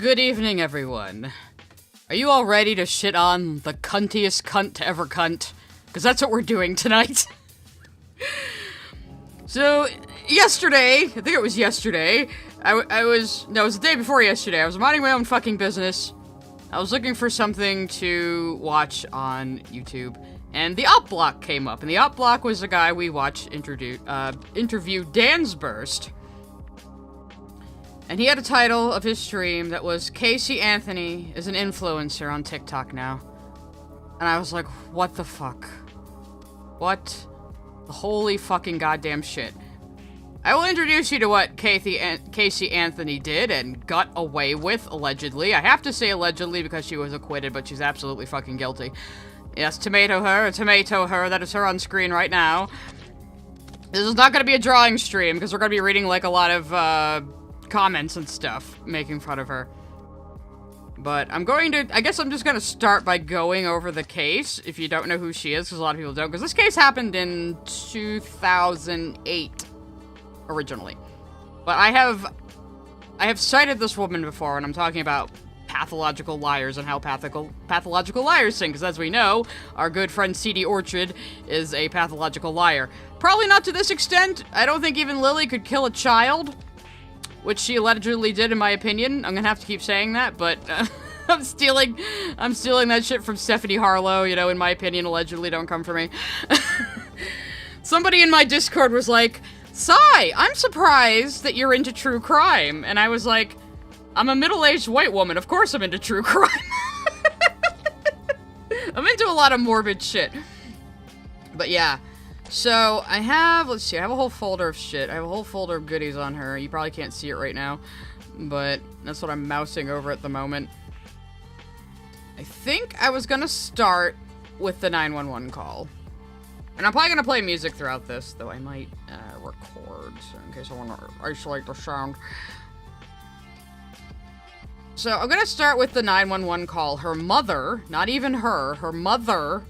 Good evening, everyone. Are you all ready to shit on the cuntiest cunt to ever cunt? Because that's what we're doing tonight. So, yesterday, I think it was yesterday, no, it was the day before yesterday, I was minding my own fucking business. I was looking for something to watch on YouTube, and the Op Block came up, and the Op Block was a guy we watched interview Dansburst. And he had a title of his stream that was Casey Anthony is an influencer on TikTok now. And I was like, what the fuck? What the holy fucking goddamn shit? I will introduce you to what Casey Anthony did and got away with, allegedly. I have to say allegedly because she was acquitted, but she's absolutely fucking guilty. Yes, tomato her, that is her on screen right now. This is not going to be a drawing stream, because we're going to be reading, like, a lot of, comments and stuff, making fun of her. But I guess I'm just gonna start by going over the case, if you don't know who she is, because a lot of people don't, because this case happened in 2008, originally. But I have cited this woman before, and I'm talking about pathological liars and how pathological liars sing, because as we know, our good friend C.D. Orchard is a pathological liar. Probably not to this extent. I don't think even Lily could kill a child, which she allegedly did, in my opinion. I'm gonna have to keep saying that, but I'm stealing that shit from Stephanie Harlow, you know, in my opinion, allegedly, don't come for me. Somebody in my Discord was like, Sai, I'm surprised that you're into true crime. And I was like, I'm a middle-aged white woman, of course I'm into true crime. I'm into a lot of morbid shit. But yeah. So, I have a whole folder of shit. I have a whole folder of goodies on her. You probably can't see it right now, but that's what I'm mousing over at the moment. I think I was gonna start with the 911 call. And I'm probably gonna play music throughout this, though I might record, so in case I want to isolate the sound. So, I'm gonna start with the 911 call. Her mother, not even her mother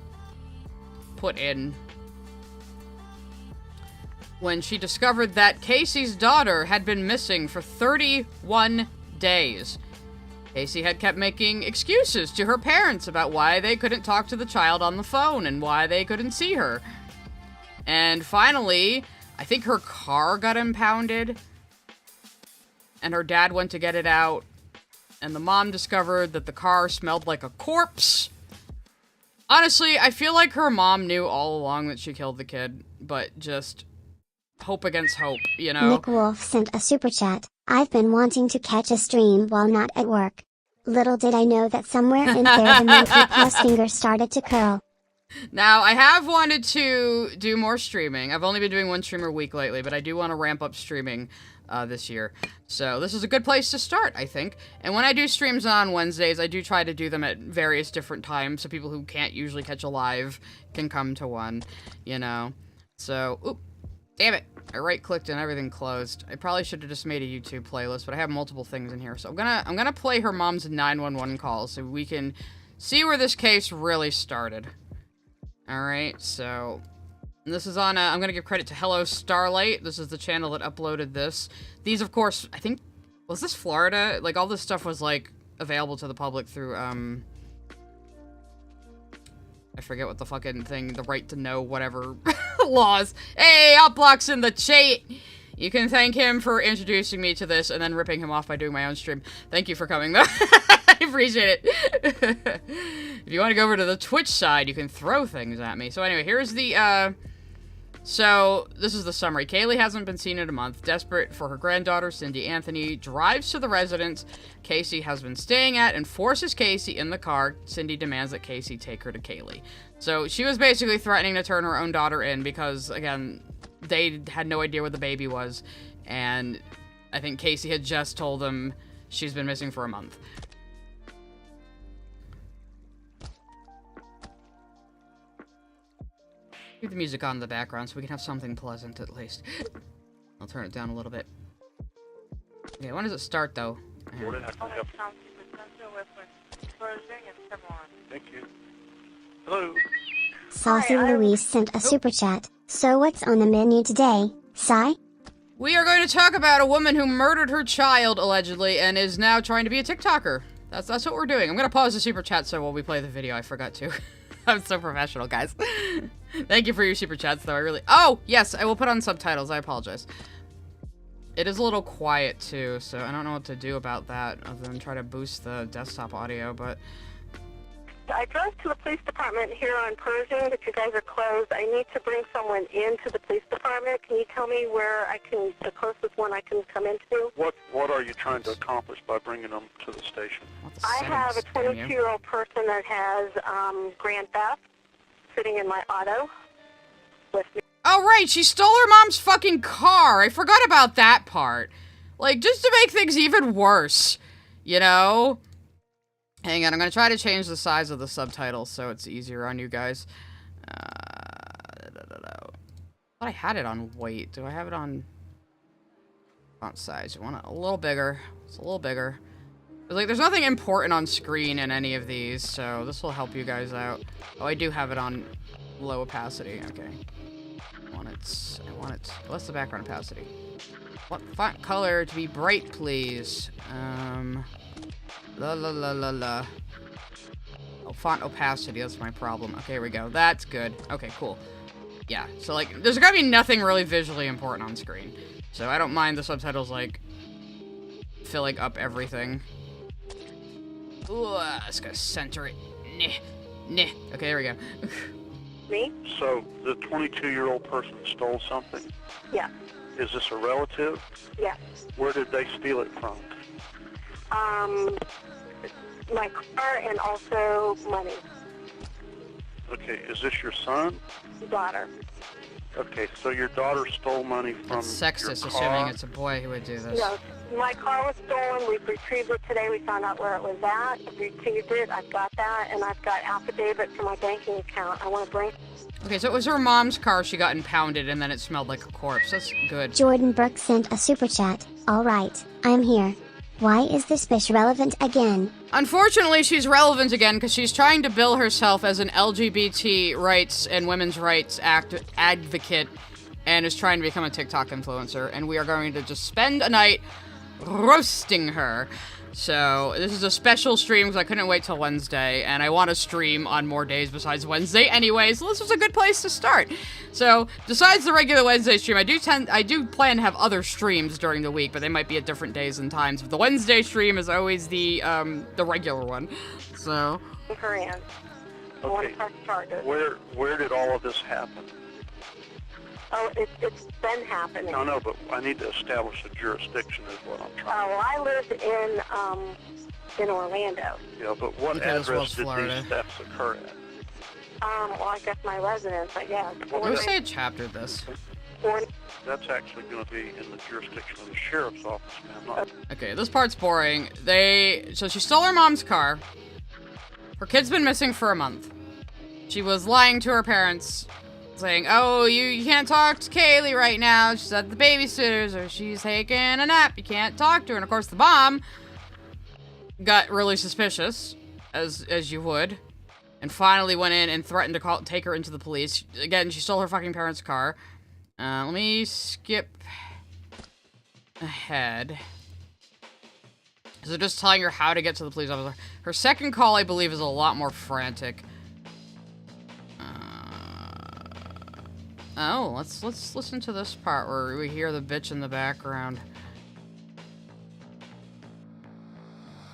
put in when she discovered that Casey's daughter had been missing for 31 days. Casey had kept making excuses to her parents about why they couldn't talk to the child on the phone and why they couldn't see her. And finally, I think her car got impounded, and her dad went to get it out, and the mom discovered that the car smelled like a corpse. Honestly, I feel like her mom knew all along that she killed the kid, but just hope against hope, you know? Nick Wolf sent a super chat. I've been wanting to catch a stream while not at work. Little did I know that somewhere in there the monkey plus finger started to curl. Now, I have wanted to do more streaming. I've only been doing one stream a week lately, but I do want to ramp up streaming this year. So this is a good place to start, I think. And when I do streams on Wednesdays, I do try to do them at various different times, so people who can't usually catch a live can come to one, you know? So, oop. Damn it, I right-clicked and everything closed. I probably should have just made a YouTube playlist, but I have multiple things in here. So I'm gonna play her mom's 911 call so we can see where this case really started. Alright, so this is on, I'm gonna give credit to Hello Starlight. This is the channel that uploaded this. These, of course, I think, was this Florida? Like, all this stuff was, like, available to the public through, I forget what the fucking thing, the right to know whatever laws. Hey, Outblock's in the chat! You can thank him for introducing me to this and then ripping him off by doing my own stream. Thank you for coming, though. I appreciate it. If you want to go over to the Twitch side, you can throw things at me. So anyway, here's the, so, this is the summary. Kaylee hasn't been seen in a month. Desperate for her granddaughter, Cindy Anthony drives to the residence Casey has been staying at and forces Casey in the car. Cindy demands that Casey take her to Kaylee. So, she was basically threatening to turn her own daughter in because, again, they had no idea where the baby was. And I think Casey had just told them she's been missing for a month. Keep the music on in the background so we can have something pleasant at least. I'll turn it down a little bit. Okay, when does it start though? Thank you. Hello. Saucy Louise sent a super chat. So what's on the menu today, Sai? We are going to talk about a woman who murdered her child, allegedly, and is now trying to be a TikToker. That's what we're doing. I'm going to pause the super chat so while we play the video, I forgot to. I'm so professional, guys. Thank you for your super chats, though. I really... Oh, yes, I will put on subtitles. I apologize. It is a little quiet, too, so I don't know what to do about that other than try to boost the desktop audio, but... I drove to the police department here on Pershing, but you guys are closed. I need to bring someone into the police department. Can you tell me where I can, the closest one I can come into? What are you trying to accomplish by bringing them to the station? I have a 22-year-old person that has grand theft sitting in my auto with me. Oh, right, she stole her mom's fucking car. I forgot about that part. Like, just to make things even worse, you know? Hang on, I'm gonna try to change the size of the subtitles so it's easier on you guys. Thought I had it on weight. Do I have it on font size? You want it a little bigger. It's a little bigger. But, like, there's nothing important on screen in any of these, so this will help you guys out. Oh, I do have it on low opacity. Okay. I want it. What's the background opacity? What font color to be bright, please? Oh, font opacity, that's my problem. Okay, here we go. That's good. Okay, cool. Yeah, so, like, there's gotta be nothing really visually important on screen. So I don't mind the subtitles, like, filling up everything. Ooh, just gotta center it. Nah. Okay, there we go. Me? So, the 22-year-old person stole something? Yeah. Is this a relative? Yeah. Where did they steal it from? My car and also money. Okay, is this your son? Daughter. Okay, so your daughter stole money from It's sexist, your car? assuming it's a boy who would do this. No, my car was stolen. We've retrieved it today. We found out where it was at. We retrieved it. I've got that, and I've got affidavit for my banking account. I want to bring... Okay, so it was her mom's car. She got impounded, and then it smelled like a corpse. That's good. Jordan Burke sent a super chat. Alright, I'm here. Why is this bitch relevant again? Unfortunately, she's relevant again because she's trying to bill herself as an LGBT rights and women's rights advocate and is trying to become a TikTok influencer, and we are going to just spend a night roasting her. So, this is a special stream because I couldn't wait till Wednesday, and I want to stream on more days besides Wednesday anyway, so this was a good place to start. So, besides the regular Wednesday stream, I do plan to have other streams during the week, but they might be at different days and times. But the Wednesday stream is always the regular one. So, her in. I want to Okay, press charges. where did all of this happen? Oh, it's been happening. No, but I need to establish a jurisdiction is what I'm trying Well, I lived in Orlando. Yeah, but what Okay, this was address did Florida. these thefts occur at? Well, I guess my residence, I guess. I wish they had chaptered this. That's actually going to be in the jurisdiction of the sheriff's office, ma'am. Not... Okay, this part's boring. So she stole her mom's car. Her kid's been missing for a month. She was lying to her parents, saying, oh, you can't talk to Kaylee right now. She's at the babysitter's or she's taking a nap. You can't talk to her. And, of course, the mom got really suspicious, as you would, and finally went in and threatened to take her into the police. Again, she stole her fucking parents' car. Let me skip ahead. So just telling her how to get to the police officer. Her second call, I believe, is a lot more frantic. Oh, let's listen to this part where we hear the bitch in the background.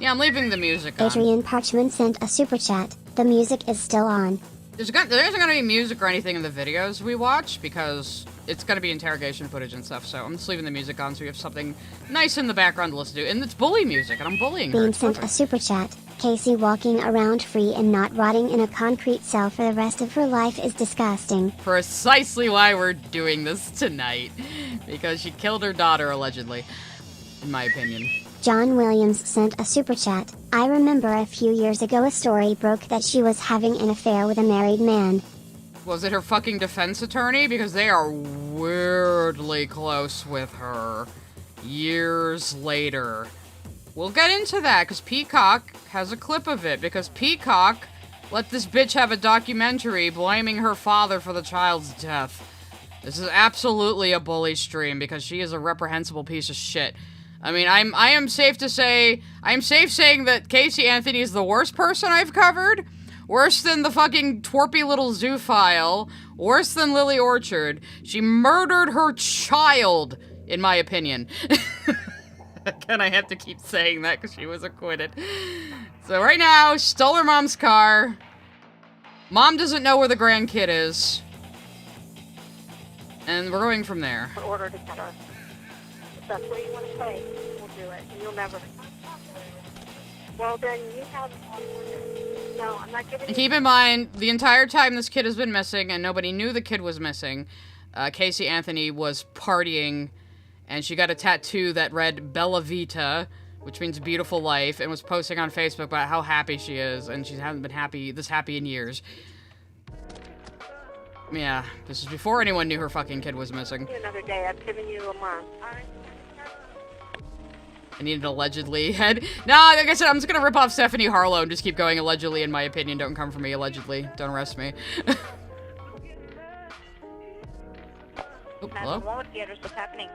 Yeah, I'm leaving the music on. Adrian Parchman sent a super chat. The music is still on. There isn't going to be music or anything in the videos we watch because it's going to be interrogation footage and stuff, so I'm just leaving the music on so we have something nice in the background to listen to. And it's bully music, and I'm bullying her. Bean It's sent perfect. a super chat. Casey walking around free and not rotting in a concrete cell for the rest of her life is disgusting. Precisely why we're doing this tonight. Because she killed her daughter, allegedly. In my opinion. John Williams sent a super chat. I remember a few years ago a story broke that she was having an affair with a married man. Was it her fucking defense attorney? Because they are weirdly close with her. Years later. We'll get into that, because Peacock has a clip of it. Because Peacock let this bitch have a documentary blaming her father for the child's death. This is absolutely a bully stream because she is a reprehensible piece of shit. I mean, I am safe saying that Casey Anthony is the worst person I've covered. Worse than the fucking twerpy little zoophile. Worse than Lily Orchard. She murdered her child, in my opinion. Again, I have to keep saying that because she was acquitted. So right now, she stole her mom's car. Mom doesn't know where the grandkid is. And we're going from there. In order to get her. If that's what you want to say, we'll do it. And you'll never. Well, then you have... No, I'm not giving And keep in mind, the entire time this kid has been missing and nobody knew the kid was missing, Casey Anthony was partying, and she got a tattoo that read Bella Vita, which means beautiful life, and was posting on Facebook about how happy she is, and she hasn't been this happy in years. Yeah, this is before anyone knew her fucking kid was missing. Another day. I've given you a month. All right. I need an allegedly head. Nah, like I said, I'm just gonna rip off Stephanie Harlow and just keep going allegedly, in my opinion. Don't come for me, allegedly. Don't arrest me. Oh, hello? What's happening?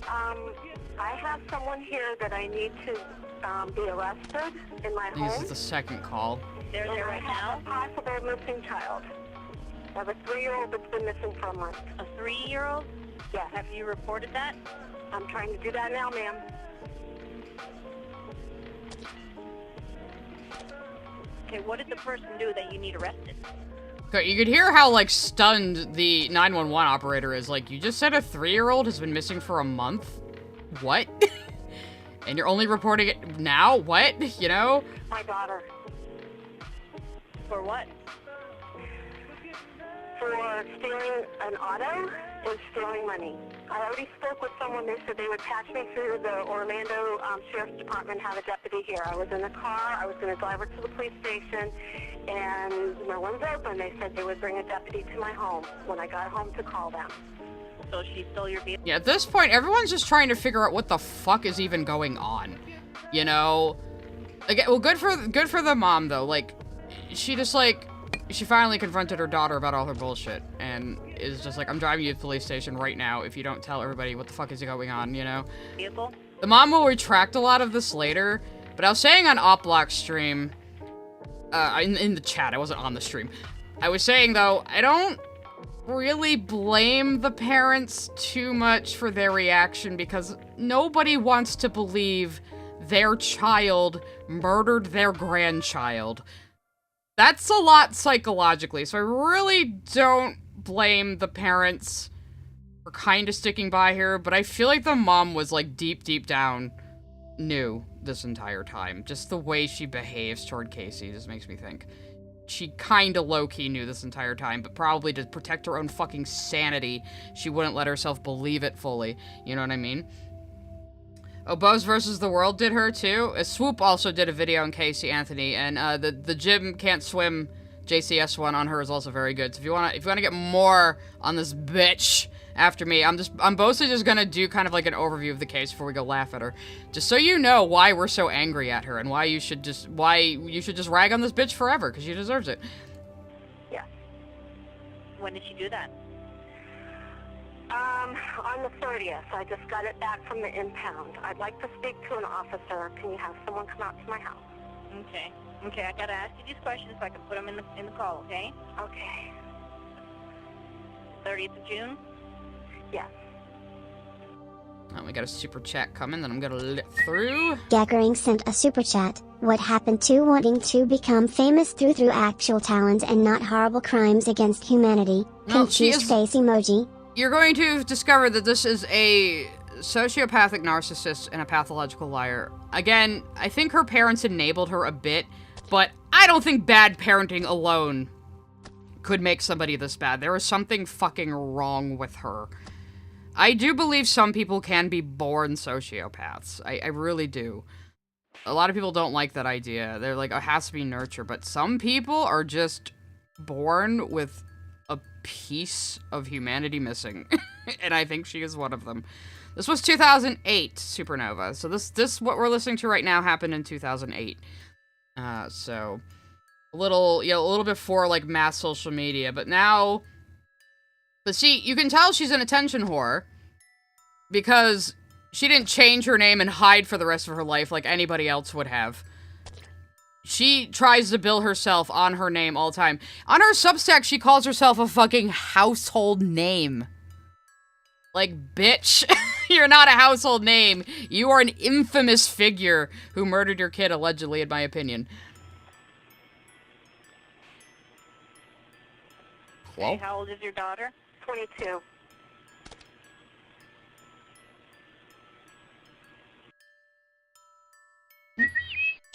I have someone here that I need to be arrested in my home. This is the second call. They're there right now? A possible missing child. I have a 3-year-old that's been missing for a month. A 3-year-old? Yes. Have you reported that? I'm trying to do that now, ma'am. Okay, what did the person do that you need arrested? Okay, you could hear how, like, stunned the 911 operator is. Like, you just said a 3-year-old has been missing for a month? What? And you're only reporting it now? What? You know? My daughter. For what? For stealing an auto and stealing money. I already spoke with someone. They said they would patch me through the Orlando Sheriff's Department, have a deputy here. I was in a car. I was going to drive her to the police station, and no one's open. They said they would bring a deputy to my home when I got home to call them. So she stole your vehicle? Yeah, at this point, everyone's just trying to figure out what the fuck is even going on. You know? Again, well, good for the mom, though. Like, she just, like... She finally confronted her daughter about all her bullshit, and is just like, I'm driving you to the police station right now if you don't tell everybody what the fuck is going on, you know? Vehicle? The mom will retract a lot of this later, but I was saying on Opblock's stream, in the chat, I wasn't on the stream. I was saying, though, I don't really blame the parents too much for their reaction, because nobody wants to believe their child murdered their grandchild. That's a lot psychologically, so I really don't blame the parents for kind of sticking by here, but I feel like the mom was, like, deep down knew this entire time. Just the way she behaves toward Casey just makes me think. She kind of low-key knew this entire time, but probably to protect her own fucking sanity, she wouldn't let herself believe it fully. You know what I mean? Oh, Bows versus the World did her too. Swoop also did a video on Casey Anthony, and the Jim Can't Swim JCS one on her is also very good. So if you wanna get more on this bitch after me, I'm mostly just gonna do kind of like an overview of the case before we go laugh at her, just so you know why we're so angry at her and why you should just rag on this bitch forever, because she deserves it. Yeah. When did she do that? On the 30th. I just got it back from the impound. I'd like to speak to an officer. Can you have someone come out to my house? Okay. Okay, I gotta ask you these questions so I can put them in the call, okay? Okay. 30th of June? Yes. Oh, we got a super chat coming that I'm gonna lit through. Gaggering sent a super chat. What happened to wanting to become famous through actual talent and not horrible crimes against humanity? No, Confused face emoji. You're going to discover that this is a sociopathic narcissist and a pathological liar. Again, I think her parents enabled her a bit, but I don't think bad parenting alone could make somebody this bad. There is something fucking wrong with her. I do believe some people can be born sociopaths. I really do. A lot of people don't like that idea. They're like, oh, it has to be nurture, but some people are just born with a piece of humanity missing. And I think she is one of them. This was 2008 Supernova. So this what we're listening to right now happened in 2008. So a little bit before like mass social media, but now But see, you can tell she's an attention whore because she didn't change her name and hide for the rest of her life like anybody else would have. She tries to bill herself on her name all the time. On her Substack, she calls herself a fucking household name. Like, bitch, you're not a household name. You are an infamous figure who murdered your kid, allegedly, in my opinion. Okay, how old is your daughter? 22.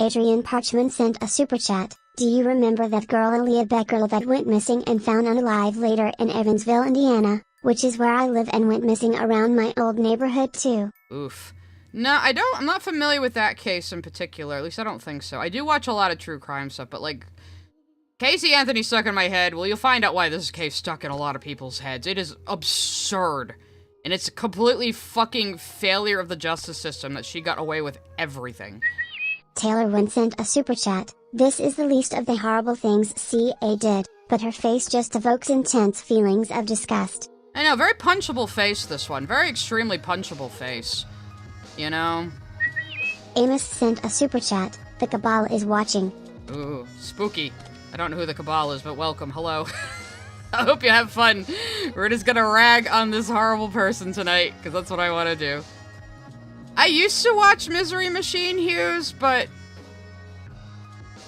Adrian Parchman sent a super chat. Do you remember that girl Aaliyah Beckerle that went missing and found unalive later in Evansville, Indiana, which is where I live, and went missing around my old neighborhood too? Oof. No, I'm not familiar with that case in particular. At least I don't think so. I do watch a lot of true crime stuff, but like, Casey Anthony stuck in my head. Well, you'll find out why this case stuck in a lot of people's heads. It is absurd. And it's a completely fucking failure of the justice system that she got away with everything. Taylor Wynn sent a super chat. This is the least of the horrible things CA did, but her face just evokes intense feelings of disgust. I know, very punchable face, this one. Very extremely punchable face. You know? Amos sent a super chat. The Cabal is watching. Ooh, spooky. I don't know who the Cabal is, but welcome. Hello. I hope you have fun. We're just gonna rag on this horrible person tonight, because that's what I want to do. I used to watch Misery Machine Hughes, but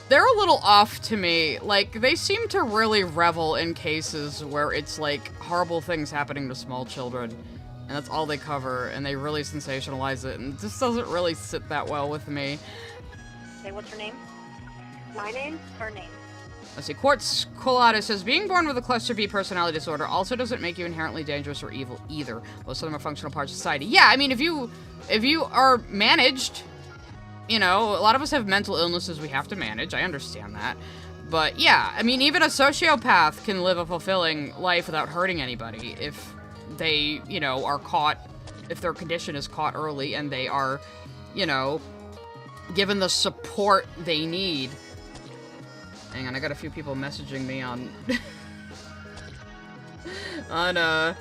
they're a little off to me. Like, they seem to really revel in cases where it's, like, horrible things happening to small children. And that's all they cover, and they really sensationalize it, and it just doesn't really sit that well with me. Okay, what's her name? My name? Her name. Let's see, Quartz Colada says, being born with a cluster B personality disorder also doesn't make you inherently dangerous or evil either. Most of them are functional parts of society. Yeah, I mean, if you are managed, you know, a lot of us have mental illnesses we have to manage. I understand that. But yeah, I mean, even a sociopath can live a fulfilling life without hurting anybody if they, you know, are caught, if their condition is caught early and they are, you know, given the support they need. Hang on, I got a few people messaging me on on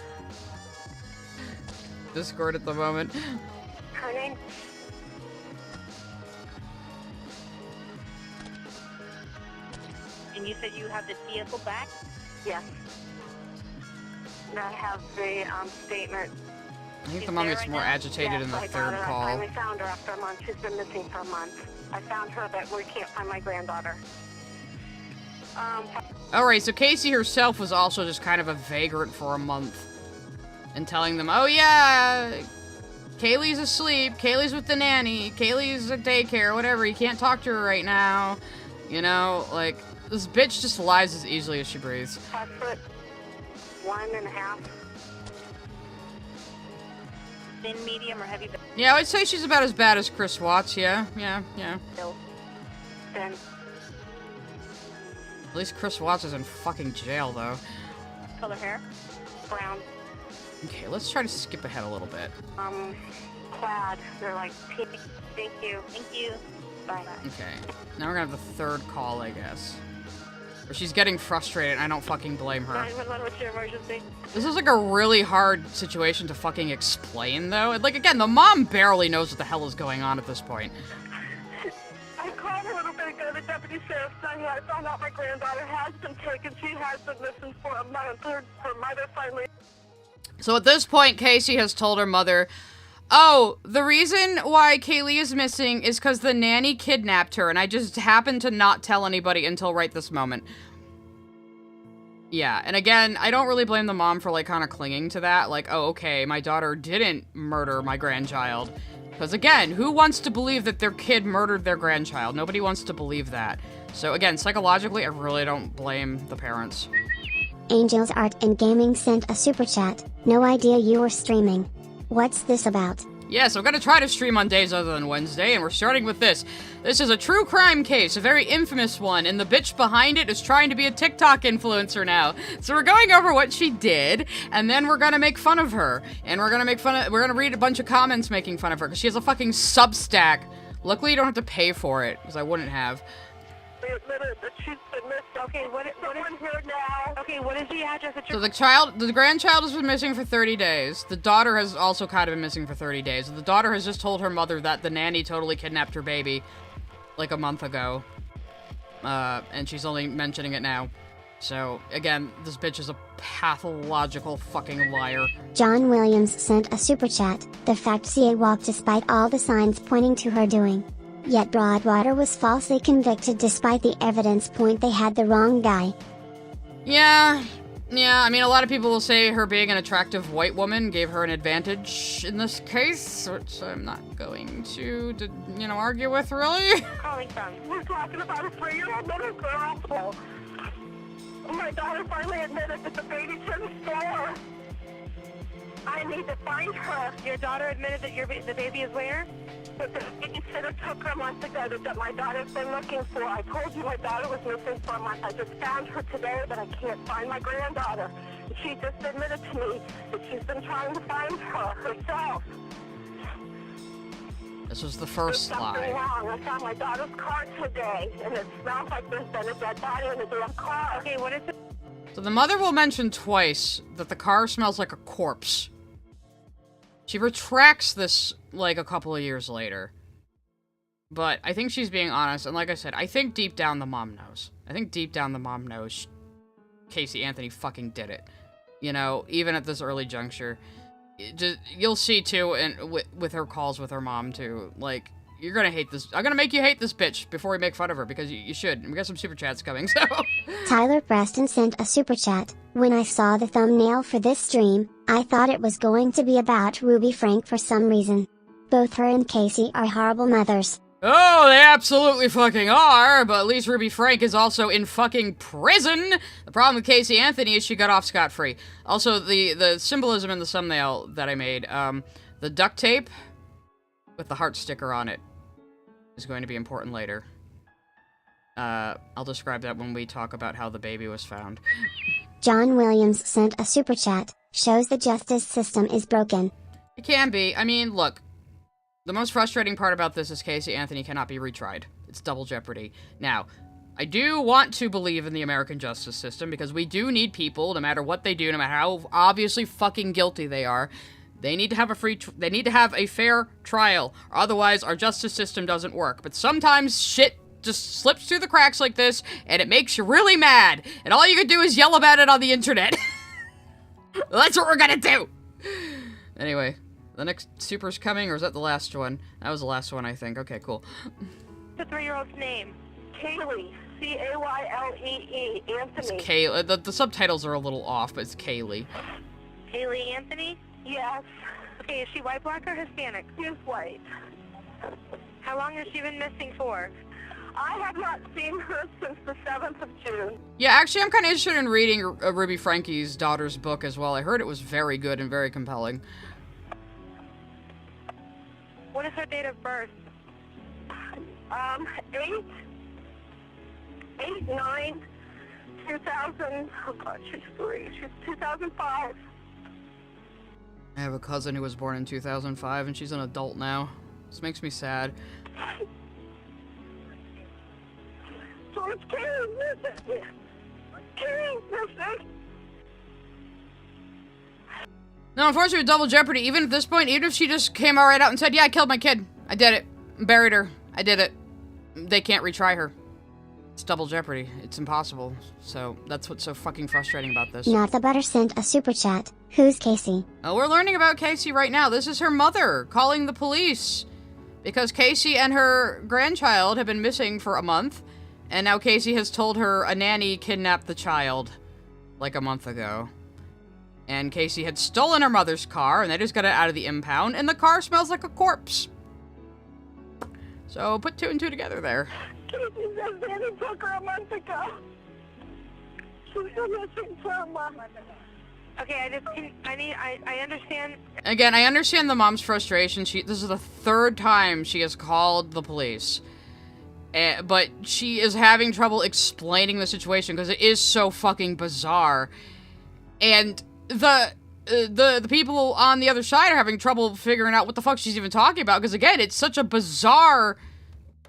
Discord at the moment. Her name? And you said you have the vehicle back? Yes. And I have the statement. I think the mom gets more agitated in the third call. I finally found her after a month. She's been missing for a month. I found her, but we can't find my granddaughter. Alright, so Casey herself was also just kind of a vagrant for a month. And telling them, oh yeah, Kaylee's asleep, Kaylee's with the nanny, Kaylee's at daycare, whatever, you can't talk to her right now. You know, like, this bitch just lies as easily as she breathes. 5'1.5". Thin, medium, or heavy? Yeah, I would say she's about as bad as Chris Watts, yeah. Thin. At least Chris Watts is in fucking jail, though. Color hair? Brown. Okay, let's try to skip ahead a little bit. Plaid. They're like pink. Thank you. Thank you. Bye. Okay, now we're gonna have the third call, I guess. Where she's getting frustrated, and I don't fucking blame her. 911, what's your emergency? This is like a really hard situation to fucking explain, though. And, like, again, the mom barely knows what the hell is going on at this point. I called a little bit ago. The deputy sheriff said I found out my granddaughter has been taken. She has been missing for a month. Her mother finally... So at this point, Casey has told her mother, oh, the reason why Kaylee is missing is because the nanny kidnapped her, and I just happened to not tell anybody until right this moment. Yeah, and again, I don't really blame the mom for, like, kind of clinging to that. Like, oh, okay, my daughter didn't murder my grandchild. Because, again, who wants to believe that their kid murdered their grandchild? Nobody wants to believe that. So, again, psychologically, I really don't blame the parents. Angels Art and Gaming sent a super chat. No idea you were streaming. What's this about? Yes, I'm gonna try to stream on days other than Wednesday, and we're starting with this. This is a true crime case, a very infamous one, and the bitch behind it is trying to be a TikTok influencer now. So we're going over what she did, and then we're gonna make fun of her. And we're gonna read a bunch of comments making fun of her, because she has a fucking Substack. Luckily, you don't have to pay for it, because I wouldn't have. finally admitted that she's been missing. Okay, what is here now? Okay, what is the address that So you're... the grandchild has been missing for 30 days. The daughter has also kind of been missing for 30 days. The daughter has just told her mother that the nanny totally kidnapped her baby like a month ago. And she's only mentioning it now. So, again, this bitch is a pathological fucking liar. John Williams sent a super chat. The fact CA walked despite all the signs pointing to her doing. Yet Broadwater was falsely convicted despite the evidence point they had the wrong guy. Yeah, I mean, a lot of people will say her being an attractive white woman gave her an advantage in this case, which I'm not going to argue with, really. calling from? We're talking about a 3-year-old little girl. My daughter finally admitted that the baby's in the store. I need to find her. Your daughter admitted that the baby is where? But the babysitter took her months ago that my daughter's been looking for. I told you my daughter was missing for a month. I just found her today, but I can't find my granddaughter. She just admitted to me that she's been trying to find her herself. This was the first There's something lie. wrong. I found my daughter's car today, and it smells like there's been a dead body in the damn car. Okay, what is it? So the mother will mention twice that the car smells like a corpse. She retracts this, like, a couple of years later. But I think she's being honest, and like I said, I think deep down the mom knows. I think deep down the mom knows Casey Anthony fucking did it. You know, even at this early juncture. You'll see, too, and with her calls with her mom, too. Like, you're gonna hate this. I'm gonna make you hate this bitch before we make fun of her, because you should. And we got some super chats coming, so... Tyler Preston sent a super chat. When I saw the thumbnail for this stream, I thought it was going to be about Ruby Frank for some reason. Both her and Casey are horrible mothers. Oh, they absolutely fucking are, but at least Ruby Frank is also in fucking prison! The problem with Casey Anthony is she got off scot-free. Also, the symbolism in the thumbnail that I made, the duct tape with the heart sticker on it is going to be important later. I'll describe that when we talk about how the baby was found. John Williams sent a super chat. Shows the justice system is broken. It can be. I mean, look. The most frustrating part about this is Casey Anthony cannot be retried. It's double jeopardy. Now, I do want to believe in the American justice system, because we do need people, no matter what they do, no matter how obviously fucking guilty they are, they need to have they need to have a fair trial, or otherwise our justice system doesn't work. But sometimes shit just slips through the cracks like this, and it makes you really mad, and all you can do is yell about it on the internet. That's what we're gonna do! Anyway. The next super's coming, or is that the last one? That was the last one, I think. Okay, cool. The 3-year-old's name. Kaylee. C-A-Y-L-E-E. Anthony. It's Kaylee. The subtitles are a little off, but it's Kaylee. Kaylee Anthony? Yes. Okay, is she white, black, or Hispanic? She's white. How long has she been missing for? I have not seen her since the 7th of June. Yeah, actually, I'm kind of interested in reading Ruby Frankie's daughter's book as well. I heard it was very good and very compelling. What is her date of birth? 8/9/2000. Oh God, she's 3. She's 2005. I have a cousin who was born in 2005, and she's an adult now. This makes me sad. So it's Kaylee missing. Kaylee's missing. No, unfortunately, with double jeopardy, even at this point, even if she just came right out and said, yeah, I killed my kid. I did it. Buried her. I did it. They can't retry her. It's double jeopardy. It's impossible. So, that's what's so fucking frustrating about this. Not the Butter sent a super chat. Who's Casey? Oh, we're learning about Casey right now. This is her mother calling the police. Because Casey and her grandchild have been missing for a month. And now Casey has told her a nanny kidnapped the child. Like a month ago. And Casey had stolen her mother's car, and they just got it out of the impound, and the car smells like a corpse. So, put 2 and 2 together there. Casey says Danny took her a month ago. She's been missing for a month. Okay, I understand. Again, I understand the mom's frustration. This is the 3rd time she has called the police. But she is having trouble explaining the situation, because it is so fucking bizarre. And the people on the other side are having trouble figuring out what the fuck she's even talking about, because again, it's such a bizarre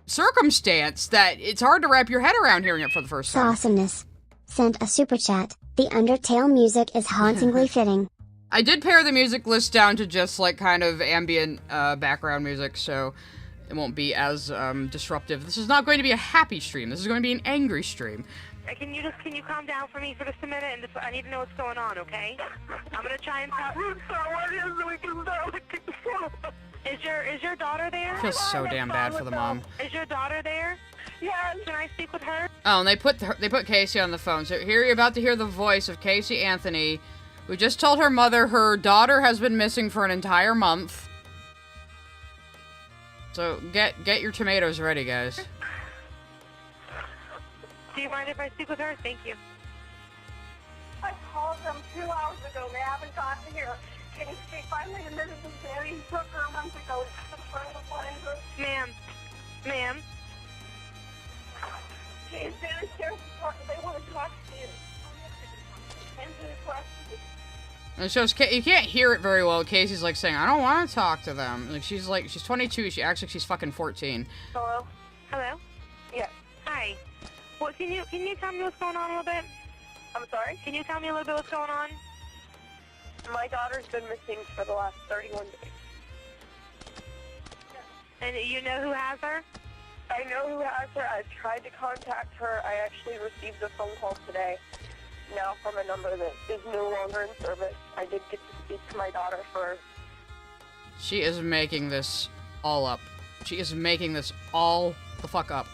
circumstance that it's hard to wrap your head around hearing it for the first time. Awesomeness. Sent a super chat. The Undertale music is hauntingly fitting. I did pare the music list down to just, like, kind of ambient background music, so it won't be as disruptive. This is not going to be a happy stream. This is going to be an angry stream. Can you calm down for me for just a minute? And I need to know what's going on, okay? I'm gonna try and talk. Is your daughter there? I feel so damn bad for the mom. Is your daughter there? Yeah. Can I speak with her? Oh, and they put Casey on the phone. So here you're about to hear the voice of Casey Anthony, who just told her mother her daughter has been missing for an entire month. So get your tomatoes ready, guys. Do you mind if I speak with her? Thank you. I called them 2 hours ago. They haven't gotten here. Can you see? Finally admitted the daddy took her a month ago. It's trying to find her. Ma'am. She's downstairs. They want to talk to you. Answer the question. And it shows you can't hear it very well. Casey's like saying, "I don't want to talk to them." Like she's 22. She acts like she's fucking 14. Hello? Hello? Yes. Hi. Well, can you tell me what's going on a little bit? I'm sorry? Can you tell me a little bit what's going on? My daughter's been missing for the last 31 days. And you know who has her? I know who has her. I've tried to contact her. I actually received a phone call today, now from a number that is no longer in service. I did get to speak to my daughter for... She is making this all up. She is making this all the fuck up.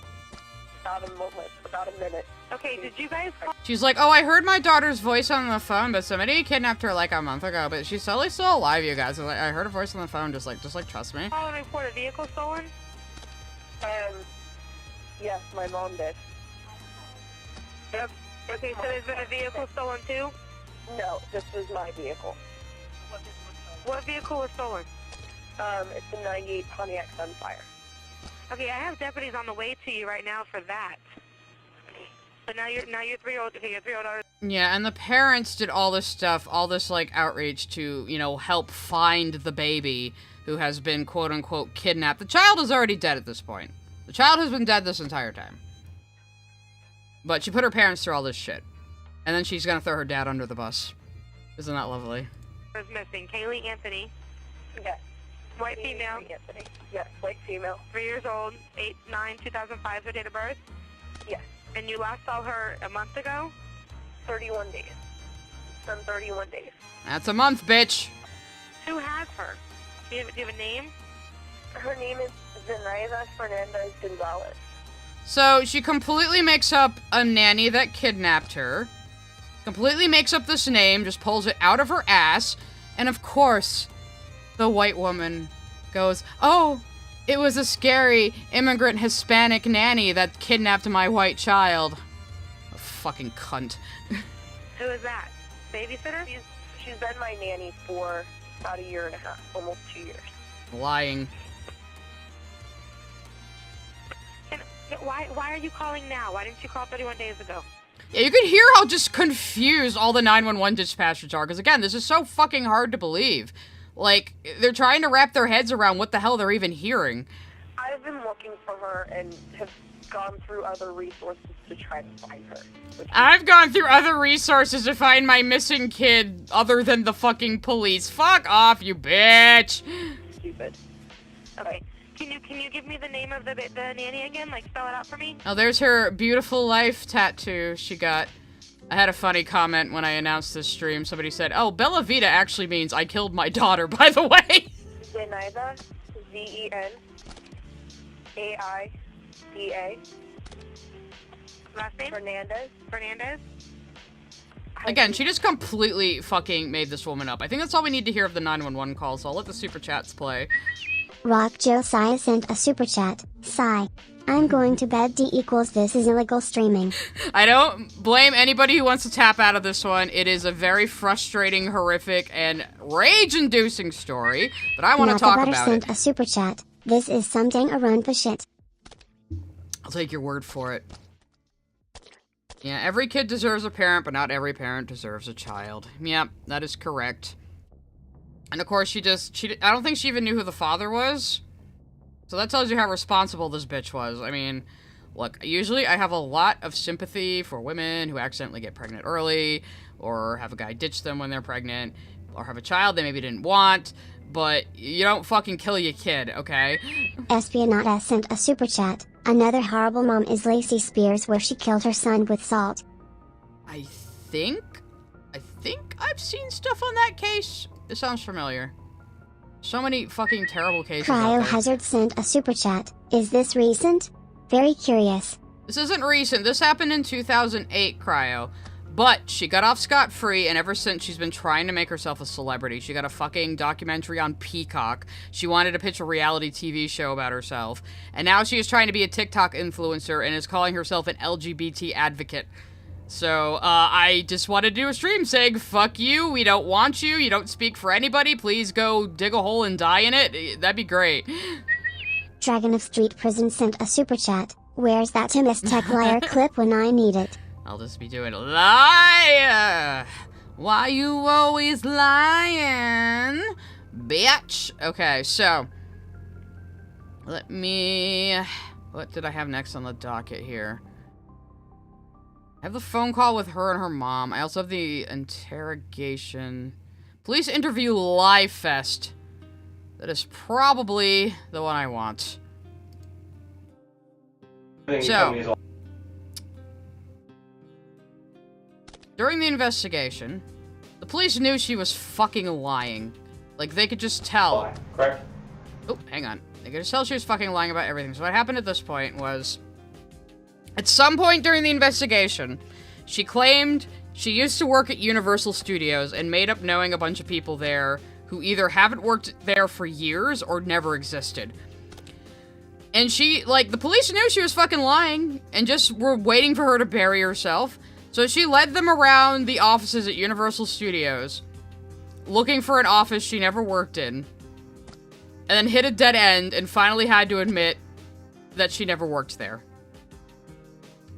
About a moment, about a minute. Okay, did you guys call? She's like, "Oh, I heard my daughter's voice on the phone, but somebody kidnapped her like a month ago, but she's totally still alive, you guys." I heard a voice on the phone, just like trust me. Call and report a vehicle stolen? Yes, my mom did. Yep. Okay, so there's been a vehicle stolen too? No, this was my vehicle. What vehicle was stolen? It's a 98 Pontiac Sunfire. Okay, I have deputies on the way to you right now for that. But now your 3-year-old, okay, your 3-year-old daughter. Yeah, and the parents did all this stuff, all this, like, outreach to, help find the baby who has been, quote-unquote, kidnapped. The child is already dead at this point. The child has been dead this entire time. But she put her parents through all this shit. And then she's gonna throw her dad under the bus. Isn't that lovely? Is missing. Kaylee Anthony. Yes. White female. Anthony. Yes, white female. 3 years old. 8/9/2005 her date of birth. Yes. And you last saw her a month ago? 31 days. Some 31 days. That's a month, bitch! Who has her? Do you have a name? Her name is Zenaida Fernandez Gonzalez. So, she completely makes up a nanny that kidnapped her. Completely makes up this name, just pulls it out of her ass. And of course, the white woman goes, "Oh, it was a scary immigrant Hispanic nanny that kidnapped my white child." A fucking cunt. Who is that? Babysitter? She's been my nanny for about a year and a half, almost 2 years. Lying. And why are you calling now? Why didn't you call 31 days ago? Yeah, you can hear how just confused all the 911 dispatchers are, because again, this is so fucking hard to believe. Like, they're trying to wrap their heads around what the hell they're even hearing. I've been looking for her and have gone through other resources to try to find her. I've gone through other resources to find my missing kid other than the fucking police. Fuck off, you bitch! Stupid. Okay. Can you give me the name of the nanny again? Like, spell it out for me? Oh, there's her beautiful life tattoo she got. I had a funny comment when I announced this stream. Somebody said, "Oh, Bella Vita actually means I killed my daughter," by the way. Zenaida, Z-E-N-A-I-D-A. Last name? Fernandez? Again, she just completely fucking made this woman up. I think that's all we need to hear of the 911 call, so I'll let the super chats play. Rock Josiah sent a super chat. Sigh. I'm going to bed. D equals this is illegal streaming. I don't blame anybody who wants to tap out of this one. It is a very frustrating, horrific, and rage-inducing story, but I want to talk about sent it. A super chat. This is something a run for shit. I'll take your word for it. Yeah, every kid deserves a parent, but not every parent deserves a child. Yep, that is correct. And of course, I don't think she even knew who the father was. So that tells you how responsible this bitch was. I mean, look, usually I have a lot of sympathy for women who accidentally get pregnant early, or have a guy ditch them when they're pregnant, or have a child they maybe didn't want, but you don't fucking kill your kid, okay? Espionata sent a super chat. Another horrible mom is Lacey Spears, where she killed her son with salt. I think I've seen stuff on that case. This sounds familiar. So many fucking terrible cases out there. Cryohazard sent a super chat. Is this recent? Very curious. This isn't recent. This happened in 2008, Cryo. But she got off scot-free, and ever since she's been trying to make herself a celebrity. She got a fucking documentary on Peacock. She wanted to pitch a reality TV show about herself. And now she is trying to be a TikTok influencer and is calling herself an LGBT advocate. So, I just wanted to do a stream saying, fuck you, we don't want you, you don't speak for anybody, please go dig a hole and die in it. That'd be great. Dragon of Street Prison sent a super chat. Where's that Timus Tech liar clip when I need it? I'll just be doing liar. Why you always lying, bitch? Okay, so let me. What did I have next on the docket here? I have the phone call with her and her mom. I also have the interrogation. Police interview live fest. That is probably the one I want. So, during the investigation, the police knew she was fucking lying. Like, they could just tell. Correct. Oh, hang on. They could just tell she was fucking lying about everything. So what happened at this point was, at some point during the investigation, she claimed she used to work at Universal Studios and made up knowing a bunch of people there who either haven't worked there for years or never existed. And she, like, the police knew she was fucking lying and just were waiting for her to bury herself. So she led them around the offices at Universal Studios, looking for an office she never worked in, and then hit a dead end and finally had to admit that she never worked there.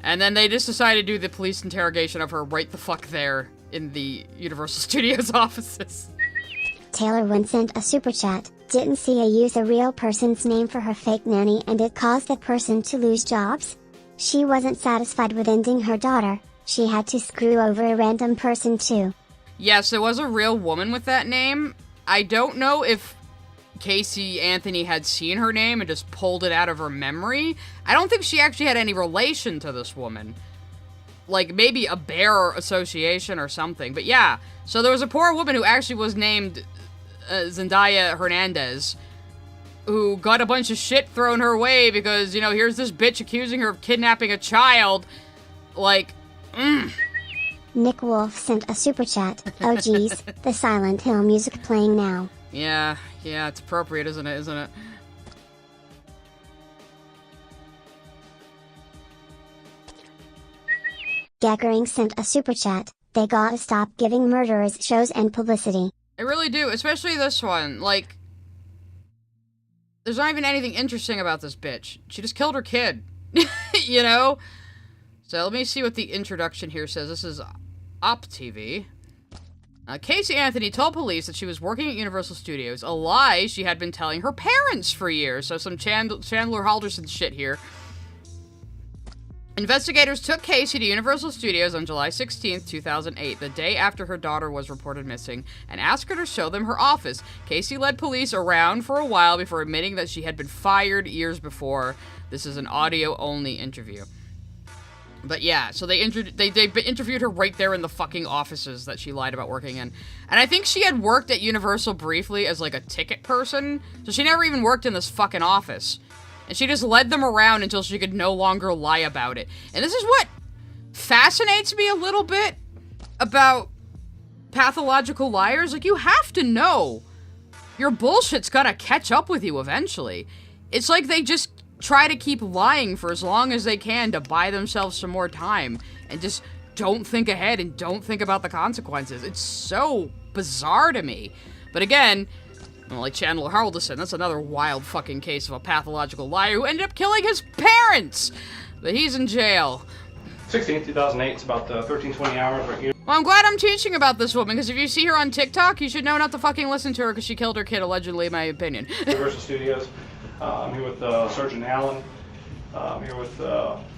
And then they just decided to do the police interrogation of her right the fuck there in the Universal Studios offices. Taylor Wynn sent a super chat. Didn't Sia use a real person's name for her fake nanny and it caused that person to lose jobs? She wasn't satisfied with ending her daughter. She had to screw over a random person too. Yes, there was a real woman with that name. I don't know if Casey Anthony had seen her name and just pulled it out of her memory. I don't think she actually had any relation to this woman. Like, maybe a bear association or something. But yeah, so there was a poor woman who actually was named Zendaya Hernandez, who got a bunch of shit thrown her way because, you know, here's this bitch accusing her of kidnapping a child. Like, Nick Wolf sent a super chat. Oh geez, the Silent Hill music playing now. Yeah, it's appropriate, isn't it? Geckering sent a super chat. They gotta stop giving murderers shows and publicity. I really do, especially this one. Like, there's not even anything interesting about this bitch. She just killed her kid. You know? So let me see what the introduction here says. This is Op TV. Casey Anthony told police that she was working at Universal Studios, a lie she had been telling her parents for years. So some Chandler Halderson shit here. Investigators took Casey to Universal Studios on July 16th, 2008, the day after her daughter was reported missing, and asked her to show them her office. Casey led police around for a while before admitting that she had been fired years before. This is an audio-only interview. But yeah, so they interviewed her right there in the fucking offices that she lied about working in. And I think she had worked at Universal briefly as like a ticket person, so she never even worked in this fucking office. And she just led them around until she could no longer lie about it. And this is what fascinates me a little bit about pathological liars. Like, you have to know your bullshit's gonna catch up with you eventually. It's like they just try to keep lying for as long as they can to buy themselves some more time and just don't think ahead and don't think about the consequences. It's so bizarre to me. But again, like Chandler Halderson, that's another wild fucking case of a pathological liar who ended up killing his parents. But he's in jail. 16th, 2008, it's about 13-20 hours right here. Well, I'm glad I'm teaching about this woman, because if you see her on TikTok, you should know not to fucking listen to her, because she killed her kid, allegedly, in my opinion. Universal Studios. I'm here with Surgeon Allen. I'm here with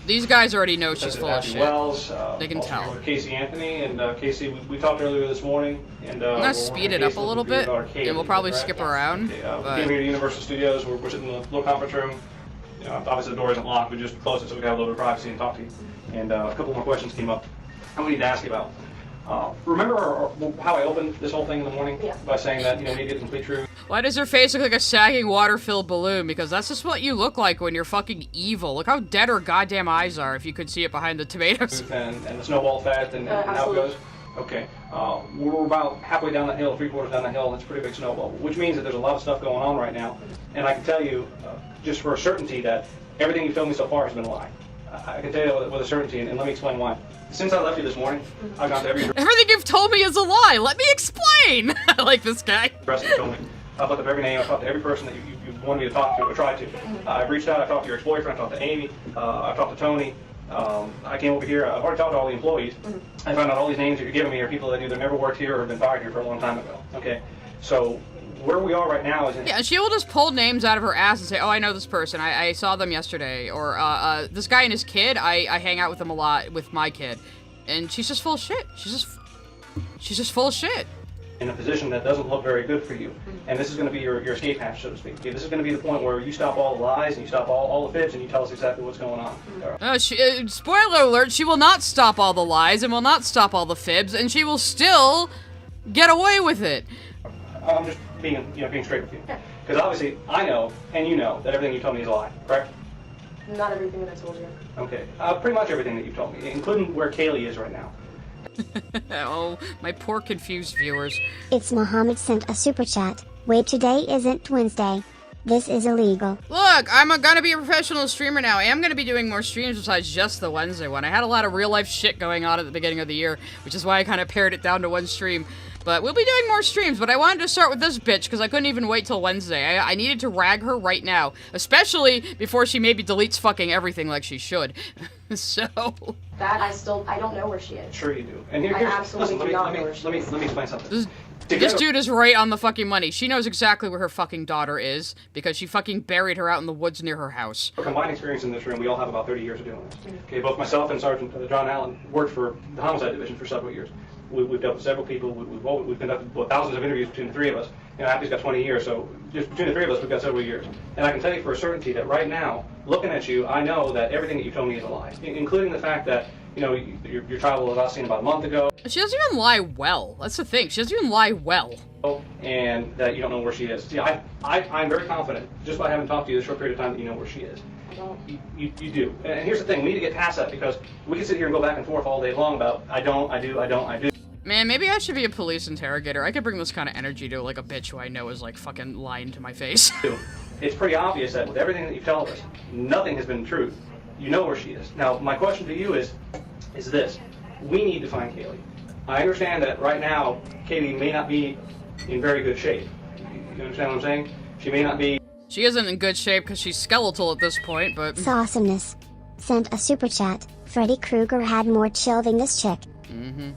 These guys already know she's full of Matthew shit. Wells. They can also tell. Here with Casey Anthony, and Casey, we talked earlier this morning, and I'm gonna speed it up a little bit, and we'll probably skip around. Okay, we but came here to Universal Studios. We're sitting in a little conference room. You know, obviously the door isn't locked. We just closed it so we can have a little bit of privacy and talk to you. And a couple more questions came up. I need to ask you about. Remember how I opened this whole thing in the morning by saying that, you know, we need to get the complete truth? why does her face look like a sagging water-filled balloon? Because that's just what you look like when you're fucking evil. Look how dead her goddamn eyes are if you could see it behind the tomatoes. And the snowball effect and how it goes? Okay. We're about halfway down that hill, 3/4 down that hill, and it's a pretty big snowball, which means that there's a lot of stuff going on right now. And I can tell you, just for a certainty, that everything you've told me so far has been a lie. I can tell you with a certainty, and let me explain why. Since I left you this morning, I've gone to every Everything you've told me is a lie. Let me explain. I like this guy. rest of you told me. I've looked up every name. I've talked to every person that you wanted me to talk to or tried to. I've reached out. I've talked to your ex-boyfriend. I've talked to Amy. I've talked to Tony. I came over here. I've already talked to all the employees. I found out all these names that you're giving me are people that either never worked here or have been fired here for a long time ago. Okay, so where we are right now is in. Yeah, she will just pull names out of her ass and say, oh, I know this person. I saw them yesterday. Or this guy and his kid, I hang out with them a lot with my kid. And she's just full of shit. She's just full of shit. In a position that doesn't look very good for you. And this is going to be your escape hatch, so to speak. Okay, this is going to be the point where you stop all the lies and you stop all the fibs and you tell us exactly what's going on. Spoiler alert, she will not stop all the lies and will not stop all the fibs, and she will still get away with it. I'm just being straight with you. Because obviously, I know, and you know, that everything you told me is a lie, correct? Not everything that I told you. Okay. Pretty much everything that you've told me, including where Kaylee is right now. Oh, my poor confused viewers. It's Mohammed sent a super chat. Wait, today isn't Wednesday. This is illegal. Look, I'm gonna be a professional streamer now. I am gonna be doing more streams besides just the Wednesday one. I had a lot of real life shit going on at the beginning of the year, which is why I kind of pared it down to one stream. But we'll be doing more streams, but I wanted to start with this bitch because I couldn't even wait till Wednesday. I needed to rag her right now, especially before she maybe deletes fucking everything like she should. So... That I don't know where she is. Sure you do. And I absolutely do not know where she is. Let me explain something. This dude is right on the fucking money. She knows exactly where her fucking daughter is because she fucking buried her out in the woods near her house. For combined experience in this room, we all have about 30 years of doing this. Okay, both myself and Sergeant John Allen worked for the Homicide Division for several years. We've dealt with several people. We've conducted thousands of interviews between the three of us. You know, Happy's got 20 years, so just between the three of us, we've got several years. And I can tell you for a certainty that right now, looking at you, I know that everything that you told me is a lie, including the fact that, you know, your child was last seen about a month ago. She doesn't even lie well. That's the thing. She doesn't even lie well. And that you don't know where she is. See, I'm very confident, just by having talked to you this short period of time, that you know where she is. I don't. You do. And here's the thing, we need to get past that because we can sit here and go back and forth all day long about I don't, I do, I don't, I do. Man, maybe I should be a police interrogator. I could bring this kind of energy to, like, a bitch who I know is, like, fucking lying to my face. It's pretty obvious that with everything that you've told us, nothing has been truth. You know where she is. Now, my question to you is this. We need to find Kaylee. I understand that right now, Kaylee may not be in very good shape. You understand what I'm saying? She may not be... She isn't in good shape because she's skeletal at this point, but... Awesomeness. Sent a super chat. Freddy Krueger had more chill than this chick.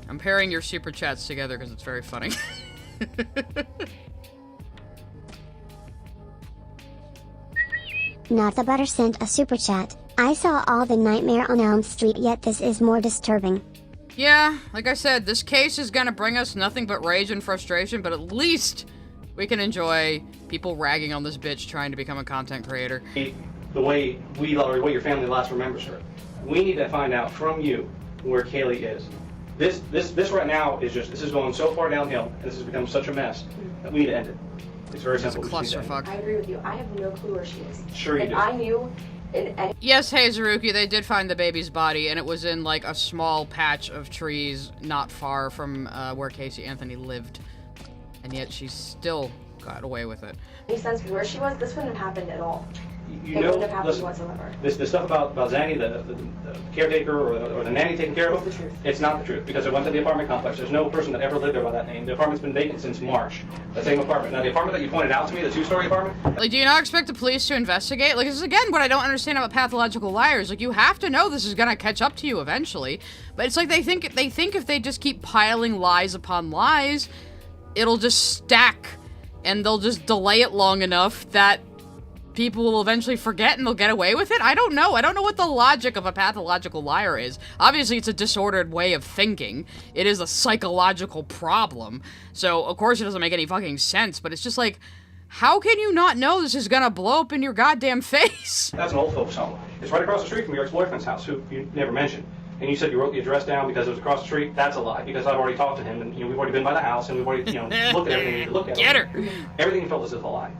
I'm pairing your super chats together because it's very funny. Not the Butter sent a super chat. I saw all the Nightmare on Elm Street, yet this is more disturbing. Yeah, like I said, this case is gonna bring us nothing but rage and frustration, but at least we can enjoy people ragging on this bitch trying to become a content creator. The way your family last remembers her. We need to find out from you where Kaylee is. This right now is this is going so far downhill, and this has become such a mess that we need to end it. It's very simple. It's a clusterfuck. I agree with you. I have no clue where she is. Sure you and do. I knew in any... Yes, hey Zaruki, they did find the baby's body, and it was in, like, a small patch of trees not far from where Casey Anthony lived. And yet she still got away with it. Any sense where she was, this wouldn't have happened at all. It wouldn't have happened listen, whatsoever. This stuff about Zanny, the caretaker or the nanny taking care of It's the him, truth. it's not the truth because it went to the apartment complex. There's no person that ever lived there by that name. The apartment's been vacant since March. The same apartment. Now the apartment that you pointed out to me, the 2-story apartment. Like, do you not expect the police to investigate? Like, this is again what I don't understand about pathological liars. Like, you have to know this is gonna catch up to you eventually. But it's like they think if they just keep piling lies upon lies, it'll just stack, and they'll just delay it long enough that people will eventually forget and they'll get away with it? I don't know. I don't know what the logic of a pathological liar is. Obviously, it's a disordered way of thinking. It is a psychological problem. So, of course, it doesn't make any fucking sense, but it's just like, how can you not know this is gonna blow up in your goddamn face? That's an old folks' home. It's right across the street from your ex-boyfriend's house, who you never mentioned. And you said you wrote the address down because it was across the street. That's a lie, because I've already talked to him, and we've already been by the house, and we've already looked at everything we need to look at. Get her! Everything you felt as if a lie.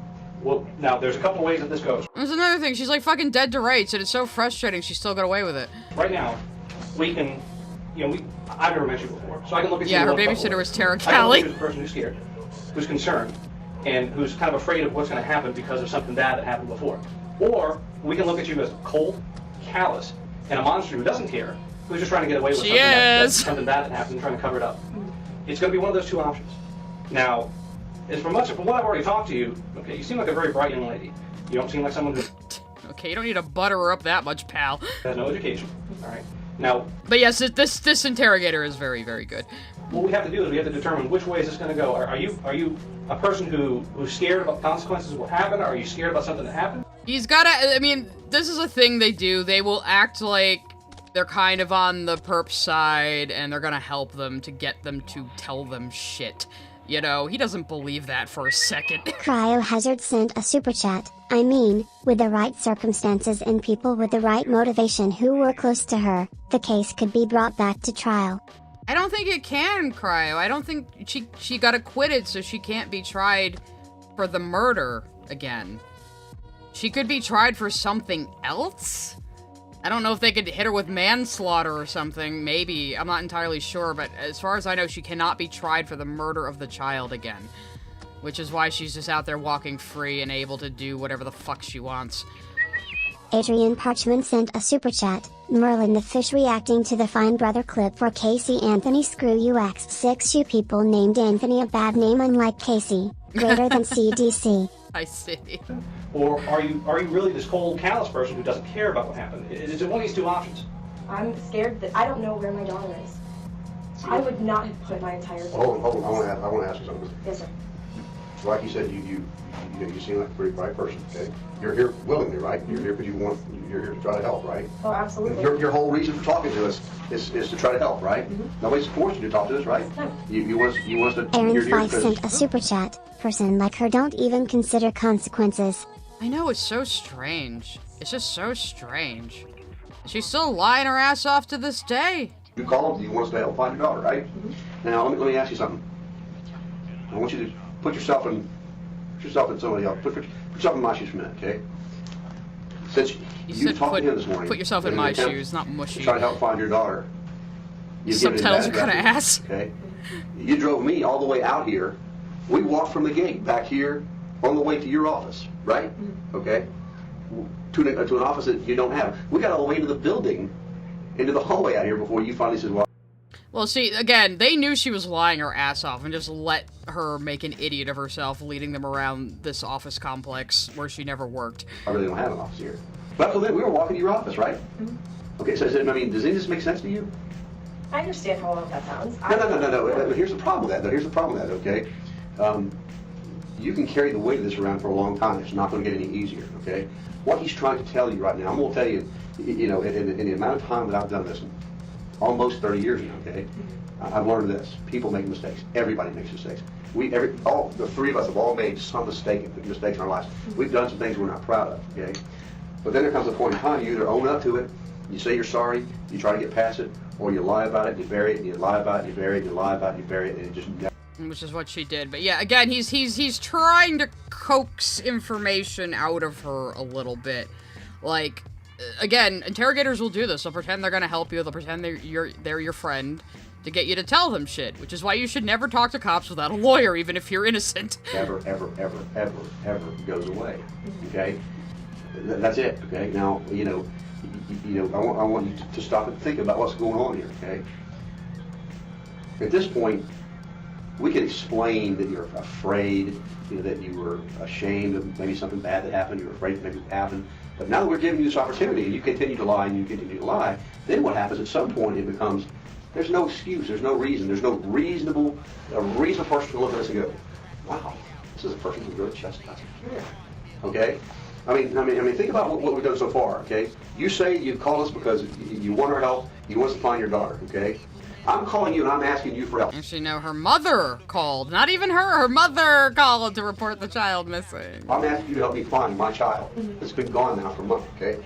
Well, now there's a couple of ways that this goes. There's another thing. She's like fucking dead to rights, and it's so frustrating. She still got away with it. Right now, we can, I've never met you before, so I can look at you. Yeah, her babysitter was Tara I can Callie. look at the person who's scared, who's concerned, and who's kind of afraid of what's going to happen because of something bad that happened before. Or we can look at you as cold, callous, and a monster who doesn't care, who's just trying to get away with something bad that happened and trying to cover it up. It's going to be one of those two options. Now, from what I've already talked to you, okay, you seem like a very bright young lady. You don't seem like someone who Okay, you don't need to butter her up that much, pal. has no education. All right. Now, But yes, this interrogator is very, very good. what we have to do is we have to determine which way is this going to go. Are you a person who's scared about the consequences of what happened? Or are you scared about something that happened? He's gotta, I mean, this is a thing they do. They will act like they're kind of on the perp side, and they're gonna help them to get them to tell them shit. You know, he doesn't believe that for a second. Cryohazard sent a super chat. I mean, with the right circumstances and people with the right motivation who were close to her, the case could be brought back to trial. I don't think it can, Cryo. I don't think she got acquitted, so she can't be tried for the murder again. She could be tried for something else? I don't know if they could hit her with manslaughter or something. Maybe. I'm not entirely sure, but as far as I know, she cannot be tried for the murder of the child again. Which is why she's just out there walking free and able to do whatever the fuck she wants. Adrian Parchman sent a super chat. Merlin the Fish reacting to the Fine Brother clip for Casey Anthony. Screw you X6 you people named Anthony a bad name unlike Casey. Greater than CDC. I see. Or are you really this cold, callous person who doesn't care about what happened? Is it one of these two options? I'm scared that I don't know where my daughter is. I would not have put my entire family. Hold on. I want to ask you something. Yes, sir. So like you said, you seem like a pretty bright person. Okay, you're here willingly, right? You're here because you're here to try to help, right? Oh, absolutely. Your whole reason for talking to us is to try to help, right? Mm-hmm. Nobody's forced you to talk to us, right? No. You want us to. Aaron you're here Fife because- sent a super chat. Person like her don't even consider consequences. I know, it's so strange. It's just so strange. She's still lying her ass off to this day. You call them. You want us to help find your daughter, right? Mm-hmm. Now let me ask you something. I want you to put yourself in somebody else. Put yourself in my shoes for a minute, okay? Since you said talked to him this morning. put yourself in my shoes, not mushy. To try to help find your daughter. Subtitles are kind of ass. Okay. You drove me all the way out here. We walked from the gate back here on the way to your office, right? Okay. To an office that you don't have. We got all the way into the building, into the hallway out here before you finally said, Well, see, again, they knew she was lying her ass off and just let her make an idiot of herself, leading them around this office complex where she never worked. I really don't have an office here. But we were walking to your office, right? Mm-hmm. Okay, so I mean, does any of this make sense to you? I understand how that sounds. No. Here's the problem with that. Okay, you can carry the weight of this around for a long time. It's not going to get any easier. Okay, what he's trying to tell you right now, I'm going to tell you, in the amount of time that I've done this, almost 30 years now. Okay, I've learned this: people make mistakes. Everybody makes mistakes. All the three of us have all made some mistakes in our lives. We've done some things we're not proud of. Okay, but then there comes a point in time you either own up to it, you say you're sorry, you try to get past it, or you lie about it, you bury it, and you lie about it, you bury it, you lie about it, you bury it, and it just never. Which is what she did. But yeah, again, he's trying to coax information out of her a little bit. Like, again, interrogators will do this. They'll pretend they're gonna help you. They'll pretend they're your friend to get you to tell them shit. Which is why you should never talk to cops without a lawyer, even if you're innocent. Ever goes away. Okay, that's it. Okay, now I want you to stop and think about what's going on here. Okay, at this point, we can explain that you're afraid, that you were ashamed of maybe something bad that happened. You were afraid that maybe it would happen. But now that we're giving you this opportunity, and you continue to lie and you continue to lie, then what happens at some point? It becomes there's no excuse, there's no reason, there's no reasonable person to look at us and go, wow, this is a person who really just doesn't care. Okay? I mean, think about what we've done so far, okay? You say you call us because you want our help, you want us to find your daughter, okay? I'm calling you and I'm asking you for help. Actually, no, her mother called. Not even her mother called to report the child missing. I'm asking you to help me find my child. It's been gone now for a month, okay?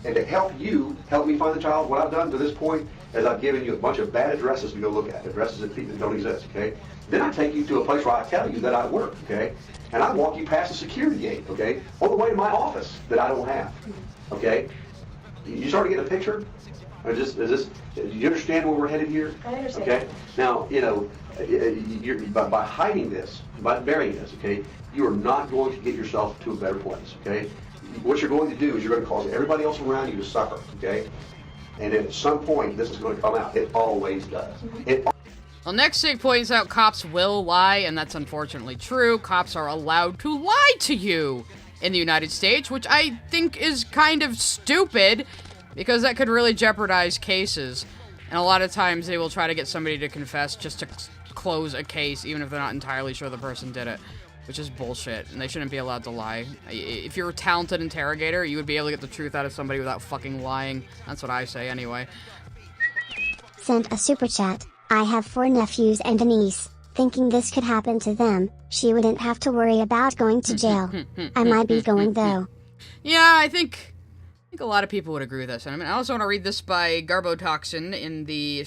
And to help you help me find the child, what I've done to this point is I've given you a bunch of bad addresses to go look at, addresses that people don't exist, okay? Then I take you to a place where I tell you that I work, okay? And I walk you past the security gate, okay? On the way to my office that I don't have, okay? You start to get a picture? Or do you understand where we're headed here? I understand. Okay? Now, by hiding this, by burying this, okay, you are not going to get yourself to a better place, okay? What you're going to do is you're going to cause everybody else around you to suffer, okay? And at some point, this is going to come out. It always does. Well, next Sig points out cops will lie, and that's unfortunately true. Cops are allowed to lie to you in the United States, which I think is kind of stupid, because that could really jeopardize cases. And a lot of times they will try to get somebody to confess just to close a case, even if they're not entirely sure the person did it, which is bullshit, and they shouldn't be allowed to lie. If you're a talented interrogator, you would be able to get the truth out of somebody without fucking lying. That's what I say, anyway. Sent a super chat. I have 4 nephews and a niece. Thinking this could happen to them, she wouldn't have to worry about going to jail. I might be going though. Yeah, I think a lot of people would agree with this. And I also want to read this by Garbotoxin in the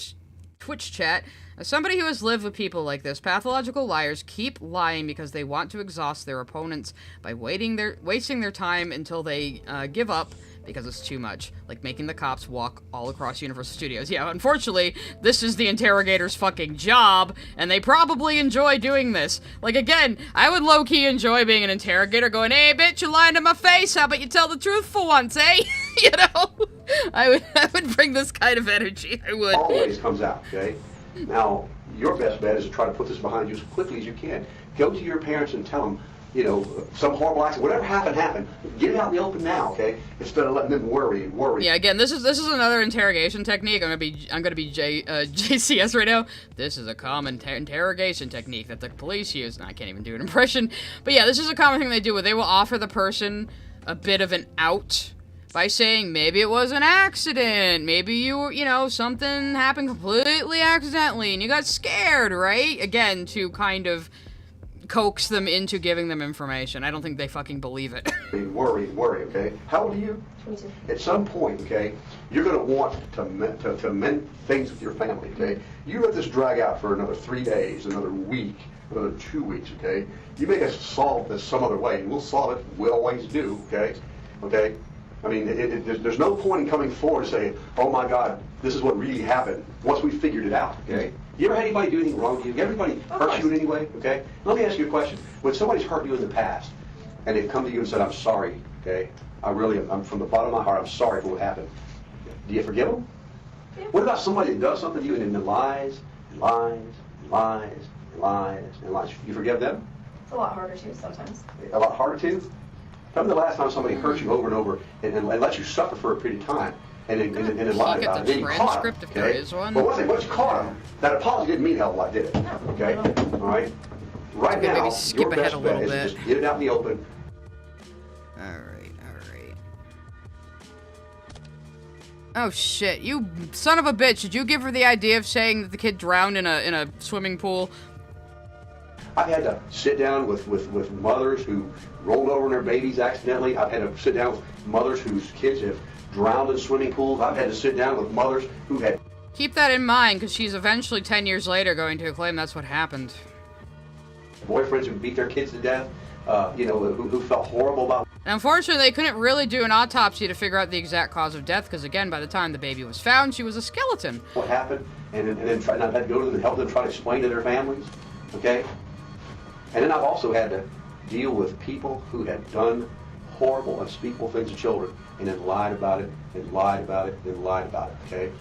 Twitch chat. As somebody who has lived with people like this, pathological liars keep lying because they want to exhaust their opponents by wasting their time until they give up because it's too much. Like making the cops walk all across Universal Studios. Yeah, unfortunately, this is the interrogator's fucking job, and they probably enjoy doing this. Like, again, I would low-key enjoy being an interrogator going, hey, bitch, you're lying to my face, how about you tell the truth for once, eh? You know? I would bring this kind of energy, I would. Always comes out, okay? Now, your best bet is to try to put this behind you as quickly as you can. Go to your parents and tell them, some horrible accident, whatever happened. Get it out in the open now, okay? Instead of letting them worry. Yeah, again, this is another interrogation technique. I'm gonna be JCS right now. This is a common interrogation technique that the police use. No, I can't even do an impression. But yeah, this is a common thing they do where they will offer the person a bit of an out by saying maybe it was an accident, maybe something happened completely accidentally and you got scared, right? Again, to kind of coax them into giving them information. I don't think they fucking believe it. Worry, okay? How old are you? 22. At some point, okay, you're going to want to mend things with your family, okay? You let this drag out for another 3 days, another week, another 2 weeks, okay? You make us solve this some other way, and we'll solve it. We always do, okay? Okay? I mean, there's no point in coming forward and saying, oh my God, this is what really happened, once we figured it out, okay? You ever had anybody do anything wrong to you? Everybody hurt you in any way, okay? Let me ask you a question. When somebody's hurt you in the past, and they've come to you and said, I'm sorry, okay? I'm from the bottom of my heart, I'm sorry for what happened. Do you forgive them? Yeah. What about somebody that does something to you and then lies, and lies, and lies, and lies, and lies? You forgive them? It's a lot harder too, sometimes. A lot harder too? Tell me the last time somebody hurt you over and over and let you suffer for a period of time. And then lied about it. Then you caught him, if there is one. But once you caught him, that apology didn't mean a hell of a lot, did it? Okay? All right? Right now, maybe skip your ahead best a little bet is bit. to just get it out in the open. Alright. Oh shit, you son of a bitch. Did you give her the idea of saying that the kid drowned in a swimming pool? I've had to sit down with mothers who rolled over in their babies accidentally. I've had to sit down with mothers whose kids have drowned in swimming pools. I've had to sit down with mothers who had... Keep that in mind, because she's eventually 10 years later going to claim that's what happened. Boyfriends who beat their kids to death, who felt horrible about... And unfortunately, they couldn't really do an autopsy to figure out the exact cause of death, because again, by the time the baby was found, she was a skeleton. What happened, and then I've had to go to them and help them try to explain to their families, okay? And then I've also had to deal with people who had done horrible, unspeakable things to children, and then lied about it, and lied about it, and lied about it, okay?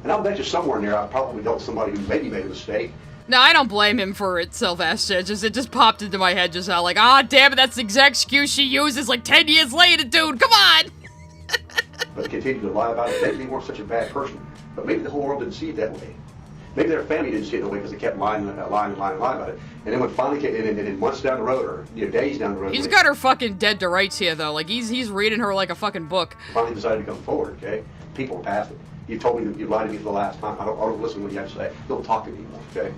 And I'll bet you somewhere in there I've probably dealt with somebody who maybe made a mistake. No, I don't blame him for it, Sylvester. It just popped into my head just now, like, damn it, that's the exact excuse she uses like 10 years later, dude, come on! But continue to lie about it. Maybe they weren't such a bad person, but maybe the whole world didn't see it that way. Maybe their family didn't see it in a way because they kept lying about it. And then when finally came, and then months down the road, or days down the road, He's got her fucking dead to rights here, though. Like, he's reading her like a fucking book. Finally decided to come forward, okay? People are past it. You told me that you lied to me for the last time. I don't listen to what you have to say. Don't talk to me anymore, okay?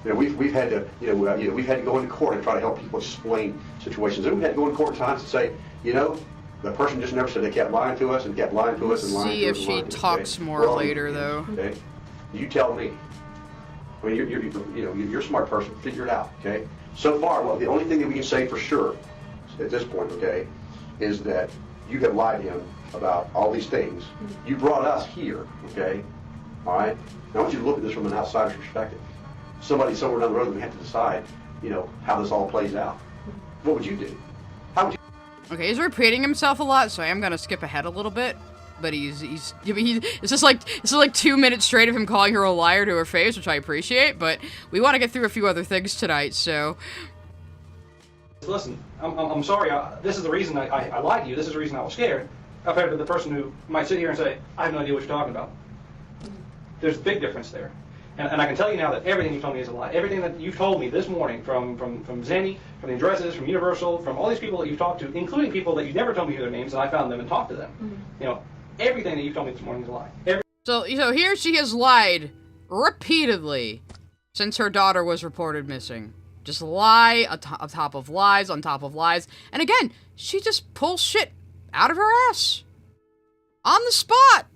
We've had to, we've had to go into court and try to help people explain situations. And we've had to go into court at times to say, the person just never said. They kept lying to us and kept lying to us and lying to us. See if she talks more later, though. Okay? You tell me. I mean, you're a smart person. Figure it out, okay? So far, well, the only thing that we can say for sure at this point, okay, is that you have lied to him about all these things. You brought us here, okay? All right? Now I want you to look at this from an outsider's perspective. Somebody somewhere down the road, we have to decide, how this all plays out. What would you do? How would you? Okay, he's repeating himself a lot, so I am gonna skip ahead a little bit. But it's just like 2 minutes straight of him calling her a liar to her face, which I appreciate. But we want to get through a few other things tonight, so. Listen, I'm sorry. This is the reason I lied to you. This is the reason I was scared. Compared to the person who might sit here and say, I have no idea what you're talking about. There's a big difference there. And I can tell you now that everything you told me is a lie. Everything that you've told me this morning, from Zenny, from the addresses, from Universal, from all these people that you've talked to, including people that you never told me their names, and I found them and talked to them. Everything that you've told me this morning is a lie. So here she has lied repeatedly since her daughter was reported missing. Just lie on top of lies on top of lies. And again, she just pulls shit out of her ass. On the spot.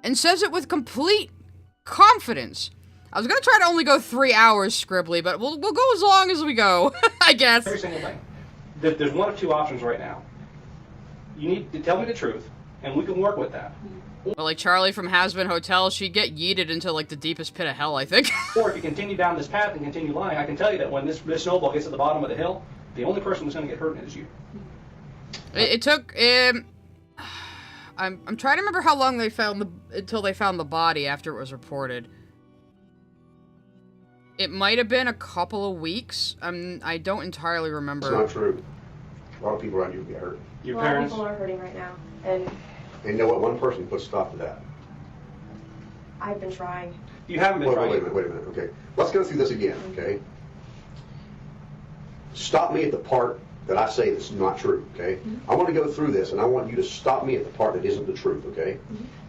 And says it with complete confidence. I was gonna try to only go 3 hours, Scribbly, but we'll go as long as we go, I guess. Every single thing. There's one of two options right now. You need to tell me the truth, and we can work with that. Well, like Charlie from Has-Been Hotel, she'd get yeeted into, like, the deepest pit of hell, I think. Or if you continue down this path and continue lying, I can tell you that when this snowball gets to the bottom of the hill, the only person that's going to get hurt is you. It took, I'm trying to remember how long until they found the body after it was reported. It might have been a couple of weeks. I don't entirely remember. It's not true. A lot of people around you get hurt. Your a parents? lot of people are hurting right now, and you know what? One person put stop to that. I've been trying. You haven't been trying. Wait a minute. Okay, let's go through this again. Okay. Stop me at the part that I say that's not true. Okay. I want to go through this, and I want you to stop me at the part that isn't the truth. Okay.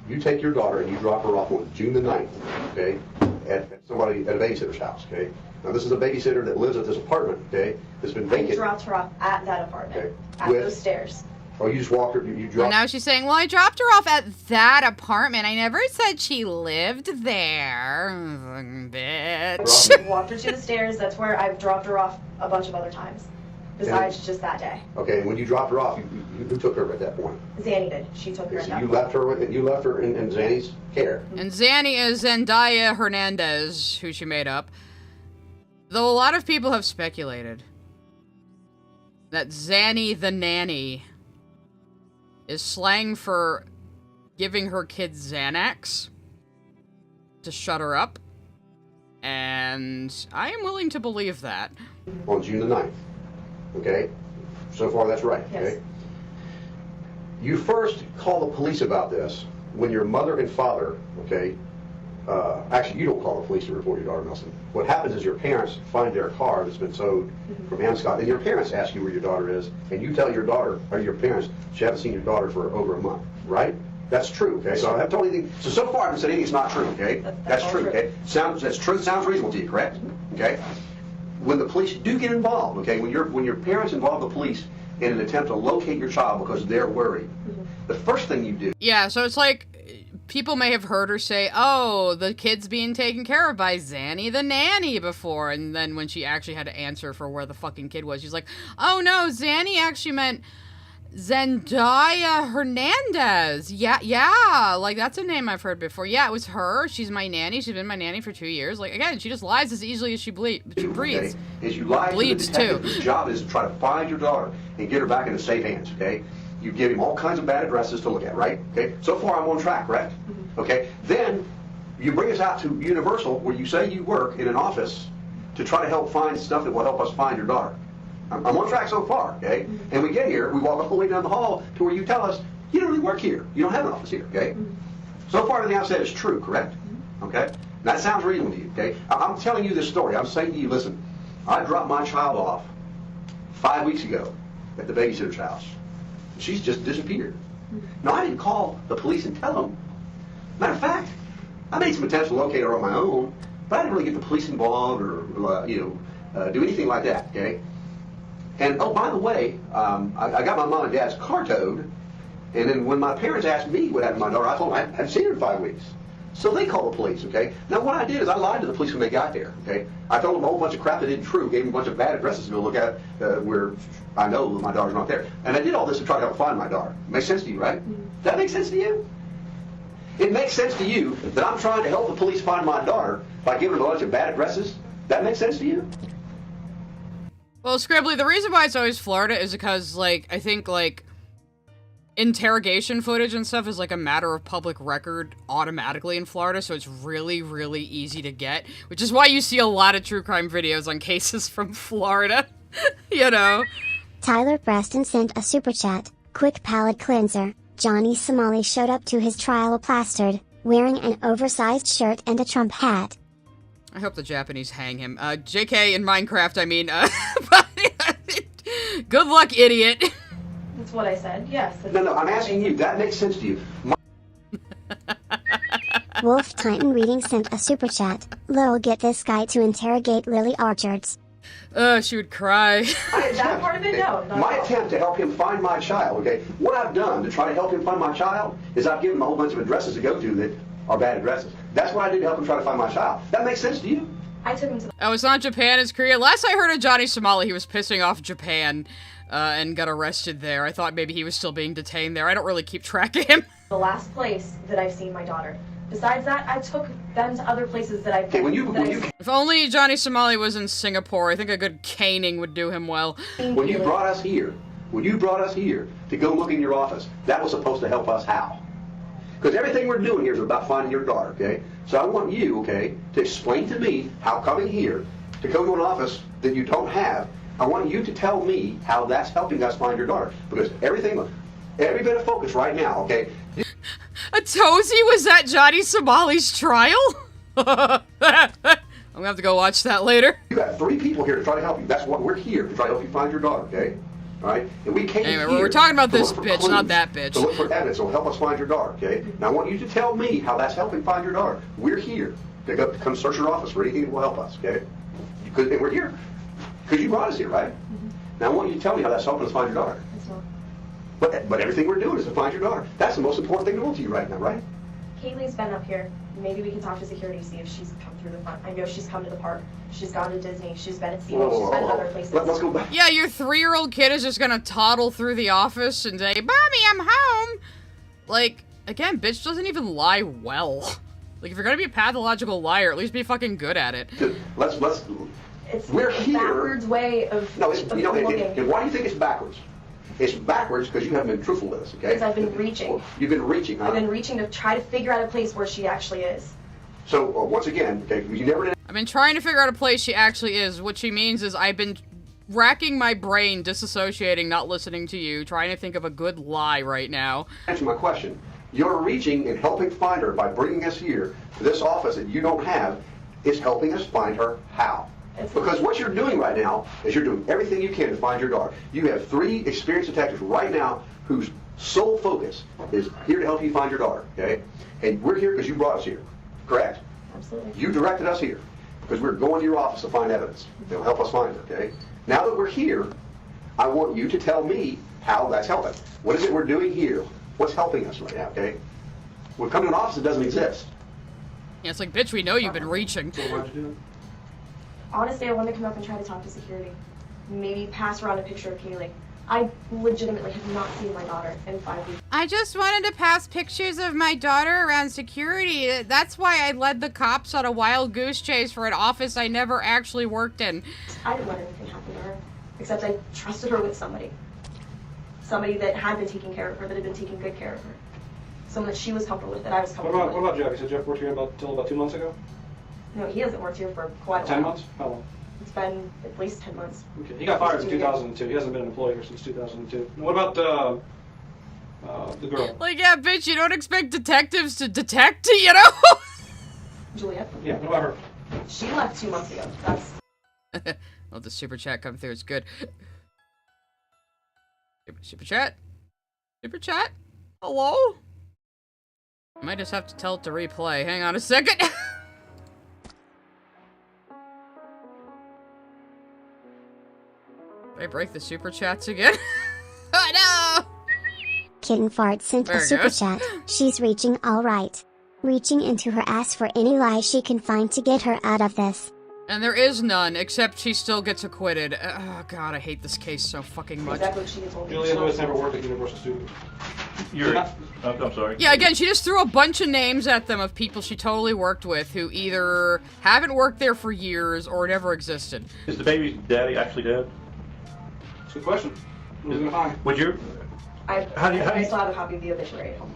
You take your daughter and you drop her off on June the 9th. Okay. At a babysitter's house. Okay. Now this is a babysitter that lives at this apartment. Okay. That's been vacant. I dropped her off at that apartment. Okay. At those stairs. Oh, you just walked her. You dropped. And now she's saying, "Well, I dropped her off at that apartment. I never said she lived there, bitch." Walked her to the stairs. That's where I've dropped her off a bunch of other times, besides just that day. Okay, and when you dropped her off, who took her at that point? Zanny did. She took her. So you left her in Zanny's care. And Zanny is Zendaya Hernandez, who she made up. Though a lot of people have speculated that Zanny the nanny is slang for giving her kids Xanax to shut her up. And I am willing to believe that. On June the 9th. Okay? So far, that's right. Yes. Okay? You first call the police about this when your mother and father, okay, actually, you don't call the police to report your daughter, Nelson. What happens is your parents find their car that's been towed from Anscott, and your parents ask you where your daughter is, and you tell your daughter, or your parents, you haven't seen your daughter for over a month, right? That's true, okay? So I haven't told anything. So far I haven't said anything that's not true, okay? That's true, okay? That's true, sounds reasonable to you, correct? Okay? When the police do get involved, okay, when your parents involve the police in an attempt to locate your child because they're worried, the first thing you do. Yeah, so it's like, people may have heard her say, "Oh, the kid's being taken care of by Zanny the nanny" before, and then when she actually had to answer for where the fucking kid was, she's like, "Oh no, Zanny actually meant Zendaya Hernandez. Yeah, like that's a name I've heard before. Yeah, it was her. She's my nanny. She's been my nanny for 2 years." Like, again, she just lies as easily as she breathes. Okay, is you lie bleeds to the detective too. whose job is to try to find your daughter and get her back into safe hands, okay? You give him all kinds of bad addresses to look at, right? Okay, so far I'm on track, correct? Okay, then you bring us out to Universal where you say you work in an office to try to help find stuff that will help us find your daughter. I'm on track so far, okay? And we get here, we walk all the way down the hall to where you tell us, you don't really work here. You don't have an office here, okay? So far everything I've said is true, correct? Okay? Now, that sounds reasonable to you, okay? I'm telling you this story. I'm saying to you, listen, I dropped my child off 5 weeks ago at the babysitter's house. She's just disappeared. Now, I didn't call the police and tell them. Matter of fact, I made some attempts to locate her on my own, but I didn't really get the police involved or, do anything like that, okay? And, oh, by the way, I got my mom and dad's car towed, and then when my parents asked me what happened to my daughter, I told them I hadn't seen her in 5 weeks. So they called the police, okay? Now, what I did is I lied to the police when they got there, okay? I told them a whole bunch of crap that isn't true, gave them a bunch of bad addresses to go look at where I know that my daughter's not there. And I did all this to try to help find my daughter. Makes sense to you, right? Does that make sense to you? It makes sense to you that I'm trying to help the police find my daughter by giving them a bunch of bad addresses? That makes sense to you? Well, Scribbly, the reason why it's always Florida is because, like, I think, like, interrogation footage and stuff is, like, a matter of public record automatically in Florida, so it's really, really easy to get, which is why you see a lot of true crime videos on cases from Florida, you know? Tyler Preston sent a super chat. Quick palate cleanser. Johnny Somali showed up to his trial plastered, wearing an oversized shirt and a Trump hat. I hope the Japanese hang him. JK in Minecraft, I mean, good luck, idiot. That's what I said, yes. No, I'm asking you. That makes sense to you. Wolf Titan Reading sent a super chat. Lil, get this guy to interrogate Lily Orchards. She would cry. That part of it, no. My attempt to help him find my child, okay? What I've done to try to help him find my child is I've given him a whole bunch of addresses to go to that are bad addresses. That's what I did to help him try to find my child. That makes sense to you? I took him to Oh, it's not Japan, it's Korea. Last I heard of Johnny Somali, he was pissing off Japan, and got arrested there. I thought maybe he was still being detained there. I don't really keep track of him. the last place that I've seen my daughter. Besides that, I took them to other places that I've been. If only Johnny Somali was in Singapore, I think a good caning would do him well. When you brought us here to go look in your office, that was supposed to help us how? Because everything we're doing here is about finding your daughter, okay? So I want you, okay, to explain to me how coming here to go to an office that you don't have, I want you to tell me how that's helping us find your daughter. Because every bit of focus right now, okay? A Tozy was at Johnny Somali's trial? I'm gonna have to go watch that later. You got 3 people here to try to help you. That's what we're here to try to help you find your daughter, okay? All right? And we came anyway, here we're talking about to this look for bitch, clues, not that bitch. to look for evidence that will help us find your daughter, okay? Now I want you to tell me how that's helping find your daughter. We're here to come search your office for anything that will help us, okay? And we're here because you brought us here, right? Mm-hmm. Now I want you to tell me how that's helping us find your daughter. That's not. But everything we're doing is to find your daughter. That's the most important thing to know to you right now, right? Kaylee's been up here. Maybe we can talk to security, see if she's come through the front. I know she's come to the park. She's gone to Disney. She's been at SeaWorld. She's been at other places. Let's go back. Yeah, your 3-year-old kid is just gonna toddle through the office and say, "Mommy, I'm home." Like, again, bitch doesn't even lie well. Like, if you're gonna be a pathological liar, at least be fucking good at it. It's we're a here. backwards way of looking. And why do you think it's backwards? It's backwards because you haven't been truthful with us, okay? Because I've been reaching. You've been reaching, huh? I've been reaching to try to figure out a place where she actually is. So, once again, okay, you never did. I've been trying to figure out a place she actually is. What she means is I've been racking my brain, disassociating, not listening to you, trying to think of a good lie right now. Answer my question. You're reaching and helping find her by bringing us here to this office that you don't have. Is helping us find her how? Because what you're doing right now is you're doing everything you can to find your daughter. You have 3 experienced detectives right now whose sole focus is here to help you find your daughter, okay? And we're here because you brought us here, correct? Absolutely. You directed us here because we're going to your office to find evidence. It'll help us find her, okay? Now that we're here, I want you to tell me how that's helping. What is it we're doing here? What's helping us right now, okay? We've come to an office that doesn't exist. Yeah, it's like, bitch, we know you've been reaching. So why'd you do it? Honestly, I wanted to come up and try to talk to security. Maybe pass around a picture of Kaylee. I legitimately have not seen my daughter in 5 weeks. I just wanted to pass pictures of my daughter around security. That's why I led the cops on a wild goose chase for an office I never actually worked in. I didn't let anything happen to her, except I trusted her with somebody. Somebody that had been taking care of her, that had been taking good care of her. Someone that she was comfortable with, that I was comfortable with. What about Jeff? You said Jeff worked here until about 2 months ago? No, he hasn't worked here for quite a while. 10 months? How long? It's been at least 10 months. Okay. He got fired in 2002. He hasn't been an employee here since 2002. What about the girl? Like, yeah, bitch, you don't expect detectives to detect, you know? Julia. Yeah, what about her? She left 2 months ago. That's... Let the super chat come through. It's good. Super chat? Super chat? Hello? I might just have to tell it to replay. Hang on a second. Did I break the super chats again? Oh no! Kitten Fart sent There a it super goes. chat. She's reaching alright. Reaching into her ass for any lie she can find to get her out of this. And there is none, except she still gets acquitted. Oh god, I hate this case so fucking much. Exactly what she told me. Julia Lewis never worked at Universal Studios. I'm sorry. Yeah, again, she just threw a bunch of names at them of people she totally worked with who either haven't worked there for years or never existed. Is the baby's daddy actually dead? It's a good question. Who's gonna find? Would you? I you- still have a copy of the obituary at home.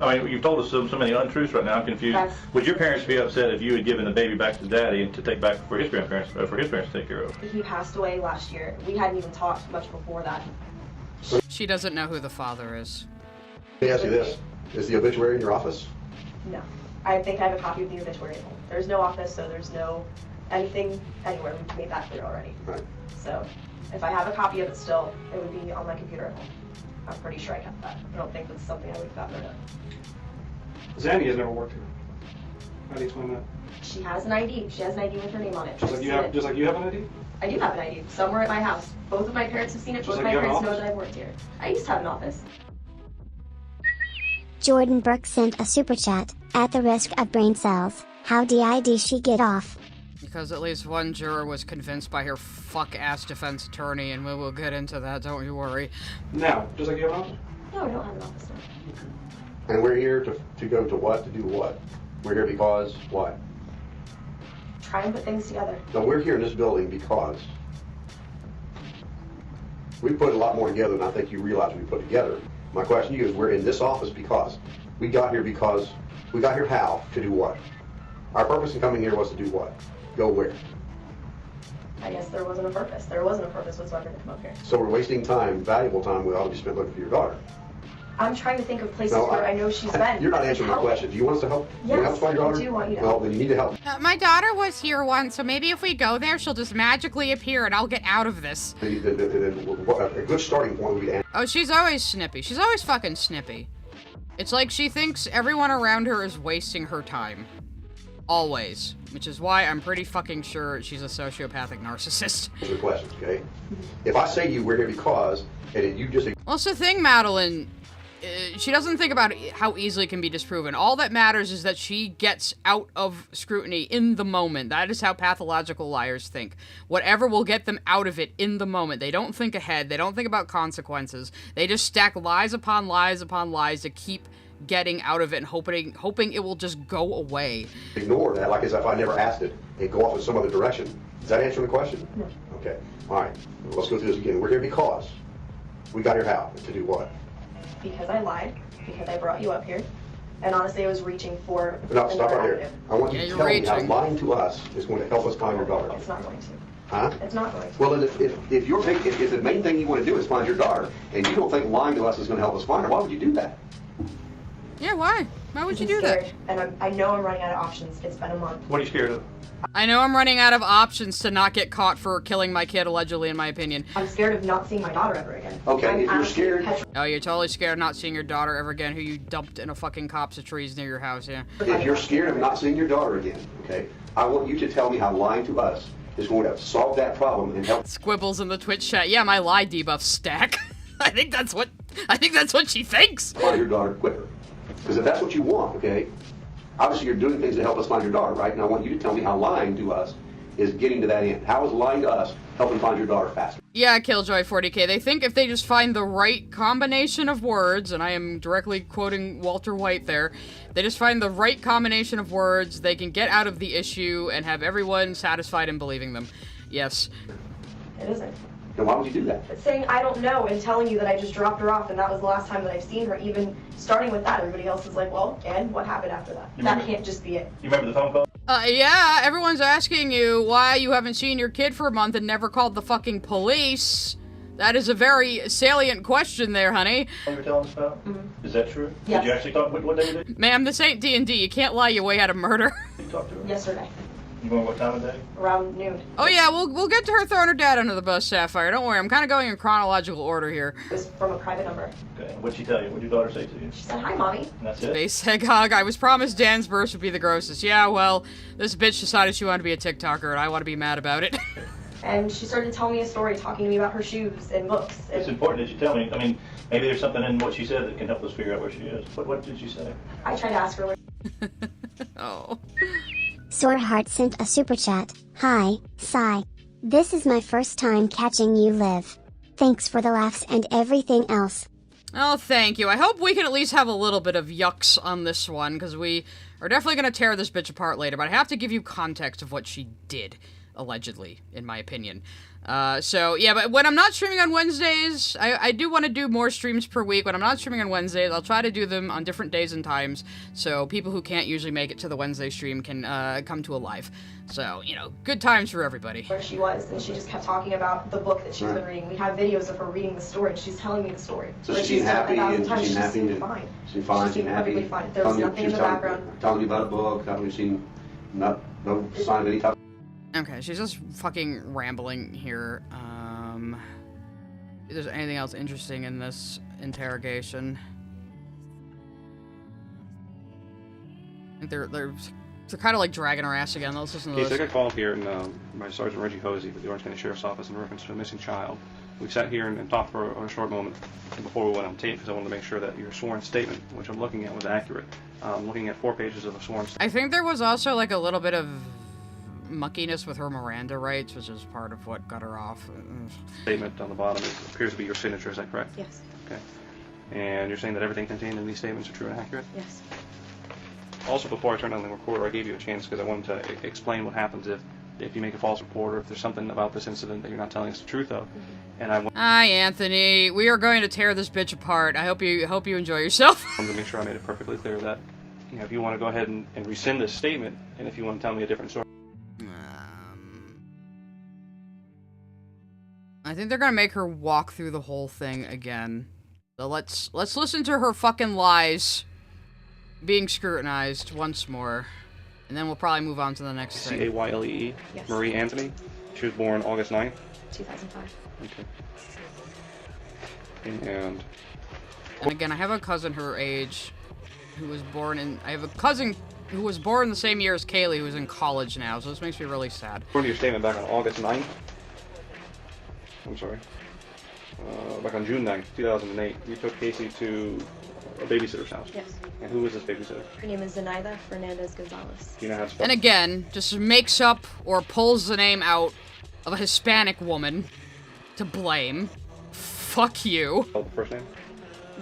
I mean, you've told us so many untruths right now. I'm confused. That's- Would your parents be upset if you had given the baby back to daddy and to take back for his grandparents, for his parents to take care of? He passed away last year. We hadn't even talked much before that. She doesn't know who the father is. Let me ask you this. Is the obituary in your office? No. I think I have a copy of the obituary at home. There's no office, so there's no anything anywhere. We've made that clear already. Right. So if I have a copy of it still, it would be on my computer at home. I'm pretty sure I kept that. I don't think that's something I would have gotten rid of. Zandy has never worked here. How do you explain that? She has an ID. She has an ID with her name on it. Just like you have an ID? I do have an ID somewhere at my house. Both of my parents have seen it. Just Both like my you have an parents know office? that I've worked here. I used to have an office. Jordan Burke sent a super chat. At the risk of brain cells, how did she get off? Because at least one juror was convinced by her fuck-ass defense attorney, and we will get into that, don't you worry. Now, just like you have an office? No, I don't have an office now. And we're here to go to what? To do what? We're here because what? Try and put things together. No, we're here in this building because we put a lot more together than I think you realize we put together. My question to you is, we're in this office because we got here how? To do what? Our purpose in coming here was to do what? Go where? I guess there wasn't a purpose. There wasn't a purpose whatsoever to come up here. So we're wasting time, valuable time we ought to be spent looking for your daughter. I'm trying to think of places No, where I know she's been. You're not answering my Help. question. Do you want us to help? Yes, you want to help find your I daughter? do want you to Well, help. then you need to help. My daughter was here once, so maybe if we go there, she'll just magically appear and I'll get out of this. A good starting point would be to Oh, she's always snippy. She's always fucking snippy. It's like she thinks everyone around her is wasting her time. Always. Which is why I'm pretty fucking sure she's a sociopathic narcissist. answer the questions, okay? If I say to you, we're here because, and you just Well, it's the thing, Madeline. She doesn't think about how easily it can be disproven. All that matters is that she gets out of scrutiny in the moment. That is how pathological liars think. Whatever will get them out of it in the moment. They don't think ahead. They don't think about consequences. They just stack lies upon lies upon lies to keep getting out of it and hoping it will just go away. ignore that, like as if I never asked it, and go off in some other direction. Does that answer the question? No. Okay. All right. Let's go through this again. We're here because we got here how? To do what? Because I lied. Because I brought you up here. And honestly, I was reaching for No, stop another right here. avenue. I want you Yeah, to you're tell me how reaching. lying to us is going to help us find your daughter. It's not going to. Huh? It's not going to. Well, then if the main thing you want to do is find your daughter, and you don't think lying to us is going to help us find her, why would you do that? Yeah, why? Why would you do I'm that? scared, and I know I'm running out of options. It's been a month. What are you scared of? I know I'm running out of options to not get caught for killing my kid, allegedly, in my opinion. I'm scared of not seeing my daughter ever again. Okay, I'm if you're absolutely scared- Oh, you're totally scared of not seeing your daughter ever again, who you dumped in a fucking copse of trees near your house, yeah. If you're scared of not seeing your daughter again, okay, I want you to tell me how lying to us is going to solve that problem and help Squibbles in the Twitch chat. Yeah, my lie debuff stack. I think that's what she thinks. find your daughter quicker. Because if that's what you want, okay, obviously you're doing things to help us find your daughter, right? And I want you to tell me how lying to us is getting to that end. How is lying to us helping find your daughter faster? Yeah, Killjoy 40k. They think if they just find the right combination of words, and I am directly quoting Walter White there, they just find the right combination of words, they can get out of the issue and have everyone satisfied in believing them. Yes. It isn't. Then why would you do that? But saying I don't know and telling you that I just dropped her off and that was the last time that I've seen her, even starting with that, everybody else is like, well, and what happened after that? That can't just be it. You remember the phone call? Yeah, everyone's asking you why you haven't seen your kid for a month and never called the fucking police. That is a very salient question there, honey. You were telling us about? Mm-hmm. Is that true? Yes. Did you actually talk? What day you did? Ma'am, this ain't D&D. You can't lie your way out of murder. You talked to her? Yesterday, You going what time of day? around noon. Oh yeah, we'll get to her throwing her dad under the bus, Sapphire. Don't worry, I'm kind of going in chronological order here. It was from a private number. Okay. What'd she tell you? What'd your daughter say to you? She said, "Hi, mommy." And that's it? Basic hug. I was promised Dan's burst would be the grossest. Yeah, well, this bitch decided she wanted to be a TikToker, and I want to be mad about it. And she started telling me a story, talking to me about her shoes and books. It's important that you tell me. I mean, maybe there's something in what she said that can help us figure out where she is. What did she say? I tried to ask her where. Oh. Soreheart sent a super chat. Hi, Sai. This is my first time catching you live. Thanks for the laughs and everything else. Oh, thank you. I hope we can at least have a little bit of yucks on this one, because we are definitely going to tear this bitch apart later, but I have to give you context of what she did. Allegedly, in my opinion. So, yeah, but when I'm not streaming on Wednesdays, I do want to do more streams per week. When I'm not streaming on Wednesdays, I'll try to do them on different days and times, so people who can't usually make it to the Wednesday stream can come to a live. So, you know, good times for everybody. Where she was, and she just kept talking about the book that she's been reading. We have videos of her reading the story, and she's telling me the story. So she's happy and times, she's happy seemed and fine. she's fine. She seemed perfectly fine. There was nothing in the background. Telling you about a book. Haven't seen no sign of any type. Okay, she's just fucking rambling here. If there's anything else interesting in this interrogation. I think they're kind of like dragging her ass again. Let's listen to Case, this. I got called here by Sergeant Reggie Hosey with the Orange County Sheriff's Office in reference to a missing child. We sat here and talked for a short moment before we went on tape because I wanted to make sure that your sworn statement, which I'm looking at, was accurate. I'm looking at 4 pages of a sworn statement. I think there was also like a little bit of muckiness with her Miranda rights, which is part of what got her off. Statement on the bottom appears to be your signature, is that correct? Yes. Okay. And you're saying that everything contained in these statements are true and accurate? Yes. Also, before I turned on the recorder, I gave you a chance because I wanted to explain what happens if you make a false report or if there's something about this incident that you're not telling us the truth of. And I Hi, Anthony. We are going to tear this bitch apart. I hope you enjoy yourself. wanted to make sure I made it perfectly clear that, you know, if you want to go ahead and rescind this statement, and if you want to tell me a different story. I think they're gonna make her walk through the whole thing again. So let's listen to her fucking lies being scrutinized once more, and then we'll probably move on to the next thing. C-A-Y-L-E-E? Yes. Marie Anthony? She was born August 9th? 2005. Okay. And again, I have a cousin her age who was born in... I have a cousin who was born the same year as Kaylee, who's in college now, so this makes me really sad. according to your statement back on August 9th, I'm sorry, back on June 9th, 2008, you took Casey to a babysitter's house. Yes. And who was this babysitter? Her name is Zenaida Fernandez Gonzalez. Do you know how to spell And again, just makes up or pulls the name out of a Hispanic woman to blame. Fuck you. the first name?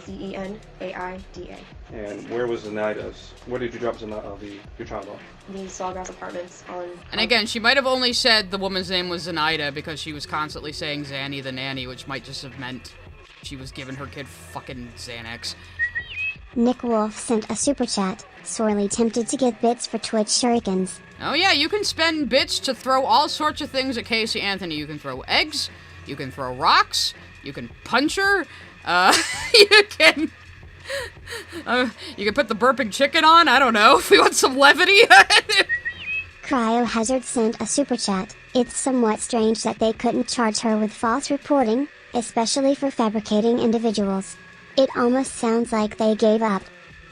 Zenaida. And where was Zenaida's? Where did you drop your child off? The Sawgrass Apartments on... And again, she might have only said the woman's name was Zenaida because she was constantly saying Zanny the nanny, which might just have meant she was giving her kid fucking Xanax. Nick Wolf sent a super chat. Sorely tempted to get bits for Twitch shurikens. Oh yeah, you can spend bits to throw all sorts of things at Casey Anthony. You can throw eggs, you can throw rocks, you can punch her, you can put the burping chicken on, I don't know, if we want some levity. Cryohazard sent a super chat. It's somewhat strange that they couldn't charge her with false reporting, especially for fabricating individuals. It almost sounds like they gave up.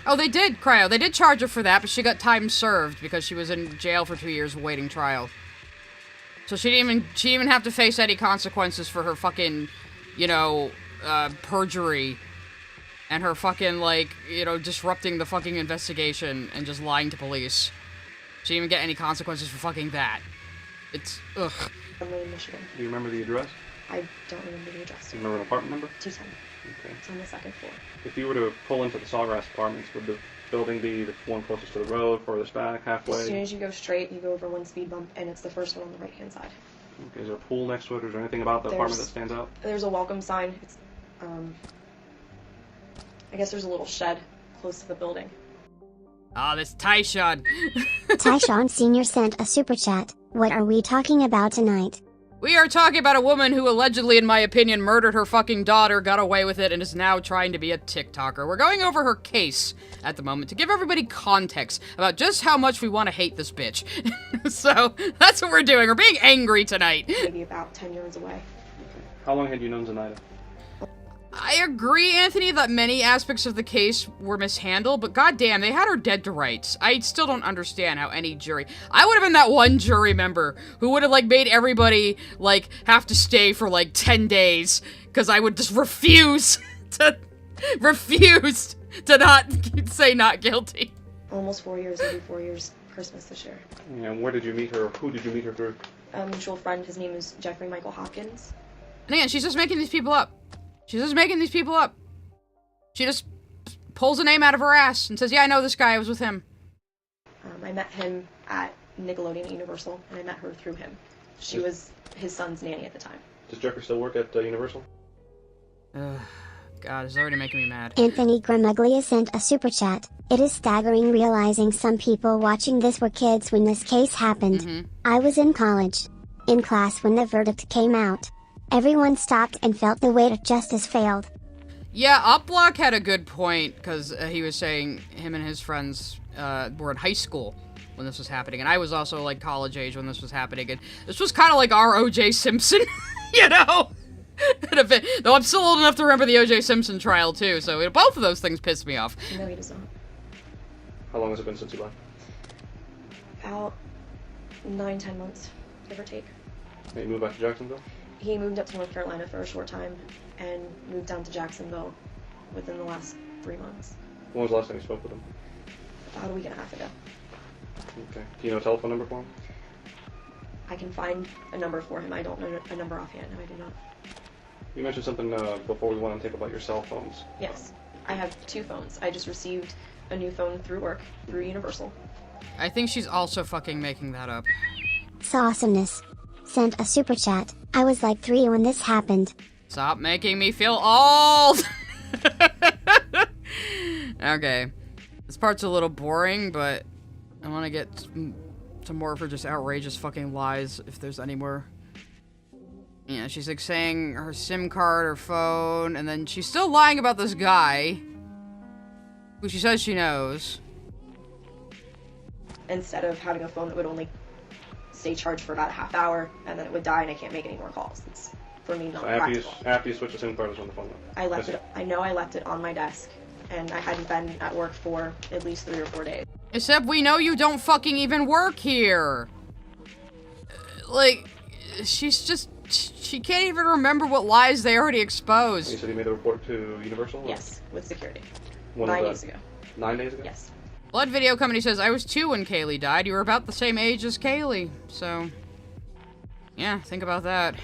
Oh, they did, Cryo. They did charge her for that, but she got time served because she was in jail for 2 years awaiting trial. So she didn't even have to face any consequences for her fucking, you know, perjury and her fucking, like, you know, disrupting the fucking investigation and just lying to police. She didn't even get any consequences for fucking that. It's, ugh. in Michigan. Do you remember the address? I don't remember the address. Do you remember an apartment number? 210. Okay. It's on the second floor. If you were to pull into the Sawgrass Apartments, would the building be the one closest to the road, furthest back, halfway? As soon as you go straight, you go over one speed bump, and it's the first one on the right-hand side. Okay, is there a pool next to it, or is there anything about the apartment that stands out? There's a welcome sign. It's, I guess there's a little shed close to the building. Ah, this Tyshawn. Tyshawn Sr. sent a super chat. What are we talking about tonight? We are talking about a woman who allegedly, in my opinion, murdered her fucking daughter, got away with it, and is now trying to be a TikToker. We're going over her case at the moment to give everybody context about just how much we want to hate this bitch. So, that's what we're doing. We're being angry tonight. Maybe about 10 years away. How long had you known Zenaida? I agree, Anthony, that many aspects of the case were mishandled, but goddamn, they had her dead to rights. I still don't understand how any jury... I would have been that one jury member who would have, like, made everybody, like, have to stay for, like, 10 days, because I would just refuse to not say not guilty. Almost 4 years, it'll be 4 years Christmas this year. And where did you meet her? Who did you meet her through? A mutual friend, his name is Jeffrey Michael Hopkins. And again, she's just making these people up. She's just making these people up. She just pulls a name out of her ass and says, yeah, I know this guy, I was with him. I met him at Nickelodeon at Universal, and I met her through him. She was his son's nanny at the time. Does Jeffrey still work at Universal? God, it's already making me mad. Anthony Gramaglia sent a super chat. It is staggering realizing some people watching this were kids when this case happened. I was in college. In class when the verdict came out. Everyone stopped and felt the weight of justice failed. Yeah, Upblock had a good point, because he was saying him and his friends were in high school when this was happening, and I was also, like, college age when this was happening, and this was kind of like our O.J. Simpson, you know? Though I'm still old enough to remember the O.J. Simpson trial, too, so both of those things pissed me off. No, he does not. How long has it been since you left? About 9-10 months, give or take. You moved back to Jacksonville? He moved up to North Carolina for a short time and moved down to Jacksonville within the last 3 months. When was the last time you spoke with him? About a week and a half ago. Okay. Do you know a telephone number for him? I can find a number for him. I don't know a number offhand. No, I do not. You mentioned something before we went on tape about your cell phones. Yes. I have 2 phones. I just received a new phone through work, through Universal. I think she's also fucking making that up. Sawesomeness sent a super chat. I was like 3 when this happened. Stop making me feel old! Okay. This part's a little boring, but I want to get to more of her just outrageous fucking lies, if there's any more. Yeah, she's like saying her SIM card, her phone, and then she's still lying about this guy, who she says she knows. Instead of having a phone that would only stay charged for about a half hour, and then it would die and I can't make any more calls. It's, for me, not practical. After you switch the SIM card is when the phone went. I know I left it on my desk, and I hadn't been at work for at least 3 or 4 days. Except we know you don't fucking even work here. Like, she's just... She can't even remember what lies they already exposed. You said you made a report to Universal? Yes, with security. When 9 days ago. 9 days ago? Yes. Blood Video Company says, I was 2 when Kaylee died. You were about the same age as Kaylee. So, yeah, think about that.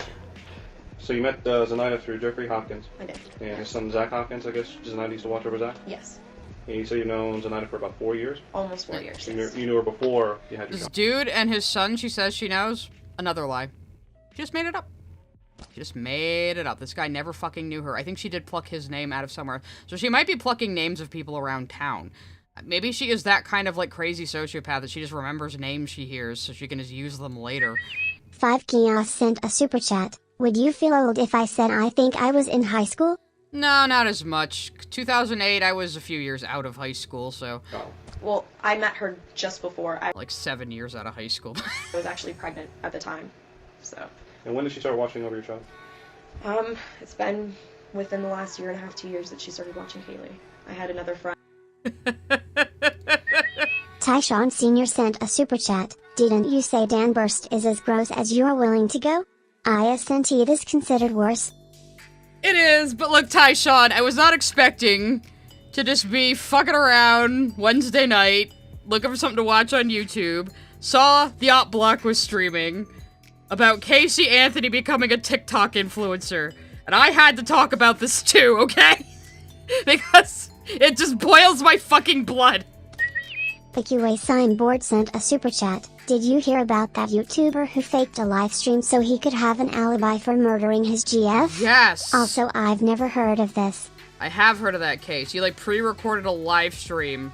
So you met Zenaida through Jeffrey Hopkins. I did. And his son Zach Hopkins, I guess. Zenaida used to watch over Zach? Yes. And you say you've known Zenaida for about 4 years? Almost 4 years, So yes. you knew her before you had your This child. dude and his son she says she knows. Another lie. She just made it up. She just made it up. This guy never fucking knew her. I think she did pluck his name out of somewhere. So she might be plucking names of people around town. Maybe she is that kind of, like, crazy sociopath that she just remembers names she hears so she can just use them later. 5 Kios sent a super chat. Would you feel old if I said I think I was in high school? No, not as much. 2008, I was a few years out of high school, so... Oh. Well, I met her just before I Like 7 years out of high school. was actually pregnant at the time, so... And when did she start watching over your child? It's been within the last 1.5 years, 2 years that she started watching Kaylee. I had another friend. Tyshawn Sr. sent a super chat. Didn't you say Dan Burst is as gross as you are willing to go? ISNT it is considered worse. It is, but look, Tyshawn, I was not expecting to just be fucking around Wednesday night, looking for something to watch on YouTube, saw the Op Block was streaming about Casey Anthony becoming a TikTok influencer, and I had to talk about this too, okay? Because it just boils my fucking blood. The QA signboard sent a super chat. Did you hear about that YouTuber who faked a live stream so he could have an alibi for murdering his GF? Yes. Also, I've never heard of this. I have heard of that case. He, like, pre-recorded a live stream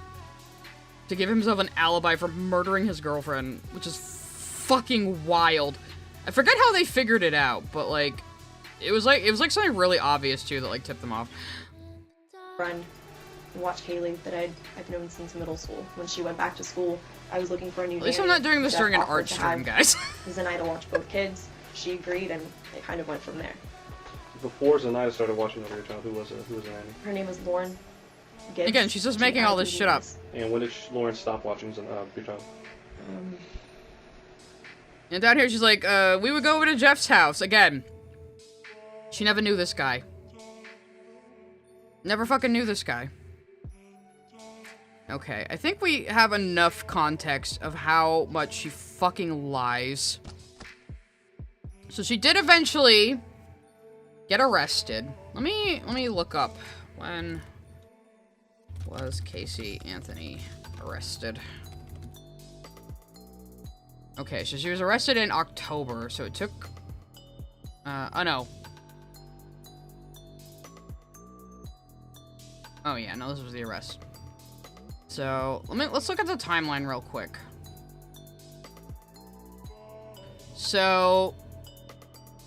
to give himself an alibi for murdering his girlfriend, which is fucking wild. I forget how they figured it out, but like, it was like something really obvious too that like tipped them off. Run and watch Kaylee that I've known since middle school. When she went back to school, I was looking for a new At least I'm not doing this during an art stream, guys. Because then I had to watch both kids. She agreed, and it kind of went from there. Before Zenaida started watching over your child, who was a nanny? Her name was Lauren Gibbs. Again, she's just making all this shit up. And when did Lauren stop watching your child? And down here, she's like, we would go over to Jeff's house. Again, she never knew this guy. Never fucking knew this guy. Okay, I think we have enough context of how much she fucking lies. So she did eventually get arrested. Let me look up. When was Casey Anthony arrested? Okay, so she was arrested in October, so it took... oh no. Oh yeah, no, this was the arrest. So, let's look at the timeline real quick. So...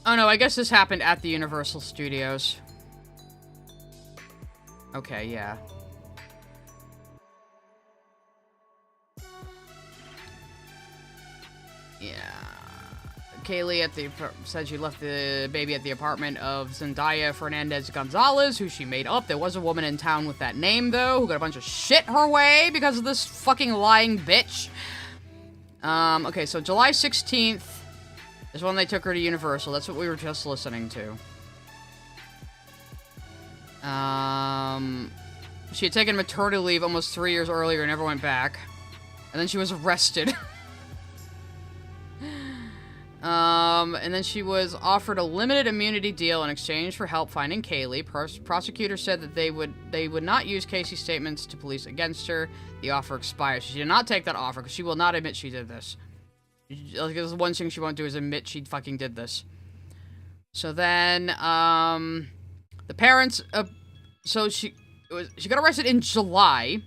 Oh no, I guess this happened at the Universal Studios. Okay, yeah. Yeah. Kaylee said she left the baby at the apartment of Zendaya Fernandez Gonzalez, who she made up. There was a woman in town with that name, though, who got a bunch of shit her way because of this fucking lying bitch. Okay, so July 16th is when they took her to Universal. That's what we were just listening to. She had taken maternity leave almost 3 years earlier and never went back. And then she was arrested. And then she was offered a limited immunity deal in exchange for help finding Kaylee. Prosecutors said that they would not use Casey's statements to police against her. The offer expired. She did not take that offer because she will not admit she did this. Like, there's one thing she won't do is admit she fucking did this. So then, the parents, so she got arrested in July.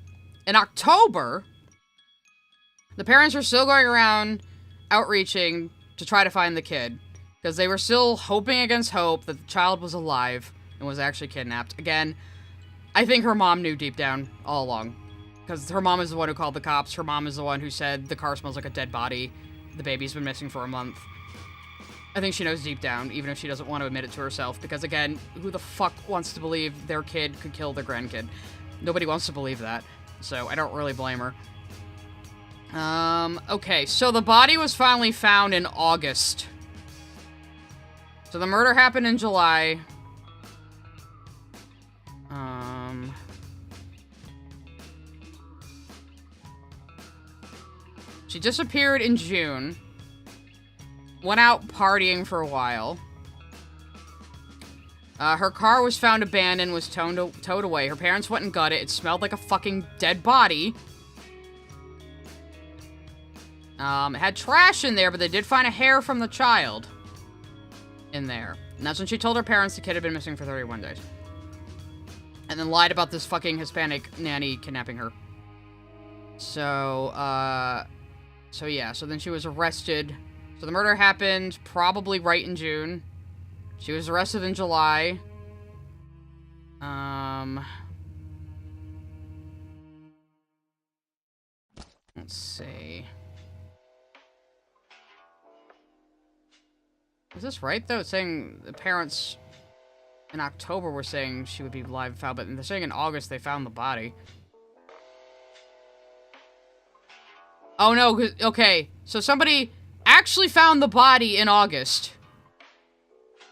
In October, the parents were still going around outreaching to try to find the kid. Because they were still hoping against hope that the child was alive and was actually kidnapped. Again, I think her mom knew deep down all along. Because her mom is the one who called the cops. Her mom is the one who said the car smells like a dead body. The baby's been missing for a month. I think she knows deep down, even if she doesn't want to admit it to herself. Because again, who the fuck wants to believe their kid could kill their grandkid? Nobody wants to believe that. So I don't really blame her. Okay, so the body was finally found in August. So the murder happened in July. She disappeared in June. Went out partying for a while. Her car was found abandoned, was towed away. Her parents went and got it. It smelled like a fucking dead body. It had trash in there, but they did find a hair from the child in there. And that's when she told her parents the kid had been missing for 31 days. And then lied about this fucking Hispanic nanny kidnapping her. So yeah, so then she was arrested. So the murder happened probably right in June. She was arrested in July. Let's see. Is this right, though? It's saying the parents in October were saying she would be live and found, but they're saying in August they found the body. Oh, no. Okay. So somebody actually found the body in August.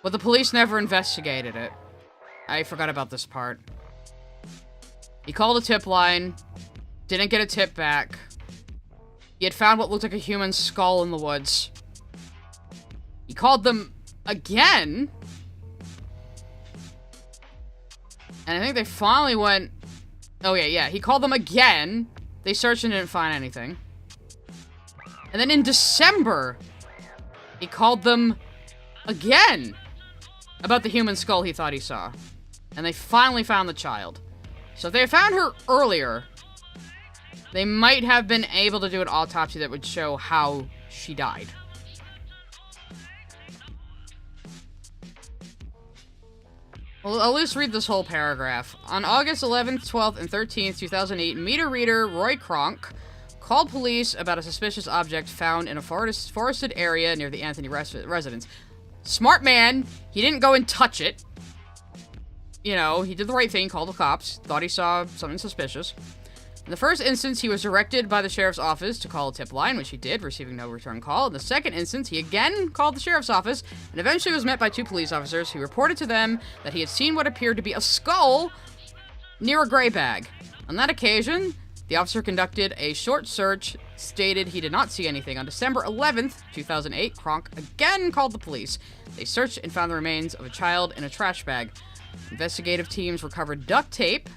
But the police never investigated it. I forgot about this part. He called a tip line. Didn't get a tip back. He had found what looked like a human skull in the woods. He called them again. And I think they finally went... Oh, yeah. He called them again. They searched and didn't find anything. And then in December, he called them again about the human skull he thought he saw. And they finally found the child. So if they had found her earlier, they might have been able to do an autopsy that would show how she died. Well, I'll just read this whole paragraph. On August 11th, 12th, and 13th, 2008, meter reader Roy Kronk called police about a suspicious object found in a forested area near the Anthony residence. Smart man. He didn't go and touch it. You know, he did the right thing, called the cops, thought he saw something suspicious. In the first instance, he was directed by the sheriff's office to call a tip line, which he did, receiving no return call. In the second instance, he again called the sheriff's office and eventually was met by 2 police officers who reported to them that he had seen what appeared to be a skull near a gray bag. On that occasion, the officer conducted a short search, stated he did not see anything. On December 11th, 2008, Kronk again called the police. They searched and found the remains of a child in a trash bag. Investigative teams recovered duct tape,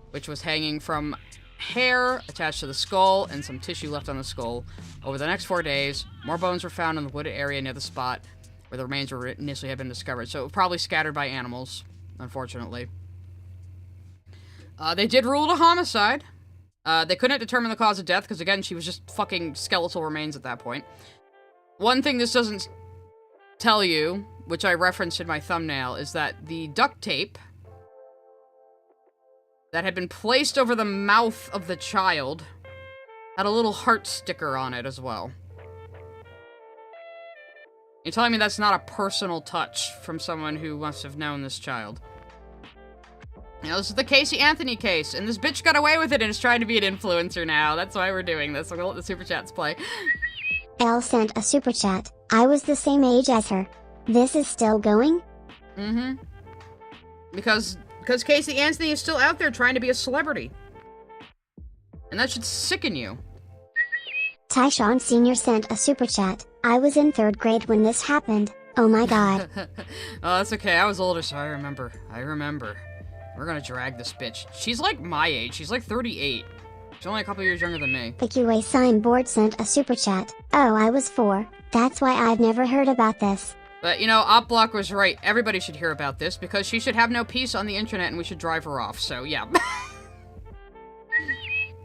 which was hanging from hair attached to the skull and some tissue left on the skull. Over the next 4 days, more bones were found in the wooded area near the spot where the remains were initially had been discovered. So probably scattered by animals, unfortunately. They did rule it a homicide. They couldn't determine the cause of death because, again, she was just fucking skeletal remains at that point. One thing this doesn't tell you, which I referenced in my thumbnail, is that the duct tape that had been placed over the mouth of the child had a little heart sticker on it as well. You're telling me that's not a personal touch from someone who must have known this child? You know, this is the Casey Anthony case, and this bitch got away with it and is trying to be an influencer now. That's why we're doing this. I'm gonna let the super chats play. Elle sent a super chat. I was the same age as her. This is still going? Mm-hmm. Because Casey Anthony is still out there trying to be a celebrity. And that should sicken you. Tyshawn Sr. sent a super chat. I was in 3rd grade when this happened. Oh my god. Oh, that's okay. I was older, so I remember. We're gonna drag this bitch. She's like my age. She's like 38. She's only a couple years younger than me. The QA signboard sent a super chat. Oh, I was 4. That's why I've never heard about this. But, you know, OpBlock was right. Everybody should hear about this because she should have no peace on the internet and we should drive her off. So, yeah.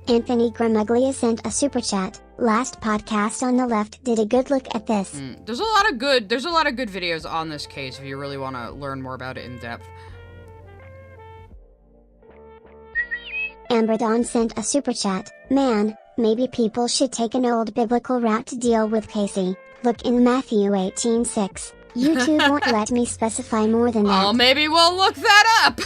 Anthony Gramuglia sent a super chat. Last podcast on the left did a good look at this. There's a lot of good videos on this case if you really want to learn more about it in depth. Amber Dawn sent a super chat. Man, maybe people should take an old biblical route to deal with Casey. Look in Matthew 18:6. YouTube won't let me specify more than that. Oh, maybe we'll look that up!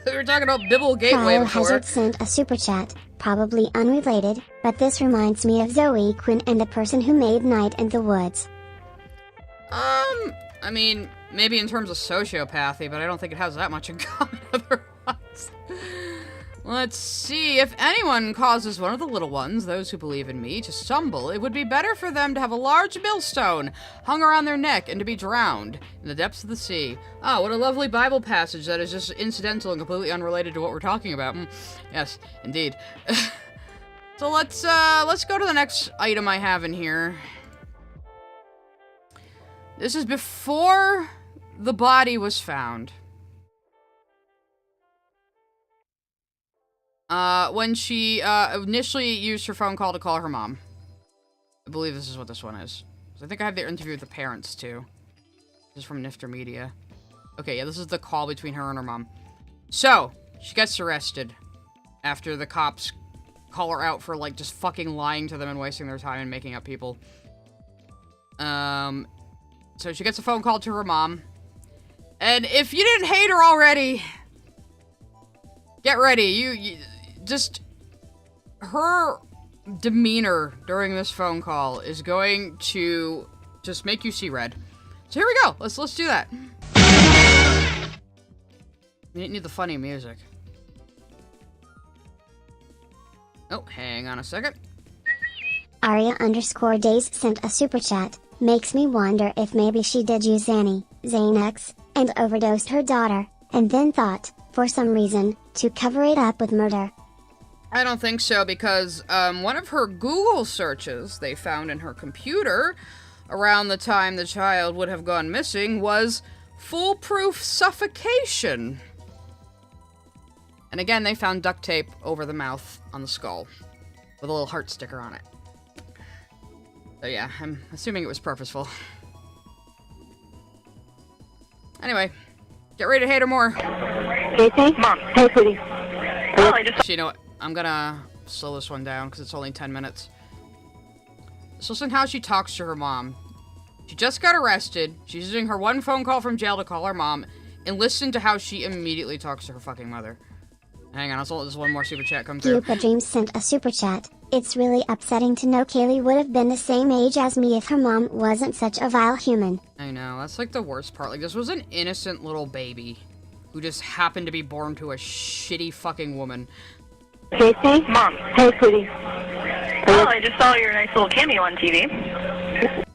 We were talking about Bible Gateway before. Hazard sent a super chat. Probably unrelated, but this reminds me of Zoe Quinn and the person who made Night in the Woods. I mean, maybe in terms of sociopathy, but I don't think it has that much in common otherwise. Let's see. If anyone causes one of the little ones, those who believe in me, to stumble, it would be better for them to have a large millstone hung around their neck and to be drowned in the depths of the sea. Oh, what a lovely Bible passage that is just incidental and completely unrelated to what we're talking about. Yes, indeed. So let's go to the next item I have in here. This is before the body was found. When she, initially used her phone call to call her mom. I believe this is what this one is. I think I have the interview with the parents, too. This is from Nifter Media. Okay, yeah, this is the call between her and her mom. So, she gets arrested after the cops call her out for, like, just fucking lying to them and wasting their time and making up people. So she gets a phone call to her mom. And if you didn't hate her already, get ready. You just, her demeanor during this phone call is going to just make you see red. So here we go. Let's do that. You need the funny music. Oh, hang on a second. Aria_days sent a super chat. Makes me wonder if maybe she did use Xanax, and overdosed her daughter, and then thought, for some reason, to cover it up with murder. I don't think so, because one of her Google searches they found in her computer around the time the child would have gone missing was foolproof suffocation. And again, they found duct tape over the mouth on the skull with a little heart sticker on it. So yeah, I'm assuming it was purposeful. Anyway, Get ready to hate her more. Casey? Mom. Hey, sweetie. Oh, I just... So, you know what? I'm gonna slow this one down because it's only 10 minutes. So listen how she talks to her mom. She just got arrested. She's using her one phone call from jail to call her mom. And listen to how she immediately talks to her fucking mother. Hang on, there's one more super chat come through. Dupa Dreams sent a super chat. It's really upsetting to know Kaylee would have been the same age as me if her mom wasn't such a vile human. I know, that's like the worst part. Like, this was an innocent little baby who just happened to be born to a shitty fucking woman. Casey? Mom. Hey, sweetie. Oh, I just saw your nice little cameo on TV.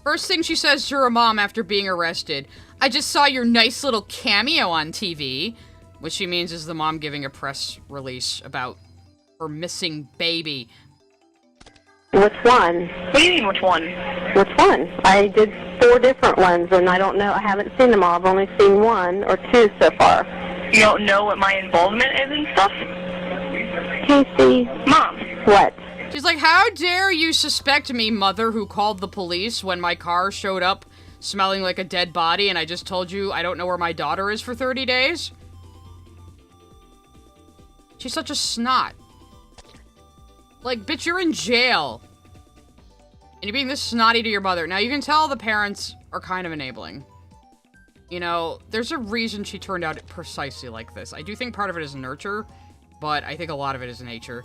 First thing she says to her mom after being arrested, I just saw your nice little cameo on TV. Which she means is the mom giving a press release about her missing baby. Which one? What do you mean, which one? Which one? I did 4 different ones, and I don't know. I haven't seen them all. I've only seen 1 or 2 so far. You don't know what my involvement is and stuff? Casey? Mom. What? She's like, how dare you suspect me, mother, who called the police when my car showed up smelling like a dead body and I just told you I don't know where my daughter is for 30 days? She's such a snot. Like, bitch, you're in jail. And you're being this snotty to your mother. Now, you can tell the parents are kind of enabling. You know, there's a reason she turned out precisely like this. I do think part of it is nurture, but I think a lot of it is nature.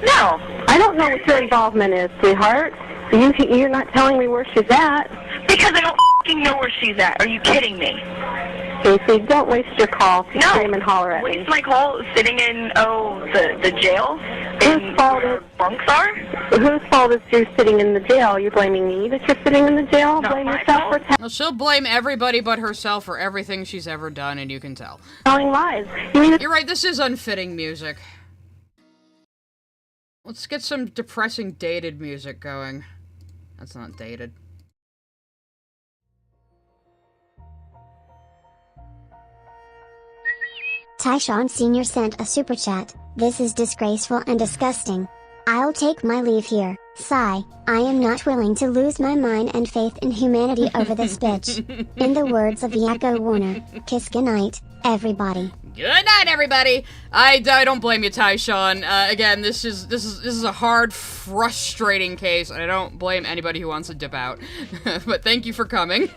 No, I don't know what your involvement is, sweetheart. You're not telling me where she's at. Because I don't f***ing know where she's at. Are you kidding me? Casey, don't waste your call to No. scream and holler at me. Waste my call sitting in, the jail? Whose fault is... bunks are? Whose fault is you sitting in the jail? You're blaming me that you're sitting in the jail? Not Blame my yourself fault. for Well, she'll blame everybody but herself for everything she's ever done, and you can tell. telling lies. You mean You're right, this is unfitting music. Let's get some depressing dated music going. That's not dated. Tyshawn Sr. sent a super chat. This is disgraceful and disgusting. I'll take my leave here. Sigh. I am not willing to lose my mind and faith in humanity over this bitch. In the words of Yakko Warner, kiss goodnight, everybody. Good night, everybody. I don't blame you, Tyshawn. Again, this is a hard, frustrating case, and I don't blame anybody who wants to dip out. But thank you for coming.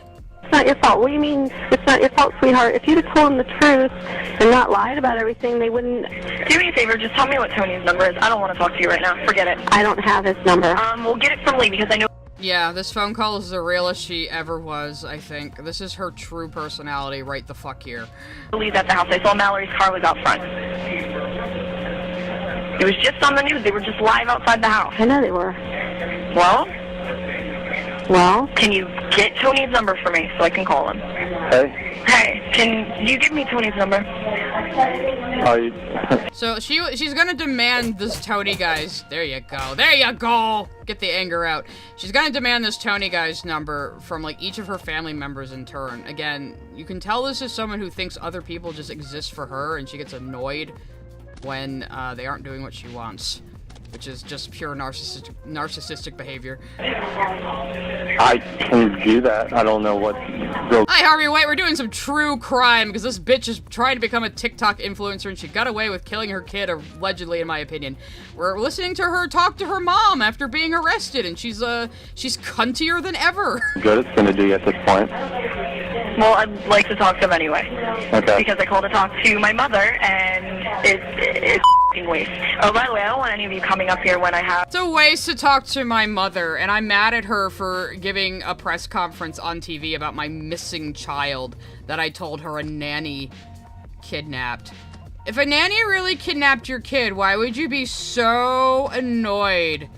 it's not your fault? What do you mean it's not your fault, sweetheart? If you'd have told them the truth and not lied about everything, they wouldn't... Do me a favor, just tell me what Tony's number is. I don't want to talk to you right now. Forget it. I don't have his number. We'll get it from Lee because I know... Yeah, this phone call is the realest she ever was, I think. This is her true personality right the fuck here. Lee's at the house. I saw Mallory's car was out front. It was just on the news. They were just live outside the house. I know they were. Well? Well? Can you get Tony's number for me so I can call him? Hey. Hey, can you give me Tony's number? So she's gonna demand this Tony guy's... There you go. There you go! Get the anger out. She's gonna demand this Tony guy's number from, like, each of her family members in turn. Again, you can tell this is someone who thinks other people just exist for her, and she gets annoyed when they aren't doing what she wants. Which is just pure narcissistic behavior. I can do that. I don't know what... Hi, Harvey White. We're doing some true crime because this bitch is trying to become a TikTok influencer and she got away with killing her kid, allegedly, in my opinion. We're listening to her talk to her mom after being arrested, and she's cuntier than ever. Good it's gonna do at this point. Well, I'd like to talk to him anyway. Okay. Because I called to talk to my mother, and it's a waste. Oh, by the way, I don't want any of you coming up here when I have... It's a waste to talk to my mother, and I'm mad at her for giving a press conference on TV about my missing child that I told her a nanny kidnapped. If a nanny really kidnapped your kid, why would you be so annoyed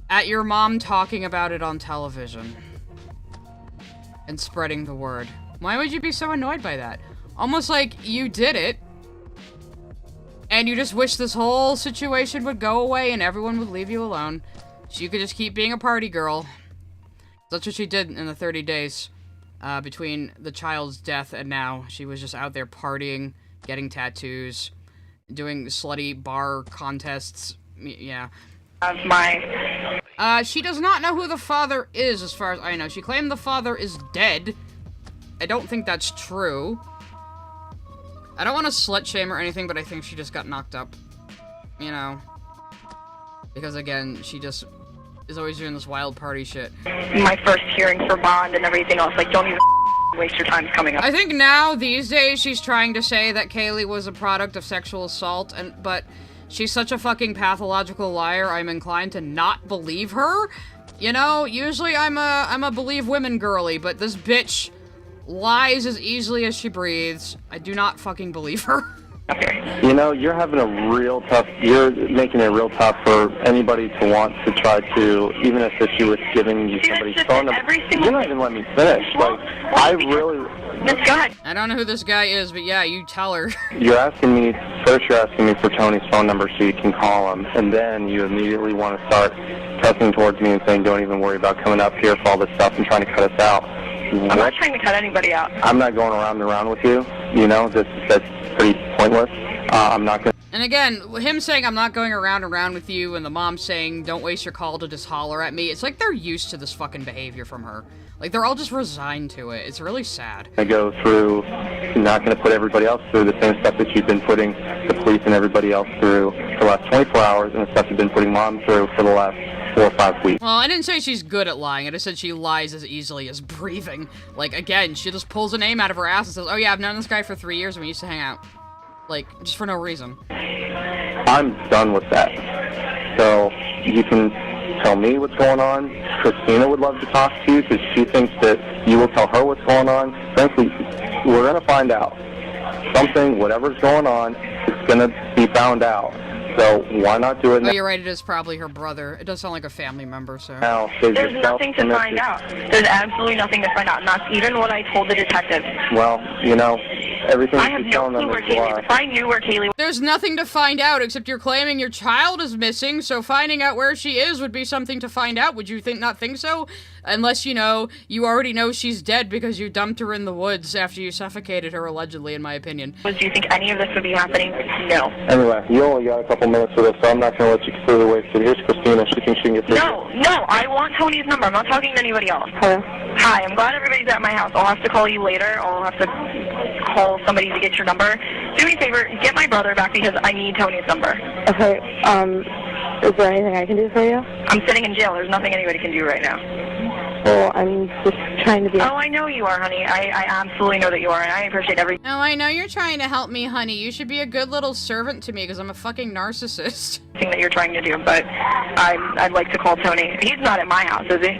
at your mom talking about it on television and spreading the word? Why would you be so annoyed by that? Almost like you did it, and you just wish this whole situation would go away and everyone would leave you alone. So you could just keep being a party girl. That's what she did in the 30 days between the child's death and now. She was just out there partying, getting tattoos, doing slutty bar contests. Yeah. She does not know who the father is, as far as I know. She claimed the father is dead. I don't think that's true. I don't want to slut shame or anything, but I think she just got knocked up. You know? Because again, she just is always doing this wild party shit. My first hearing for bond and everything else, like, don't even waste your time coming up. I think now, these days, she's trying to say that Kaylee was a product of sexual assault, but she's such a fucking pathological liar, I'm inclined to not believe her. You know, usually I'm a believe women girly, but this bitch lies as easily as she breathes. I do not fucking believe her. You know, you're making it real tough for anybody to want to try to, even if she was giving you somebody's phone number. You're not even letting me finish. Like, I really... Let's go ahead. I don't know who this guy is, but yeah, you tell her. You're asking me for Tony's phone number so you can call him, and then you immediately want to start pressing towards me and saying, don't even worry about coming up here for all this stuff and trying to cut us out. I'm not trying to cut anybody out. I'm not going around and around with you. You know, that's pretty pointless. I'm not going to... And again, him saying I'm not going around and around with you, and the mom saying don't waste your call to just holler at me, it's like they're used to this fucking behavior from her. Like, they're all just resigned to it. It's really sad. I go through, not going to put everybody else through the same stuff that you've been putting the police and everybody else through for the last 24 hours, and the stuff you've been putting mom through for the last 4 or 5 weeks. Well, I didn't say she's good at lying. I just said she lies as easily as breathing. Like, again, she just pulls a name out of her ass and says, oh yeah, I've known this guy for 3 years and we used to hang out. Like, just for no reason. I'm done with that. So, you can tell me what's going on. Christina would love to talk to you because she thinks that you will tell her what's going on. Frankly, we're going to find out. Something, whatever's going on, is going to be found out. So why not do it now? Oh, you're right, it is probably her brother. It does sound like a family member, so... Now, there's nothing to find out. There's absolutely nothing to find out, and that's even what I told the detective. Well, you know, everything I have no clue where Kaylee is. If I knew where Kaylee was... There's nothing to find out, except you're claiming your child is missing, so finding out where she is would be something to find out. Would you not think so? Unless, you know, you already know she's dead because you dumped her in the woods after you suffocated her, allegedly, in my opinion. Do you think any of this would be happening? No. Anyway, you only got a couple minutes for this, so I'm not going to let you completely waste it. Here's Christina. She thinks she can get through. No, I want Tony's number. I'm not talking to anybody else. Hello? Hi, I'm glad everybody's at my house. I'll have to call you later. I'll have to call somebody to get your number. Do me a favor, get my brother back because I need Tony's number. Okay, is there anything I can do for you? I'm sitting in jail. There's nothing anybody can do right now. Well, I'm just trying to be... Oh, I know you are, honey. I absolutely know that you are, and I appreciate everything. Oh, I know you're trying to help me, honey. You should be a good little servant to me, because I'm a fucking narcissist. That you're trying to do, but I'd like to call Tony. He's not at my house, is he?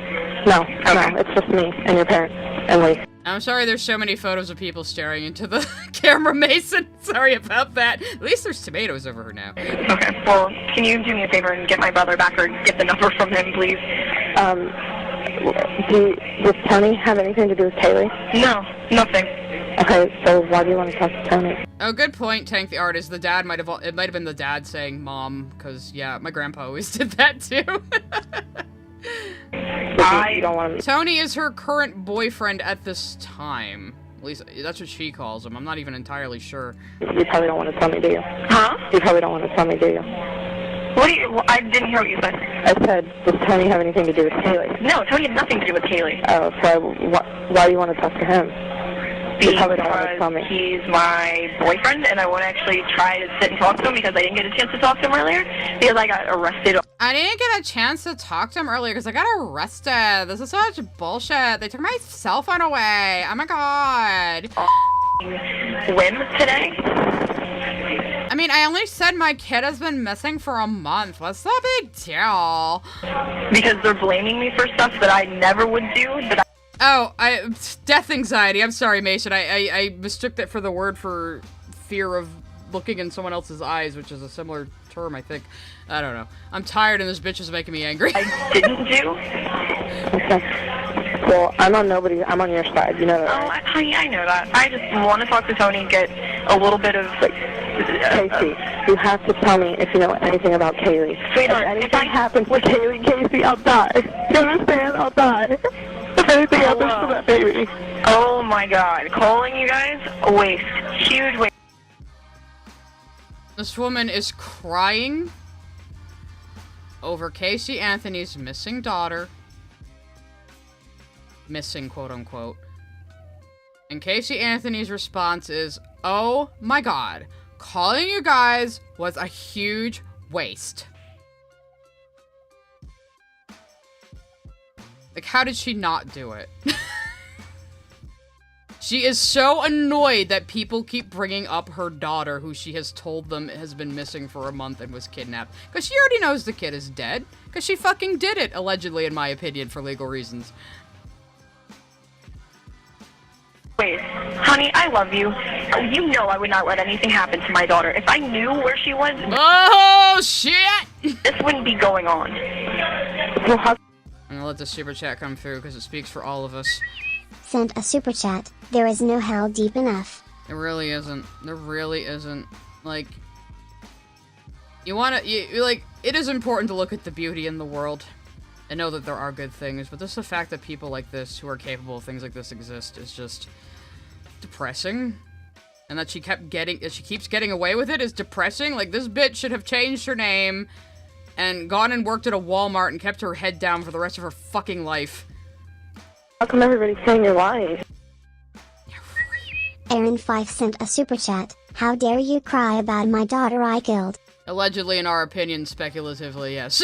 No, no, it's just me and your parents and Lee. I'm sorry there's so many photos of people staring into the camera, Mason. Sorry about that. At least there's tomatoes over her now. Okay, well, can you do me a favor and get my brother back or get the number from him, please? Does Tony have anything to do with Kaylee? No, nothing. Okay, so why do you want to talk to Tony? Oh, good point, Tank the Artist. The dad it might have been the dad saying mom, because, yeah, my grandpa always did that, too. Tony is her current boyfriend at this time. At least, that's what she calls him. I'm not even entirely sure. You probably don't want to tell me, do you? Huh? You probably don't want to tell me, do you? I didn't hear what you said. I said, does Tony have anything to do with Kaylee? No, Tony had nothing to do with Kaylee. Oh, so why do you want to talk to him? You probably don't want to tell me. He's my boyfriend, and I want to actually try to sit and talk to him because I didn't get a chance to talk to him earlier because I got arrested. I didn't get a chance to talk to him earlier because I got arrested. This is such bullshit. They took my cell phone away. Oh my god. Whim today? I mean, I only said my kid has been missing for a month. What's the big deal? Because they're blaming me for stuff that I never would do. Death anxiety. I'm sorry, Mason. I mistook that for the word for fear of looking in someone else's eyes, which is a similar term, I think. I don't know. I'm tired and this bitch is making me angry. I didn't do? Okay. Well, I'm on your side, you know that, right? Oh, honey, I know that. I just want to talk to Tony and get a little bit of... Casey, you have to tell me if you know anything about Kaylee. Sweetheart, if anything happens with Kaylee, Casey, I'll die. You understand? I'll die. If anything happens to that baby. Oh my god. Calling you guys? A waste. Huge waste. This woman is crying over Casey Anthony's missing daughter. Missing, quote unquote. And Casey Anthony's response is, oh my god, calling you guys was a huge waste. Like, how did she not do it? She is so annoyed that people keep bringing up her daughter, who she has told them has been missing for a month and was kidnapped. Because she already knows the kid is dead. Because she fucking did it, allegedly, in my opinion, for legal reasons. Wait, honey, I love you. You know I would not let anything happen to my daughter. If I knew where she was... Oh, shit! This wouldn't be going on. I'm gonna let the super chat come through, because it speaks for all of us. Sent a super chat. There is no hell deep enough. There really isn't. There really isn't. Like, you wanna, like, it is important to look at the beauty in the world and know that there are good things, but just the fact that people like this, who are capable of things like this, exist is just depressing. And that she keeps getting away with it is depressing. Like, this bitch should have changed her name and gone and worked at a Walmart and kept her head down for the rest of her fucking life. How come everybody's saying you're lying? Aaron 5 sent a super chat. How dare you cry about my daughter I killed? Allegedly, in our opinion, speculatively, yes.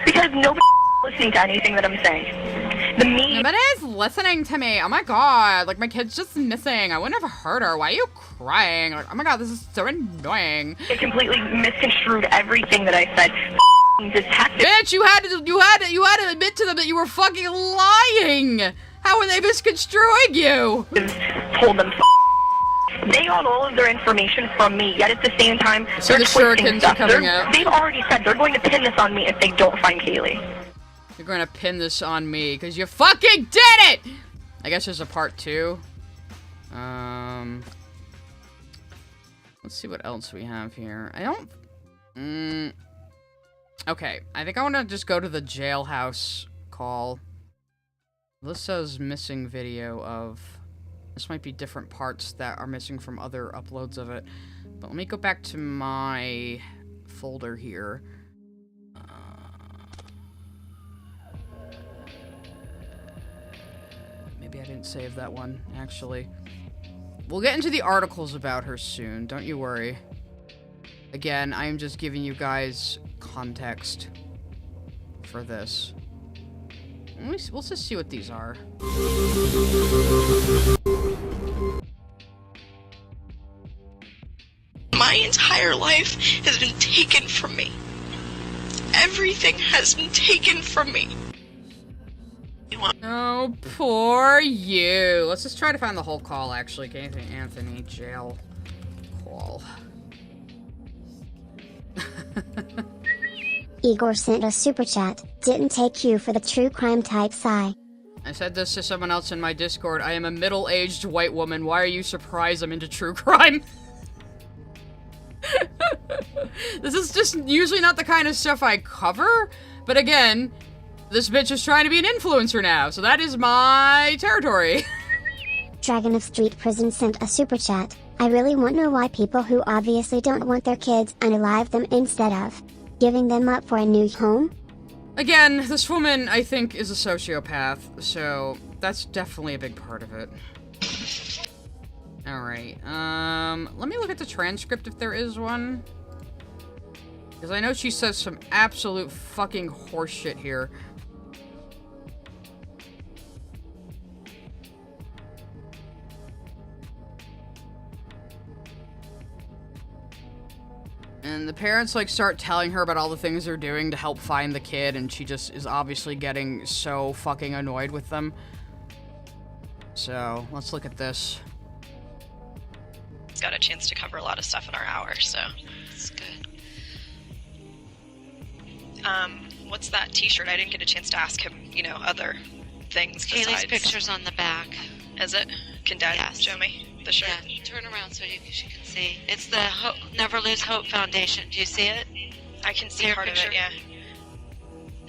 Because nobody's listening to anything that I'm saying. Nobody's listening to me. Oh my god. Like, my kid's just missing. I wouldn't have hurt her. Why are you crying? Like, oh my god, this is so annoying. It completely misconstrued everything that I said. Detective. Bitch, you had to admit to them that you were fucking lying. How are they misconstruing you? Told them they got all of their information from me, yet at the same time, so they're the twisting shurikens stuff. are coming out. They've already said they're going to pin this on me if they don't find Kaylee. You're going to pin this on me because you fucking did it! I guess there's a part 2. Let's see what else we have here. I don't... Okay, I think I want to just go to the jailhouse call. This says missing video of... This might be different parts that are missing from other uploads of it. But let me go back to my folder here. Maybe I didn't save that one, actually. We'll get into the articles about her soon, don't you worry. Again, I am just giving you guys context for this. We'll just see what these are. My entire life has been taken from me. Everything has been taken from me. Oh, poor you. Let's just try to find the whole call, actually. Anthony, jail call. Igor sent a super chat. Didn't take you for the true crime type sigh. I said this to someone else in my Discord. I am a middle-aged white woman. Why are you surprised I'm into true crime? This is just usually not the kind of stuff I cover. But again, this bitch is trying to be an influencer now. So that is my territory. Dragon of Street Prison sent a super chat. I really want to know why people who obviously don't want their kids unalive them instead of giving them up for a new home? Again, this woman, I think, is a sociopath, so that's definitely a big part of it. Alright, let me look at the transcript if there is one. Because I know she says some absolute fucking horseshit here. And the parents, like, start telling her about all the things they're doing to help find the kid, and she just is obviously getting so fucking annoyed with them. So, let's look at this. He's got a chance to cover a lot of stuff in our hour, so it's good. What's that t-shirt? I didn't get a chance to ask him, you know, other things Kaylee's besides. picture's on the back. Is it? Can Dad show me the shirt? Yeah, turn around so she can see. It's the Never Lose Hope Foundation. Do you see it? I can see part of it, yeah.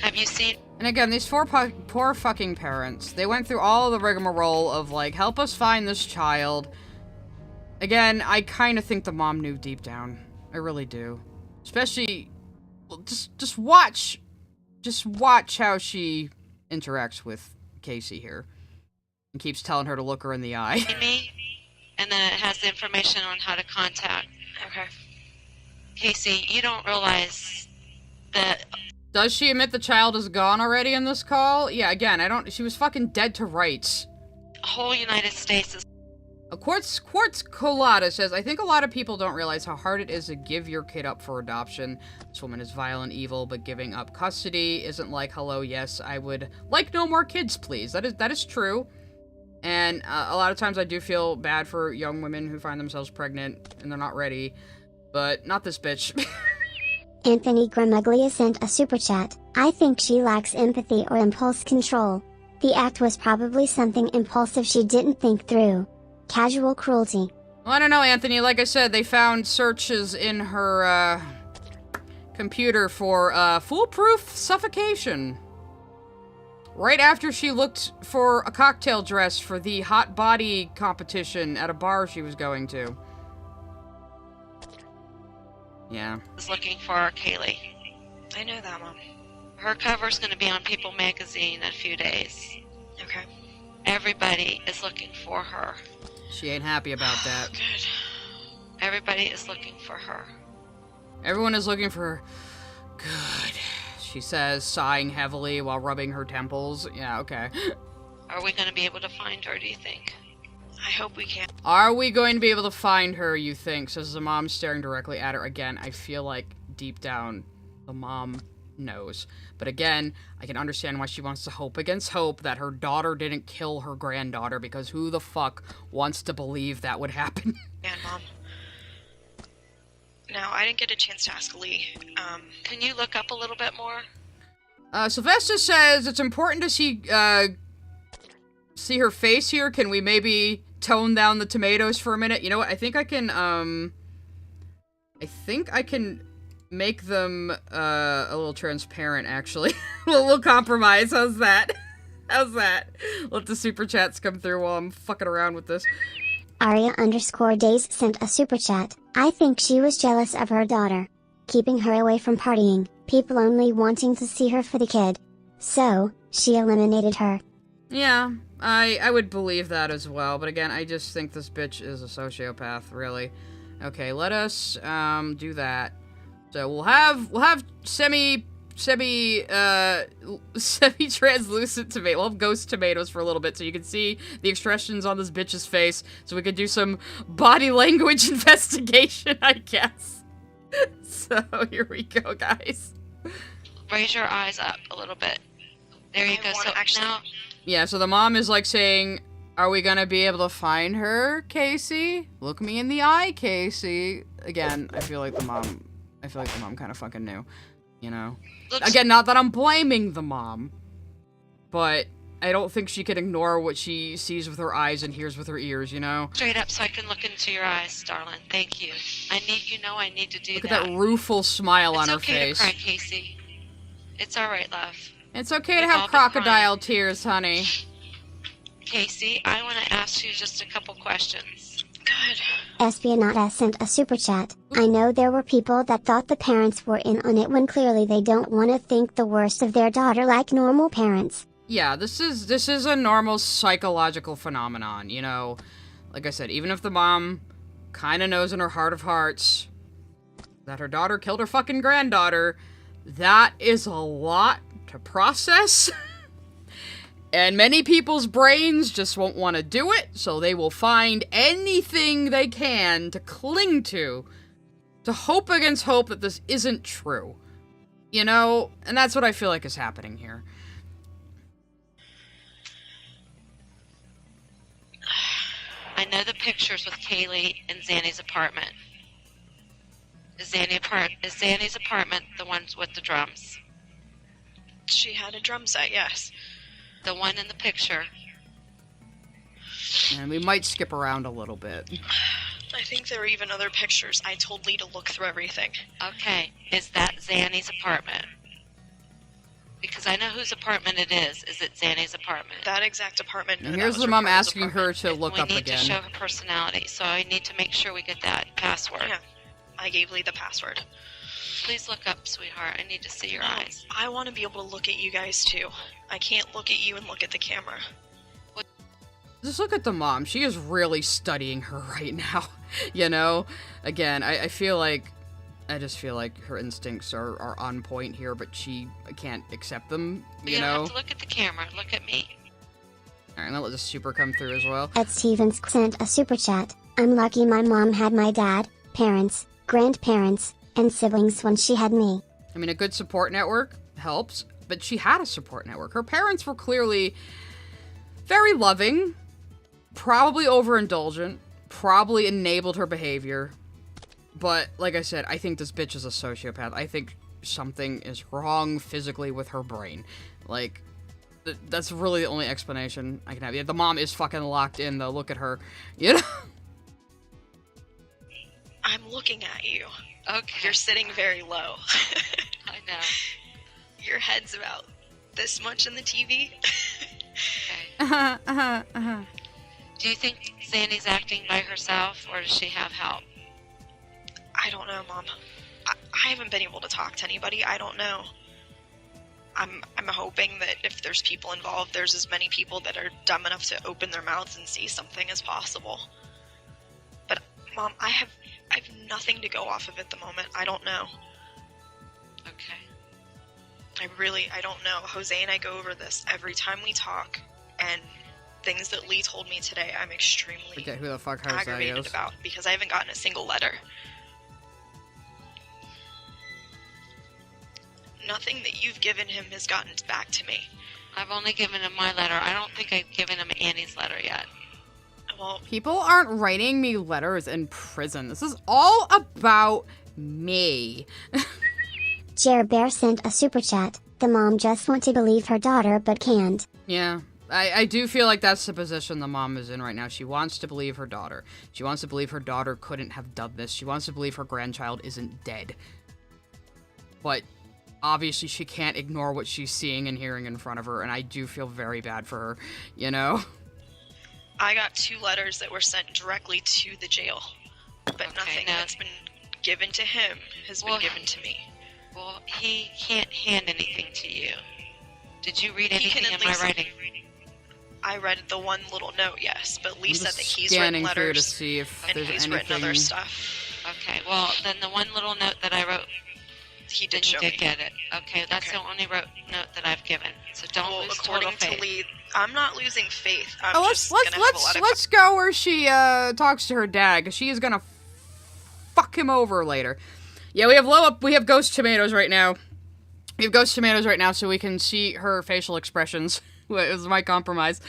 Have you seen? And again, these poor fucking parents, they went through all the rigmarole of, like, help us find this child. Again, I kind of think the mom knew deep down. I really do. Especially, just watch how she interacts with Casey here. and keeps telling her to look her in the eye. Me, and then it has the information on how to contact. Okay. Casey, you don't realize that... Does she admit the child is gone already in this call? Yeah, again, she was fucking dead to rights. The whole United States is... Quartz Colada says, I think a lot of people don't realize how hard it is to give your kid up for adoption. This woman is vile and evil, but giving up custody isn't like, hello, yes, I would like no more kids, please. That is true. And a lot of times I do feel bad for young women who find themselves pregnant and they're not ready. But not this bitch. Anthony Gramuglia sent a super chat. I think she lacks empathy or impulse control. The act was probably something impulsive she didn't think through. Casual cruelty. Well, I don't know, Anthony. Like I said, they found searches in her computer for foolproof suffocation. Right after she looked for a cocktail dress for the hot body competition at a bar she was going to. Yeah. Is looking for Kaylee. I know that, Mom. Her cover's going to be on People magazine in a few days. Okay. Everybody is looking for her. She ain't happy about that. Good. Everybody is looking for her. Everyone is looking for her. Good. She says, sighing heavily while rubbing her temples. Yeah, okay. Are we going to be able to find her, do you think? I hope we can. Are we going to be able to find her, you think? Says the mom, staring directly at her. Again, I feel like deep down, the mom knows. But again, I can understand why she wants to hope against hope that her daughter didn't kill her granddaughter, because who the fuck wants to believe that would happen? And Mom. Now, I didn't get a chance to ask Lee. Can you look up a little bit more? Sylvester says it's important to see her face here. Can we maybe tone down the tomatoes for a minute? You know what? I think I can make them a little transparent, actually. a little compromise. How's that? How's that? Let the super chats come through while I'm fucking around with this. Aria_days sent a super chat. I think she was jealous of her daughter, keeping her away from partying, people only wanting to see her for the kid. So, she eliminated her. Yeah, I would believe that as well, but again, I just think this bitch is a sociopath, really. Okay, let us do that. So we'll have semi-translucent tomato. We'll have ghost tomatoes for a little bit so you can see the expressions on this bitch's face, so we could do some body language investigation, I guess. So here we go, guys. Raise your eyes up a little bit. There you go. So now... Yeah, so the mom is like saying, are we gonna be able to find her, Casey? Look me in the eye, Casey. Again, I feel like the mom kind of fucking knew, you know? Again, not that I'm blaming the mom, but I don't think she can ignore what she sees with her eyes and hears with her ears, you know? Straight up so I can look into your eyes, darling. Thank you. I need to do that. Look at that rueful smile on her It's face. okay to cry, Casey. It's alright, love. It's okay to have crocodile tears, honey. Casey, I want to ask you just a couple questions. Good. Espionata sent a super chat. I know there were people that thought the parents were in on it when clearly they don't want to think the worst of their daughter like normal parents. Yeah, this is a normal psychological phenomenon, you know? Like I said, even if the mom kind of knows in her heart of hearts that her daughter killed her fucking granddaughter, that is a lot to process. And many people's brains just won't want to do it, so they will find anything they can to cling to hope against hope that this isn't true. You know? And that's what I feel like is happening here. I know the pictures with Kaylee in Zanny's apartment. Is Zanny's apartment the ones with the drums? She had a drum set, yes. The one in the picture. And we might skip around a little bit. I think there are even other pictures. I told Lee to look through everything. Okay, is that Zanny's apartment? Because I know whose apartment it is. Is it Zanny's apartment? That exact apartment. And here's the mom asking her to look up again. We need to show her personality, so I need to make sure we get that password. Yeah, I gave Lee the password. Please look up, sweetheart. I need to see your eyes. I want to be able to look at you guys, too. I can't look at you and look at the camera. Just look at the mom. She is really studying her right now. You know? Again, I feel like... I just feel like her instincts are on point here, but she can't accept them, you know? don't have to look at the camera. Look at me. Alright, I'm gonna let the super come through as well. Ed Stevens sent a super chat. I'm lucky my mom had my dad, parents, grandparents, and siblings when she had me. I mean, a good support network helps, but she had a support network. Her parents were clearly very loving, probably overindulgent, probably enabled her behavior. But, like I said, I think this bitch is a sociopath. I think something is wrong physically with her brain. Like, that's really the only explanation I can have. Yeah, the mom is fucking locked in, though. Look at her. You know? I'm looking at you. Okay. You're sitting very low. I know. Your head's about this much in the TV. Okay. Do you think Sandy's acting by herself, or does she have help? I don't know, Mom. I haven't been able to talk to anybody. I don't know. I'm hoping that if there's people involved, there's as many people that are dumb enough to open their mouths and say something as possible. But, Mom, I have nothing to go off of at the moment. I don't know. Okay. I don't know. Jose and I go over this every time we talk, and things that Lee told me today, I'm extremely Forget who the fuck Jose aggravated is. about, because I haven't gotten a single letter. Nothing that you've given him has gotten back to me. I've only given him my letter. I don't think I've given him Annie's letter yet. Well, people aren't writing me letters in prison. This is all about me. Jer Bear sent a super chat. The mom just wants to believe her daughter but can't. Yeah, I do feel like that's the position the mom is in right now. She wants to believe her daughter. She wants to believe her daughter couldn't have done this. She wants to believe her grandchild isn't dead. But obviously she can't ignore what she's seeing and hearing in front of her, and I do feel very bad for her, you know? I got 2 letters that were sent directly to the jail, but nothing that's been given to him has been given to me. Well, he can't hand anything to you. Did you read anything in my writing? I read the one little note, yes, but Lee said that he's scanning written through letters to see if and there's he's anything. written other stuff. Okay, well, then the one little note that I wrote, he did you show did me. get it. Okay, that's the only note that I've given. So don't lose total According to faith. Lee, I'm not losing faith. I'm Oh, just gonna have a lot of let's go where she talks to her dad, because she is gonna fuck him over later. Yeah, we have ghost tomatoes right now. We have ghost tomatoes right now, so we can see her facial expressions. It was my compromise.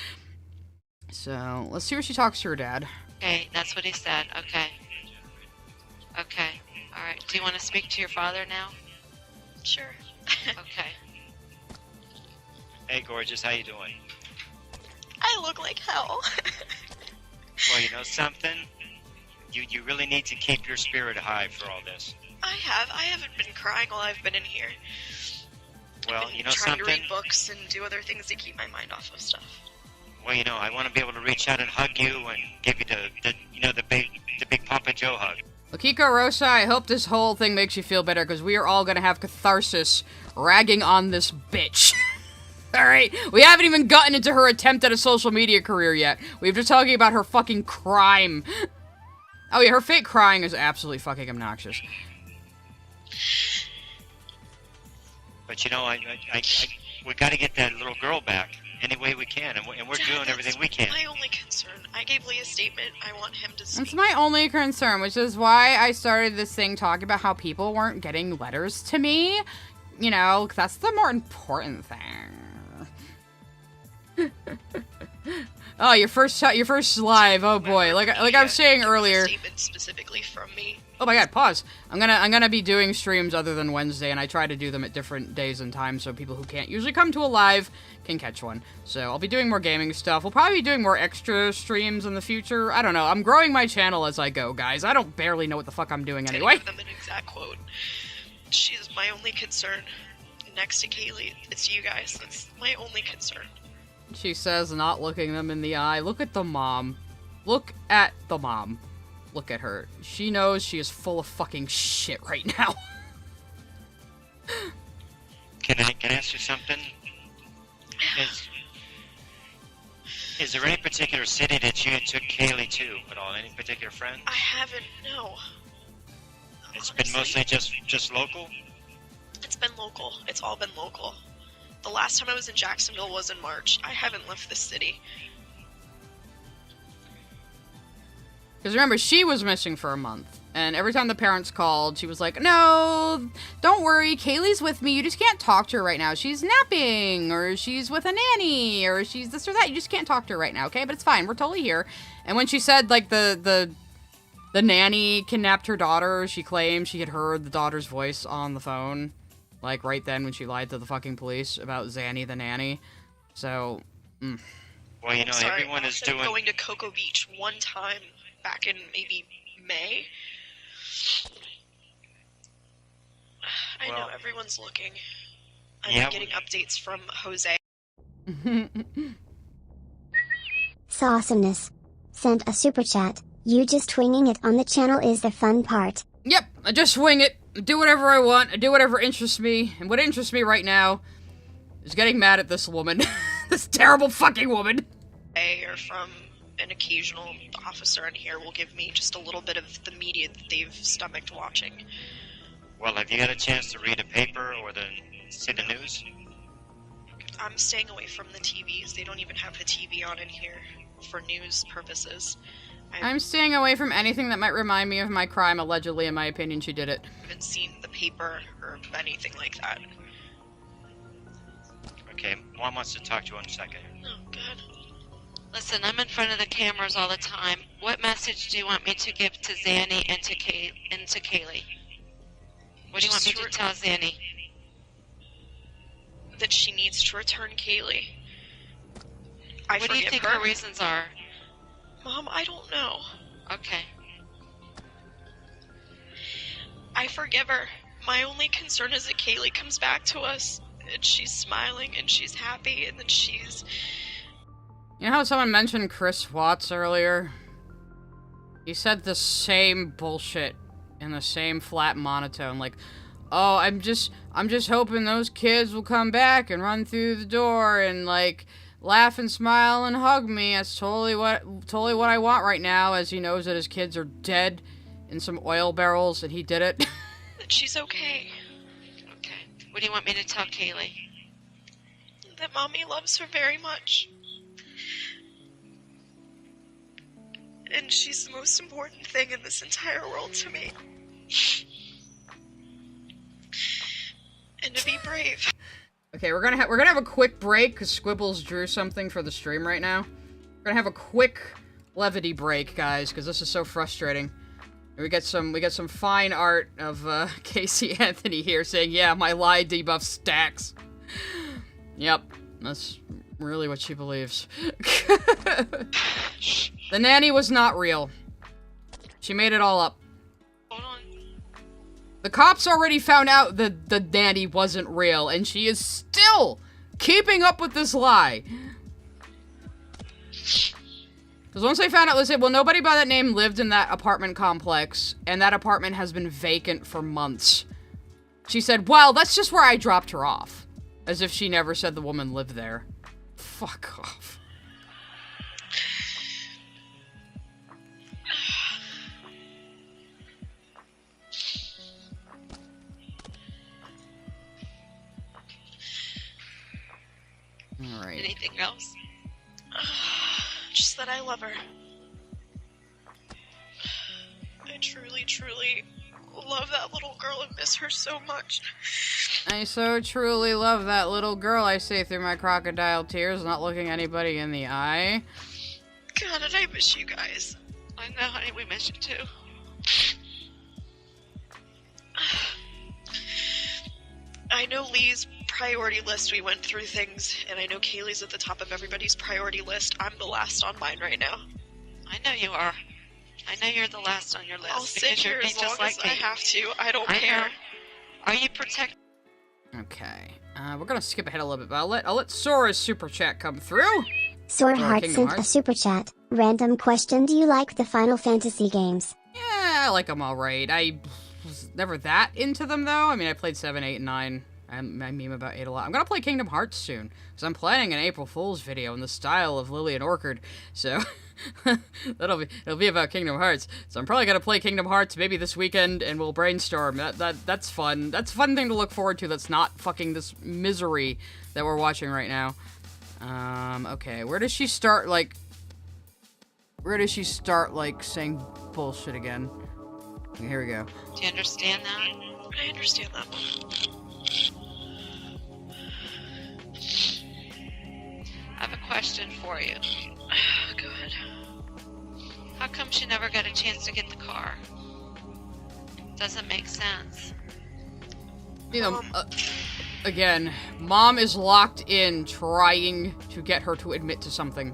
So let's see where she talks to her dad. Okay, that's what he said. Okay. Okay. All right. Do you want to speak to your father now? Sure. Okay. Hey, gorgeous, how you doing? I look like hell. Well, you know something? You really need to keep your spirit high for all this. I haven't been crying while I've been in here. Well, you know trying something? to read books and do other things to keep my mind off of stuff. Well, you know, I want to be able to reach out and hug you and give you the big Papa Joe hug. Akiko Rosa, I hope this whole thing makes you feel better, because we are all gonna have catharsis ragging on this bitch. Alright? We haven't even gotten into her attempt at a social media career yet. We've just talking about her fucking crime. Oh yeah, her fake crying is absolutely fucking obnoxious. But you know, we got to get that little girl back any way we can, and we're Dad, doing everything we can. That's my only concern. I gave Lee a statement. I want him to speak. That's my only concern, which is why I started this thing talking about how people weren't getting letters to me. You know, 'cause that's the more important thing. Oh, your first live. Oh boy, like I was saying earlier. Statement specifically from me. Oh my god, pause. I'm gonna be doing streams other than Wednesday, and I try to do them at different days and times so people who can't usually come to a live can catch one. So I'll be doing more gaming stuff. We'll probably be doing more extra streams in the future. I don't know. I'm growing my channel as I go, guys. I don't barely know what the fuck I'm doing anyway. To give them an exact quote. She's my only concern. Next to Kaylee, it's you guys. That's my only concern. She says, not looking them in the eye. Look at the mom. Look at the mom. Look at her. She knows she is full of fucking shit right now. Can I ask you something? Is there any particular city that you took Kaylee to at all? Any particular friend? I haven't, no. It's been mostly just local? It's been local. It's all been local. The last time I was in Jacksonville was in March. I haven't left the city. Because remember, she was missing for a month. And every time the parents called, she was like, no, don't worry, Kaylee's with me. You just can't talk to her right now. She's napping, or she's with a nanny, or she's this or that. You just can't talk to her right now, okay? But it's fine. We're totally here. And when she said, like, the nanny kidnapped her daughter, she claimed she had heard the daughter's voice on the phone. Like, right then when she lied to the fucking police about Zanny the nanny. So, Well, you know, Sorry, everyone is I've been doing... going to Cocoa Beach one time back in maybe May. I know everyone's looking. I've been getting updates from Jose. Sawesomeness. Sent a super chat. You just winging it on the channel is the fun part. Yep, I just wing it. I do whatever I want. I do whatever interests me. And what interests me right now is getting mad at this woman. This terrible fucking woman. Or from an occasional officer in here will give me just a little bit of the media that they've stomached watching. Well, have you had a chance to read a paper or see the news? I'm staying away from the TVs. They don't even have the TV on in here for news purposes. I'm staying away from anything that might remind me of my crime. Allegedly, in my opinion, she did it. I haven't seen the paper or anything like that. Okay, Mom wants to talk to you in a second. Oh, God. Listen, I'm in front of the cameras all the time. What message do you want me to give to Zanny and to Kaylee? What do you want me to tell Zanny? That she needs to return Kaylee. What do you think her reasons are? Mom, I don't know. Okay. I forgive her. My only concern is that Kaylee comes back to us, and she's smiling, and she's happy, and that she's... You know how someone mentioned Chris Watts earlier? He said the same bullshit in the same flat monotone, like, oh, I'm just hoping those kids will come back and run through the door and, like, laugh and smile and hug me. That's totally what I want right now, as he knows that his kids are dead in some oil barrels and he did it. that she's okay. Okay. What do you want me to tell Kaylee? That Mommy loves her very much. And she's the most important thing in this entire world to me. And to be brave. Okay, we're gonna have a quick break because Squibbles drew something for the stream right now. We're gonna have a quick levity break, guys, because this is so frustrating. We get some fine art of Casey Anthony here saying, "Yeah, my lie debuff stacks." Yep, that's really what she believes. The nanny was not real. She made it all up. Hold on. The cops already found out that the nanny wasn't real, and she is still keeping up with this lie. Because once they found out, they said, well, nobody by that name lived in that apartment complex, and that apartment has been vacant for months. She said, well, that's just where I dropped her off. As if she never said the woman lived there. Fuck off. Alright. Anything else? Just that I love her. I truly, truly love that little girl and miss her so much. I so truly love that little girl, I say through my crocodile tears, not looking anybody in the eye. God, and I miss you guys. I know, honey, we miss you too. I know Lee's priority list, we went through things, and I know Kaylee's at the top of everybody's priority list. I'm the last on mine right now. I know you are. I know you're the last on your list. I'll sit here as long as I have to. I don't care. Know. Are you protected? Okay. We're gonna skip ahead a little bit, but I'll let Sora's super chat come through. Sora Heart sent a super chat. Random question, do you like the Final Fantasy games? Yeah, I like them alright. I was never that into them, though. I mean, I played 7, 8, and 9 I meme about 8 a lot. I'm gonna play Kingdom Hearts soon, because I'm planning an April Fool's video in the style of Lillian Orchard, so it'll be about Kingdom Hearts. So I'm probably gonna play Kingdom Hearts maybe this weekend, and we'll brainstorm. That's fun. That's a fun thing to look forward to. That's not fucking this misery that we're watching right now. Okay, where does she start, like, saying bullshit again? Okay, here we go. Do you understand that? I understand that. I have a question for you. Go ahead. How come she never got a chance to get the car? Doesn't make sense. You know, again, Mom is locked in trying to get her to admit to something.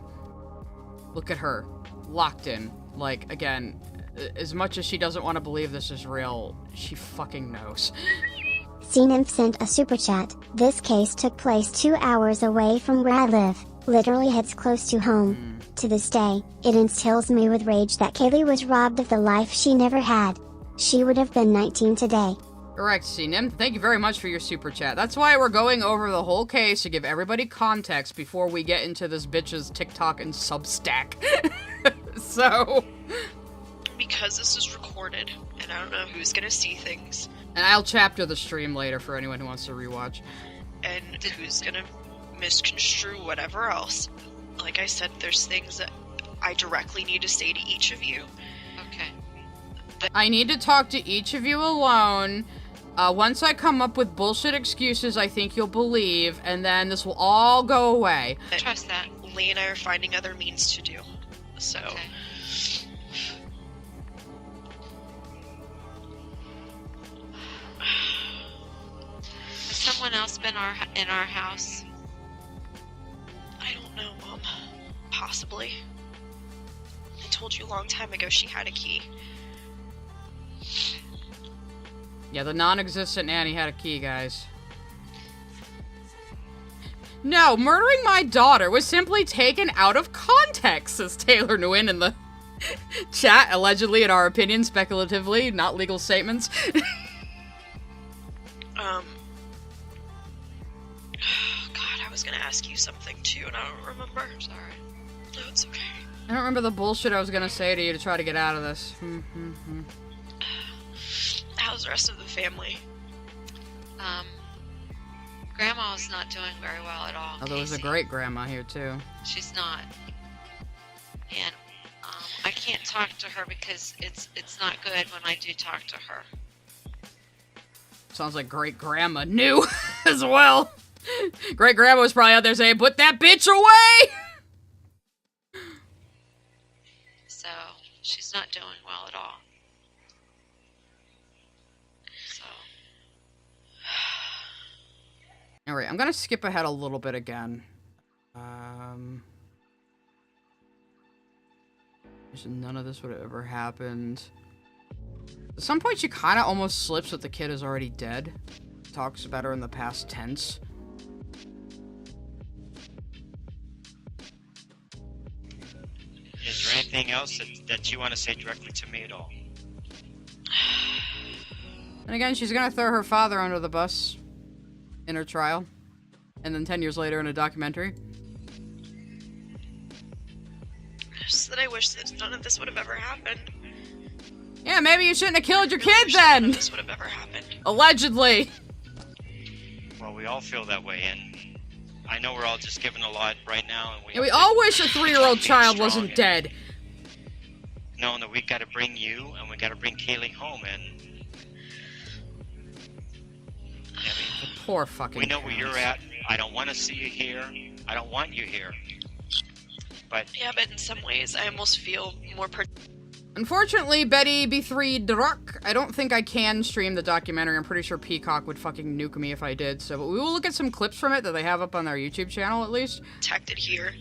Look at her. Locked in. Like, again, as much as she doesn't want to believe this is real, she fucking knows. CNIMF sent a super chat. This case took place 2 hours away from where I live. Literally hits close to home. To this day, it instills me with rage that Kaylee was robbed of the life she never had. She would have been 19 today. Correct, CNIM. Thank you very much for your super chat. That's why we're going over the whole case to give everybody context before we get into this bitch's TikTok and Substack. So... Because this is recorded, and I don't know who's gonna see things. And I'll chapter the stream later for anyone who wants to rewatch. And who's gonna misconstrue whatever else. Like I said, there's things that I directly need to say to each of you. Okay. I need to talk to each of you alone. Once I come up with bullshit excuses I think you'll believe, and then this will all go away. Trust that. Lee and I are finding other means to do. So... Okay. Has someone else been in our house? I don't know, Mom. Possibly. I told you a long time ago she had a key. Yeah, the non-existent nanny had a key, guys. No, murdering my daughter was simply taken out of context, says Taylor Nguyen in the chat, allegedly, in our opinion, speculatively, not legal statements. God, I was gonna ask you something too, and I don't remember. Sorry. No, it's okay. I don't remember the bullshit I was gonna say to you to try to get out of this. How's the rest of the family? Grandma's not doing very well at all. Oh, there was a great grandma here, too. She's not. And I can't talk to her because it's not good when I do talk to her. Sounds like great grandma knew as well. Great grandma was probably out there saying, "Put that bitch away!" So, she's not doing well at all. So. Alright, I'm gonna skip ahead a little bit again. None of this would have ever happened. At some point, she kind of almost slips that the kid is already dead. Talks about her in the past tense. Is there anything else that you want to say directly to me at all? And again, she's gonna throw her father under the bus in her trial. And then 10 years later in a documentary. Just that I wish that none of this would have ever happened. Yeah, maybe you shouldn't have killed your kid then! None of this would have ever happened. Allegedly! Well, we all feel that way, and I know we're all just giving a lot right now. And we all wish a 3-year-old child wasn't dead. Knowing that we gotta bring you, and we gotta bring Kaylee home, and... I mean, poor fucking we know where you're at. I don't want to see you here. I don't want you here. But... Yeah, but in some ways, I almost feel more... Unfortunately, Betty B3 Druck, I don't think I can stream the documentary. I'm pretty sure Peacock would fucking nuke me if I did. So, but we will look at some clips from it that they have up on their YouTube channel, at least. Protected here.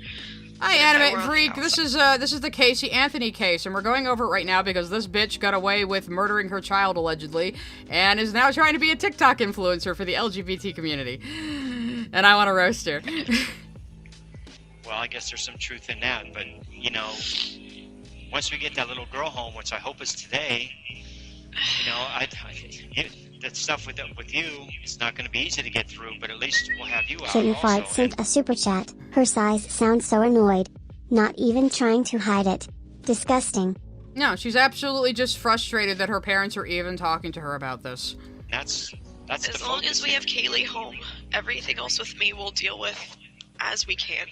Hi, Animate Freak. This is the Casey Anthony case, and we're going over it right now because this bitch got away with murdering her child, allegedly, and is now trying to be a TikTok influencer for the LGBT community. And I want to roast her. Well, I guess there's some truth in that, but, you know... Once we get that little girl home, which I hope is today, You know, that stuff with you, it's not going to be easy to get through, but at least we'll have you out Kitten also. Fart sent a super chat. Her size sounds so annoyed. Not even trying to hide it. Disgusting. No, she's absolutely just frustrated that her parents are even talking to her about this. That's as long as we have Kaylee home, everything else with me we'll deal with as we can.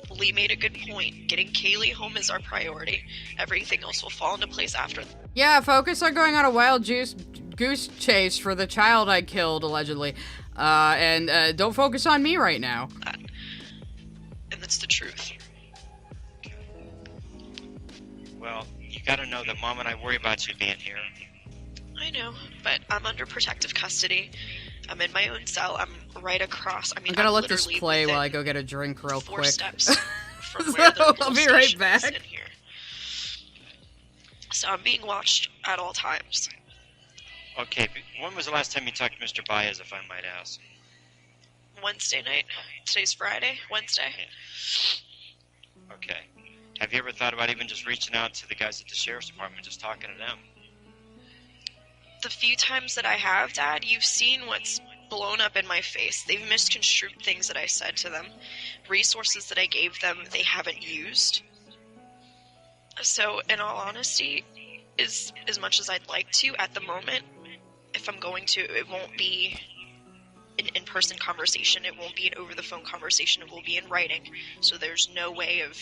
Lee made a good point. Getting Kaylee home is our priority. Everything else will fall into place after. Yeah, focus on going on a wild goose chase for the child I killed, allegedly. And don't focus on me right now. And that's the truth. Well, you gotta know that Mom and I worry about you being here. I know, but I'm under protective custody. I'm in my own cell. I'm right across. I mean, I'm gonna let this play while I go get a drink real quick. Steps from where the I'll be right back. in here. So I'm being watched at all times. Okay, but when was the last time you talked to Mr. Baez, if I might ask? Wednesday night. Today's Friday. Wednesday. Okay. Have you ever thought about even just reaching out to the guys at the sheriff's department, just talking to them? The few times that I have, Dad, you've seen what's blown up in my face. They've misconstrued things that I said to them. Resources that I gave them, they haven't used. So, in all honesty, as much as I'd like to, at the moment, if I'm going to, it won't be an in-person conversation. It won't be an over-the-phone conversation. It will be in writing. So there's no way of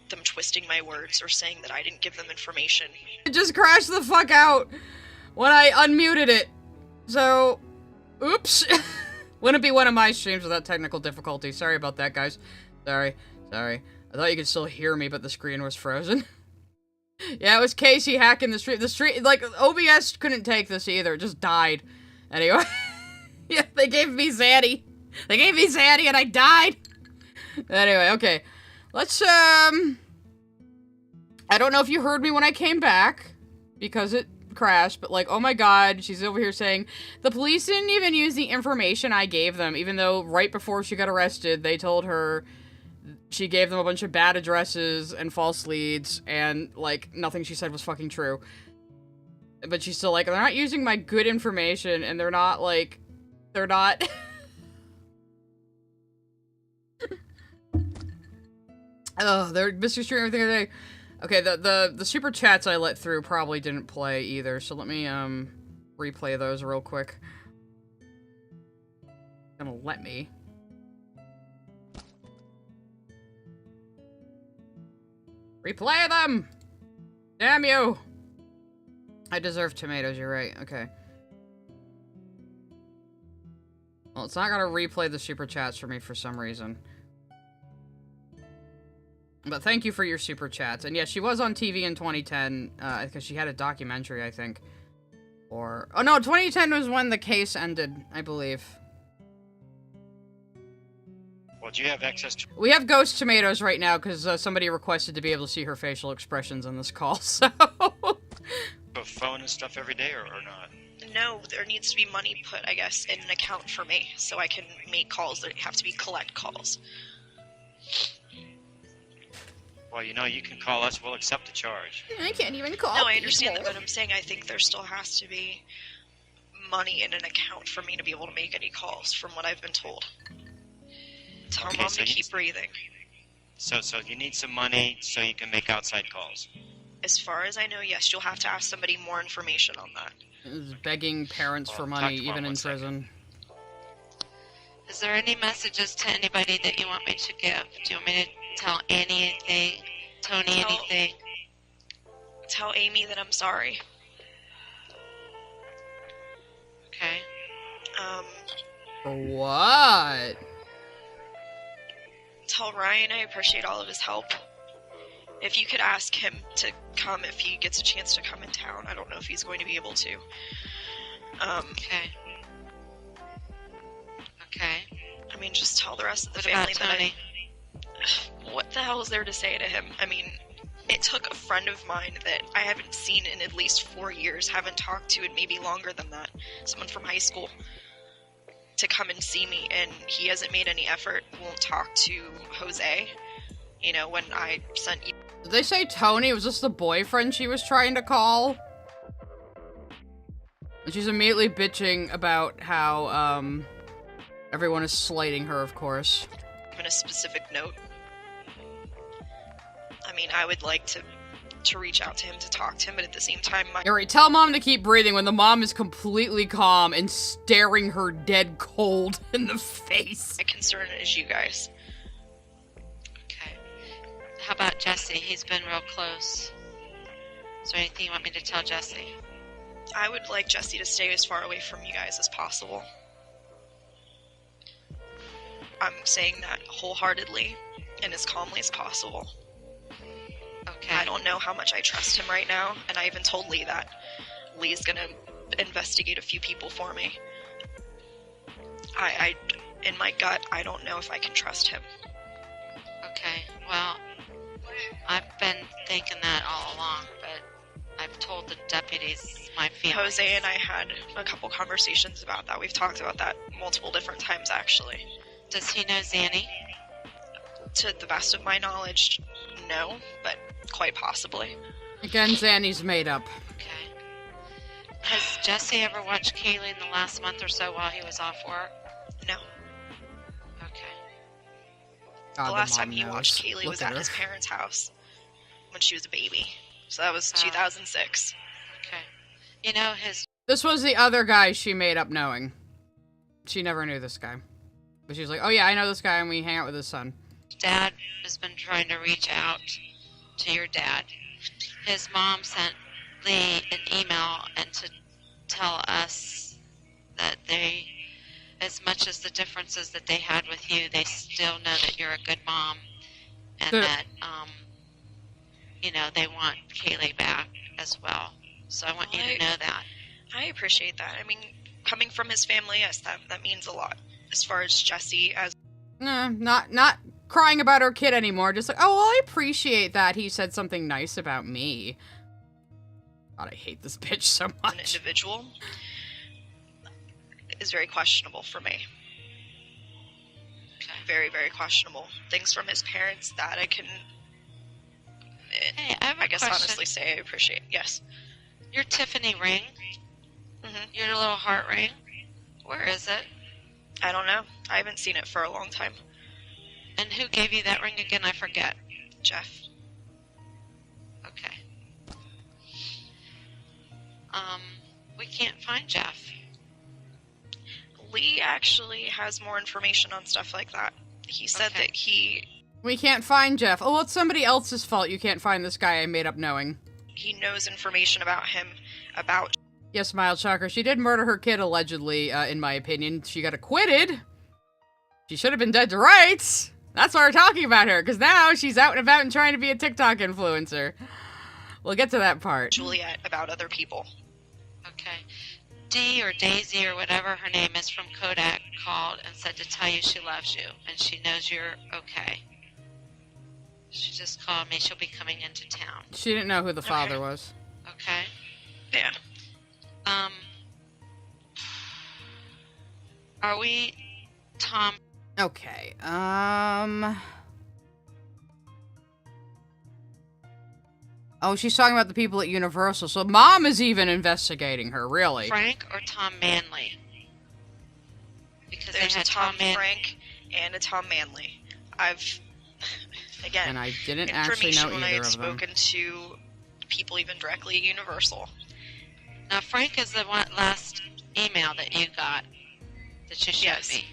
them twisting my words or saying that I didn't give them information. It just crashed the fuck out when I unmuted it. So, oops. Wouldn't be one of my streams without technical difficulty. Sorry about that, guys. Sorry. I thought you could still hear me, but the screen was frozen. Yeah, it was Casey hacking the stream. The stream, like, OBS couldn't take this either. It just died. Anyway. Yeah, they gave me Zanny. And I died. Anyway, okay. Let's, I don't know if you heard me when I came back, because it crashed, but like, oh my god, she's over here saying, the police didn't even use the information I gave them, even though right before she got arrested, they told her she gave them a bunch of bad addresses and false leads, and, like, nothing she said was fucking true. But she's still like, they're not using my good information, and they're not, like, they're not... Oh, they're misconstruing everything today. Okay, the super chats I let through probably didn't play either, so let me, replay those real quick. Gonna let me. Replay them! Damn you! I deserve tomatoes, you're right, okay. Well, it's not gonna replay the super chats for me for some reason. But thank you for your super chats. And yeah, she was on TV in 2010, because she had a documentary, I think. Or... Oh no, 2010 was when the case ended, I believe. Well, do you have access to... We have ghost tomatoes right now, because somebody requested to be able to see her facial expressions in this call, so... a phone and stuff every day, or not? No, there needs to be money put, I guess, in an account for me, so I can make calls that have to be collect calls. Well, you know, you can call us, we'll accept the charge. I can't even call. No, I understand that, but I'm saying I think there still has to be money in an account for me to be able to make any calls, from what I've been told. Tell Mom to keep breathing. So you need some money so you can make outside calls? As far as I know, yes, you'll have to ask somebody more information on that. Begging parents for money, even in prison. Is there any messages to anybody that you want me to give? Do you want me to tell Annie anything? Tony anything? Tell Amy that I'm sorry. Okay. For what? Tell Ryan I appreciate all of his help. If you could ask him to come if he gets a chance to come in town. I don't know if he's going to be able to. Okay. I mean, just tell the rest of the What family about Tony? that what the hell is there to say to him? I mean, it took a friend of mine that I haven't seen in at least 4 years, haven't talked to in maybe longer than that, someone from high school, to come and see me, and he hasn't made any effort, won't talk to Jose. You know, when I sent... Did they say Tony? Was this the boyfriend she was trying to call? And she's immediately bitching about how, everyone is slighting her, of course. In a specific note. I mean, I would like to reach out to him, to talk to him, but at the same time, Alright, tell mom to keep breathing when the mom is completely calm and staring her dead cold in the face. My concern is you guys. Okay. How about Jesse? He's been real close. Is there anything you want me to tell Jesse? I would like Jesse to stay as far away from you guys as possible. I'm saying that wholeheartedly and as calmly as possible. Okay. I don't know how much I trust him right now, and I even told Lee that. Lee's gonna investigate a few people for me. I in my gut, I don't know if I can trust him. Okay, well, I've been thinking that all along, but I've told the deputies my feelings. Jose and I had a couple conversations about that. We've talked about that multiple different times, actually. Does he know Zanny? To the best of my knowledge, no, but quite possibly. Again, Zanny's made up. Okay. Has Jesse ever watched Kaylee in the last month or so while he was off work? No. Okay. God, the last time mom he knows. watched Kaylee Look was at at her. his parents' house when she was a baby. So that was 2006. Okay. You know, This was the other guy she made up knowing. She never knew this guy. But she was like, oh yeah, I know this guy and we hang out with his son. dad has been trying to reach out to your dad. His mom sent Lee an email and to tell us that they, as much as the differences that they had with you, they still know that you're a good mom and that, you know, they want Kaylee back as well. So I want you to know that. I appreciate that. I mean, coming from his family, yes, that means a lot. As far as Jesse, Not crying about her kid anymore. Just like, oh, well, I appreciate that he said something nice about me. God, I hate this bitch so much. An individual is very questionable for me. Very, very questionable. Things from his parents that I can, Hey, I have a guess question. honestly say I appreciate. Yes. Your Tiffany ring, your little heart ring, where is it? I don't know. I haven't seen it for a long time. And who gave you that ring again? I forget. Jeff. Okay. We can't find Jeff. Lee actually has more information on stuff like that. He said that We can't find Jeff. Oh, well, it's somebody else's fault you can't find this guy I made up knowing. he knows information about him, about... Yes, mild shocker. She did murder her kid, allegedly, in my opinion. She got acquitted. She should have been dead to rights. That's why we're talking about her, because now she's out and about and trying to be a TikTok influencer. We'll get to that part. Juliet about other people. Okay. Dee or Daisy or whatever her name is from Kodak called and said to tell you she loves you and she knows you're okay. She just called me. She'll be coming into town. She didn't know who the father was. Okay. Yeah. Are we, Tom? Okay, Oh, she's talking about the people at Universal. So Mom is even investigating her, really. Frank or Tom Manley? Because There's they a had Tom Frank and a Tom Manley. Again, And I didn't actually know information when I either had of them. spoken to people even directly at Universal. Now, Frank is the one last email that you got that you showed me.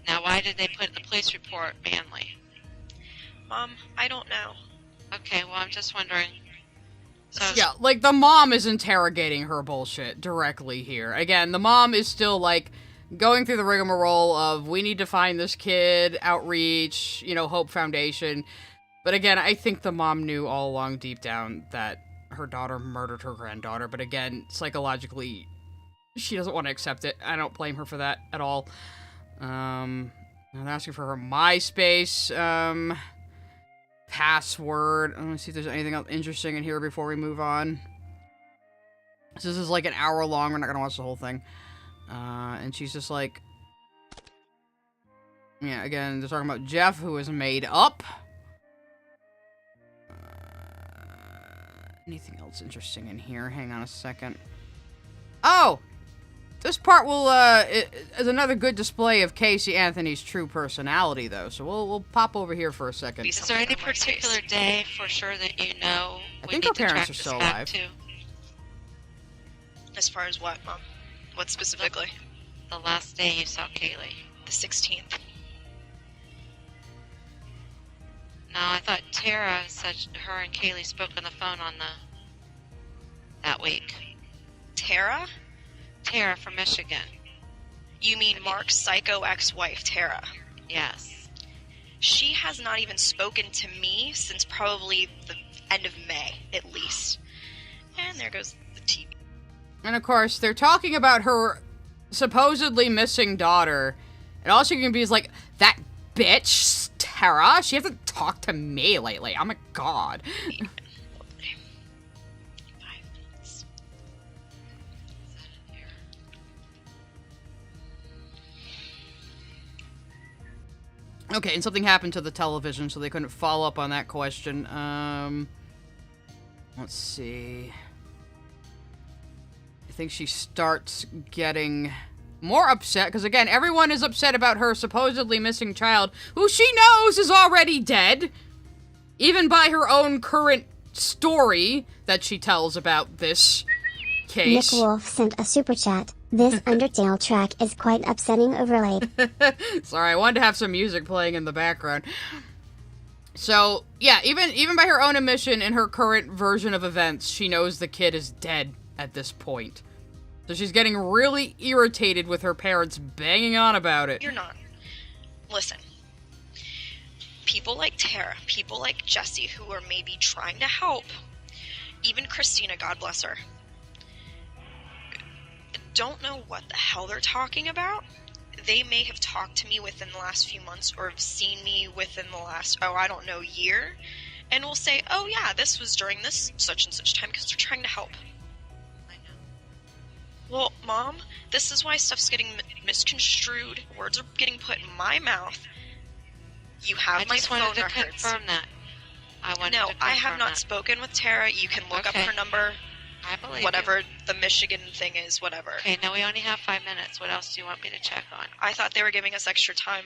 Now, why did they put in the police report Manley? Mom, I don't know. Okay, well, I'm just wondering. So, Yeah, like, the mom is interrogating her bullshit directly here. Again, the mom is still, like, going through the rigmarole of, we need to find this kid, outreach, you know, Hope Foundation. But again, I think the mom knew all along deep down that her daughter murdered her granddaughter. But again, psychologically, she doesn't want to accept it. I don't blame her for that at all. I'm asking for her MySpace, password. Let me see if there's anything else interesting in here before we move on. So this is like an hour long. We're not gonna watch the whole thing. And she's just like, yeah, again, they're talking about Jeff, who is made up. Anything else interesting in here? Hang on a second. Oh! This part will, is another good display of Casey Anthony's true personality, though. So we'll pop over here for a second. Is there any particular day for sure that you know I think her parents are still alive. As far as what, Mom? What specifically? The last day you saw Kaylee. The 16th. No, I thought Tara said her and Kaylee spoke on the phone on that week. Tara? Tara from Michigan. You mean Mark's psycho ex-wife, Tara? Yes. She has not even spoken to me since probably the end of May, at least. And there goes the TV. And of course, they're talking about her supposedly missing daughter. And all she can be is like, that bitch, Tara, she hasn't talked to me lately. Oh my god. Okay, and something happened to the television, so they couldn't follow up on that question. Let's see. I think she starts getting more upset, because again, everyone is upset about her supposedly missing child, who she knows is already dead, even by her own current story that she tells about this case. Nick Wolf sent a super chat. This Undertale track is quite upsetting overlaid. Sorry, I wanted to have some music playing in the background. So, yeah, even by her own admission in her current version of events, she knows the kid is dead at this point. So she's getting really irritated with her parents banging on about it. You're not. Listen. People like Tara, people like Jesse, who are maybe trying to help, even Christina, God bless her, don't know what the hell they're talking about. They may have talked to me within the last few months or have seen me within the last, year, and will say, oh yeah, this was during this such and such time because they're trying to help. I know. Well, Mom, this is why stuff's getting misconstrued. Words are getting put in my mouth. You have my phone records. I just wanted to confirm that. I have not spoken with Tara. You can look up her number. I believe whatever the Michigan thing is, whatever. Okay, now we only have 5 minutes. What else do you want me to check on? I thought they were giving us extra time.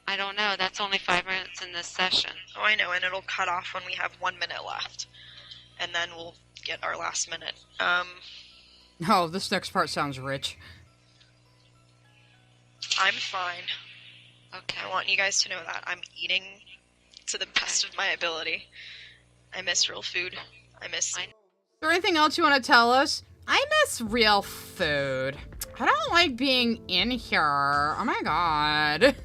I don't know. That's only 5 minutes in this session. Oh, I know, and it'll cut off when we have 1 minute left. And then we'll get our last minute. Oh, this next part sounds rich. I'm fine. Okay. I want you guys to know that. I'm eating to the best of my ability. I miss real food. Is there anything else you want to tell us? I miss real food. I don't like being in here. Oh my god.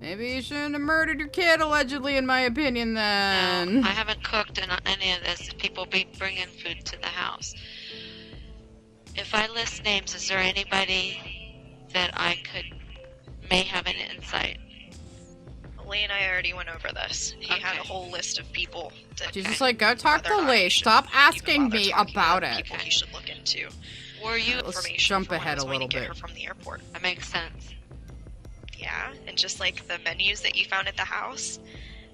Maybe you shouldn't have murdered your kid, allegedly, in my opinion, then. No, I haven't cooked in any of this. People be bringing food to the house. If I list names, is there anybody that I may have an insight? Lee and I already went over this. He had a whole list of people. She's just like, go talk to Lee. Stop asking me about it. People he should look into. Were you Let's jump ahead a little bit. Her from the airport. That makes sense. Yeah, and just like the menus that you found at the house,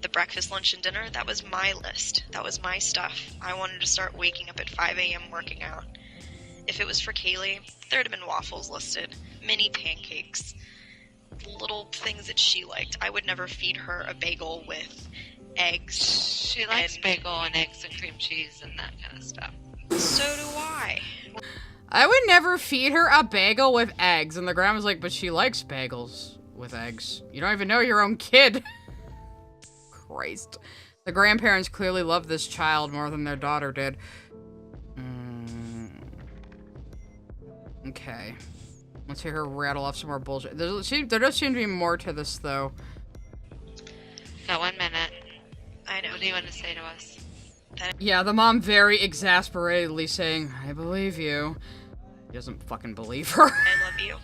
the breakfast, lunch, and dinner, that was my list. That was my stuff. I wanted to start waking up at 5 a.m. working out. If it was for Kaylee, there'd have been waffles listed, mini pancakes, little things that she liked. I would never feed her a bagel with eggs. She likes bagel and eggs and cream cheese and that kind of stuff. So do I. I would never feed her a bagel with eggs. And the grandma's like, but she likes bagels with eggs. You don't even know your own kid. Christ. The grandparents clearly love this child more than their daughter did. Okay. Let's hear her rattle off some more bullshit. There does seem to be more to this, though. Got 1 minute. I know. What do you want to say to us? Yeah, the mom very exasperatedly saying, I believe you. He doesn't fucking believe her. I love you.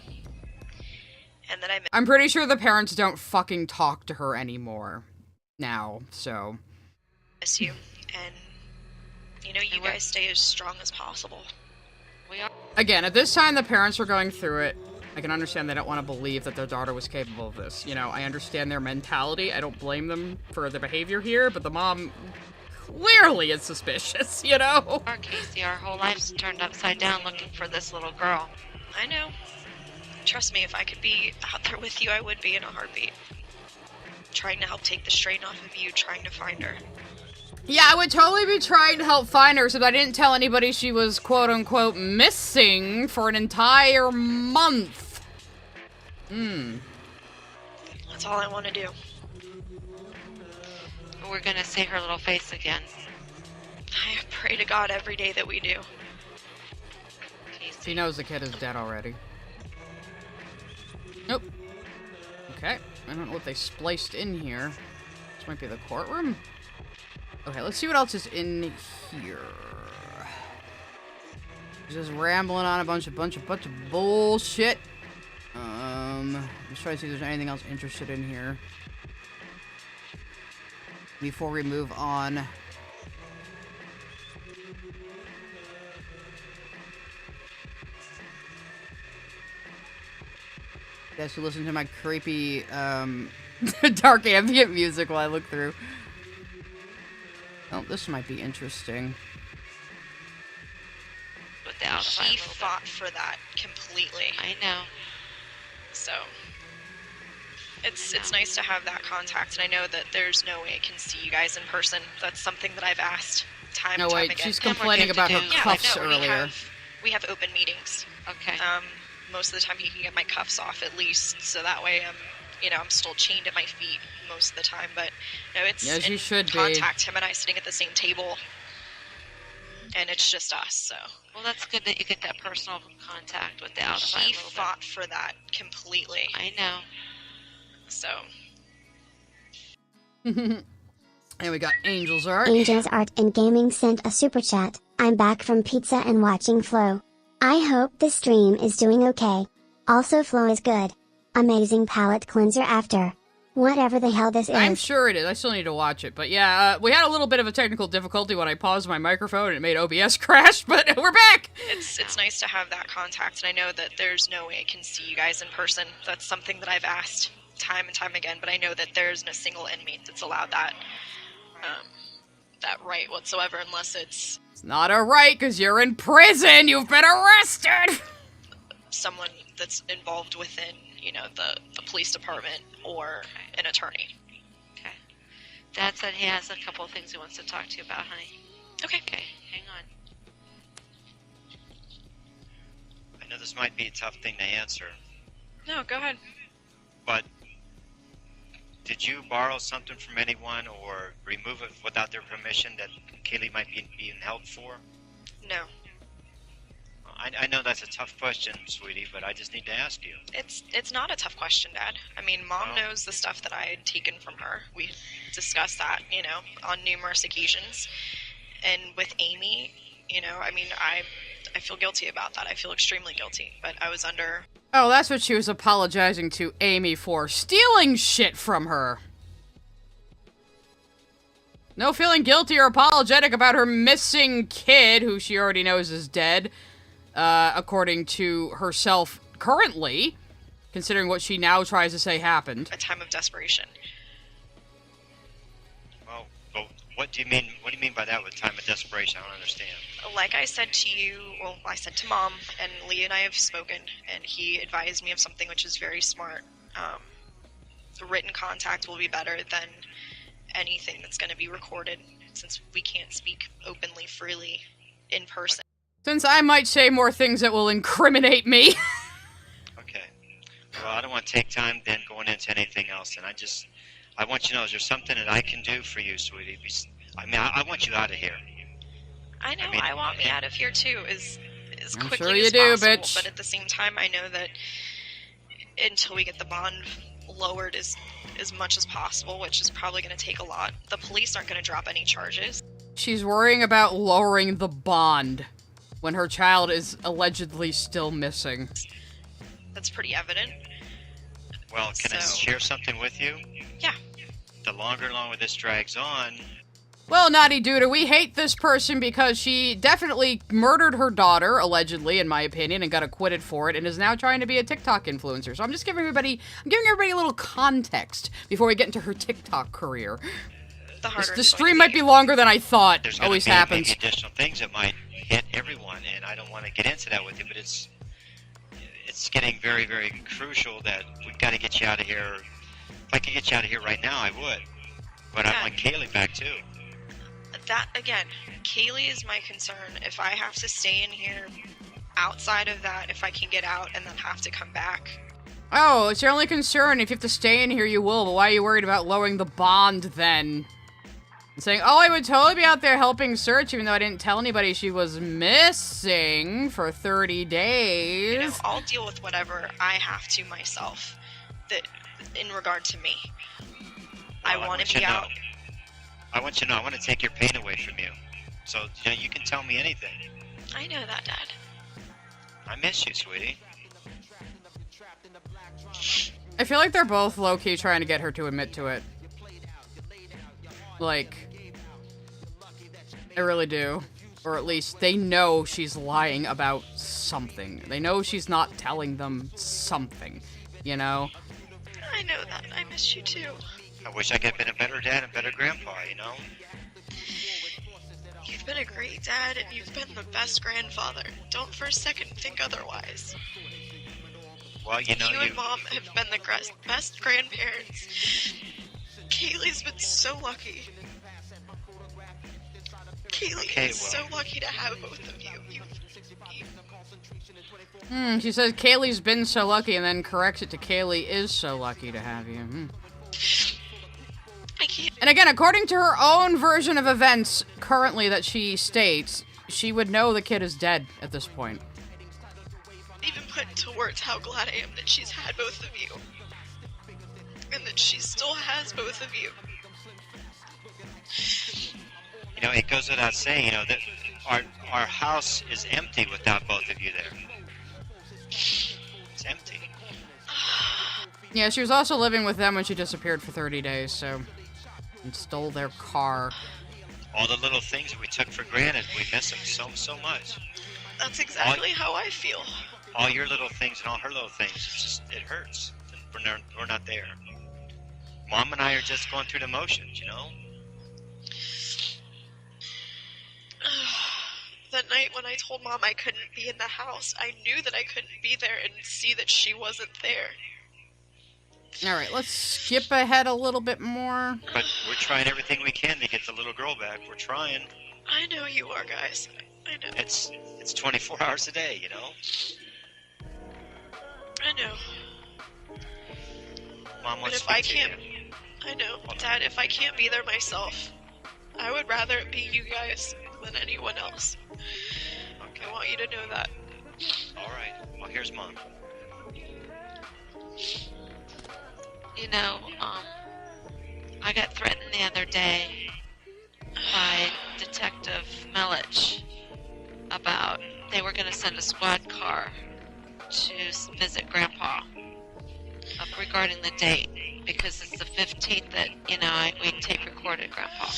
And then I'm pretty sure the parents don't fucking talk to her anymore. Now, so. Miss you. And, you guys stay as strong as possible. We are. Again, at this time, the parents are going through it. I can understand they don't want to believe that their daughter was capable of this. I understand their mentality. I don't blame them for their behavior here, but the mom Clearly it's suspicious, you know? Our Casey, our whole life's turned upside down looking for this little girl. I know. Trust me, if I could be out there with you, I would be in a heartbeat. Trying to help take the strain off of you, trying to find her. Yeah, I would totally be trying to help find her, so I didn't tell anybody she was quote-unquote missing for an entire month. That's all I want to do. We're gonna see her little face again. I pray to God every day that we do. She knows the kid is dead already. Nope. Okay. I don't know what they spliced in here. This might be the courtroom. Okay, let's see what else is in here. Just rambling on a bunch of bullshit. Let's try to see if there's anything else interested in here before we move on. Guess you listen to my creepy, dark ambient music while I look through. Oh, this might be interesting. He fought for that completely. I know. So it's nice to have that contact, and I know that there's no way I can see you guys in person. That's something that I've asked time and time again. She's complaining about her cuffs earlier. We have open meetings. Okay. Most of the time he can get my cuffs off at least, so that way I'm still chained at my feet most of the time. But no, it's yes, you should contact him and I sitting at the same table, and it's just us. So well, that's good that you get that personal contact with the alibi. He fought for that completely. I know. So. And we got Angel's Art. Angel's Art and Gaming sent a super chat. I'm back from pizza and watching Flo. I hope the stream is doing okay. Also Flo is good. Amazing palette cleanser after. Whatever the hell this is. I'm sure it is. I still need to watch it. But yeah, we had a little bit of a technical difficulty when I paused my microphone and it made OBS crash, but we're back! It's nice to have that contact, and I know that there's no way I can see you guys in person. That's something that I've asked time and time again, but I know that there's no single inmate that's allowed that right whatsoever, unless it's not a right, because you're in prison! You've been arrested! Someone that's involved within, the police department or an attorney. Okay. Dad said he has a couple of things he wants to talk to you about, honey. Okay. Okay, hang on. I know this might be a tough thing to answer, No, go ahead. but did you borrow something from anyone or remove it without their permission that Kaylee might be being held for? No. I know that's a tough question, sweetie, but I just need to ask you. It's not a tough question, Dad. I mean, Mom knows the stuff that I had taken from her. We discussed that, on numerous occasions. And with Amy, I feel guilty about that. I feel extremely guilty. But I was under... Oh, that's what she was apologizing to Amy for. Stealing shit from her. No feeling guilty or apologetic about her missing kid, who she already knows is dead. According to herself currently, considering what she now tries to say happened. A time of desperation. Well, what do you mean by that with time of desperation? I don't understand. Like I said to you, I said to Mom, and Lee and I have spoken, and he advised me of something which is very smart. The written contact will be better than anything that's going to be recorded, since we can't speak openly, freely, in person. Since I might say more things that will incriminate me. Okay. Well, I don't want to take time then going into anything else, and I want you to know, is there something that I can do for you, sweetie? I want you out of here. I know, I want me out of here too, as I'm quickly sure you as do, possible, bitch. but at the same time, I know that until we get the bond lowered as much as possible, which is probably going to take a lot, the police aren't going to drop any charges. She's worrying about lowering the bond when her child is allegedly still missing. That's pretty evident. Well, can I share something with you? Yeah. The longer and longer this drags on... Well, Naughty Duder, we hate this person because she definitely murdered her daughter, allegedly, in my opinion, and got acquitted for it, and is now trying to be a TikTok influencer. So I'm just giving everybody a little context before we get into her TikTok career. the harder The it's stream might be longer than I thought. There's going Always to be happens. maybe additional things that might hit everyone, and I don't want to get into that with you, but it's getting very, very crucial that we've got to get you out of here. If I could get you out of here right now, I would. But I want Kaylee back too. That, again, Kaylee is my concern. If I have to stay in here, outside of that, if I can get out and then have to come back. Oh, it's your only concern. If you have to stay in here, you will. But why are you worried about lowering the bond then? And saying, oh, I would totally be out there helping search, even though I didn't tell anybody she was missing for 30 days. You know, I'll deal with whatever I have to myself that in regard to me. I want to be out. I want you to know, I want to take your pain away from you. So, you know, you can tell me anything. I know that, Dad. I miss you, sweetie. I feel like they're both low-key trying to get her to admit to it. Like, I really do. Or at least they know she's lying about something. They know she's not telling them something, you know? I know that. I miss you too. I wish I could have been a better dad and better grandpa, you know? You've been a great dad and you've been the best grandfather. Don't for a second think otherwise. Well, you know, you and Mom have been the best grandparents. Kaylee's been so lucky. Kaylee is so lucky to have both of you. She says Kaylee's been so lucky and then corrects it to Kaylee is so lucky to have you. I can't. And again, according to her own version of events currently that she states, she would know the kid is dead at this point. Even put into words how glad I am that she's had both of you. And that she still has both of you. You know, it goes without saying, you know, that our house is empty without both of you there. It's empty. Yeah, she was also living with them when she disappeared for 30 days, so... And stole their car. All the little things that we took for granted, we miss them so much. That's exactly how I feel. All your little things and all her little things, it hurts. We're not there. Mom and I are just going through the motions, you know? That night when I told Mom I couldn't be in the house, I knew that I couldn't be there and see that she wasn't there. Alright, let's skip ahead a little bit more. But we're trying everything we can to get the little girl back. We're trying. I know you are, guys. I know. It's 24 hours a day, you know? I know. Mom wants if to I speak can't, to you. I know, Dad, if I can't be there myself, I would rather it be you guys than anyone else. Okay. I want you to know that. Alright, well here's Mom. You know, I got threatened the other day by Detective Melich about they were going to send a squad car to visit Grandpa regarding the date, because it's the 15th that, you know, we tape recorded Grandpa.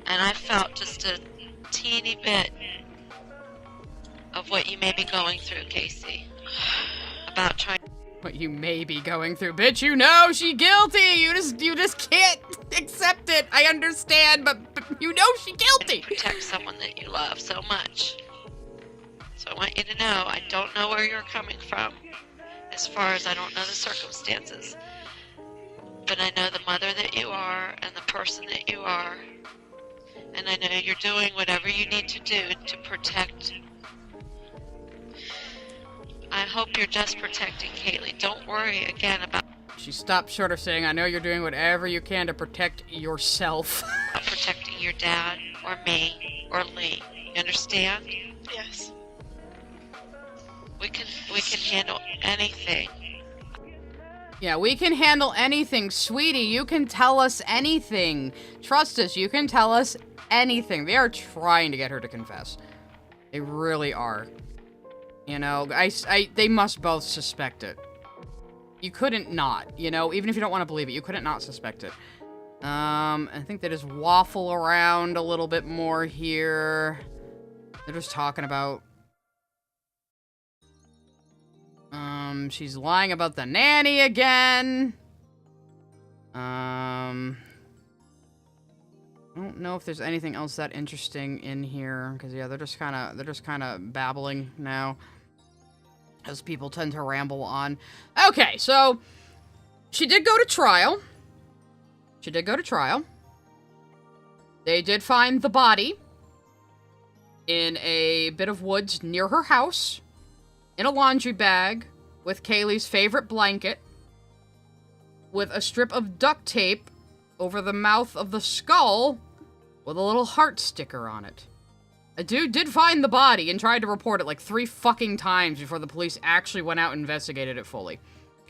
And I felt just a teeny bit of what you may be going through, Casey, about trying. What you may be going through, bitch. You know she guilty. You just can't accept it. I understand, but you know she guilty. Protect someone that you love so much. So I want you to know I don't know where you're coming from, as far as I don't know the circumstances. But I know the mother that you are and the person that you are. And I know you're doing whatever you need to do to protect. I hope you're just protecting Kaylee. Don't worry again about... She stopped short of saying, I know you're doing whatever you can to protect yourself. protecting your dad, or me, or Lee. You understand? Yes. We can handle anything. Yeah, we can handle anything. Sweetie, you can tell us anything. Trust us, you can tell us anything. They are trying to get her to confess. They really are. You know, they must both suspect it. You couldn't not, you know, even if you don't want to believe it, you couldn't not suspect it. I think they just waffle around a little bit more here. They're just talking about... she's lying about the nanny again. I don't know if there's anything else that interesting in here, because yeah, they're just kind of babbling now, as people tend to ramble on. Okay, so she did go to trial. They did find the body in a bit of woods near her house, in a laundry bag, with Kaylee's favorite blanket, with a strip of duct tape over the mouth of the skull, with a little heart sticker on it. A dude did find the body and tried to report it like 3 fucking times before the police actually went out and investigated it fully.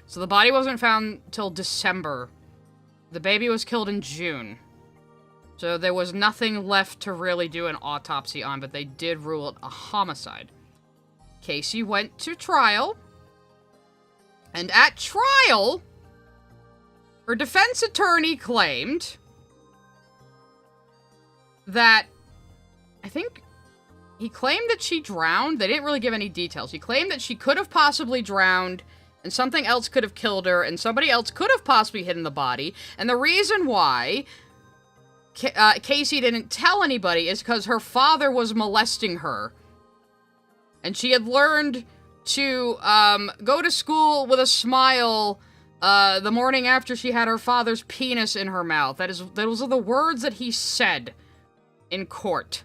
So the body wasn't found till December. The baby was killed in June. So there was nothing left to really do an autopsy on, but they did rule it a homicide. Casey went to trial. And at trial, her defense attorney claimed that, I think, he claimed that she drowned. They didn't really give any details. He claimed that she could have possibly drowned, and something else could have killed her, and somebody else could have possibly hidden the body. And the reason why Casey didn't tell anybody is because her father was molesting her. And she had learned to go to school with a smile the morning after she had her father's penis in her mouth. Those are the words that he said in court.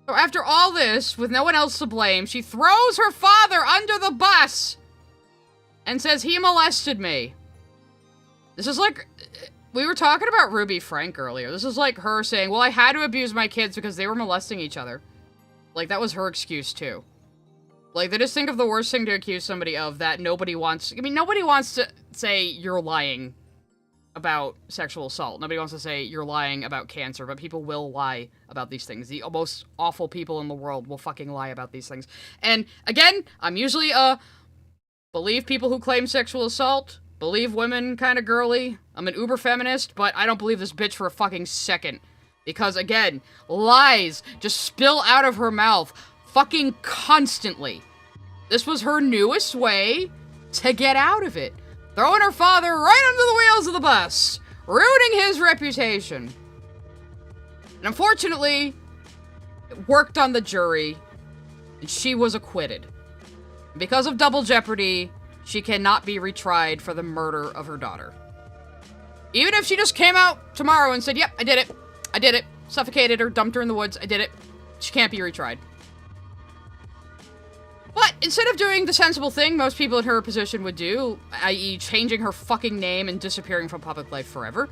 So after all this, with no one else to blame, she throws her father under the bus and says, he molested me. This is like, we were talking about Ruby Frank earlier. This is like her saying, well, I had to abuse my kids because they were molesting each other. Like, that was her excuse, too. Like, they just think of the worst thing to accuse somebody of that nobody wants. I mean, nobody wants to say you're lying about sexual assault. Nobody wants to say you're lying about cancer, but people will lie about these things. The most awful people in the world will fucking lie about these things. And, again, I'm usually believe people who claim sexual assault, believe women kind of girly. I'm an uber feminist, but I don't believe this bitch for a fucking second. Because, again, lies just spill out of her mouth fucking constantly. This was her newest way to get out of it. Throwing her father right under the wheels of the bus. Ruining his reputation. And unfortunately, it worked on the jury. And she was acquitted. Because of double jeopardy, she cannot be retried for the murder of her daughter. Even if she just came out tomorrow and said, yep, I did it. I did it. Suffocated her, dumped her in the woods. I did it. She can't be retried. But instead of doing the sensible thing most people in her position would do, i.e. changing her fucking name and disappearing from public life forever,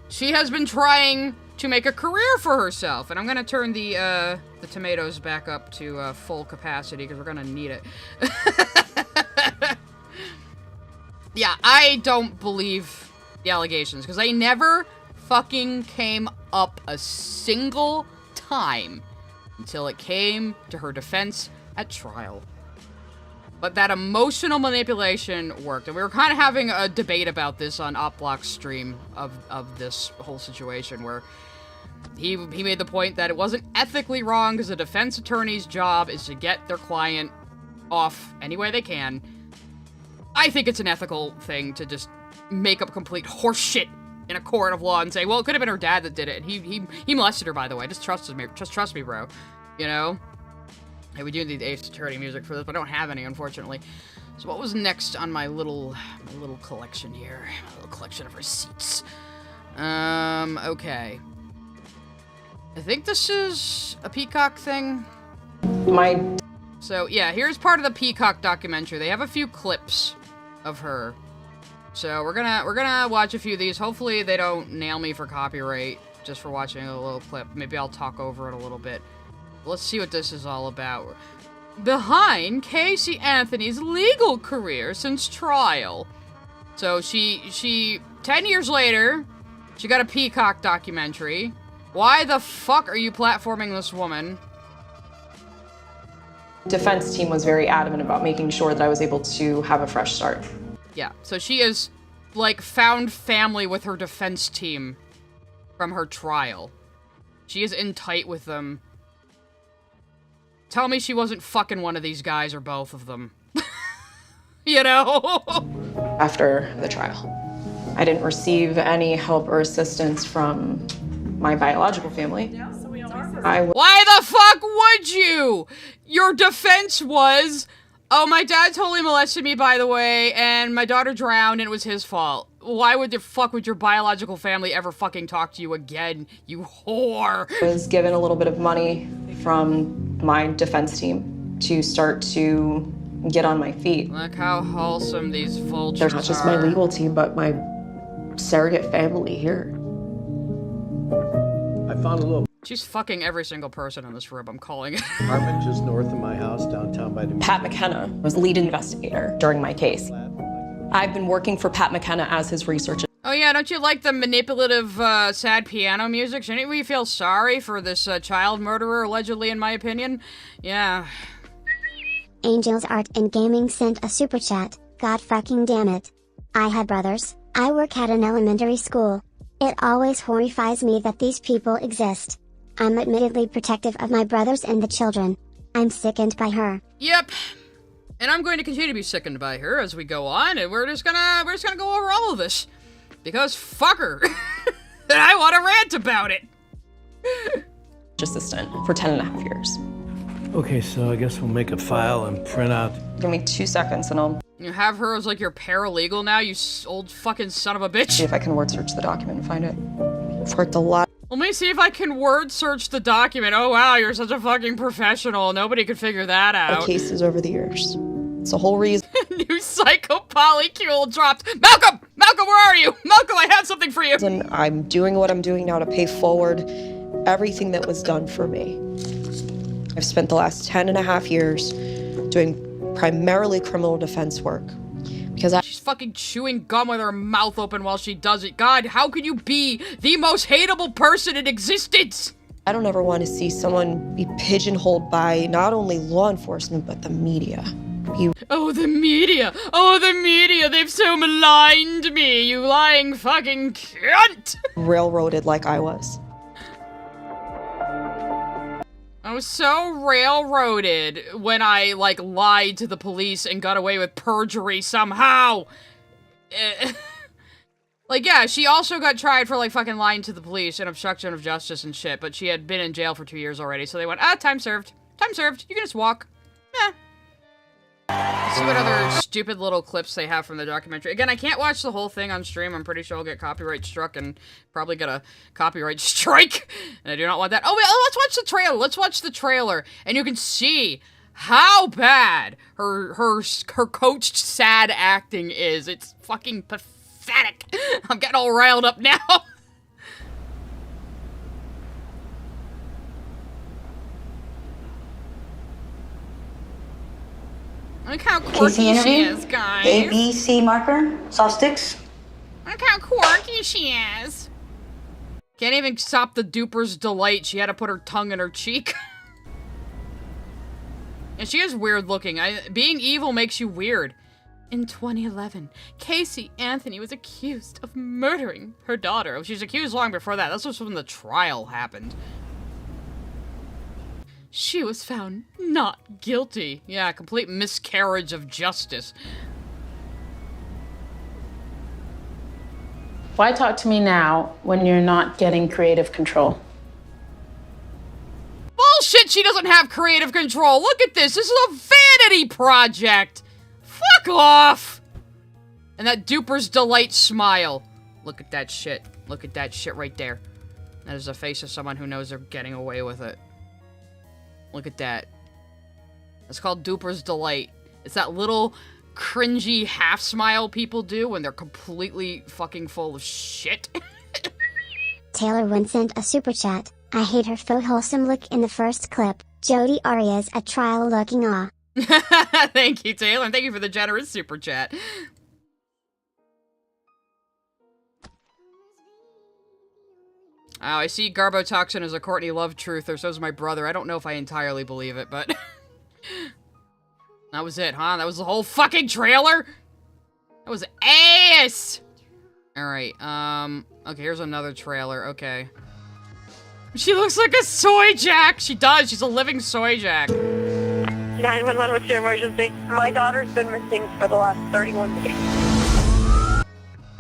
she has been trying to make a career for herself. And I'm gonna turn the tomatoes back up to full capacity because we're gonna need it. Yeah, I don't believe the allegations because they never fucking came up a single time until it came to her defense at trial. But that emotional manipulation worked. And we were kind of having a debate about this on OpBlock's stream of this whole situation where he made the point that it wasn't ethically wrong because a defense attorney's job is to get their client off any way they can. I think it's an ethical thing to just make up complete horseshit in a court of law and say, well, it could have been her dad that did it. And he molested her, by the way. Just trust me, bro. You know? Hey, we do need Ace Attorney music for this, but I don't have any, unfortunately. So what was next on my little collection here? My little collection of receipts. Okay. I think this is a Peacock thing. So, yeah, here's part of the Peacock documentary. They have a few clips of her. So we're gonna watch a few of these. Hopefully they don't nail me for copyright just for watching a little clip. Maybe I'll talk over it a little bit. Let's see what this is all about. Behind Casey Anthony's legal career since trial. So she 10 years later, she got a Peacock documentary. Why the fuck are you platforming this woman? Defense team was very adamant about making sure that I was able to have a fresh start. Yeah, so she is, like, found family with her defense team from her trial. She is in tight with them. Tell me she wasn't fucking one of these guys or both of them. You know? After the trial, I didn't receive any help or assistance from my biological family. Why the fuck would you? Your defense was, oh, my dad totally molested me, by the way, and my daughter drowned and it was his fault. Why would the fuck would your biological family ever fucking talk to you again, you whore? I was given a little bit of money from my defense team to start to get on my feet. Look how wholesome these vultures There's not just my legal team, but my surrogate family here. I found a little She's fucking every single person in this room, I'm calling it. apartment just north of my house downtown by the... Pat McKenna was lead investigator during my case. I've been working for Pat McKenna as his research. Oh yeah, don't you like the manipulative, sad piano music? Shouldn't we feel sorry for this child murderer, allegedly, in my opinion? Yeah. Angels Art and Gaming sent a super chat. God fucking damn it. I had brothers. I work at an elementary school. It always horrifies me that these people exist. I'm admittedly protective of my brothers and the children. I'm sickened by her. Yep. And I'm going to continue to be sickened by her as we go on, and we're just gonna go over all of this. Because fuck her. And I want to rant about it. Assistant for 10.5 years. Okay, so I guess we'll make a file and print out... Give me 2 seconds and I'll... You have her as like your paralegal now, you old fucking son of a bitch. See if I can word search the document and find it. I've worked a lot. Let me see if I can word search the document. Oh wow, you're such a fucking professional. Nobody could figure that out. Cases over the years. It's the whole reason. New psychopolycule dropped. Malcolm! Malcolm, where are you? Malcolm, I have something for you. I'm doing what I'm doing now to pay forward everything that was done for me. I've spent the last 10.5 years doing primarily criminal defense work. Because She's fucking chewing gum with her mouth open while she does it. God, how can you be the most hateable person in existence? I don't ever want to see someone be pigeonholed by not only law enforcement, but the media. Oh, the media! Oh, the media! They've so maligned me, you lying fucking cunt! Railroaded like I was. I was so railroaded when I, like, lied to the police and got away with perjury somehow! Like, yeah, she also got tried for, like, fucking lying to the police and obstruction of justice and shit, but she had been in jail for 2 years already, so they went, ah, time served. Time served. You can just walk. Eh. Let's see what other stupid little clips they have from the documentary. Again, I can't watch the whole thing on stream. I'm pretty sure I'll get copyright struck and probably get a copyright strike. And I do not want that. Oh, wait, let's watch the trailer. Let's watch the trailer. And you can see how bad her coached sad acting is. It's fucking pathetic. I'm getting all riled up now. Look how quirky she is, guys. A, B, C marker, soft sticks. Look how quirky she is. Can't even stop the duper's delight. She had to put her tongue in her cheek. And she is weird looking. Being evil makes you weird. In 2011, Casey Anthony was accused of murdering her daughter. Oh, she was accused long before that. That's just when the trial happened. She was found not guilty. Yeah, complete miscarriage of justice. Why talk to me now when you're not getting creative control? Bullshit, she doesn't have creative control. Look at this. This is a vanity project. Fuck off. And that duper's delight smile. Look at that shit. Look at that shit right there. That is the face of someone who knows they're getting away with it. Look at that. It's called Duper's Delight. It's that little cringy half smile people do when they're completely fucking full of shit. Taylor Wynn sent a super chat. I hate her faux wholesome look in the first clip. Jodi Arias at trial looking aw. Thank you, Taylor, and thank you for the generous super chat. Oh, I see Garbotoxin as a Courtney Love truther, so is my brother. I don't know if I entirely believe it, but... That was it, huh? That was the whole fucking trailer? That was ass! Alright, okay, here's another trailer, okay. She looks like a soy jack! She does, she's a living soy jack. 911, what's your emergency? My daughter's been missing for the last 31 days.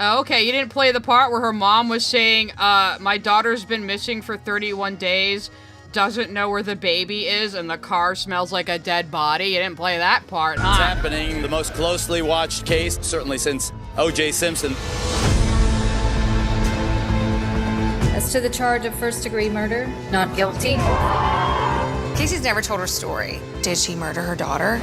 Oh, okay, you didn't play the part where her mom was saying, my daughter's been missing for 31 days, doesn't know where the baby is, and the car smells like a dead body. You didn't play that part, huh? It's happening. The most closely watched case, certainly since O.J. Simpson. As to the charge of first-degree murder, not guilty. Casey's never told her story. Did she murder her daughter?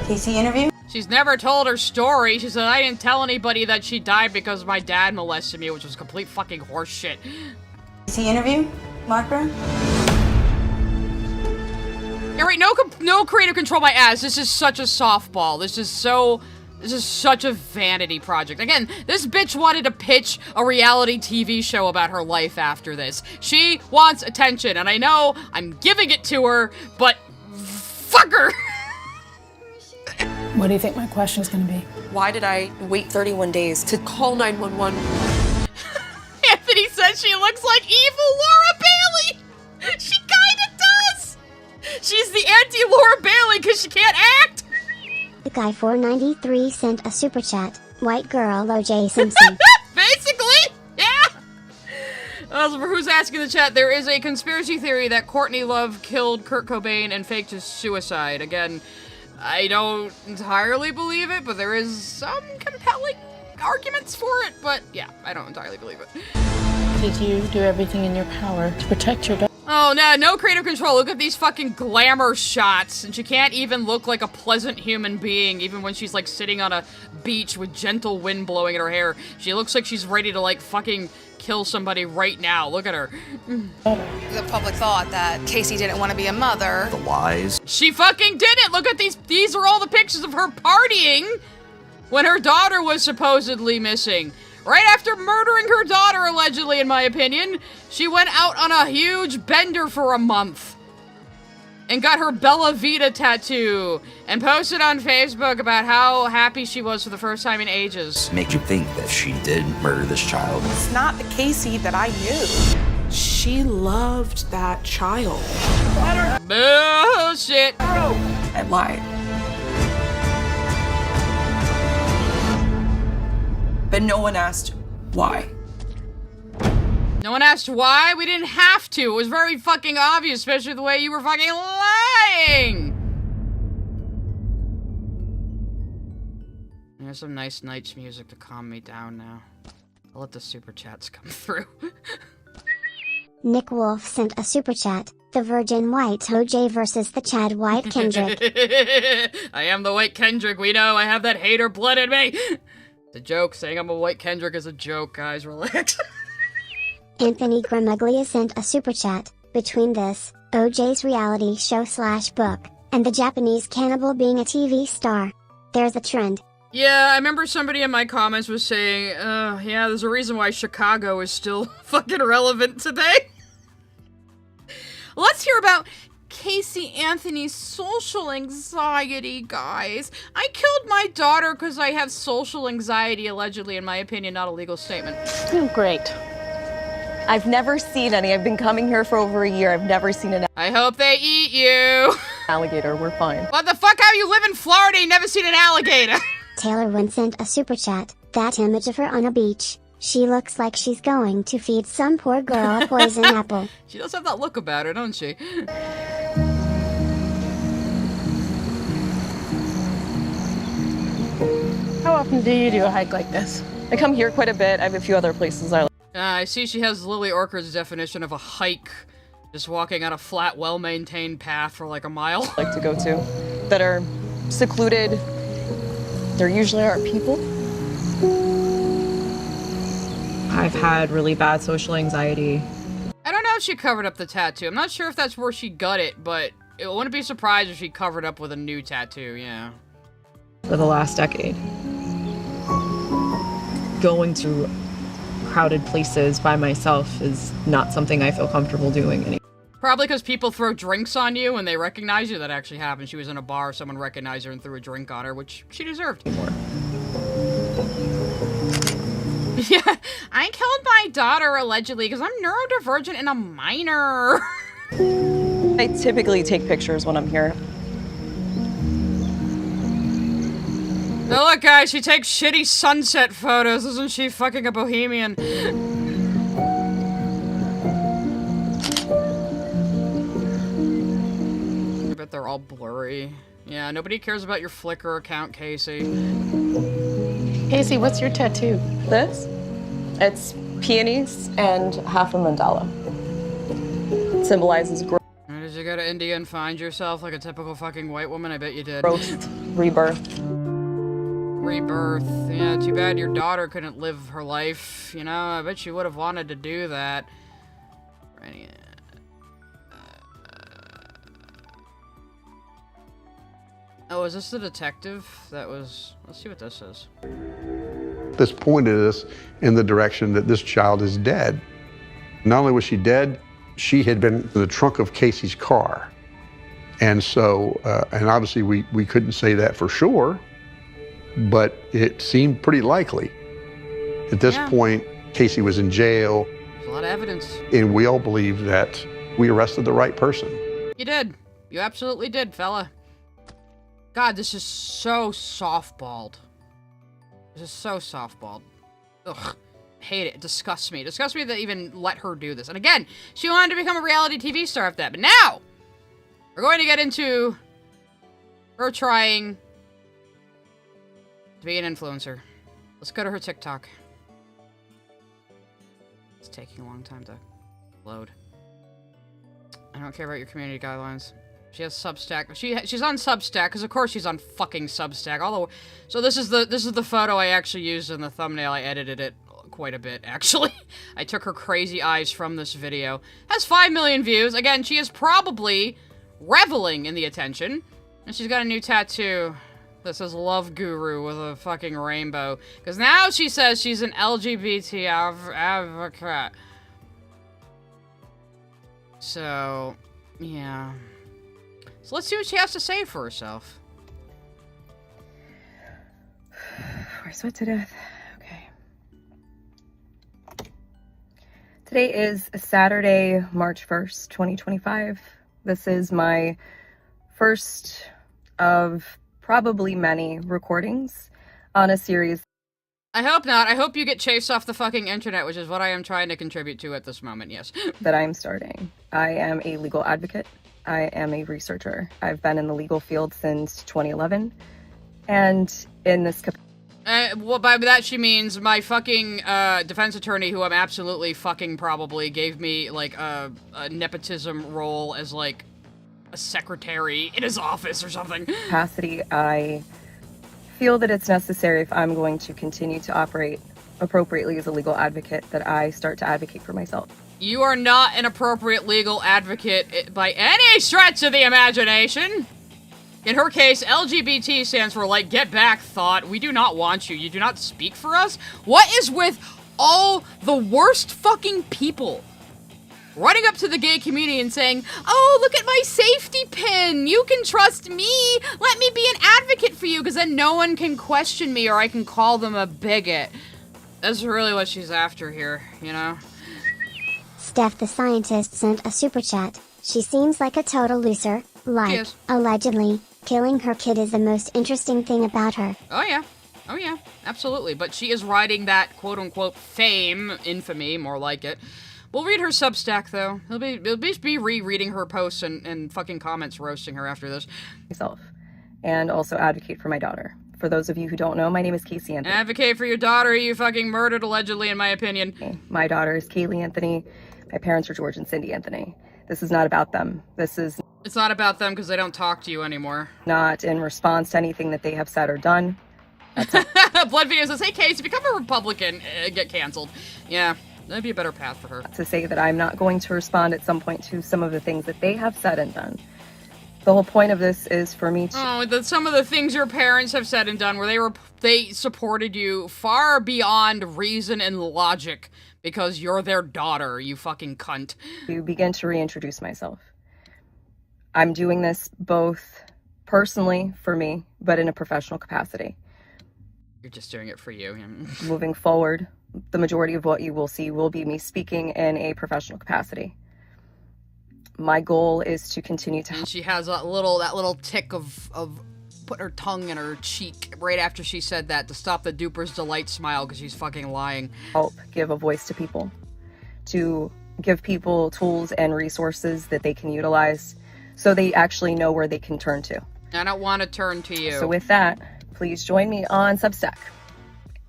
Casey interview? She's never told her story. She said, I didn't tell anybody that she died because my dad molested me, which was complete fucking horseshit. Casey interview? Marker? Yeah, right, no creative control by ads. This is such a softball. This is such a vanity project. Again, this bitch wanted to pitch a reality TV show about her life after this. She wants attention, and I know I'm giving it to her, but fuck her. What do you think my question's gonna be? Why did I wait 31 days to call 911? Anthony says she looks like evil Laura Bailey. She kinda does. She's the anti-Laura Bailey because she can't act. The guy 493 sent a super chat. White girl O.J. Simpson. Basically, yeah. For who's asking in the chat, there is a conspiracy theory that Courtney Love killed Kurt Cobain and faked his suicide. Again, I don't entirely believe it, but there is some compelling arguments for it. But yeah, I don't entirely believe it. Did you do everything in your power to protect your daughter? Oh, no creative control. Look at these fucking glamour shots. And she can't even look like a pleasant human being, even when she's, like, sitting on a beach with gentle wind blowing in her hair. She looks like she's ready to, like, fucking kill somebody right now. Look at her. The public thought that Casey didn't want to be a mother. The lies. She fucking did it! Look at these. These are all the pictures of her partying when her daughter was supposedly missing. Right after murdering her daughter, allegedly, in my opinion, she went out on a huge bender for a month and got her Bella Vita tattoo and posted on Facebook about how happy she was for the first time in ages. Make you think that she did murder this child. It's not the Casey that I knew. She loved that child. Bullshit. I lied. But no one asked why. No one asked why? We didn't have to. It was very fucking obvious, especially the way you were fucking lying. There's some nice Nights music to calm me down now. I'll let the super chats come through. Nick Wolf sent a super chat. The Virgin White O.J. versus the Chad White Kendrick. I am the White Kendrick. We know I have that hater blood in me. It's a joke. Saying I'm a White Kendrick is a joke, guys. Relax. Anthony Gramaglia sent a super chat. Between this, O.J.'s reality show / book, and the Japanese cannibal being a TV star, there's a trend. Yeah, I remember somebody in my comments was saying, yeah, there's a reason why Chicago is still fucking relevant today. Let's hear about Casey Anthony's social anxiety, guys. I killed my daughter because I have social anxiety, allegedly, in my opinion, not a legal statement. Oh, great. I've never seen any. I've been coming here for over a year. I've never seen an I hope they eat you. alligator. We're fine. What the fuck? How you live in Florida? You never seen an alligator? Taylor Wynn sent a super chat. That image of her on a beach. She looks like she's going to feed some poor girl a poison apple. She does have that look about her, don't she? How often do you do a hike like this? I come here quite a bit. I have a few other places I like. I see she has Lily Orker's definition of a hike. Just walking on a flat, well-maintained path for like a mile. Like to go to that are secluded. There usually aren't people. I've had really bad social anxiety. I don't know if she covered up the tattoo. I'm not sure if that's where she got it, but it wouldn't be surprised if she covered up with a new tattoo, yeah. For the last decade. Going to crowded places by myself is not something I feel comfortable doing anymore. Probably because people throw drinks on you and they recognize you. That actually happened. She was in a bar, someone recognized her and threw a drink on her, which she deserved. Yeah, I killed my daughter, allegedly, because I'm neurodivergent and a minor. I typically take pictures when I'm here. Oh look, guys, she takes shitty sunset photos. Isn't she fucking a bohemian? I bet they're all blurry. Yeah, nobody cares about your Flickr account, Casey. Casey, what's your tattoo? This? It's peonies and half a mandala. It symbolizes growth. Did you go to India and find yourself like a typical fucking white woman? I bet you did. Growth, rebirth. Rebirth. Yeah, too bad your daughter couldn't live her life. You know, I bet she would have wanted to do that. Oh, is this the detective? That was... Let's see what this is. This pointed us in the direction that this child is dead. Not only was she dead, she had been in the trunk of Casey's car. And so, and obviously we couldn't say that for sure, but it seemed pretty likely. At this point, Casey was in jail. There's a lot of evidence. And we all believe that we arrested the right person. You did. You absolutely did, fella. God, this is so softballed. This is so softballed. Ugh. Hate it. It disgusts me. It disgusts me that even let her do this. And again, she wanted to become a reality TV star after that. But now, we're going to get into her trying to be an influencer. Let's go to her TikTok. It's taking a long time to load. I don't care about your community guidelines. She has Substack. She's on Substack because of course she's on fucking Substack. So this is the photo I actually used in the thumbnail. I edited it quite a bit actually. I took her crazy eyes from this video. Has 5 million views. Again, she is probably reveling in the attention. And she's got a new tattoo that says Love Guru with a fucking rainbow. Because now she says she's an LGBT advocate. So, yeah. So let's see what she has to say for herself. I sweat to death. Okay. Today is Saturday, March 1st, 2025. This is my first of probably many recordings on a series. I hope not. I hope you get chased off the fucking internet, which is what I am trying to contribute to at this moment, yes. That I am starting. I am a legal advocate. I am a researcher. I've been in the legal field since 2011, and in this well, by that she means my fucking defense attorney, who I'm absolutely fucking probably, gave me like a nepotism role as like a secretary in his office or something. Capacity, I feel that it's necessary if I'm going to continue to operate appropriately as a legal advocate that I start to advocate for myself. You are not an appropriate legal advocate by any stretch of the imagination. In her case, LGBT stands for, like, get back thought. We do not want you. You do not speak for us. What is with all the worst fucking people running up to the gay community and saying, oh, look at my safety pin. You can trust me. Let me be an advocate for you, because then no one can question me or I can call them a bigot. That's really what she's after here, you know? Steph the scientist sent a super chat. She seems like a total loser. Like, allegedly, killing her kid is the most interesting thing about her. Oh yeah. Oh yeah. Absolutely. But she is riding that quote-unquote fame, infamy, more like it. We'll read her Substack, though. He'll be rereading her posts and fucking comments roasting her after this. Myself. And also advocate for my daughter. For those of you who don't know, my name is Casey Anthony. Advocate for your daughter you fucking murdered, allegedly, in my opinion. My daughter is Kaylee Anthony. My parents are George and Cindy Anthony. This is not about them. It's not about them because they don't talk to you anymore. Not in response to anything that they have said or done. Blood Video says, hey, Casey, become a Republican, get canceled. Yeah, that'd be a better path for her. To say that I'm not going to respond at some point to some of the things that they have said and done. The whole point of this is for me to... some of the things your parents have said and done where they supported you far beyond reason and logic because you're their daughter, you fucking cunt. To begin to reintroduce myself. I'm doing this both personally for me, but in a professional capacity. You're just doing it for you. Moving forward, the majority of what you will see will be me speaking in a professional capacity. My goal is to continue to... And she has that little tick of put her tongue in her cheek right after she said that to stop the duper's delight smile because she's fucking lying. Help give a voice to people, to give people tools and resources that they can utilize so they actually know where they can turn to. I don't want to turn to you. So with that, please join me on Substack.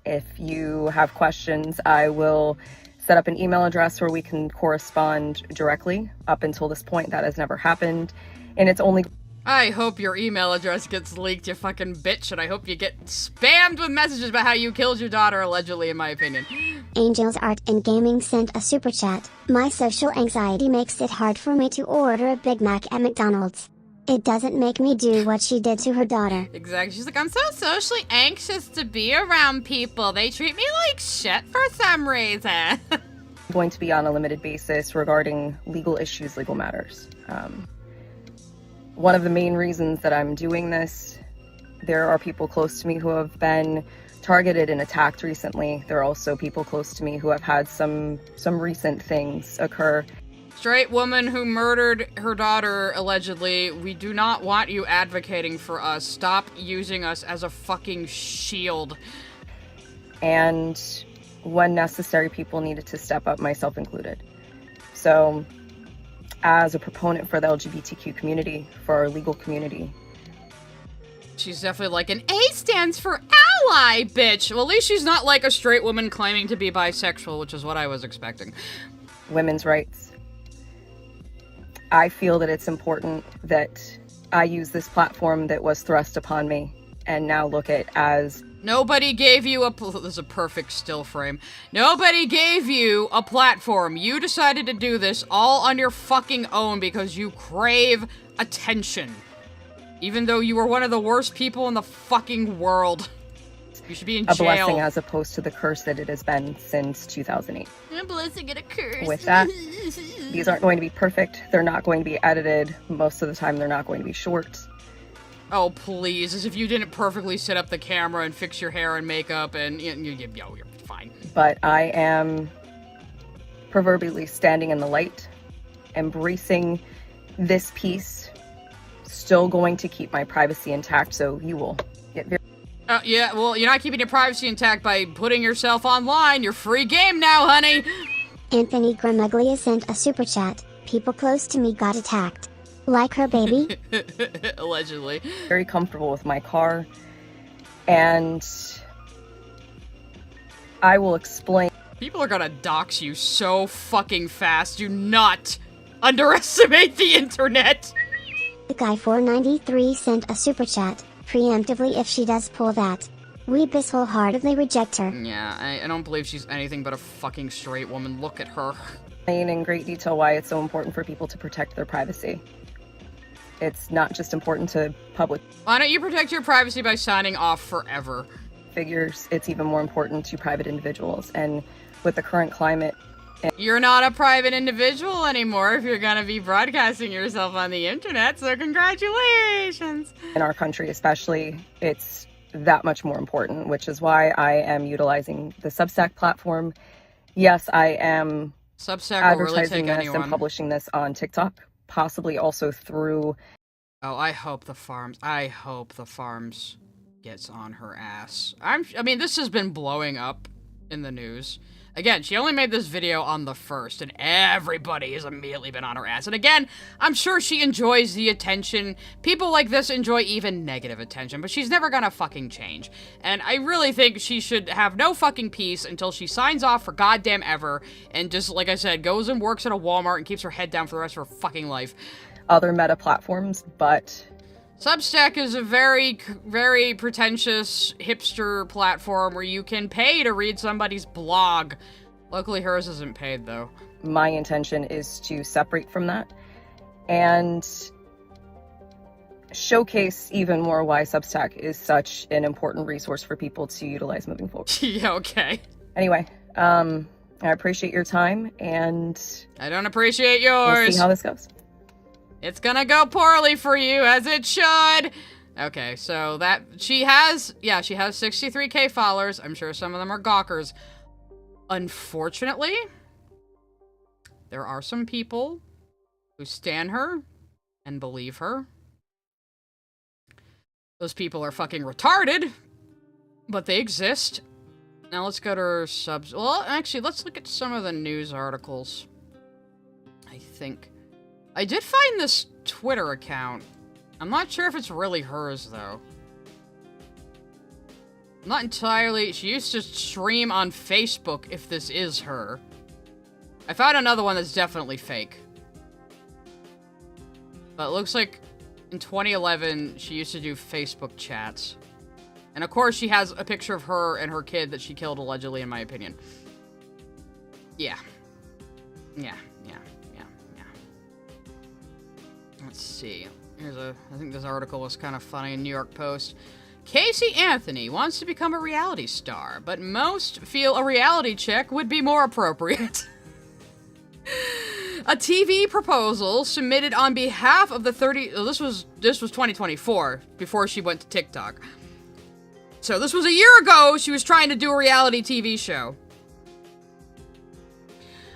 If you have questions, I will set up an email address where we can correspond directly. Up until this point, that has never happened. And it's only... I hope your email address gets leaked, you fucking bitch, and I hope you get spammed with messages about how you killed your daughter, allegedly, in my opinion. Angels Art and Gaming sent a super chat. My social anxiety makes it hard for me to order a Big Mac at McDonald's. It doesn't make me do what she did to her daughter. Exactly. She's like, I'm so socially anxious to be around people. They treat me like shit for some reason. going to be on a limited basis regarding legal issues, legal matters. One of the main reasons that I'm doing this, there are people close to me who have been targeted and attacked recently. There are also people close to me who have had some recent things occur. Straight woman who murdered her daughter, allegedly. We do not want you advocating for us. Stop using us as a fucking shield. And when necessary, people needed to step up, myself included. So, as a proponent for the LGBTQ community, for our legal community. She's definitely like, an A stands for ally, bitch! Well, at least she's not like a straight woman claiming to be bisexual, which is what I was expecting. Women's rights. I feel that it's important that I use this platform that was thrust upon me and now look at as... Nobody gave you this is a perfect still frame. Nobody gave you a platform. You decided to do this all on your fucking own because you crave attention. Even though you were one of the worst people in the fucking world. You should be in jail. A blessing as opposed to the curse that it has been since 2008. A blessing and a curse. With that, these aren't going to be perfect. They're not going to be edited. Most of the time, they're not going to be short. Oh, please. As if you didn't perfectly set up the camera and fix your hair and makeup and you're fine. But I am proverbially standing in the light, embracing this piece, still going to keep my privacy intact, so you will get very... Yeah, well, you're not keeping your privacy intact by putting yourself online. You're free game now, honey. Anthony Gramaglia sent a super chat. People close to me got attacked. Like her baby? Allegedly. Very comfortable with my car. And I will explain. People are gonna dox you so fucking fast. Do not underestimate the internet. The guy 493 sent a super chat. Preemptively, if she does pull that, we bis wholeheartedly reject her. Yeah, I don't believe she's anything but a fucking straight woman. Look at her. In great detail why it's so important for people to protect their privacy. It's not just important to public... Why don't you protect your privacy by signing off forever? Figures, it's even more important to private individuals. And with the current climate... You're not a private individual anymore if you're gonna be broadcasting yourself on the internet, so congratulations! In our country especially, it's that much more important, which is why I am utilizing the Substack platform. Yes, I am Substack advertising will really this and publishing this on TikTok, possibly also through... Oh, I hope the farms gets on her ass. I mean, this has been blowing up in the news. Again, she only made this video on the 1st, and everybody has immediately been on her ass. And again, I'm sure she enjoys the attention. People like this enjoy even negative attention, but she's never gonna fucking change. And I really think she should have no fucking peace until she signs off for goddamn ever, and just, like I said, goes and works at a Walmart and keeps her head down for the rest of her fucking life. Other meta platforms, but... Substack is a very, very pretentious hipster platform where you can pay to read somebody's blog. Luckily, hers isn't paid, though. My intention is to separate from that and showcase even more why Substack is such an important resource for people to utilize moving forward. Yeah, okay. Anyway, I appreciate your time, and... I don't appreciate yours. We'll see how this goes. It's gonna go poorly for you, as it should. Okay, so she has 63k followers. I'm sure some of them are gawkers. Unfortunately, there are some people who stan her and believe her. Those people are fucking retarded, but they exist. Now let's go to her subs. Well, actually, let's look at some of the news articles. I think. I did find this Twitter account. I'm not sure if it's really hers, though. Not entirely. She used to stream on Facebook if this is her. I found another one that's definitely fake. But it looks like in 2011, she used to do Facebook chats. And of course, she has a picture of her and her kid that she killed, allegedly, in my opinion. Yeah. Yeah. Let's see. I think this article was kind of funny in New York Post. Casey Anthony wants to become a reality star, but most feel a reality check would be more appropriate. A TV proposal submitted on behalf of the this was 2024, before she went to TikTok. So this was a year ago, she was trying to do a reality TV show.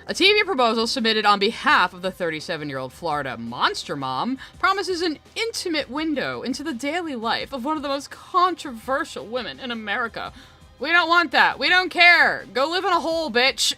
A TV proposal submitted on behalf of the 37-year-old Florida monster mom promises an intimate window into the daily life of one of the most controversial women in America. We don't want that. We don't care. Go live in a hole, bitch.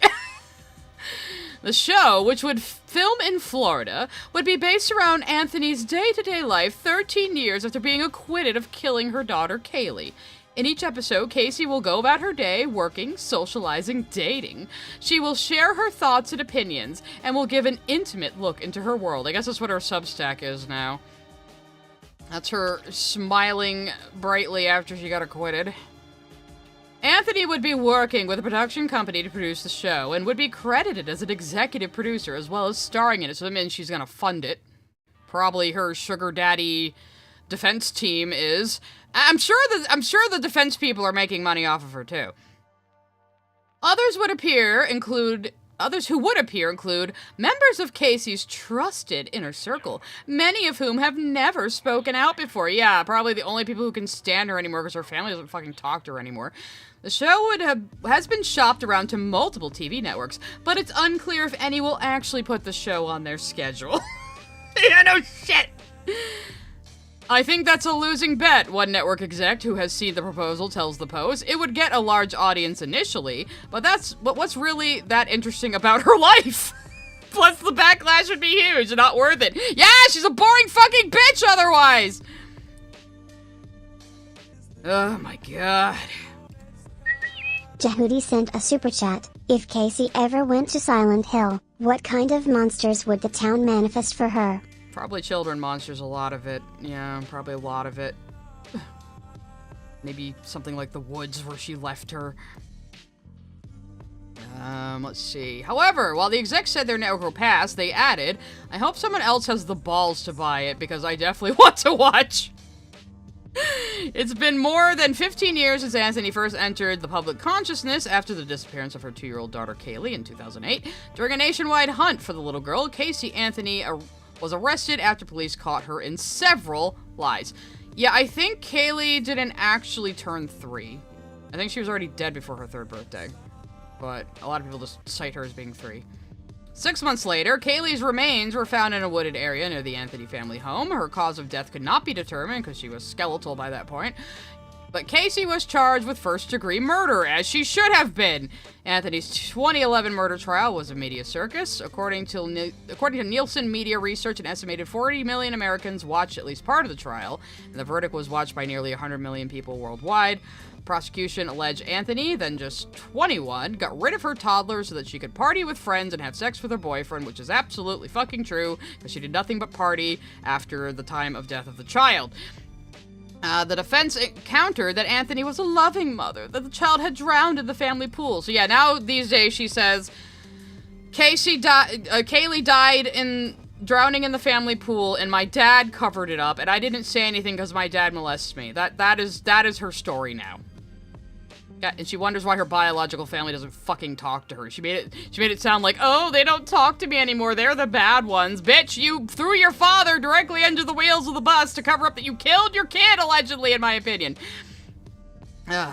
The show, which would film in Florida, would be based around Anthony's day-to-day life 13 years after being acquitted of killing her daughter, Kaylee. In each episode, Casey will go about her day, working, socializing, dating. She will share her thoughts and opinions, and will give an intimate look into her world. I guess that's what her Substack is now. That's her smiling brightly after she got acquitted. Anthony would be working with a production company to produce the show, and would be credited as an executive producer, as well as starring in it, so that means she's gonna fund it. Probably her sugar daddy defense team is. I'm sure the defense people are making money off of her too. Others who would appear include members of Casey's trusted inner circle, many of whom have never spoken out before. Yeah, probably the only people who can stand her anymore because her family doesn't fucking talk to her anymore. The show has been shopped around to multiple TV networks, but it's unclear if any will actually put the show on their schedule. Yeah, no shit! I think that's a losing bet, one network exec who has seen the proposal tells the Post. It would get a large audience initially, but what's really that interesting about her life? Plus the backlash would be huge, not worth it. Yeah, she's a boring fucking bitch otherwise! Oh my god. Jehudi sent a super chat. If Casey ever went to Silent Hill, what kind of monsters would the town manifest for her? Probably children monsters, a lot of it. Yeah, probably a lot of it. Maybe something like the woods where she left her. Let's see. However, while the execs said their network will pass, they added, I hope someone else has the balls to buy it, because I definitely want to watch. It's been more than 15 years since Anthony first entered the public consciousness after the disappearance of her 2-year-old daughter Kaylee in 2008. During a nationwide hunt for the little girl, Casey Anthony was arrested after police caught her in several lies. Yeah, I think Kaylee didn't actually turn 3. I think she was already dead before her 3rd birthday. But a lot of people just cite her as being 3. 6 months later, Kaylee's remains were found in a wooded area near the Anthony family home. Her cause of death could not be determined because she was skeletal by that point. But Casey was charged with first-degree murder, as she should have been. Anthony's 2011 murder trial was a media circus. According to Nielsen Media Research, an estimated 40 million Americans watched at least part of the trial, and the verdict was watched by nearly 100 million people worldwide. Prosecution alleged Anthony, then just 21, got rid of her toddler so that she could party with friends and have sex with her boyfriend, which is absolutely fucking true, because she did nothing but party after the time of death of the child. The defense countered that Anthony was a loving mother, that the child had drowned in the family pool. So yeah, now these days she says, Kaylee died in drowning in the family pool, and my dad covered it up, and I didn't say anything because my dad molests me. That is her story now. Yeah, and she wonders why her biological family doesn't fucking talk to her. She made it sound like, oh, they don't talk to me anymore. They're the bad ones. Bitch, you threw your father directly under the wheels of the bus to cover up that you killed your kid, allegedly, in my opinion. In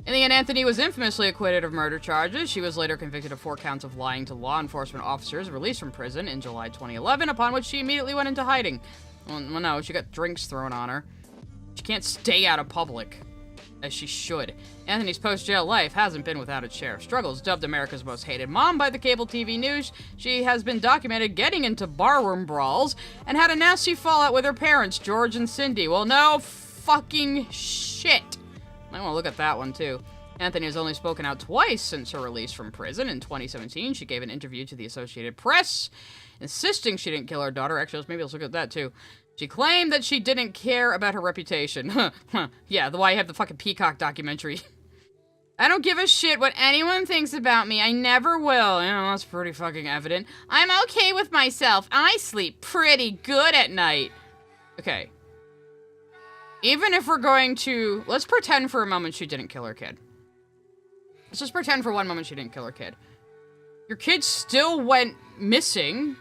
the end, Anthony was infamously acquitted of murder charges. She was later convicted of 4 counts of lying to law enforcement officers, released from prison in July 2011, upon which she immediately went into hiding. Well, no, she got drinks thrown on her. She can't stay out of public, as she should. Anthony's post-jail life hasn't been without its share of struggles. Dubbed America's most hated mom by the cable TV news, she has been documented getting into barroom brawls and had a nasty fallout with her parents, George and Cindy. Well, no fucking shit. Might want to look at that one, too. Anthony has only spoken out twice since her release from prison. In 2017, she gave an interview to the Associated Press, insisting she didn't kill her daughter. Actually, maybe let's look at that, too. She claimed that she didn't care about her reputation. Yeah, the why you have the fucking Peacock documentary. I don't give a shit what anyone thinks about me. I never will. You know, that's pretty fucking evident. I'm okay with myself. I sleep pretty good at night. Okay. Even if we're going to... Let's pretend for a moment she didn't kill her kid. Let's just pretend for one moment she didn't kill her kid. Your kid still went missing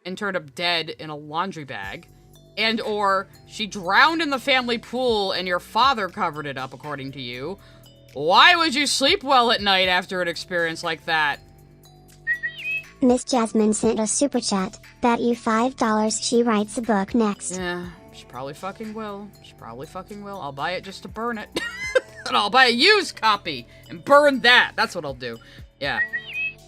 and turned up dead in a laundry bag, and or she drowned in the family pool and your father covered it up, according to you. Why would you sleep well at night after an experience like that? Miss Jasmine sent a super chat. Bet you $5 she writes a book next. Yeah, she probably fucking will. She probably fucking will. I'll buy it just to burn it. And I'll buy a used copy and burn that. That's what I'll do. Yeah.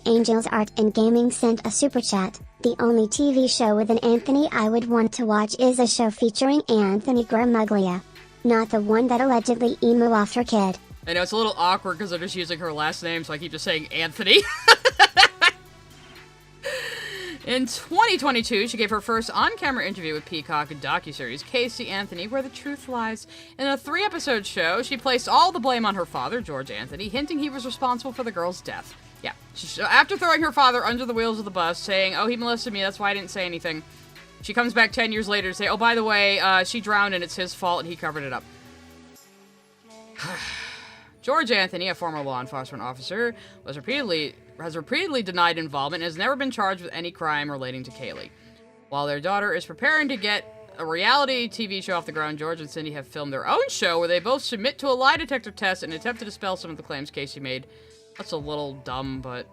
Angels Art and Gaming sent a super chat. The only TV show with an Anthony I would want to watch is a show featuring Anthony Gramuglia. Not the one that allegedly emo off her kid. I know, it's a little awkward because they're just using her last name, so I keep just saying Anthony. In 2022, she gave her first on-camera interview with Peacock Docuseries, Casey Anthony, Where the Truth Lies. In a 3-episode show, she placed all the blame on her father, George Anthony, hinting he was responsible for the girl's death. Yeah. After throwing her father under the wheels of the bus, saying, oh, he molested me, that's why I didn't say anything, she comes back 10 years later to say, oh, by the way, she drowned and it's his fault and he covered it up. George Anthony, a former law enforcement officer, has repeatedly denied involvement and has never been charged with any crime relating to Kaylee. While their daughter is preparing to get a reality TV show off the ground, George and Cindy have filmed their own show where they both submit to a lie detector test and attempt to dispel some of the claims Casey made. That's a little dumb, but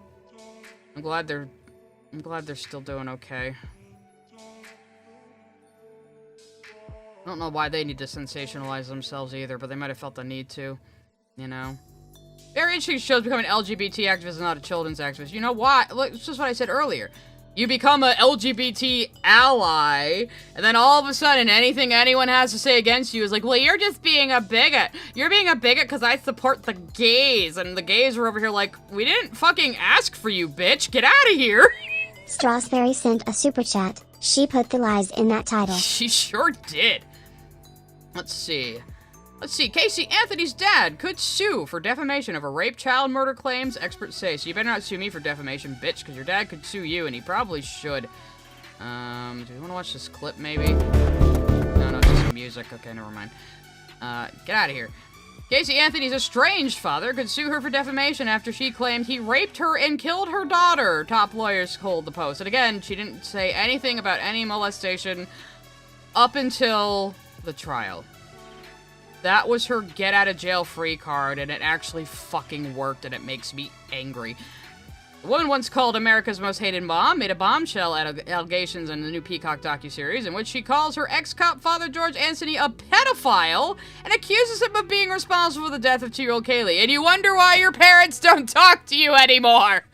I'm glad they're still doing okay. I don't know why they need to sensationalize themselves either, but they might have felt the need to, you know. Very interesting shows become an LGBT activist and not a children's activist. You know why? Look, it's just what I said earlier. You become a LGBT ally, and then all of a sudden anything anyone has to say against you is like, well, you're just being a bigot. You're being a bigot because I support the gays, and the gays are over here like, we didn't fucking ask for you, bitch. Get out of here. Strasberry sent a super chat. She put the lies in that title. She sure did. Let's see. Casey Anthony's dad could sue for defamation over rape, child murder claims, experts say. So you better not sue me for defamation, bitch, because your dad could sue you, and he probably should. Do we want to watch this clip, maybe? No, it's just music. Okay, never mind. Get out of here. Casey Anthony's estranged father could sue her for defamation after she claimed he raped her and killed her daughter, top lawyers told the Post. And again, she didn't say anything about any molestation up until the trial. That was her get-out-of-jail-free card, and it actually fucking worked, and it makes me angry. The woman once called America's most hated mom, made a bombshell allegations in the new Peacock docuseries, in which she calls her ex-cop father, George Anthony, a pedophile, and accuses him of being responsible for the death of 2-year-old Kaylee. And you wonder why your parents don't talk to you anymore!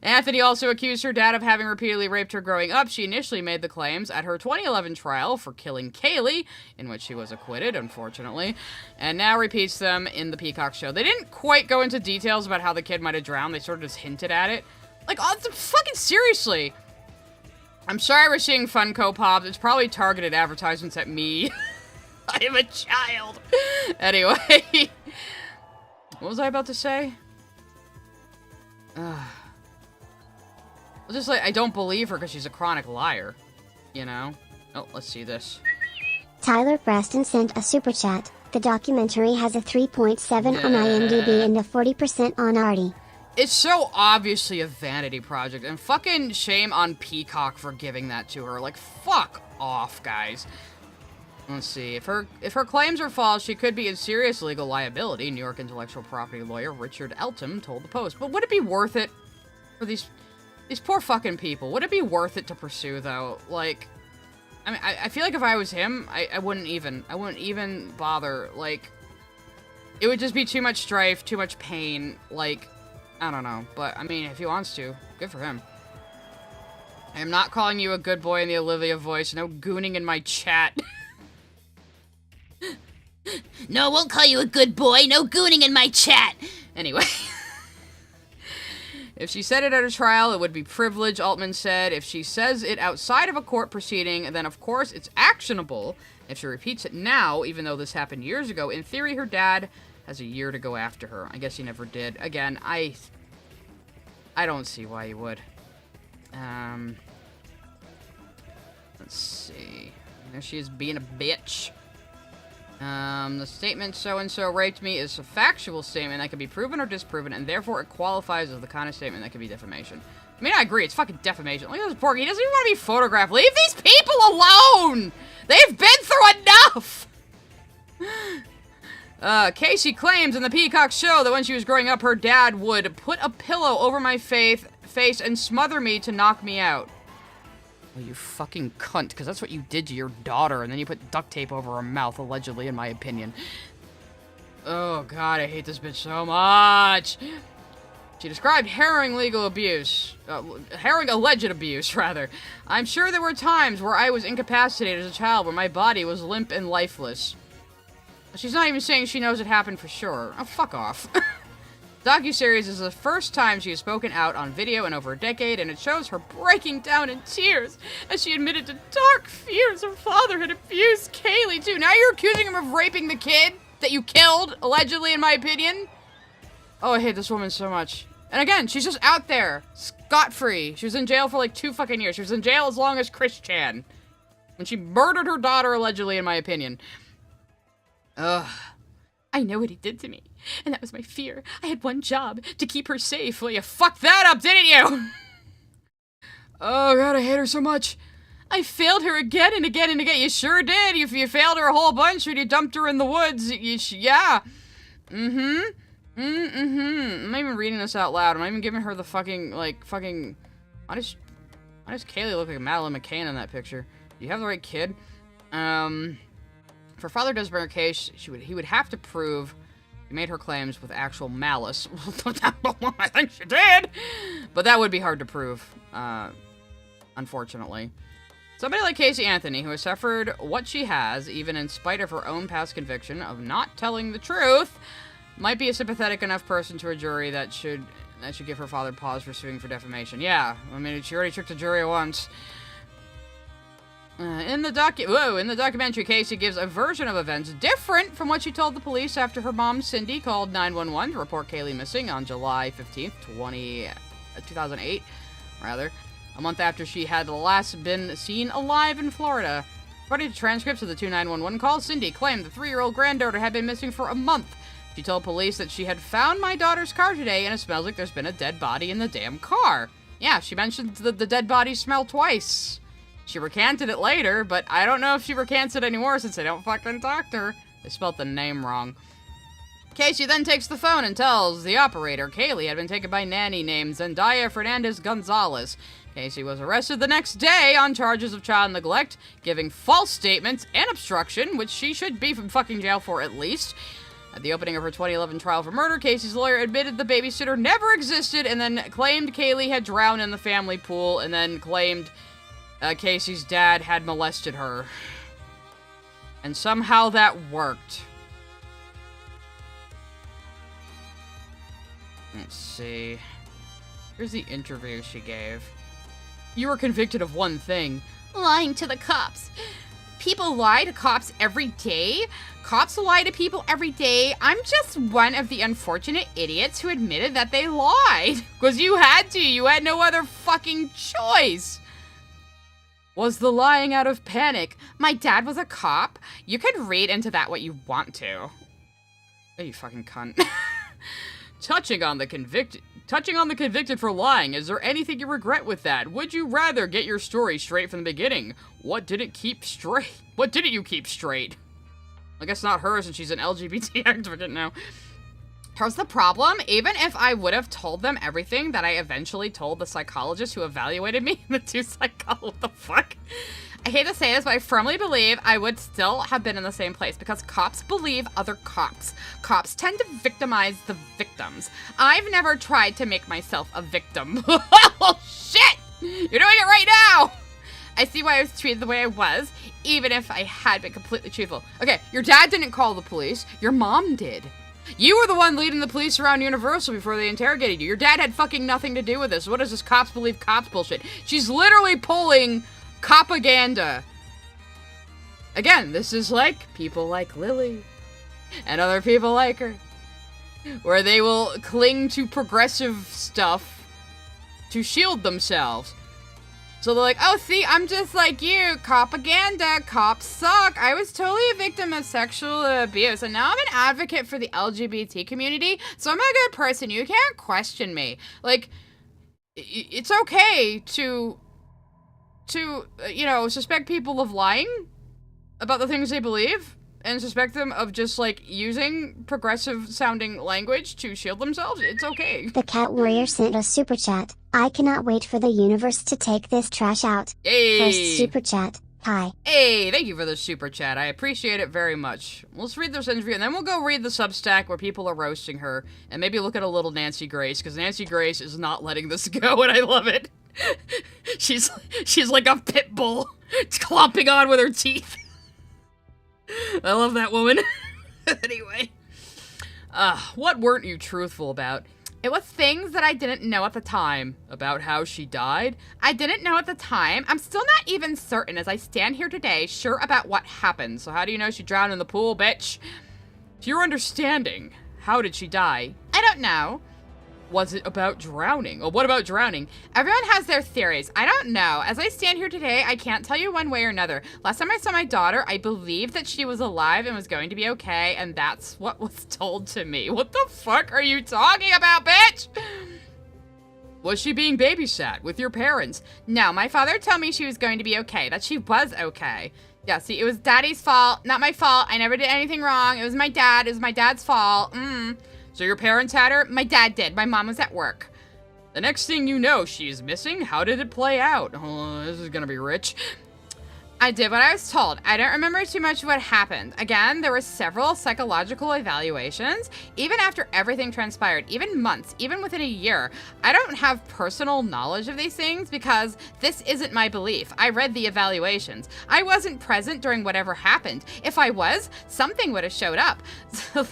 Anthony also accused her dad of having repeatedly raped her growing up. She initially made the claims at her 2011 trial for killing Kaylee, in which she was acquitted, unfortunately, and now repeats them in the Peacock show. They didn't quite go into details about how the kid might have drowned. They sort of just hinted at it. Like, oh, fucking seriously. I'm sorry we're seeing Funko Pops. It's probably targeted advertisements at me. I am a child. Anyway. What was I about to say? Just like, I don't believe her because she's a chronic liar, you know? Oh, let's see this. Tyler Preston sent a super chat. The documentary has a 3.7 on IMDb and a 40% on Artie. It's so obviously a vanity project, and fucking shame on Peacock for giving that to her. Like, fuck off, guys. Let's see. If her claims are false, she could be in serious legal liability, New York intellectual property lawyer Richard Eltham told the Post. But would it be worth it for these poor fucking people? Would it be worth it to pursue, though? Like, I mean, I feel like if I was him, I wouldn't even bother. Like, it would just be too much strife, too much pain. Like, I don't know. But, I mean, if he wants to, good for him. I am not calling you a good boy in the Olivia voice. No gooning in my chat. No, I won't call you a good boy. No gooning in my chat. Anyway. If she said it at a trial, it would be privilege, Altman said. If she says it outside of a court proceeding, then of course it's actionable. If she repeats it now, even though this happened years ago, in theory her dad has a year to go after her. I guess he never did. Again, I don't see why he would. Let's see. There she is being a bitch. The statement so-and-so raped me is a factual statement that can be proven or disproven, and therefore it qualifies as the kind of statement that can be defamation. I mean, I agree, it's fucking defamation. Look at this Porky, he doesn't even want to be photographed. Leave these people alone! They've been through enough! Casey claims in the Peacock show that when she was growing up, her dad would put a pillow over my face and smother me to knock me out. Well, you fucking cunt, because that's what you did to your daughter, and then you put duct tape over her mouth, allegedly, in my opinion. Oh, God, I hate this bitch so much. She described harrowing legal abuse. Harrowing alleged abuse, rather. I'm sure there were times where I was incapacitated as a child, where my body was limp and lifeless. She's not even saying she knows it happened for sure. Oh, fuck off. Docuseries is the first time she has spoken out on video in over a decade, and it shows her breaking down in tears as she admitted to dark fears her father had abused Kaylee, too. Now you're accusing him of raping the kid that you killed, allegedly, in my opinion? Oh, I hate this woman so much. And again, she's just out there, scot-free. She was in jail for like 2 fucking years. She was in jail as long as Chris Chan. When she murdered her daughter, allegedly, in my opinion. Ugh. I know what he did to me, and that was my fear. I had one job, to keep her safe. Well, you fucked that up, didn't you? Oh, God, I hate her so much. I failed her again and again and again. You sure did. You failed her a whole bunch when you dumped her in the woods. Yeah. I'm not even reading this out loud. I'm not even giving her the fucking, like, fucking... Why does Kaylee look like Madeline McCann in that picture? Do you have the right kid? For Father does bring her case, he would have to prove he made her claims with actual malice. I think she did! But that would be hard to prove, unfortunately. Somebody like Casey Anthony, who has suffered what she has, even in spite of her own past conviction of not telling the truth, might be a sympathetic enough person to a jury that should give her father pause for suing for defamation. Yeah, I mean, she already tricked the jury once. In the documentary, Casey gives a version of events different from what she told the police after her mom, Cindy, called 911 to report Kaylee missing on July 15th, 2008, rather. A month after she had last been seen alive in Florida. According to transcripts of the 2 911 calls, Cindy claimed the 3-year-old granddaughter had been missing for a month. She told police that she had found my daughter's car today, and it smells like there's been a dead body in the damn car. Yeah, she mentioned the dead body smell twice. She recanted it later, but I don't know if she recants it anymore since I don't fucking talk to her. They spelled the name wrong. Casey then takes the phone and tells the operator Kaylee had been taken by nanny named Zendaya Fernandez Gonzalez. Casey was arrested the next day on charges of child neglect, giving false statements and obstruction, which she should be from fucking jail for at least. At the opening of her 2011 trial for murder, Casey's lawyer admitted the babysitter never existed and then claimed Kaylee had drowned in the family pool and then claimed Casey's dad had molested her. And somehow that worked. Let's see. Here's the interview she gave. You were convicted of one thing. Lying to the cops. People lie to cops every day. Cops lie to people every day. I'm just one of the unfortunate idiots who admitted that they lied. Because you had to. You had no other fucking choice. Was the lying out of panic? My dad was a cop? You could read into that what you want to. Oh, you fucking cunt. Touching on the convicted for lying, is there anything you regret with that? Would you rather get your story straight from the beginning? What didn't you keep straight? I guess not her, since she's an LGBT advocate now. Here's the problem. Even if I would have told them everything that I eventually told the psychologist who evaluated me, the 2 psychologists, what the fuck? I hate to say this, but I firmly believe I would still have been in the same place because cops believe other cops. Cops tend to victimize the victims. I've never tried to make myself a victim. Oh, shit! You're doing it right now! I see why I was treated the way I was, even if I had been completely truthful. Okay, your dad didn't call the police. Your mom did. You were the one leading the police around Universal before they interrogated you. Your dad had fucking nothing to do with this. What is this cops believe cops bullshit? She's literally pulling propaganda. Again, this is like people like Lily and other people like her, where they will cling to progressive stuff to shield themselves. So they're like, oh, see, I'm just like you. Propaganda. Cops suck. I was totally a victim of sexual abuse, and now I'm an advocate for the LGBT community, so I'm a good person. You can't question me. Like, it's okay to suspect people of lying about the things they believe, and suspect them of just, like, using progressive-sounding language to shield themselves. It's okay. The Cat Warrior sent a super chat. I cannot wait for the universe to take this trash out. Hey. First super chat. Hi. Hey, thank you for the super chat. I appreciate it very much. Let's read this interview, and then we'll go read the Substack where people are roasting her, and maybe look at a little Nancy Grace, because Nancy Grace is not letting this go, and I love it. She's like a pit bull, clomping on with her teeth. I love that woman. Anyway. What weren't you truthful about? It was things that I didn't know at the time. About how she died? I didn't know at the time. I'm still not even certain as I stand here today, sure about what happened. So how do you know she drowned in the pool, bitch? To your understanding, how did she die? I don't know. Was it about drowning? Well, what about drowning? Everyone has their theories. I don't know. As I stand here today, I can't tell you one way or another. Last time I saw my daughter, I believed that she was alive and was going to be okay, and that's what was told to me. What the fuck are you talking about, bitch? Was she being babysat with your parents? No, my father told me she was going to be okay, that she was okay. Yeah, see, it was daddy's fault, not my fault. I never did anything wrong. It was my dad. It was my dad's fault. So your parents had her? My dad did. My mom was at work. The next thing you know, she's missing? How did it play out? Oh, this is gonna be rich. I did what I was told. I don't remember too much of what happened. Again, there were several psychological evaluations. Even after everything transpired, even months, even within a year, I don't have personal knowledge of these things because this isn't my belief. I read the evaluations. I wasn't present during whatever happened. If I was, something would have showed up. So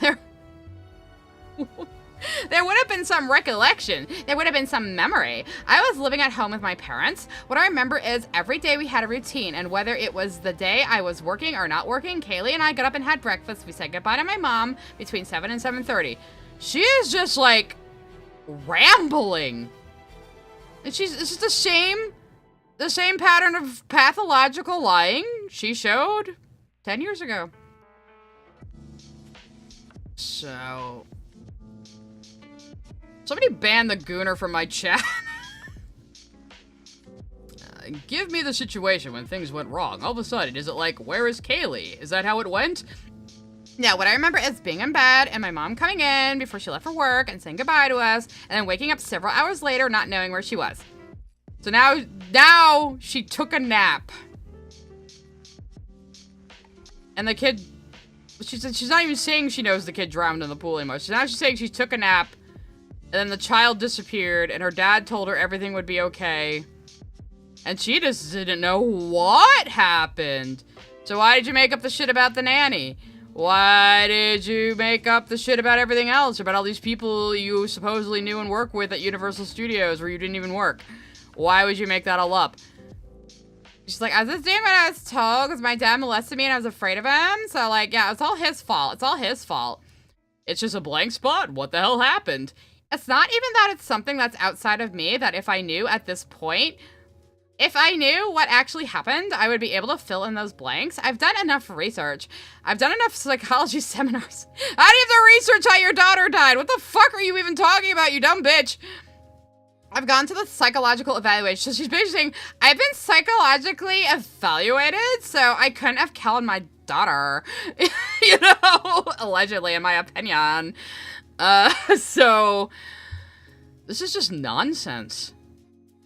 there would have been some recollection. There would have been some memory. I was living at home with my parents. What I remember is every day we had a routine, and whether it was the day I was working or not working, Kaylee and I got up and had breakfast. We said goodbye to my mom between 7 and 7:30. She is just like rambling. And it's just the same pattern of pathological lying she showed 10 years ago. So somebody ban the Gooner from my chat. Give me the situation when things went wrong. All of a sudden, is it like, where is Kaylee? Is that how it went? Yeah, what I remember is being in bed and my mom coming in before she left for work and saying goodbye to us, and then waking up several hours later not knowing where she was. So now she took a nap. And the kid, she's not even saying she knows the kid drowned in the pool anymore. So now she's saying she took a nap. And then the child disappeared, and her dad told her everything would be okay. And she just didn't know what happened. So why did you make up the shit about the nanny? Why did you make up the shit about everything else? About all these people you supposedly knew and worked with at Universal Studios where you didn't even work? Why would you make that all up? She's like, I was just doing what I was told because my dad molested me and I was afraid of him. So, like, yeah, it's all his fault. It's all his fault. It's just a blank spot. What the hell happened? It's not even that it's something that's outside of me, that if I knew at this point, if I knew what actually happened, I would be able to fill in those blanks. I've done enough research. I've done enough psychology seminars. How do you have to research how your daughter died? What the fuck are you even talking about, you dumb bitch? I've gone to the psychological evaluation. So she's basically saying, I've been psychologically evaluated, so I couldn't have killed my daughter. You know, allegedly, in my opinion. So, this is just nonsense.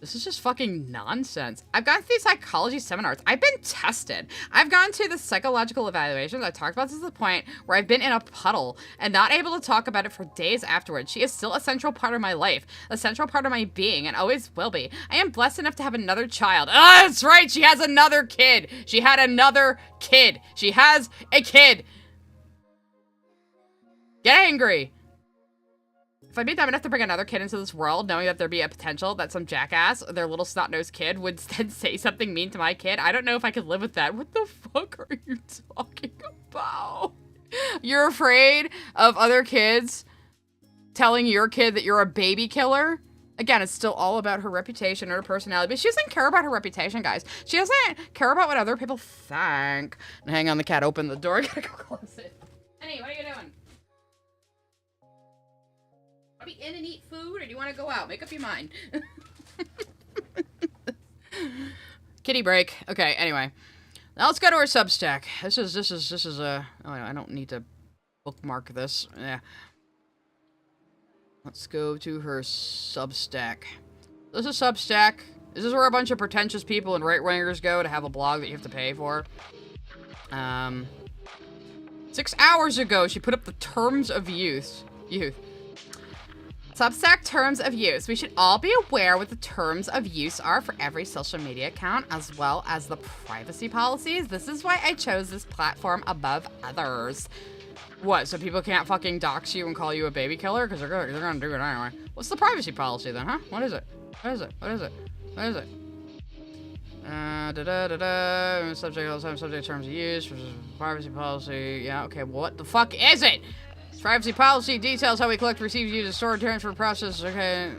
This is just fucking nonsense. I've gone to these psychology seminars. I've been tested. I've gone to the psychological evaluations. I talked about this to the point where I've been in a puddle and not able to talk about it for days afterwards. She is still a central part of my life, a central part of my being, and always will be. I am blessed enough to have another child. Ah, that's right. She has another kid. She had another kid. She has a kid. Get angry. If I'd be dumb enough to bring another kid into this world, knowing that there'd be a potential that some jackass, their little snot-nosed kid, would then say something mean to my kid, I don't know if I could live with that. What the fuck are you talking about? You're afraid of other kids telling your kid that you're a baby killer? Again, it's still all about her reputation and her personality, but she doesn't care about her reputation, guys. She doesn't care about what other people think. Hang on, the cat opened the door. I gotta go close it. Honey, what are you doing? Be in and eat food, or do you want to go out? Make up your mind. Kitty break. Okay, anyway. Now let's go to her Substack. This is a... Oh, I don't need to bookmark this. Yeah. Let's go to her Substack. This is Substack. This is where a bunch of pretentious people and right-wingers go to have a blog that you have to pay for. 6 hours ago, she put up the terms of use. Substack terms of use. We should all be aware what the terms of use are for every social media account, as well as the privacy policies. This is why I chose this platform above others. What, so people can't fucking dox you and call you a baby killer? Because they're gonna do it anyway. What's the privacy policy then, huh? What is it? What is it? What is it? What is it? Subject all the time, subject terms of use, privacy policy. Yeah, okay, what the fuck is it? Privacy policy details how we collect, receive, use, and store, transfer, process. Okay.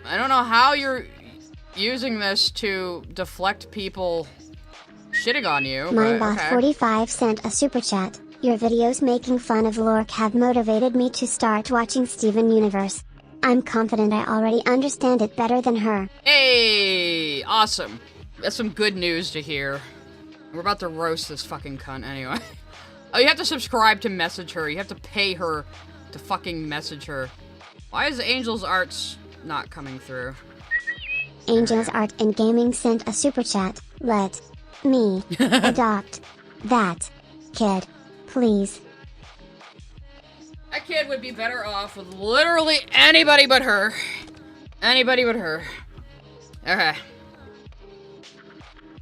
I don't know how you're using this to deflect people shitting on you. Mindbot45 sent a super chat. Your videos making fun of Lork have motivated me to start watching Steven Universe. I'm confident I already understand it better than her. Hey, awesome. That's some good news to hear. We're about to roast this fucking cunt anyway. Oh, you have to subscribe to message her. You have to pay her to fucking message her. Why is Angel's Arts not coming through? Angel's Art and Gaming sent a super chat. Let me adopt that kid, please. That kid would be better off with literally anybody but her. Anybody but her. Okay.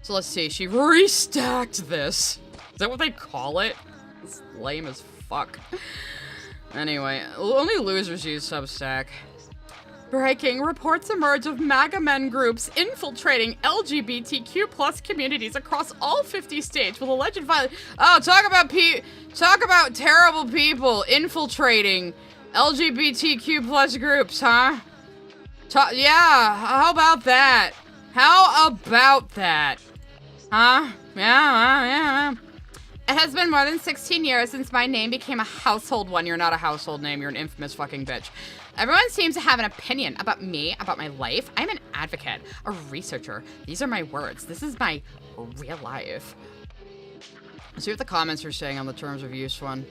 So let's see, she restacked this. Is that what they call it? It's lame as fuck. Anyway, only losers use Substack. Breaking reports emerge of MAGA men groups infiltrating LGBTQ plus communities across all 50 states with alleged violence. Oh, talk about terrible people infiltrating LGBTQ plus groups, huh? Yeah, how about that? How about that? Huh? Yeah. It has been more than 16 years since my name became a household one. You're not a household name. You're an infamous fucking bitch. Everyone seems to have an opinion about me, about my life. I'm an advocate, a researcher. These are my words. This is my real life. Let's see what the comments are saying on the terms of use one.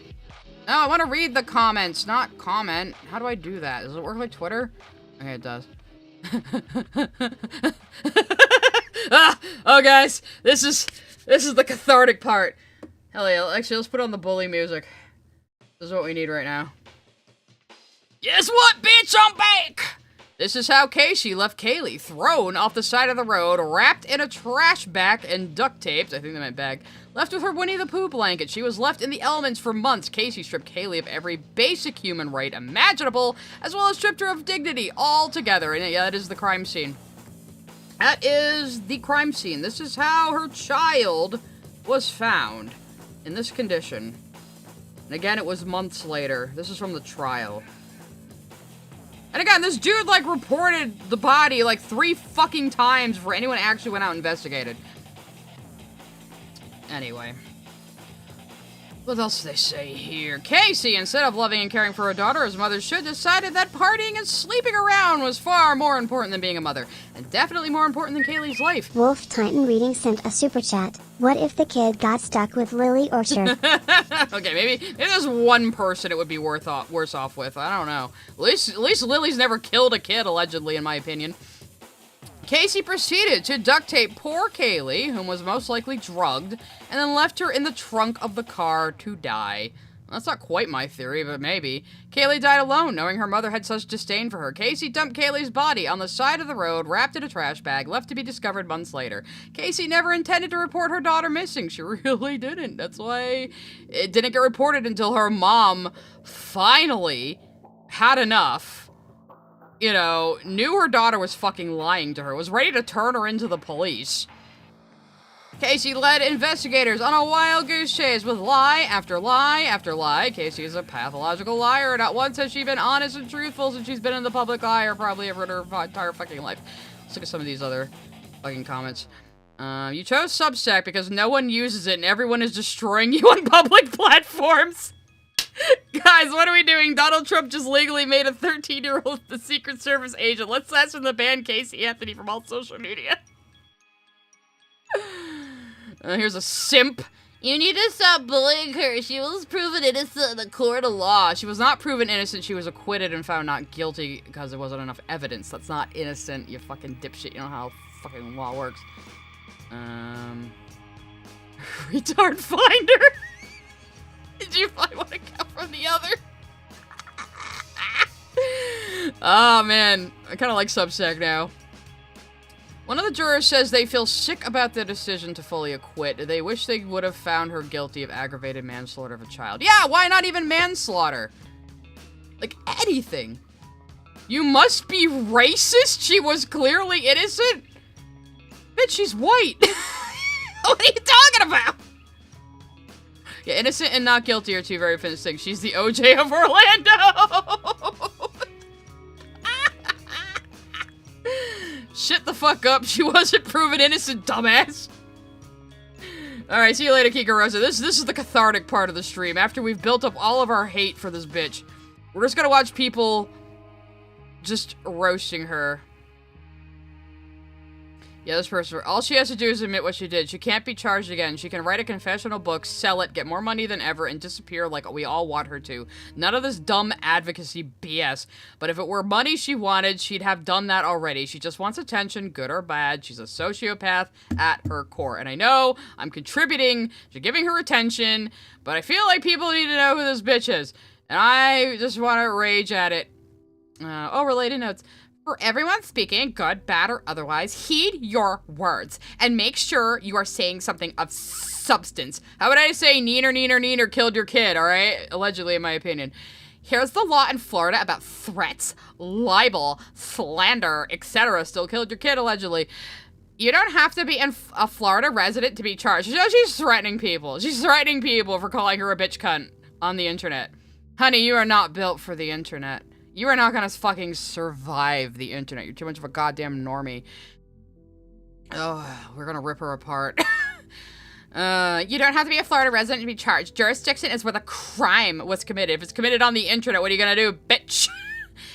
No, I want to read the comments, not comment. How do I do that? Does it work like Twitter? Okay, it does. Oh, guys, this is the cathartic part. Hell yeah, actually, let's put on the bully music. This is what we need right now. Guess what, bitch? I'm back! This is how Casey left Kaylee thrown off the side of the road, wrapped in a trash bag and duct taped, I think they meant bag, left with her Winnie the Pooh blanket. She was left in the elements for months. Casey stripped Kaylee of every basic human right imaginable, as well as stripped her of dignity altogether. And yeah, that is the crime scene. That is the crime scene. This is how her child was found in this condition. And again, it was months later. This is from the trial. And again, this dude, like, reported the body, like, 3 fucking times before anyone actually went out and investigated. Anyway. What else do they say here? Casey, instead of loving and caring for her daughter as mothers should, decided that partying and sleeping around was far more important than being a mother. And definitely more important than Kaylee's life. Wolf Titan Reading sent a super chat. What if the kid got stuck with Lily Orchard? Okay, maybe there's one person it would be worse off with. I don't know. At least Lily's never killed a kid, allegedly, in my opinion. Casey proceeded to duct tape poor Kaylee, whom was most likely drugged, and then left her in the trunk of the car to die. That's not quite my theory, but maybe. Kaylee died alone, knowing her mother had such disdain for her. Casey dumped Kaylee's body on the side of the road, wrapped in a trash bag, left to be discovered months later. Casey never intended to report her daughter missing. She really didn't. That's why it didn't get reported until her mom finally had enough. You know, knew her daughter was fucking lying to her, was ready to turn her into the police. Casey led investigators on a wild goose chase with lie after lie after lie. Casey is a pathological liar. Not once has she been honest and truthful since she's been in the public eye, or probably ever in her entire fucking life. Let's look at some of these other fucking comments. You chose Substack because no one uses it and everyone is destroying you on public platforms. Guys, what are we doing? Donald Trump just legally made a 13-year-old the Secret Service agent. Let's ask him to ban Casey Anthony from all social media. Here's a simp. You need to stop bullying her. She was proven innocent in the court of law. She was not proven innocent. She was acquitted and found not guilty because there wasn't enough evidence. That's not innocent, you fucking dipshit. You know how fucking law works. Retard finder. Did you find one account from the other? Oh, man. I kind of like Substack now. One of the jurors says they feel sick about the decision to fully acquit. They wish they would have found her guilty of aggravated manslaughter of a child. Yeah, why not even manslaughter? Like, anything. You must be racist? She was clearly innocent? Bitch, she's white. What are you talking about? Yeah, innocent and not guilty are two very different things. She's the OJ of Orlando. Shit the fuck up. She wasn't proven innocent, dumbass. Alright, see you later, Kikarosa. This is the cathartic part of the stream. After we've built up all of our hate for this bitch, we're just gonna watch people just roasting her. Yeah, this person, all she has to do is admit what she did. She can't be charged again. She can write a confessional book, sell it, get more money than ever, and disappear like we all want her to. None of this dumb advocacy BS. But if it were money she wanted, she'd have done that already. She just wants attention, good or bad. She's a sociopath at her core. And I know I'm contributing to giving her attention, but I feel like people need to know who this bitch is. And I just want to rage at it. Related notes. For everyone speaking, good, bad, or otherwise, heed your words and make sure you are saying something of substance. How would I say neener killed your kid, alright? Allegedly, in my opinion. Here's the law in Florida about threats, libel, slander, etc. Still killed your kid, allegedly. You don't have to be a Florida resident to be charged. She's threatening people. She's threatening people for calling her a bitch cunt on the internet. Honey, you are not built for the internet. You are not gonna fucking survive the internet. You're too much of a goddamn normie. Oh, we're gonna rip her apart. You don't have to be a Florida resident to be charged. Jurisdiction is where the crime was committed. If it's committed on the internet, what are you gonna do, bitch?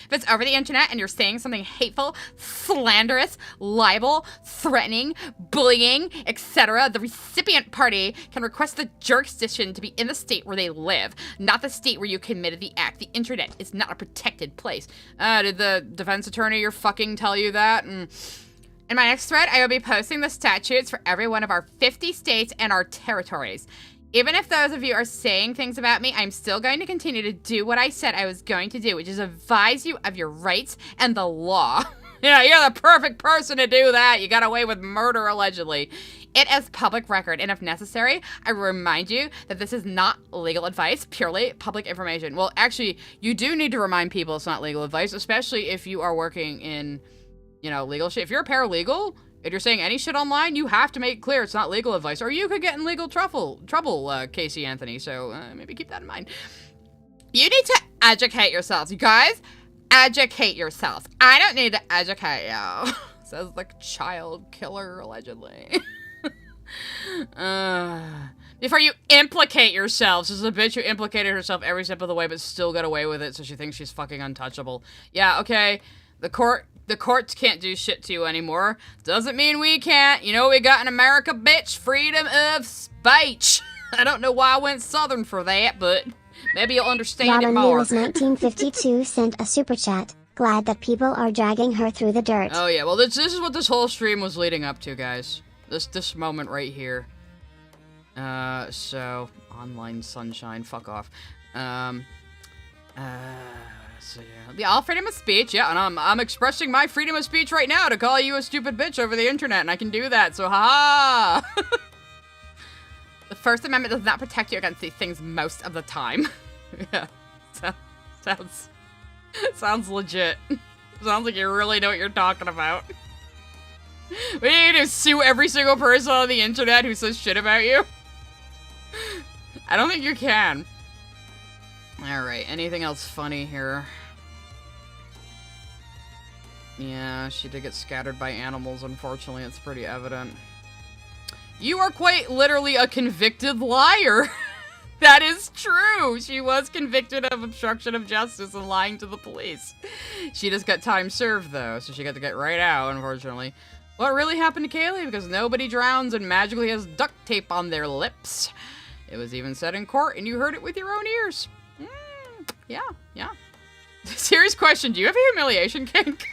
If it's over the internet and you're saying something hateful, slanderous, libel, threatening, bullying, etc., the recipient party can request the jurisdiction to be in the state where they live, not the state where you committed the act. The internet is not a protected place. Did the defense attorney fucking tell you that? In my next thread, I will be posting the statutes for every one of our 50 states and our territories. Even if those of you are saying things about me, I'm still going to continue to do what I said I was going to do, which is advise you of your rights and the law. Yeah, you're the perfect person to do that. You got away with murder, allegedly. It is public record, and if necessary, I remind you that this is not legal advice, purely public information. Well, actually, you do need to remind people it's not legal advice, especially if you are working in, legal shit. If you're a paralegal, if you're saying any shit online, you have to make it clear it's not legal advice, or you could get in legal trouble, Casey Anthony, so maybe keep that in mind. You need to educate yourselves. You guys, educate yourselves. I don't need to educate you. Says the child killer, allegedly. People Before you implicate yourself. This is a bitch who implicated herself every step of the way, but still got away with it, so she thinks she's fucking untouchable. Yeah, okay. The courts can't do shit to you anymore. Doesn't mean we can't. You know what we got in America, bitch? Freedom of speech. I don't know why I went southern for that, but maybe you'll understand it Robin more. Lewis 1952 sent a super chat. Glad that people are dragging her through the dirt. Oh yeah, well this is what this whole stream was leading up to, guys. This moment right here. So online sunshine, fuck off. So yeah, all freedom of speech, yeah, and I'm expressing my freedom of speech right now to call you a stupid bitch over the internet, and I can do that, so haha! The First Amendment does not protect you against these things most of the time. Yeah, sounds legit. Sounds like you really know what you're talking about. We need to sue every single person on the internet who says shit about you. I don't think you can. Alright, anything else funny here? Yeah, she did get scattered by animals, unfortunately. It's pretty evident. You are quite literally a convicted liar. That is true. She was convicted of obstruction of justice and lying to the police. She just got time served, though, so she got to get right out, unfortunately. What really happened to Kaylee? Because nobody drowns and magically has duct tape on their lips. It was even said in court, and you heard it with your own ears. Yeah. Serious question, do you have a humiliation kink?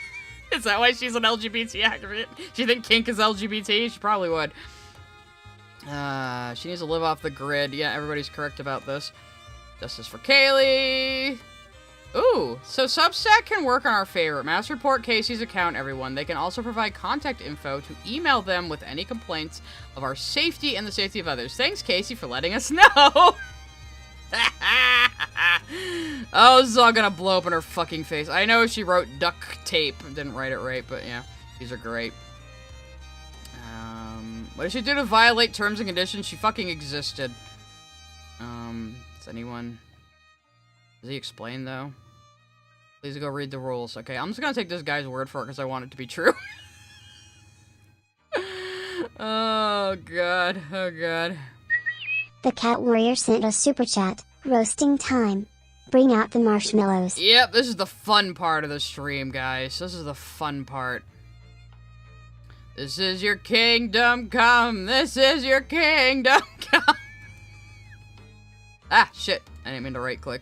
Is that why she's an LGBT activist? Do you think kink is LGBT? She probably would. She needs to live off the grid. Yeah, everybody's correct about this. Justice for Kaylee. Ooh, so Substack can work on our favorite. Mass report Casey's account, everyone. They can also provide contact info to email them with any complaints of our safety and the safety of others. Thanks, Casey, for letting us know. Oh, this is all gonna blow up in her fucking face. I know she wrote duct tape. Didn't write it right, but yeah. These are great. What did she do to violate terms and conditions? She fucking existed. Does anyone... Does he explain, though? Please go read the rules. Okay, I'm just gonna take this guy's word for it because I want it to be true. Oh, God. Oh, God. The Cat Warrior sent a super chat. Roasting time. Bring out the marshmallows. Yep, this is the fun part of the stream, guys. This is the fun part. This is your kingdom come. This is your kingdom come. Ah, shit. I didn't mean to right-click.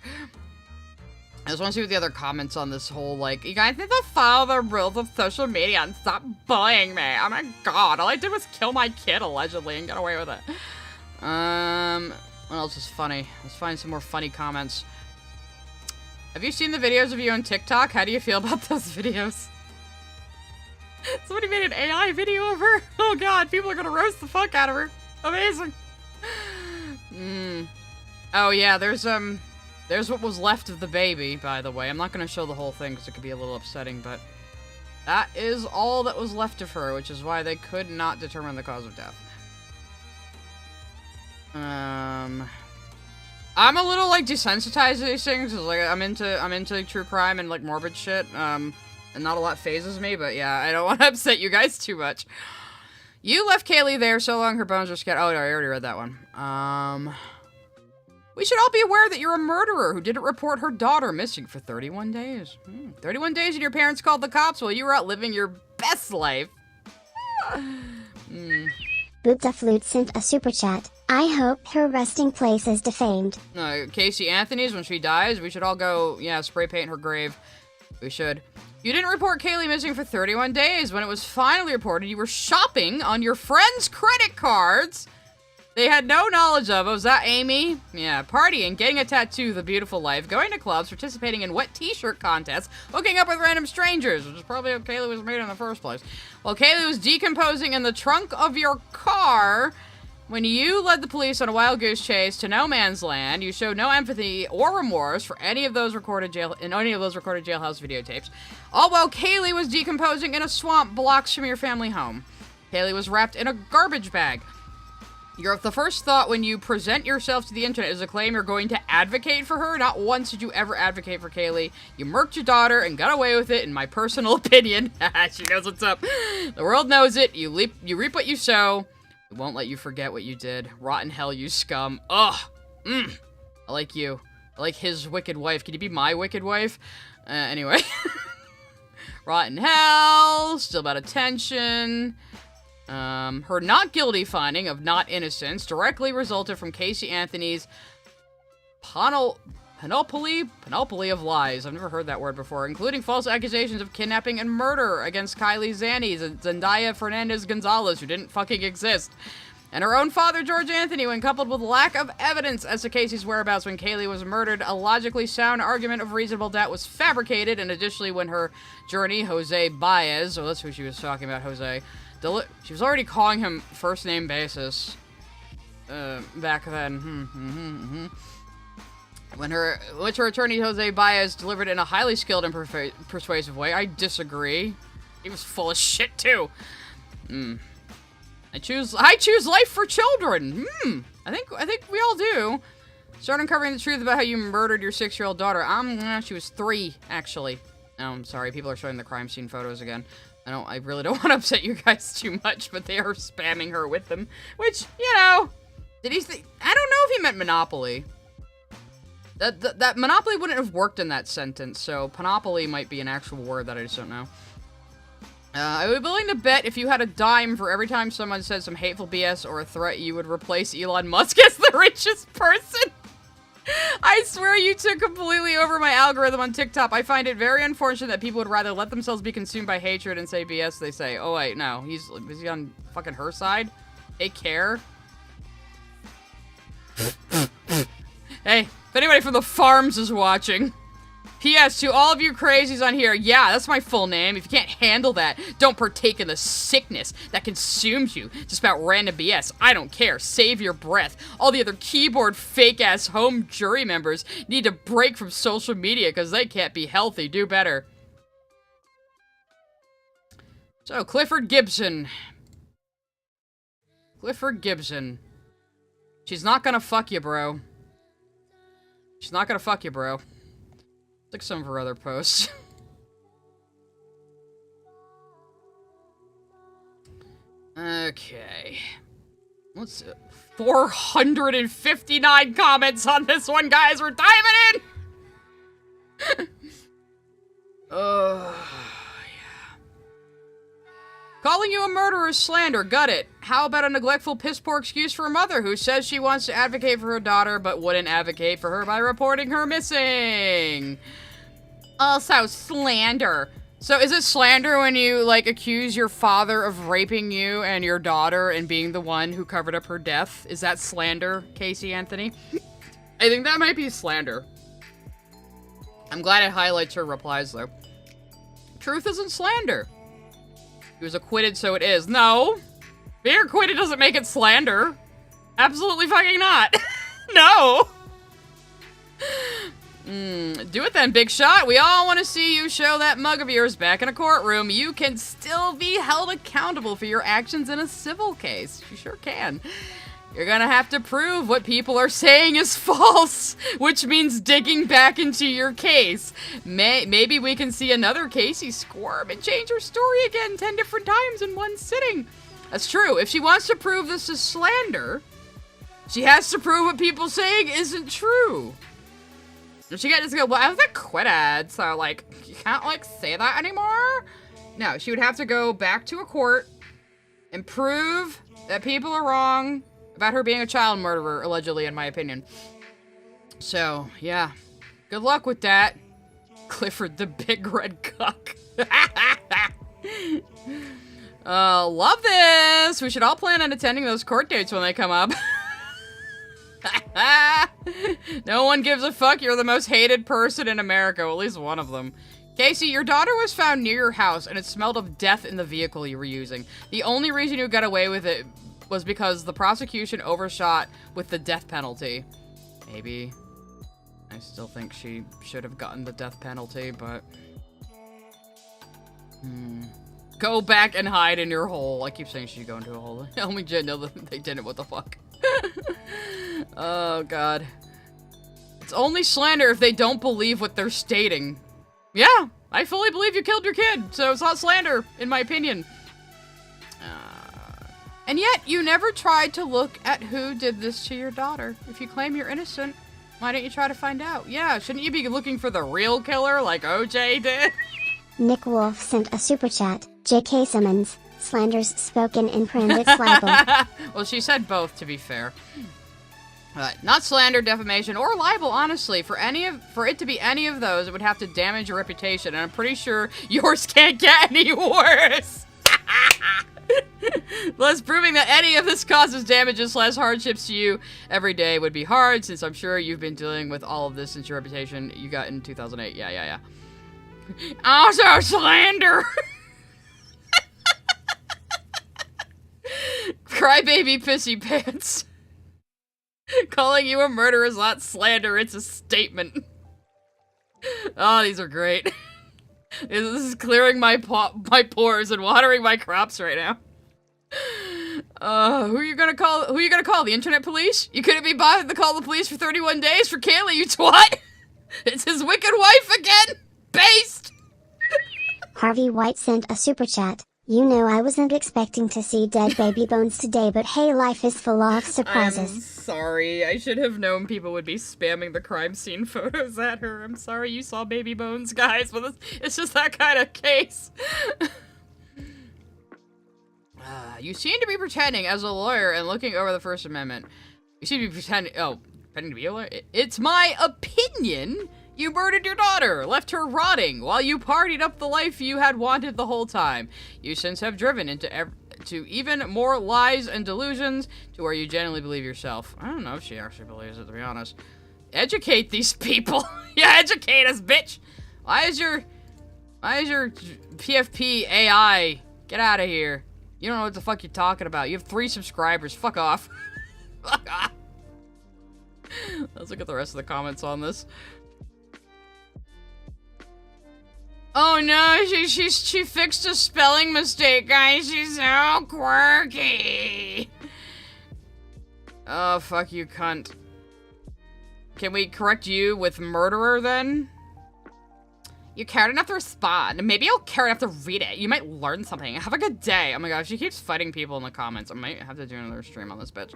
I just want to see what the other comments on this whole, like, you guys need to follow the rules of social media and stop bullying me. Oh my god, all I did was kill my kid, allegedly, and get away with it. What else is funny? Let's find some more funny comments. Have you seen the videos of you on TikTok? How do you feel about those videos? Somebody made an AI video of her? Oh god, people are gonna roast the fuck out of her. Amazing. Oh yeah, there's what was left of the baby, by the way. I'm not gonna show the whole thing because it could be a little upsetting, but that is all that was left of her, which is why they could not determine the cause of death. I'm a little, like, desensitized to these things, cause, like, I'm into true crime and, like, morbid shit, and not a lot phases me, but yeah, I don't want to upset you guys too much. You left Kaylee there so long her bones were scattered. Oh, no, I already read that one. We should all be aware that you're a murderer who didn't report her daughter missing for 31 days. 31 days and your parents called the cops while you were out living your best life. Boopta Flute sent a super chat. I hope her resting place is defamed. Casey Anthony's, when she dies, we should all go, yeah, spray paint her grave. We should. You didn't report Kaylee missing for 31 days. When it was finally reported, you were shopping on your friend's credit cards they had no knowledge of. Was that Amy? Yeah, partying, getting a tattoo, the beautiful life, going to clubs, participating in wet t-shirt contests, hooking up with random strangers, which is probably how Kaylee was made in the first place. While Kaylee was decomposing in the trunk of your car, when you led the police on a wild goose chase to no man's land, you showed no empathy or remorse for any of those recorded jailhouse videotapes. All while Kaylee was decomposing in a swamp blocks from your family home. Kaylee was wrapped in a garbage bag. The first thought when you present yourself to the internet is a claim you're going to advocate for her. Not once did you ever advocate for Kaylee. You murked your daughter and got away with it, in my personal opinion. She knows what's up. The world knows it. You reap what you sow. It won't let you forget what you did. Rotten hell, you scum. Ugh! I like you. I like his wicked wife. Can you be my wicked wife? Anyway. Rotten hell. Still about attention. Her not guilty finding of not innocence directly resulted from Casey Anthony's panoply of lies. I've never heard that word before, including false accusations of kidnapping and murder against Kylie Zannies and Zendaya Fernandez Gonzalez, who didn't fucking exist. And her own father, George Anthony, when coupled with lack of evidence as to Casey's whereabouts when Kaylee was murdered, a logically sound argument of reasonable doubt was fabricated, and additionally when her journey, Jose Baez, so that's who she was talking about, Jose, she was already calling him first name basis, back then, which her attorney, Jose Baez, delivered in a highly skilled and persuasive way. I disagree. He was full of shit, too. I choose life for children. I think we all do. Start uncovering the truth about how you murdered your 6-year-old daughter. She was 3, actually. Oh, I'm sorry. People are showing the crime scene photos again. I really don't want to upset you guys too much, but they are spamming her with them. Which, you know, I don't know if he meant Monopoly. That Monopoly wouldn't have worked in that sentence, so Panopoly might be an actual word that I just don't know. I would be willing to bet if you had a dime for every time someone said some hateful BS or a threat, you would replace Elon Musk as the richest person. I swear you took completely over my algorithm on TikTok. I find it very unfortunate that people would rather let themselves be consumed by hatred and say BS they say. Oh wait, no. Is he on fucking her side? Take care. Hey, if anybody from the farms is watching. P.S. to all of you crazies on here, yeah, that's my full name. If you can't handle that, don't partake in the sickness that consumes you. Just about random BS. I don't care. Save your breath. All the other keyboard fake-ass home jury members need to break from social media because they can't be healthy. Do better. So, Clifford Gibson. Clifford Gibson. She's not gonna fuck you, bro. She's not gonna fuck you, bro. Look at some of her other posts. Okay. Let's see. 459 comments on this one, guys. We're diving in! Yeah. Calling you a murderer is slander. Gut it. How about a neglectful piss-poor excuse for a mother who says she wants to advocate for her daughter but wouldn't advocate for her by reporting her missing? Also, slander. So is it slander when you, like, accuse your father of raping you and your daughter and being the one who covered up her death? Is that slander, Casey Anthony? I think that might be slander. I'm glad it highlights her replies, though. Truth isn't slander. He was acquitted, so it is. No. Being acquitted doesn't make it slander. Absolutely fucking not. No. Do it then, big shot. We all want to see you show that mug of yours back in a courtroom. You can still be held accountable for your actions in a civil case. You sure can. You're gonna have to prove what people are saying is false, which means digging back into your case. Maybe we can see another Casey squirm and change her story again 10 different times in one sitting. That's true. If she wants to prove this is slander, she has to prove what people saying isn't true. She can't just go, well, I was acquitted, so, like, you can't, like, say that anymore? No, she would have to go back to a court and prove that people are wrong about her being a child murderer, allegedly, in my opinion. So, yeah. Good luck with that. Clifford the Big Red Cuck. Love this! We should all plan on attending those court dates when they come up. No one gives a fuck. You're the most hated person in America. Well, at least one of them. Casey, your daughter was found near your house, and it smelled of death in the vehicle you were using. The only reason you got away with it was because the prosecution overshot with the death penalty. Maybe. I still think she should have gotten the death penalty, but... Go back and hide in your hole. I keep saying she should go into a hole. Only Jen know that they didn't. What the fuck? Oh, God. It's only slander if they don't believe what they're stating. Yeah, I fully believe you killed your kid, so it's not slander, in my opinion. And yet, you never tried to look at who did this to your daughter. If you claim you're innocent, why don't you try to find out? Yeah, shouldn't you be looking for the real killer like OJ did? Nick Wolf sent a super chat. J.K. Simmons, slanders spoken in print, it's libel. Well, she said both, to be fair. Not slander, defamation, or libel, honestly. For it to be any of those, it would have to damage your reputation, and I'm pretty sure yours can't get any worse. Thus, proving that any of this causes damages / hardships to you every day would be hard, since I'm sure you've been dealing with all of this since your reputation you got in 2008. Yeah. Also, slander! Crybaby pissy pants. Calling you a murderer is not slander, it's a statement. Oh, these are great. This is clearing my pores and watering my crops right now. Who you gonna call? Who you gonna call? The internet police? You couldn't be bothered to call the police for 31 days for Kaylee, you twat! It's his wicked wife again! Based! Harvey White sent a super chat. You know I wasn't expecting to see dead baby bones today, but hey, life is full of surprises. I'm sorry. I should have known people would be spamming the crime scene photos at her. I'm sorry you saw baby bones, guys, but it's just that kind of case. You seem to be pretending as a lawyer and looking over the First Amendment. You seem to be pretending to be a lawyer? It's my opinion you murdered your daughter, left her rotting, while you partied up the life you had wanted the whole time. You since have driven to even more lies and delusions to where you genuinely believe yourself. I don't know if she actually believes it, to be honest. Educate these people. Yeah, educate us, bitch. Why is your PFP AI? Get out of here. You don't know what the fuck you're talking about. You have 3 subscribers. Fuck off. Fuck off. Let's look at the rest of the comments on this. Oh no, she fixed a spelling mistake, guys. She's so quirky. Oh, fuck you, cunt. Can we correct you with murderer, then? You cared enough to respond. Maybe you'll care enough to read it. You might learn something. Have a good day. Oh my gosh, she keeps fighting people in the comments. I might have to do another stream on this bitch.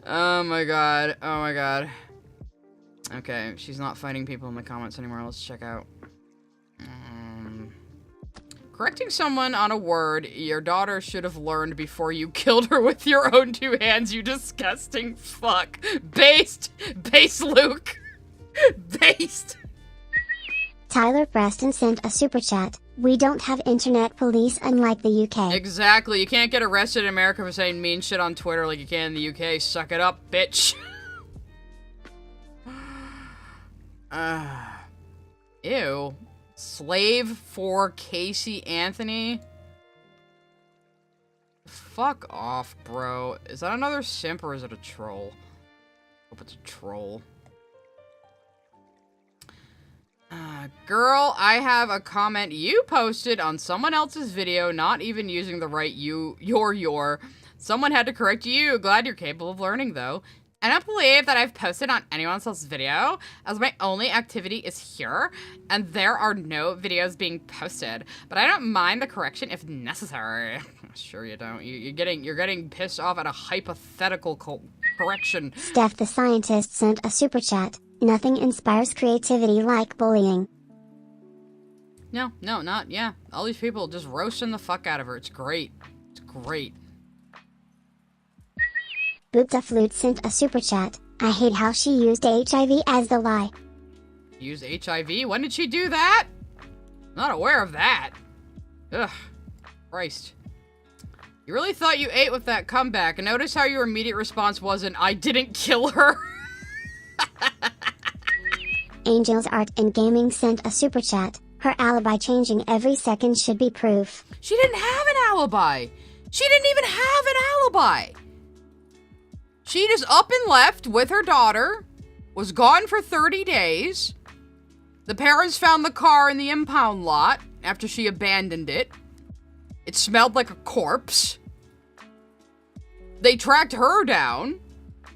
Oh my god. Oh my god. Okay, she's not fighting people in the comments anymore. Let's check out. Correcting someone on a word your daughter should have learned before you killed her with your own 2 hands, you disgusting fuck. Based Luke. Based. Tyler Preston sent a super chat. We don't have internet police unlike the UK. Exactly. You can't get arrested in America for saying mean shit on Twitter like you can in the UK. Suck it up, bitch. Ew. Slave for Casey Anthony? Fuck off, bro. Is that another simp or is it a troll? Hope it's a troll. Girl, I have a comment you posted on someone else's video, not even using the right your. Someone had to correct you. Glad you're capable of learning, though. I don't believe that I've posted on anyone else's video, as my only activity is here, and there are no videos being posted. But I don't mind the correction if necessary. Sure you don't. You're getting pissed off at a hypothetical correction. Steph the Scientist sent a super chat. Nothing inspires creativity like bullying. No, not, yeah. All these people just roasting the fuck out of her. It's great. It's great. Boopta Flute sent a super chat. I hate how she used HIV as the lie. Used HIV? When did she do that? Not aware of that. Ugh. Christ. You really thought you ate with that comeback, and notice how your immediate response wasn't, I didn't kill her. Angels Art and Gaming sent a super chat. Her alibi changing every second should be proof. She didn't have an alibi. She didn't even have an alibi. She just up and left with her daughter, was gone for 30 days. The parents found the car in the impound lot after she abandoned it. It smelled like a corpse. They tracked her down,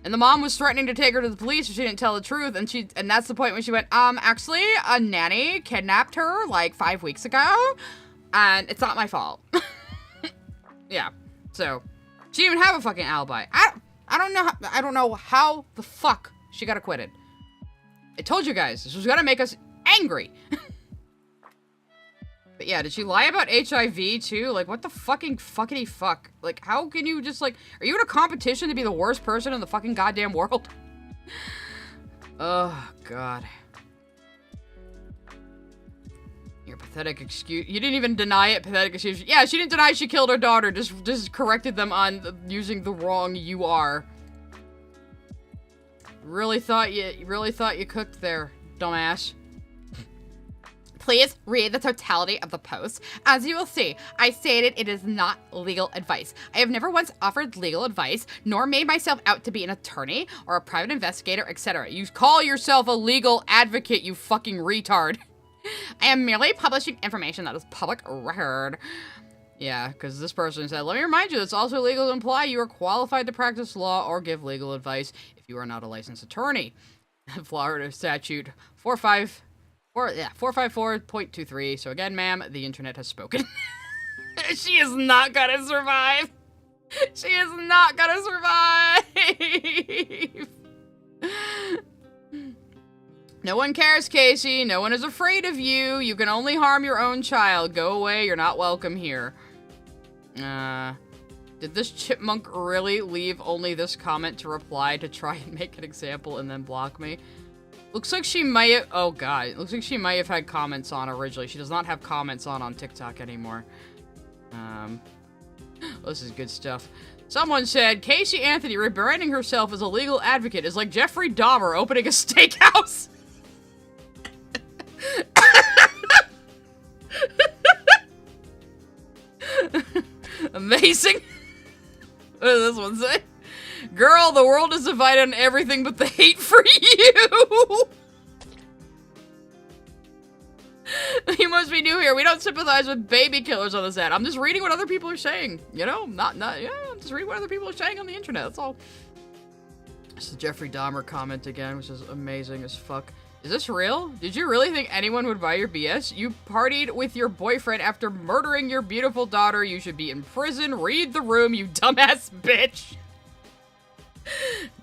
and the mom was threatening to take her to the police if she didn't tell the truth, and that's the point when she went, actually, a nanny kidnapped her like 5 weeks ago, and it's not my fault. Yeah. So, she didn't even have a fucking alibi. I don't know how the fuck she got acquitted. I told you guys, this was gonna make us angry. But yeah, did she lie about HIV too? Like, what the fuckity fuck? Like, how can you just, like, are you in a competition to be the worst person in the fucking goddamn world? Oh, God. Your pathetic excuse. You didn't even deny it, pathetic excuse. Yeah, she didn't deny she killed her daughter, just corrected them on using the wrong "you are." Really thought you cooked there, dumbass. Please read the totality of the post. As you will see, I stated it is not legal advice. I have never once offered legal advice, nor made myself out to be an attorney or a private investigator, etc. You call yourself a legal advocate, you fucking retard. I am merely publishing information that is public record. Yeah, because this person said, let me remind you, it's also illegal to imply you are qualified to practice law or give legal advice if you are not a licensed attorney. Florida statute 454.23. So again, ma'am, the internet has spoken. She is not gonna survive. She is not gonna survive. No one cares, Casey. No one is afraid of you. You can only harm your own child. Go away. You're not welcome here. Did this chipmunk really leave only this comment to reply to try and make an example and then block me? Looks like she might have, oh god, looks like she might have had comments on originally. She does not have comments on TikTok anymore. This is good stuff. Someone said, Casey Anthony rebranding herself as a legal advocate is like Jeffrey Dahmer opening a steakhouse. Amazing. What does this one say? Girl, the world is divided on everything but the hate for you. You must be new here. We don't sympathize with baby killers on this ad. I'm just reading what other people are saying. You know, yeah, I'm just reading what other people are saying on the internet. That's all. It's the Jeffrey Dahmer comment again, which is amazing as fuck. Is this real? Did you really think anyone would buy your BS? You partied with your boyfriend after murdering your beautiful daughter. You should be in prison. Read the room, you dumbass bitch.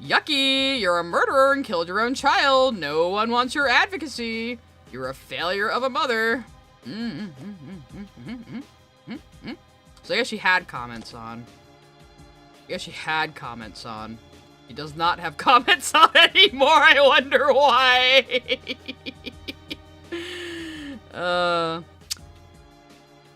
Yucky, you're a murderer and killed your own child. No one wants your advocacy. You're a failure of a mother. So I guess she had comments on. He does not have comments on anymore. I wonder why.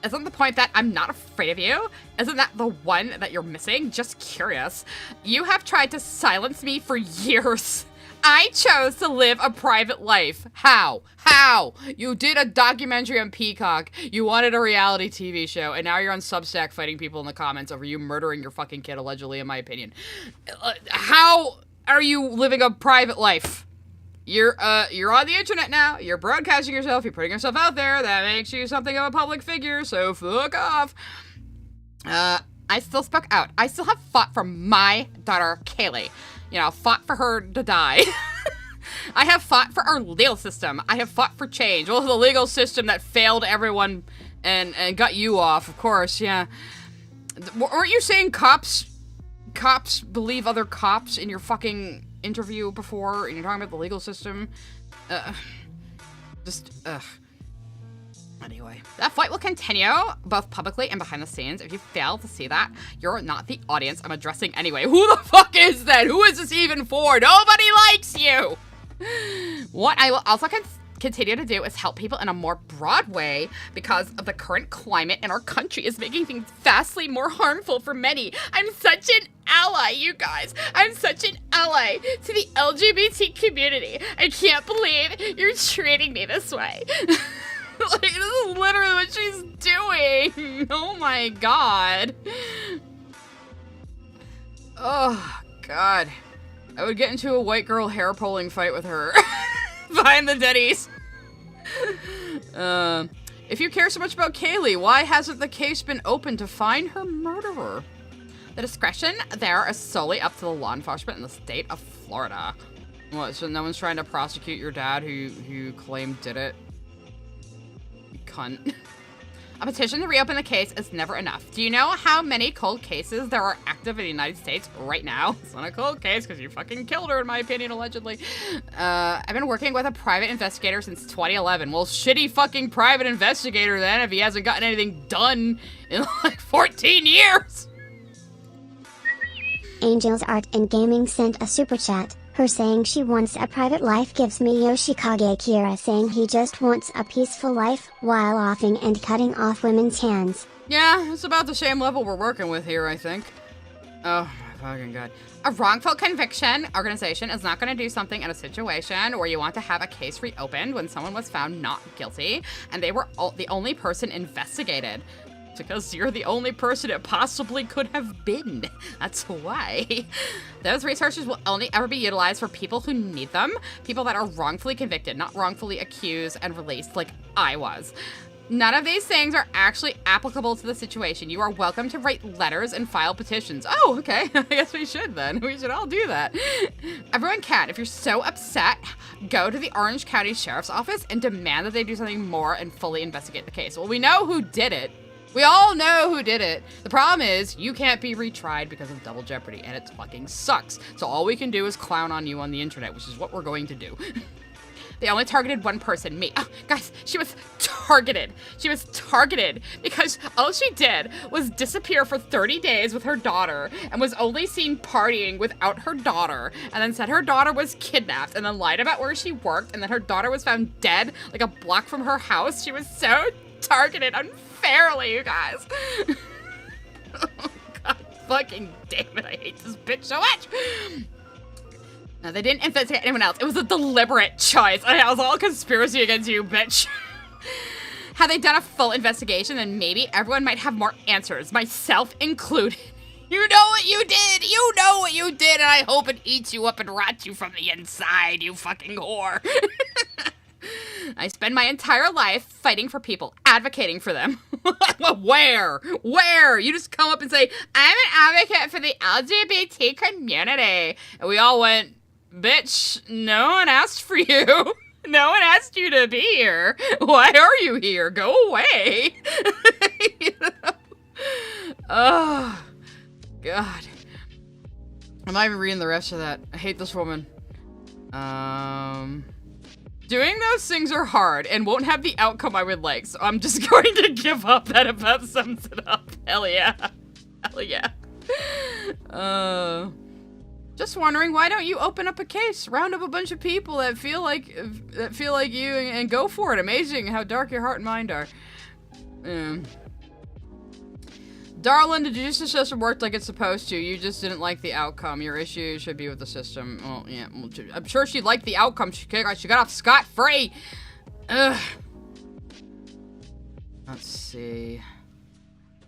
Isn't the point that I'm not afraid of you? Isn't that the one that you're missing? Just curious. You have tried to silence me for years. I chose to live a private life. How? How? You did a documentary on Peacock. You wanted a reality TV show, and now you're on Substack fighting people in the comments over you murdering your fucking kid, allegedly, in my opinion. How are you living a private life? You're on the internet now. You're broadcasting yourself. You're putting yourself out there. That makes you something of a public figure, so fuck off. I still spoke out. I still have fought for my daughter, Kaylee. You know, fought for her to die. I have fought for our legal system. I have fought for change. Well, the legal system that failed everyone and got you off, of course, yeah. Weren't you saying cops believe other cops in your fucking interview before, and you're talking about the legal system? Anyway, that fight will continue, both publicly and behind the scenes. If you fail to see that, you're not the audience I'm addressing anyway. Who the fuck is that? Who is this even for? Nobody likes you! What I will also continue to do is help people in a more broad way because of the current climate in our country is making things vastly more harmful for many. I'm such an ally, you guys. I'm such an ally to the LGBT community. I can't believe you're treating me this way. Like, this is literally what she's doing. Oh my god. Oh god. I would get into a white girl hair pulling fight with her. Behind the Denny's. If you care so much about Kaylee, why hasn't the case been opened to find her murderer? The discretion there is solely up to the law enforcement in the state of Florida. What, so no one's trying to prosecute your dad who claimed did it? Cunt. A petition to reopen the case is never enough. Do you know how many cold cases there are active in the United States right now? It's not a cold case because you fucking killed her, in my opinion, allegedly. I've been working with a private investigator since 2011. Well, shitty fucking private investigator then if he hasn't gotten anything done in like 14 years. Angels Art and Gaming sent a super chat. Her saying she wants a private life gives me Yoshikage Kira saying he just wants a peaceful life while offing and cutting off women's hands. Yeah, it's about the same level we're working with here, I think. Oh my fucking god. A wrongful conviction organization is not going to do something in a situation where you want to have a case reopened when someone was found not guilty and they were the only person investigated. Because you're the only person it possibly could have been. That's why. Those resources will only ever be utilized for people who need them. People that are wrongfully convicted, not wrongfully accused and released like I was. None of these things are actually applicable to the situation. You are welcome to write letters and file petitions. Oh, okay. I guess we should then. We should all do that. Everyone can. If you're so upset, go to the Orange County Sheriff's Office and demand that they do something more and fully investigate the case. Well, we know who did it. We all know who did it. The problem is you can't be retried because of double jeopardy, and it fucking sucks. So all we can do is clown on you on the internet, which is what we're going to do. They only targeted one person, me. Oh, guys, she was targeted. She was targeted because all she did was disappear for 30 days with her daughter and was only seen partying without her daughter, and then said her daughter was kidnapped, and then lied about where she worked, and then her daughter was found dead like a block from her house. She was so targeted unfairly, you guys. Oh, God fucking damn it, I hate this bitch so much. No, they didn't investigate anyone else. It was a deliberate choice. It was all conspiracy against you, bitch. Had they done a full investigation, then maybe everyone might have more answers, myself included. You know what you did! You know what you did, and I hope it eats you up and rots you from the inside, you fucking whore. I spend my entire life fighting for people, advocating for them. Where? Where? You just come up and say, I'm an advocate for the LGBT community. And we all went, bitch, no one asked for you. No one asked you to be here. Why are you here? Go away. You know? Oh, God. I'm not even reading the rest of that. I hate this woman. Doing those things are hard and won't have the outcome I would like, so I'm just going to give up. That about sums it up. Hell yeah. Hell yeah. Just wondering, why don't you open up a case? Round up a bunch of people that feel like you and go for it. Amazing how dark your heart and mind are. Darling, the judicial system worked like it's supposed to. You just didn't like the outcome. Your issue should be with the system. Well, yeah, I'm sure she liked the outcome. She got off scot-free. Ugh. Let's see.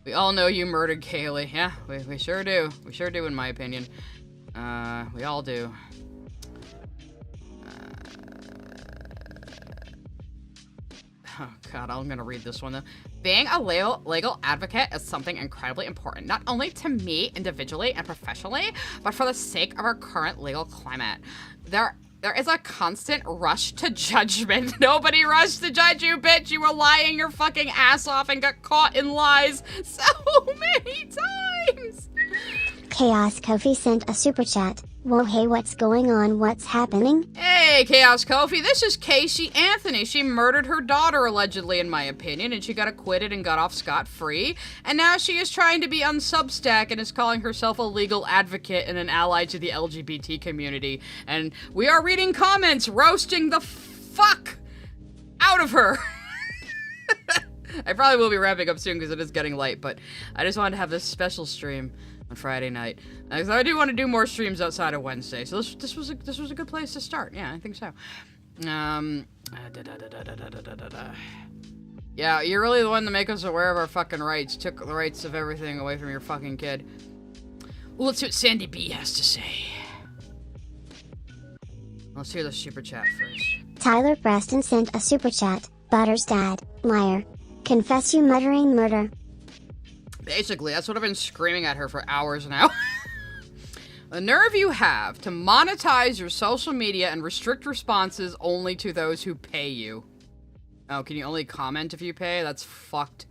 We all know you murdered Kaylee. Yeah, we sure do. We sure do, in my opinion. We all do. Oh, God, I'm gonna read this one, though. Being a legal advocate is something incredibly important, not only to me individually and professionally, but for the sake of our current legal climate. There is a constant rush to judgment. Nobody rushed to judge you, bitch. You were lying your fucking ass off and got caught in lies so many times. Chaos Kofi sent a super chat. Whoa, hey, what's going on? What's happening? Hey, Chaos Kofi, this is Casey Anthony. She murdered her daughter, allegedly, in my opinion, and she got acquitted and got off scot-free. And now she is trying to be on Substack and is calling herself a legal advocate and an ally to the LGBT community. And we are reading comments roasting the fuck out of her. I probably will be wrapping up soon because it is getting late, but I just wanted to have this special stream on Friday night. Because I do want to do more streams outside of Wednesday. So this was a good place to start. Yeah, I think so. Yeah, you're really the one to make us aware of our fucking rights. Took the rights of everything away from your fucking kid. Well, let's see what Sandy B has to say. Let's hear the super chat first. Tyler Preston sent a super chat. Butter's dad, liar. Confess you muttering murder. Basically, that's what I've been screaming at her for hours now. The nerve you have to monetize your social media and restrict responses only to those who pay you. Oh, can you only comment if you pay? That's fucked.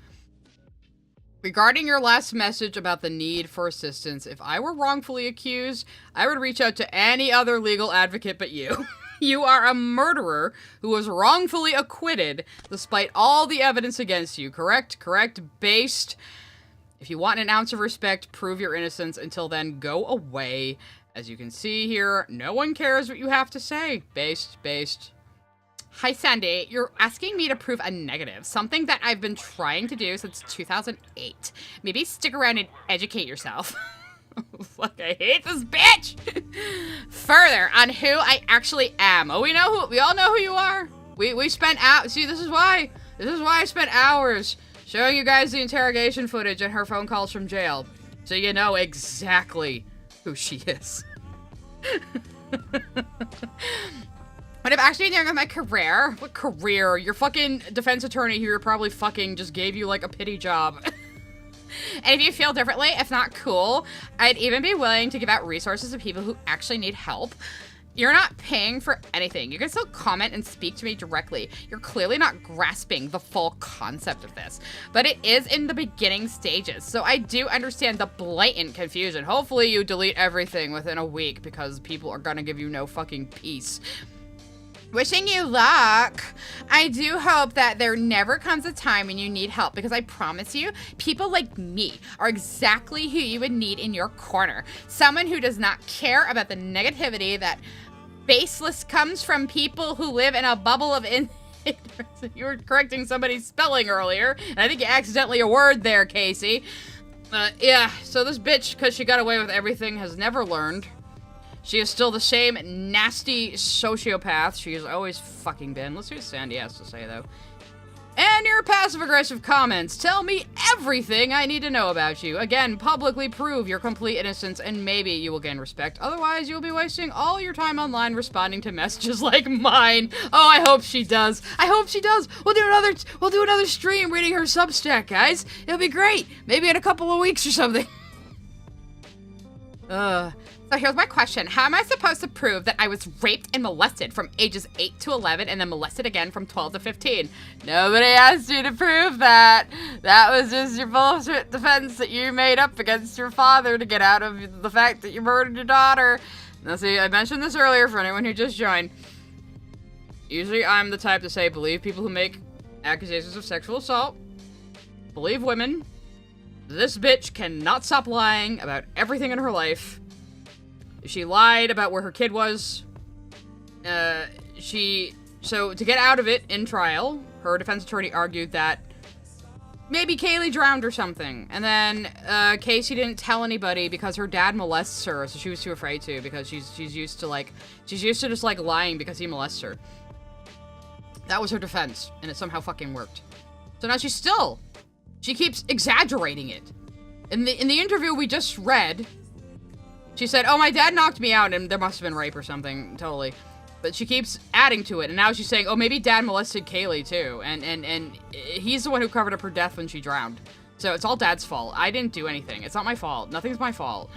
Regarding your last message about the need for assistance, if I were wrongfully accused, I would reach out to any other legal advocate but you. You are a murderer who was wrongfully acquitted despite all the evidence against you. Correct? Correct? Based. If you want an ounce of respect, prove your innocence. Until then, go away. As you can see here, no one cares what you have to say. Based. Hi, Sandy. You're asking me to prove a negative, something that I've been trying to do since 2008. Maybe stick around and educate yourself. Fuck, I hate this bitch! Further, on who I actually am. Oh, we all know who you are. We spent out. See, this is why I spent hours showing you guys the interrogation footage and her phone calls from jail. So you know exactly who she is. What I'm actually doing with my career? What career? Your fucking defense attorney who you're probably fucking just gave you, like, a pity job. And if you feel differently, if not cool, I'd even be willing to give out resources to people who actually need help. You're not paying for anything. You can still comment and speak to me directly. You're clearly not grasping the full concept of this, but it is in the beginning stages, so I do understand the blatant confusion. Hopefully you delete everything within a week because people are gonna give you no fucking peace. Wishing you luck. I do hope that there never comes a time when you need help, because I promise you, people like me are exactly who you would need in your corner. Someone who does not care about the negativity that baseless comes from people who live in a bubble of ignorance. You were correcting somebody's spelling earlier, and I think you accidentally a word there, Casey. Yeah, so this bitch, because she got away with everything, has never learned. She is still the same nasty sociopath she has always fucking been. Let's see what Sandy has to say, though. And your passive-aggressive comments tell me everything I need to know about you. Again, publicly prove your complete innocence, and maybe you will gain respect. Otherwise, you'll be wasting all your time online responding to messages like mine. Oh, I hope she does. I hope she does. We'll do another stream reading her Substack, guys. It'll be great. Maybe in a couple of weeks or something. So here's my question. How am I supposed to prove that I was raped and molested from ages 8 to 11 and then molested again from 12 to 15? Nobody asked you to prove that. That was just your bullshit defense that you made up against your father to get out of the fact that you murdered your daughter. Now see, I mentioned this earlier for anyone who just joined. Usually I'm the type to say, believe people who make accusations of sexual assault. Believe women. This bitch cannot stop lying about everything in her life. She lied about where her kid was. So to get out of it in trial, her defense attorney argued that maybe Kaylee drowned or something. And then Casey didn't tell anybody because her dad molests her, so she was too afraid to, because she's used to just like lying because he molests her. That was her defense, and it somehow fucking worked. So now she keeps exaggerating it. In the interview we just read, she said, oh, my dad knocked me out, and there must have been rape or something, totally. But she keeps adding to it, and now she's saying, oh, maybe dad molested Kaylee, too. And he's the one who covered up her death when she drowned. So it's all dad's fault. I didn't do anything. It's not my fault. Nothing's my fault.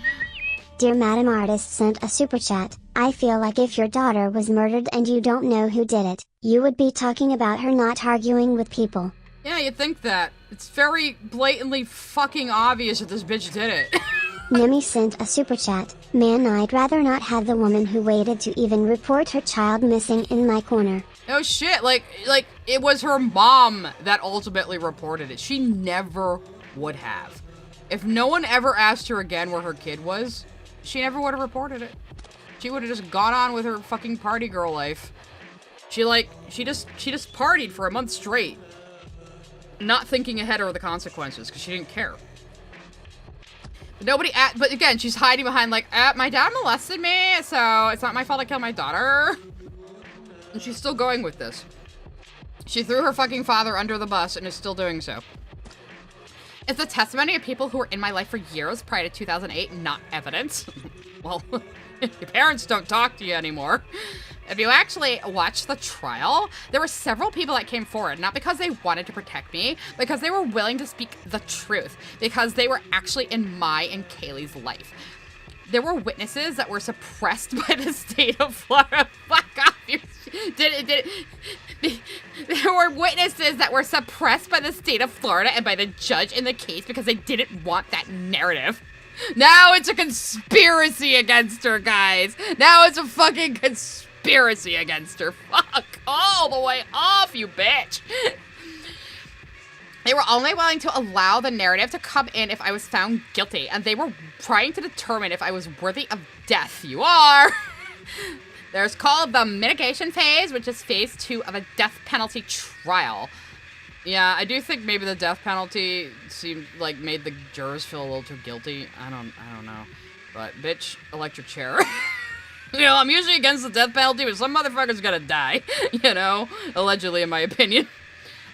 Dear Madam Artist sent a super chat. I feel like if your daughter was murdered and you don't know who did it, you would be talking about her not arguing with people. Yeah, you'd think that. It's very blatantly fucking obvious that this bitch did it. Nemi sent a super chat. Man, I'd rather not have the woman who waited to even report her child missing in my corner. No shit, like it was her mom that ultimately reported it. She never would have. If no one ever asked her again where her kid was, she never would have reported it. She would have just gone on with her fucking party girl life. She just partied for a month straight, not thinking ahead of the consequences because she didn't care. But again, she's hiding behind like, my dad molested me, so it's not my fault I killed my daughter. And she's still going with this. She threw her fucking father under the bus and is still doing so. It's the testimony of people who were in my life for years prior to 2008, not evidence. Well, your parents don't talk to you anymore. If you actually watch the trial, there were several people that came forward, not because they wanted to protect me, because they were willing to speak the truth, because they were actually in my and Kaylee's life. There were witnesses that were suppressed by the state of Florida. Fuck off. There were witnesses that were suppressed by the state of Florida and by the judge in the case because they didn't want that narrative. Now it's a conspiracy against her, guys. Now it's a fucking conspiracy against her. Fuck all the way off, you bitch. They were only willing to allow the narrative to come in if I was found guilty, and they were trying to determine if I was worthy of death. You are. There's called the mitigation phase, which is phase 2 of a death penalty trial. Yeah, I do think maybe the death penalty seemed like made the jurors feel a little too guilty. I don't know. But bitch, electric chair. You know, I'm usually against the death penalty, but some motherfucker's gonna die. You know, allegedly, in my opinion.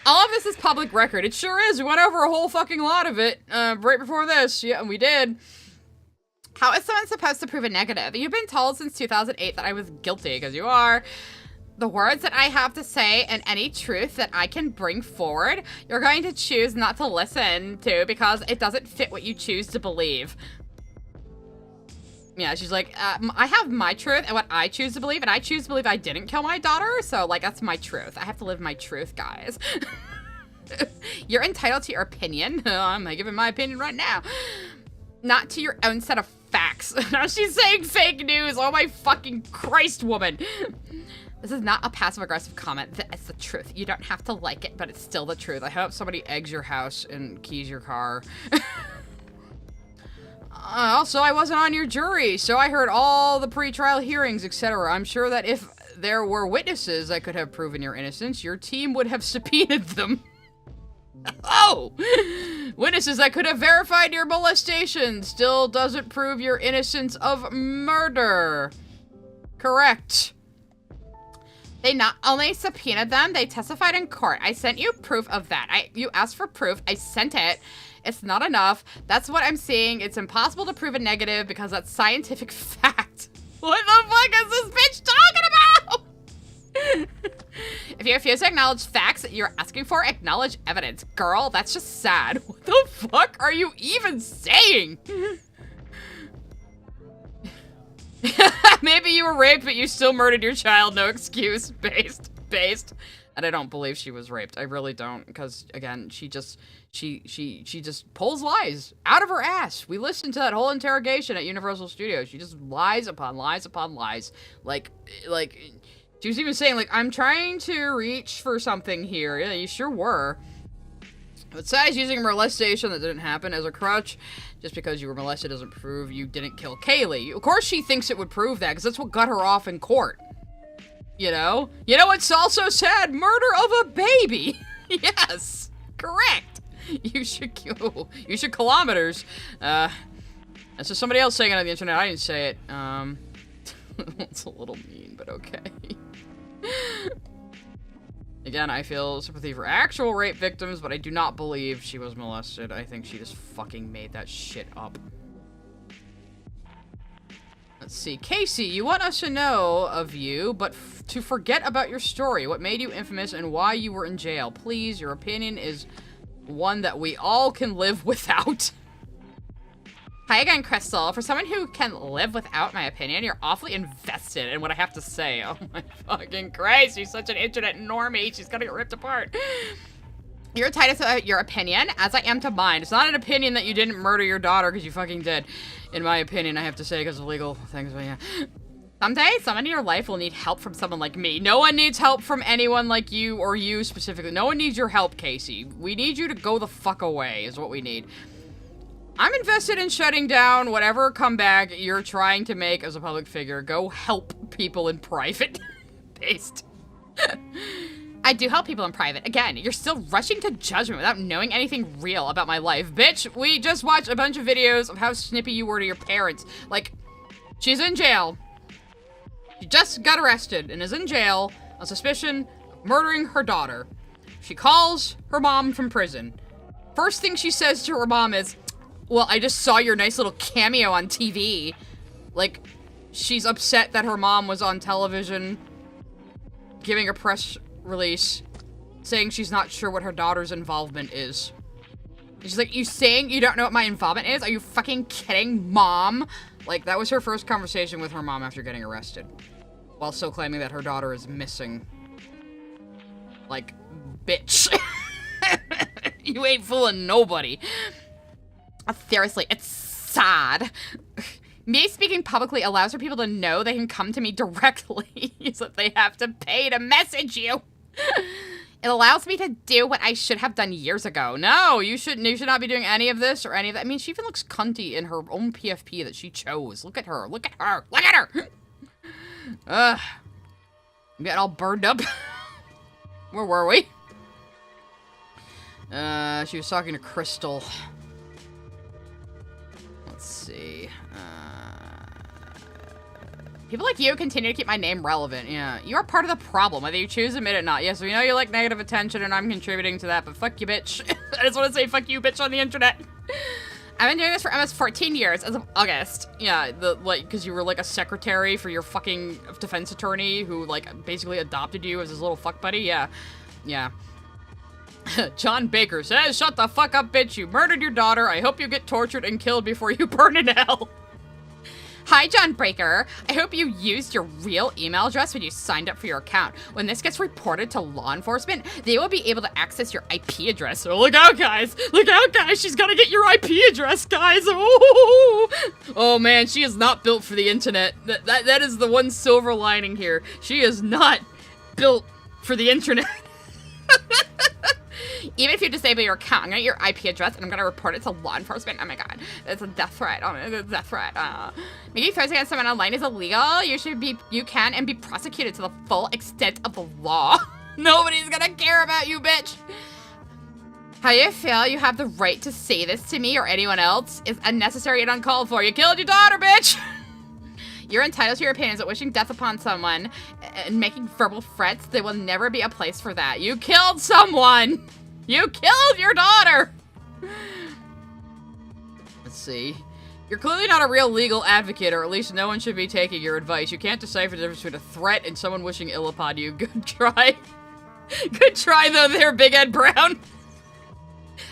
All of this is public record. It sure is. We went over a whole fucking lot of it right before this. Yeah, we did. How is someone supposed to prove a negative? You've been told since 2008 that I was guilty, because you are. The words that I have to say and any truth that I can bring forward, you're going to choose not to listen to because it doesn't fit what you choose to believe. Yeah, she's like, I have my truth and what I choose to believe, and I choose to believe I didn't kill my daughter, so, like, that's my truth. I have to live my truth, guys. You're entitled to your opinion. I'm giving my opinion right now. Not to your own set of facts. Now she's saying fake news. Oh my fucking Christ, woman. This is not a passive-aggressive comment. It's the truth. You don't have to like it, but it's still the truth. I hope somebody eggs your house and keys your car. Also, I wasn't on your jury, so I heard all the pre-trial hearings, etc. I'm sure that if there were witnesses that could have proven your innocence, your team would have subpoenaed them. Oh! Witnesses that could have verified your molestation still doesn't prove your innocence of murder. Correct. They not only subpoenaed them, they testified in court. I sent you proof of that. You asked for proof. I sent it. It's not enough. That's what I'm seeing. It's impossible to prove a negative because that's scientific fact. What the fuck is this bitch talking about? If you refuse to acknowledge facts that you're asking for, acknowledge evidence. Girl, that's just sad. What the fuck are you even saying? Maybe you were raped, but you still murdered your child. No excuse. Based. And I don't believe she was raped. I really don't, because again, she just pulls lies out of her ass. We listened to that whole interrogation at Universal Studios. She just lies upon lies upon lies. Like she was even saying, like, I'm trying to reach for something here. Yeah, you sure were. But besides using molestation that didn't happen as a crutch, just because you were molested doesn't prove you didn't kill Kaylee. Of course she thinks it would prove that, because that's what got her off in court. You know? You know what's also sad? Murder of a baby! Yes! Correct! You should kilometers. That's just somebody else saying it on the internet. I didn't say it. It's a little mean, but okay. Again, I feel sympathy for actual rape victims, but I do not believe she was molested. I think she just fucking made that shit up. Let's see. Casey, you want us to know of you, but to forget about your story. What made you infamous and why you were in jail. Please, your opinion is one that we all can live without. Hi again, Crystal. For someone who can live without my opinion, you're awfully invested in what I have to say. Oh my fucking Christ, she's such an internet normie. She's gonna get ripped apart. You're entitled to your opinion, as I am to mine. It's not an opinion that you didn't murder your daughter, because you fucking did. In my opinion, I have to say, because of legal things, but yeah. Someday, someone in your life will need help from someone like me. No one needs help from anyone like you, or you specifically. No one needs your help, Casey. We need you to go the fuck away, is what we need. I'm invested in shutting down whatever comeback you're trying to make as a public figure. Go help people in private. Based. I do help people in private. Again, you're still rushing to judgment without knowing anything real about my life. Bitch, we just watched a bunch of videos of how snippy you were to your parents. Like, she's in jail. She just got arrested and is in jail on suspicion of murdering her daughter. She calls her mom from prison. First thing she says to her mom is, well, I just saw your nice little cameo on TV. Like, she's upset that her mom was on television giving a press release saying she's not sure what her daughter's involvement is. She's like, you saying you don't know what my involvement is? Are you fucking kidding, Mom? Like, that was her first conversation with her mom after getting arrested, while still claiming that her daughter is missing. Like, bitch. You ain't fooling nobody. Seriously, it's sad. Me speaking publicly allows for people to know they can come to me directly, so that they have to pay to message you. It allows me to do what I should have done years ago. No, you should not be doing any of this or any of that. I mean, she even looks cunty in her own PFP that she chose. Look at her. Look at her. Look at her. I'm getting all burned up. Where were we? She was talking to Crystal. Let's see. People like you continue to keep my name relevant. Yeah, you're part of the problem, whether you choose to admit it or not. Yes, we know you like negative attention, and I'm contributing to that, but fuck you, bitch. I just want to say fuck you, bitch, on the internet. I've been doing this for almost 14 years, as of August. Yeah, because you were, like, a secretary for your fucking defense attorney who, like, basically adopted you as his little fuck buddy. Yeah. Yeah. John Baker says, shut the fuck up, bitch. You murdered your daughter. I hope you get tortured and killed before you burn in hell. Hi, John Breaker. I hope you used your real email address when you signed up for your account. When this gets reported to law enforcement, they will be able to access your IP address. So look out, guys. Look out, guys. She's gonna get your IP address, guys. Oh man, she is not built for the internet. That is the one silver lining here. She is not built for the internet. Even if you disable your account, I'm gonna get your IP address and I'm gonna report it to law enforcement. Oh my god, it's a death threat. Oh, it's a death threat. Making threats against someone online is illegal. You can and be prosecuted to the full extent of the law. Nobody's gonna care about you, bitch. How you feel you have the right to say this to me or anyone else is unnecessary and uncalled for. You killed your daughter, bitch. You're entitled to your opinions, but wishing death upon someone and making verbal threats, there will never be a place for that. You killed someone! You killed your daughter! Let's see. You're clearly not a real legal advocate, or at least no one should be taking your advice. You can't decipher the difference between a threat and someone wishing ill upon you. Good try. Good try, though, there, Big Ed Brown.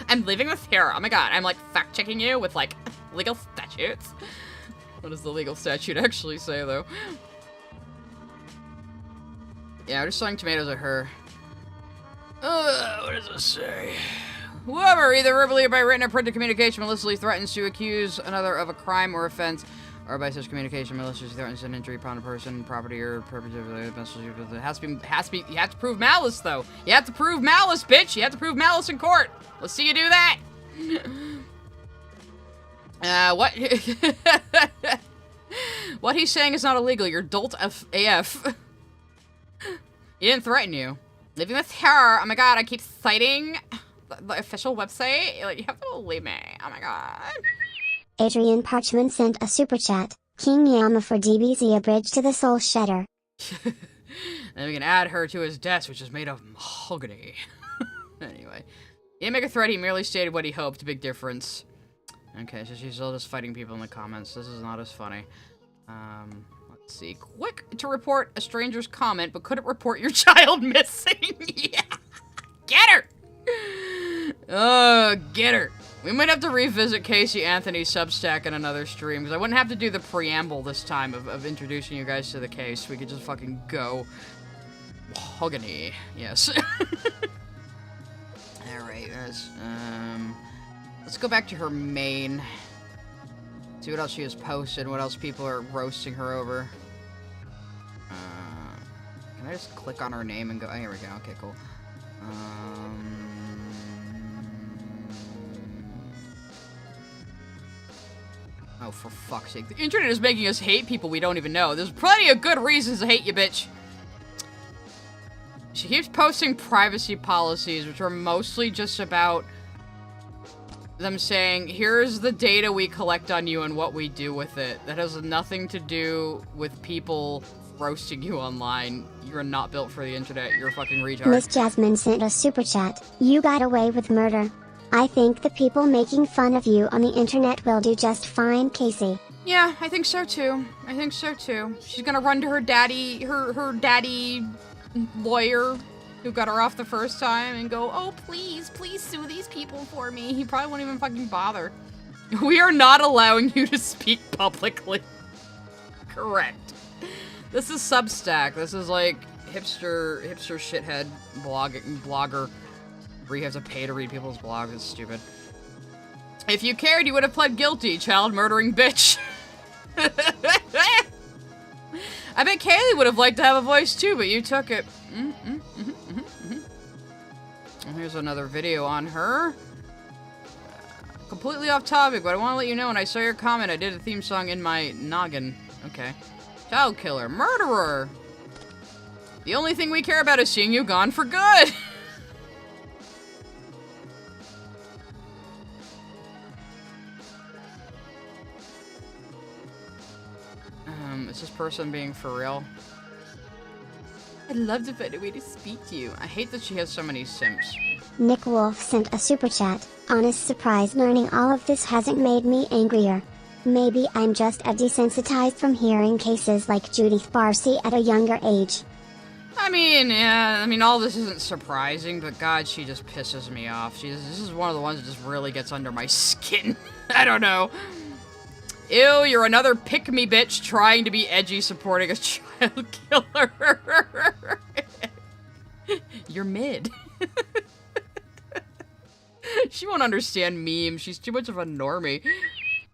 I'm living with terror. Oh my god, I'm, like, fact-checking you with, like, legal statutes. What does the legal statute actually say, though? Yeah, we're just throwing tomatoes at her. What does it say? Whoever, either verbally or by written or printed communication, maliciously threatens to accuse another of a crime or offense, or by such communication maliciously threatens an injury upon a person, property, or purpose of it has to be, you have to prove malice, though. You have to prove malice, bitch! You have to prove malice in court! Let's see you do that! What? What he's saying is not illegal. You're dolt AF. He didn't threaten you. Living with terror. Oh my god, I keep citing the official website. Like, you have to believe me. Oh my god. Adrian Parchman sent a super chat. King Yama for DBZ, a bridge to the soul shedder. Then we can add her to his desk, which is made of mahogany. Anyway. He didn't make a threat, he merely stated what he hoped. Big difference. Okay, so she's still just fighting people in the comments. This is not as funny. Let's see. Quick to report a stranger's comment, but couldn't report your child missing. Yeah. Get her! Oh, get her. We might have to revisit Casey Anthony's Substack in another stream, because I wouldn't have to do the preamble this time of introducing you guys to the case. We could just fucking go. Mahogany. Yes. Alright, guys. Let's go back to her main. See what else she has posted, what else people are roasting her over. Can I just click on her name and go? Oh, here we go. Okay, cool. Oh, for fuck's sake. The internet is making us hate people we don't even know. There's plenty of good reasons to hate you, bitch. She keeps posting privacy policies, which are mostly just about them saying, here's the data we collect on you and what we do with it. That has nothing to do with people roasting you online. You're not built for the internet. You're a fucking retard. Miss Jasmine sent a super chat. You got away with murder. I think the people making fun of you on the internet will do just fine, Casey. Yeah, I think so too. I think so too. She's gonna run to her daddy, her daddy lawyer who got her off the first time and go, oh, please sue these people for me. He probably won't even fucking bother. We are not allowing you to speak publicly. Correct. This is Substack. This is like hipster shithead blogger where you have to pay to read people's blogs. It's stupid. If you cared, you would have pled guilty, child murdering bitch. I bet Kaylee would have liked to have a voice too, but you took it. And here's another video on her. Completely off topic, but I want to let you know when I saw your comment, I did a theme song in my noggin. Okay. Child killer. Murderer. The only thing we care about is seeing you gone for good. Is this person being for real? I'd love to find a way to speak to you. I hate that she has so many simps. Nick Wolf sent a super chat. Honest surprise, learning all of this hasn't made me angrier. Maybe I'm just desensitized from hearing cases like Judith Barcy at a younger age. I mean, yeah, I mean, all this isn't surprising, but God, she just pisses me off. This is one of the ones that just really gets under my skin. I don't know. Ew, you're another pick-me bitch trying to be edgy supporting a child killer. You're mid. She won't understand memes. She's too much of a normie.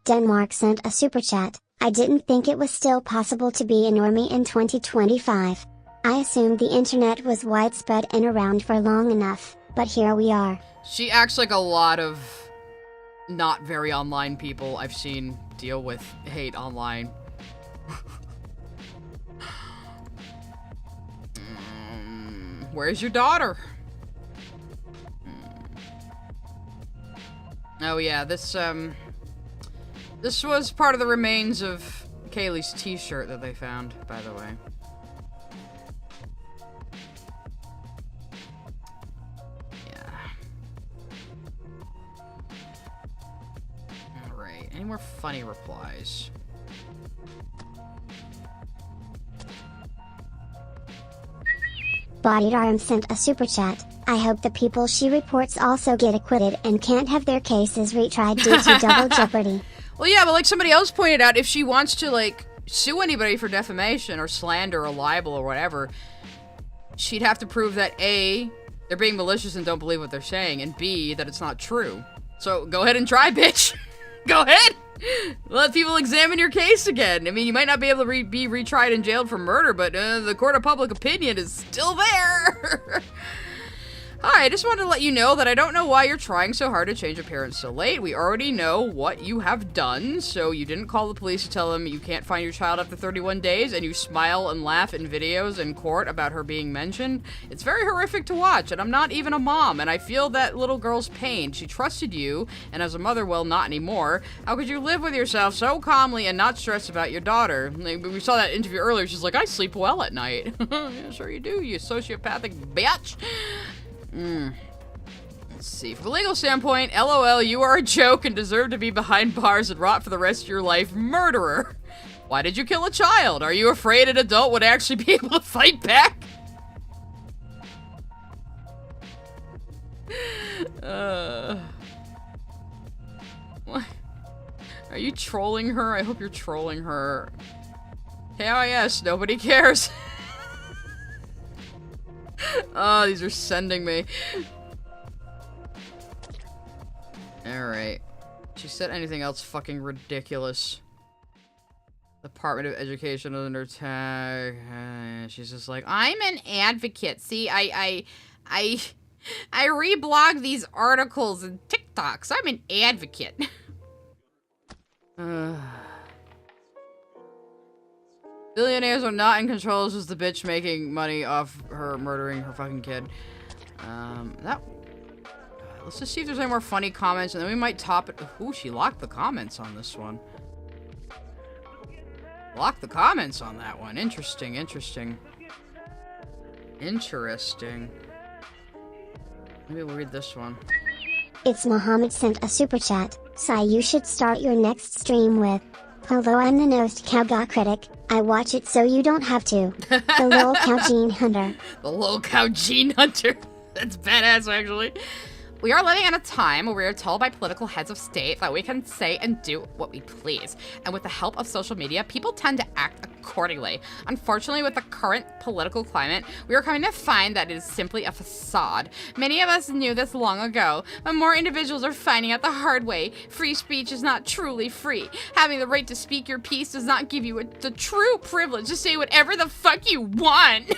Denmark sent a super chat. I didn't think it was still possible to be a normie in 2025. I assumed the internet was widespread and around for long enough, but here we are. She acts like a lot of not very online people I've seen deal with hate online. Where's your daughter? Oh yeah, this was part of the remains of Kaylee's t-shirt that they found, by the way. Any more funny replies? Bodied Arm sent a super chat. I hope the people she reports also get acquitted and can't have their cases retried due to double jeopardy. Well, yeah, but like somebody else pointed out, if she wants to, like, sue anybody for defamation or slander or libel or whatever, she'd have to prove that A, they're being malicious and don't believe what they're saying, and B, that it's not true. So go ahead and try, bitch. Go ahead! Let people examine your case again. I mean, you might not be able to be retried and jailed for murder, but the court of public opinion is still there! Hi, I just wanted to let you know that I don't know why you're trying so hard to change appearance so late. We already know what you have done, so you didn't call the police to tell them you can't find your child after 31 days, and you smile and laugh in videos in court about her being mentioned. It's very horrific to watch, and I'm not even a mom, and I feel that little girl's pain. She trusted you, and as a mother, well, not anymore. How could you live with yourself so calmly and not stress about your daughter? Like, we saw that interview earlier. She's like, I sleep well at night. Yeah, sure you do, you sociopathic bitch. Let's see. From a legal standpoint, LOL, you are a joke and deserve to be behind bars and rot for the rest of your life. Murderer. Why did you kill a child? Are you afraid an adult would actually be able to fight back? What? Are you trolling her? I hope you're trolling her. KIS, nobody cares. Oh, these are sending me. Alright. She said anything else fucking ridiculous. Department of Education is under attack. She's just like, I'm an advocate. See, I reblog these articles and TikToks. I'm an advocate. Billionaires are not in control. It's just the bitch making money off her murdering her fucking kid. Let's just see if there's any more funny comments, and then we might top it. Ooh, she locked the comments on this one. Locked the comments on that one. Interesting, interesting. Interesting. Maybe we'll read this one. It's Mohammed sent a super chat. Sai, you should start your next stream with, although I'm the nose cow critic, I watch it so you don't have to. The Lol Cow Gene Hunter. The Lol Cow Gene Hunter. That's badass, actually. We are living in a time where we are told by political heads of state that we can say and do what we please. And with the help of social media, people tend to act accordingly. Unfortunately, with the current political climate, we are coming to find that it is simply a facade. Many of us knew this long ago, but more individuals are finding out the hard way. Free speech is not truly free. Having the right to speak your piece does not give you the true privilege to say whatever the fuck you want.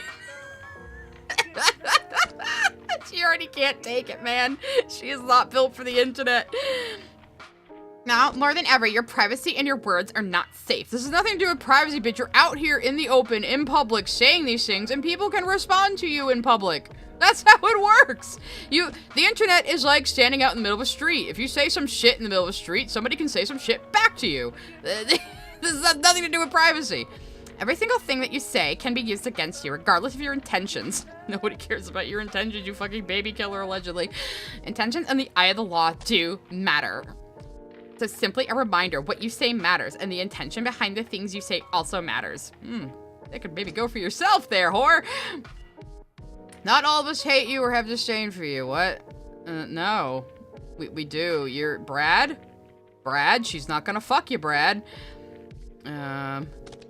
She already can't take it, man. She is not built for the internet. Now, more than ever, your privacy and your words are not safe. This has nothing to do with privacy, bitch. You're out here in the open, in public, saying these things, and people can respond to you in public. That's how it works. The internet is like standing out in the middle of a street. If you say some shit in the middle of a street, somebody can say some shit back to you. This has nothing to do with privacy. Every single thing that you say can be used against you, regardless of your intentions. Nobody cares about your intentions, you fucking baby killer, allegedly. Intentions in the eye of the law do matter. So simply a reminder, what you say matters, and the intention behind the things you say also matters. That could maybe go for yourself there, whore. Not all of us hate you or have disdain for you. What? No. We do. You're Brad? Brad? She's not gonna fuck you, Brad.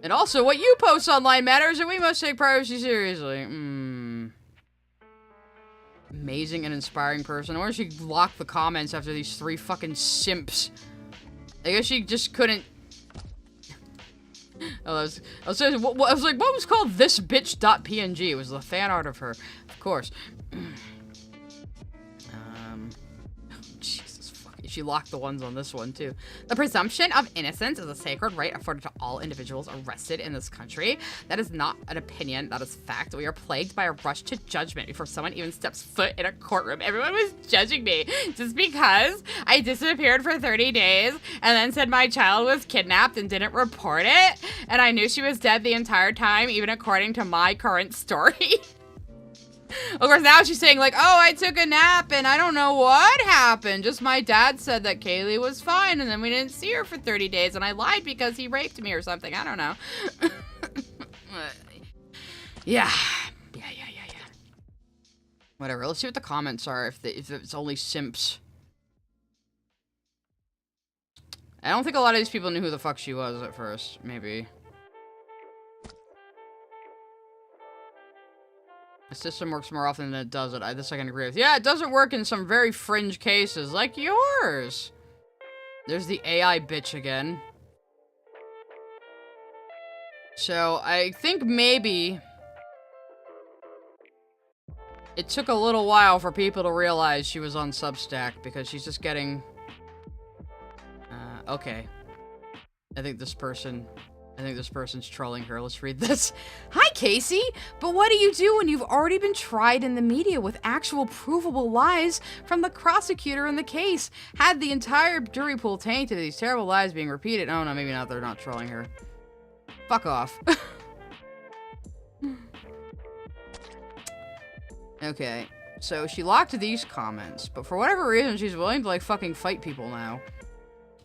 And also, what you post online matters, and we must take privacy seriously. Amazing and inspiring person. I wonder if she locked the comments after these 3 fucking simps. I guess she just couldn't... Oh, I was like, what was called thisbitch.png? It was the fan art of her. Of course. She locked the ones on this one, too. The presumption of innocence is a sacred right afforded to all individuals arrested in this country. That is not an opinion, that is fact. We are plagued by a rush to judgment before someone even steps foot in a courtroom. Everyone was judging me just because I disappeared for 30 days and then said my child was kidnapped and didn't report it. And I knew she was dead the entire time, even according to my current story. Of course, now she's saying, like, oh, I took a nap and I don't know what happened. Just my dad said that Kaylee was fine and then we didn't see her for 30 days and I lied because he raped me or something. I don't know. Yeah. Whatever. Let's see what the comments are if it's only simps. I don't think a lot of these people knew who the fuck she was at first. Maybe. The system works more often than it doesn't. This I can agree with. Yeah, it doesn't work in some very fringe cases, like yours. There's the AI bitch again. So, I think maybe it took a little while for people to realize she was on Substack, because she's just getting... okay. I think this person's trolling her. Let's read this. Hi, Casey! But what do you do when you've already been tried in the media with actual provable lies from the prosecutor in the case? Had the entire jury pool tainted, these terrible lies being repeated. Oh, no, maybe not. They're not trolling her. Fuck off. Okay. So, she locked these comments, but for whatever reason, she's willing to, like, fucking fight people now.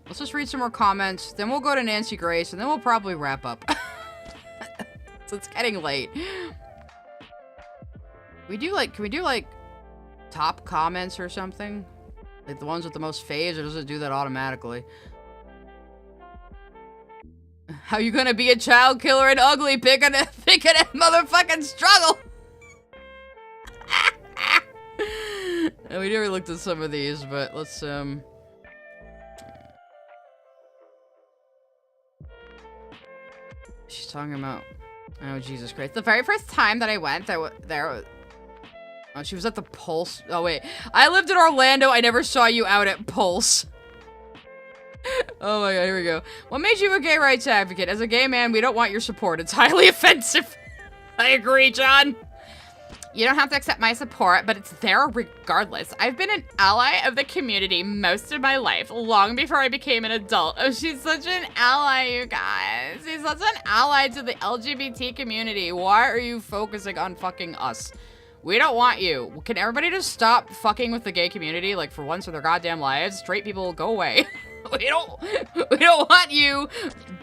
Let's just read some more comments, then we'll go to Nancy Grace, and then we'll probably wrap up. So it's getting late. Can we do, like, top comments or something? Like, the ones with the most faves, or does it do that automatically? How you gonna be a child killer and ugly? Pick a motherfucking struggle! And we never looked at some of these, but let's, she's talking about... Oh, Jesus Christ. The very first time that I went, oh, she was at the Pulse. Oh, wait. I lived in Orlando. I never saw you out at Pulse. Oh, my God. Here we go. What made you a gay rights advocate? As a gay man, we don't want your support. It's highly offensive. I agree, John. You don't have to accept my support, but it's there regardless. I've been an ally of the community most of my life, long before I became an adult. Oh, she's such an ally, you guys. She's such an ally to the LGBT community. Why are you focusing on fucking us? We don't want you. Can everybody just stop fucking with the gay community, like, for once in their goddamn lives? Straight people, go away. We don't want you,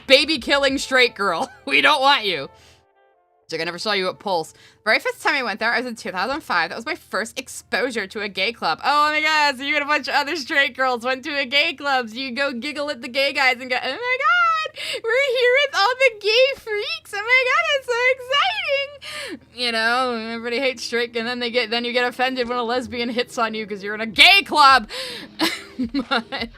baby-killing straight girl. We don't want you. like, I never saw you at Pulse. The very first time I went there, I was in 2005. That was my first exposure to a gay club. Oh my god, so you and a bunch of other straight girls went to a gay club. So you go giggle at the gay guys and go, oh my god, we're here with all the gay freaks. Oh my god, it's so exciting. You know, everybody hates straight, and then you get offended when a lesbian hits on you because you're in a gay club. But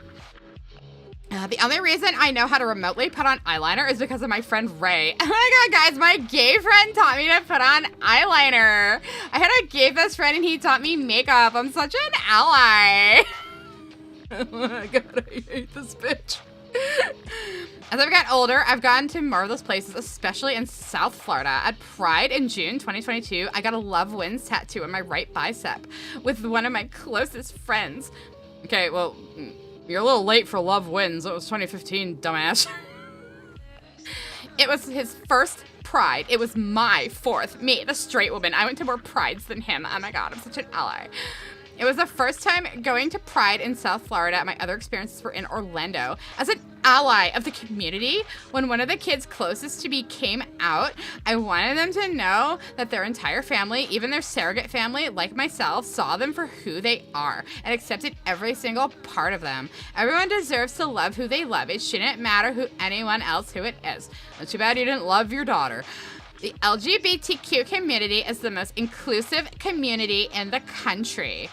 the only reason I know how to remotely put on eyeliner is because of my friend Ray. Oh my god, guys, my gay friend taught me to put on eyeliner. I had a gay best friend and he taught me makeup. I'm such an ally. Oh my god, I hate this bitch. As I've gotten older, I've gotten to marvelous places, especially in South Florida. At Pride in June 2022, I got a Love Wins tattoo on my right bicep with one of my closest friends. Okay, well, you're a little late for Love Wins. It was 2015, dumbass. It was his first Pride. It was my fourth. Me, the straight woman. I went to more Prides than him. Oh my god, I'm such an ally. It was the first time going to Pride in South Florida. My other experiences were in Orlando. As an ally of the community, when one of the kids closest to me came out, I wanted them to know that their entire family, even their surrogate family, like myself, saw them for who they are and accepted every single part of them. Everyone deserves to love who they love. It shouldn't matter who it is. It's too bad you didn't love your daughter. The LGBTQ community is the most inclusive community in the country.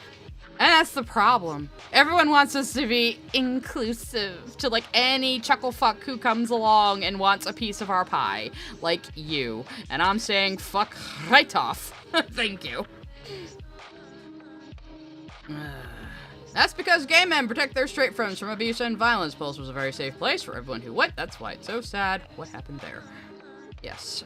And that's the problem. Everyone wants us to be inclusive to, like, any chucklefuck who comes along and wants a piece of our pie. Like you. And I'm saying fuck right off. Thank you. That's because gay men protect their straight friends from abuse and violence. Pulse was a very safe place for everyone who went. That's why it's so sad. What happened there? Yes.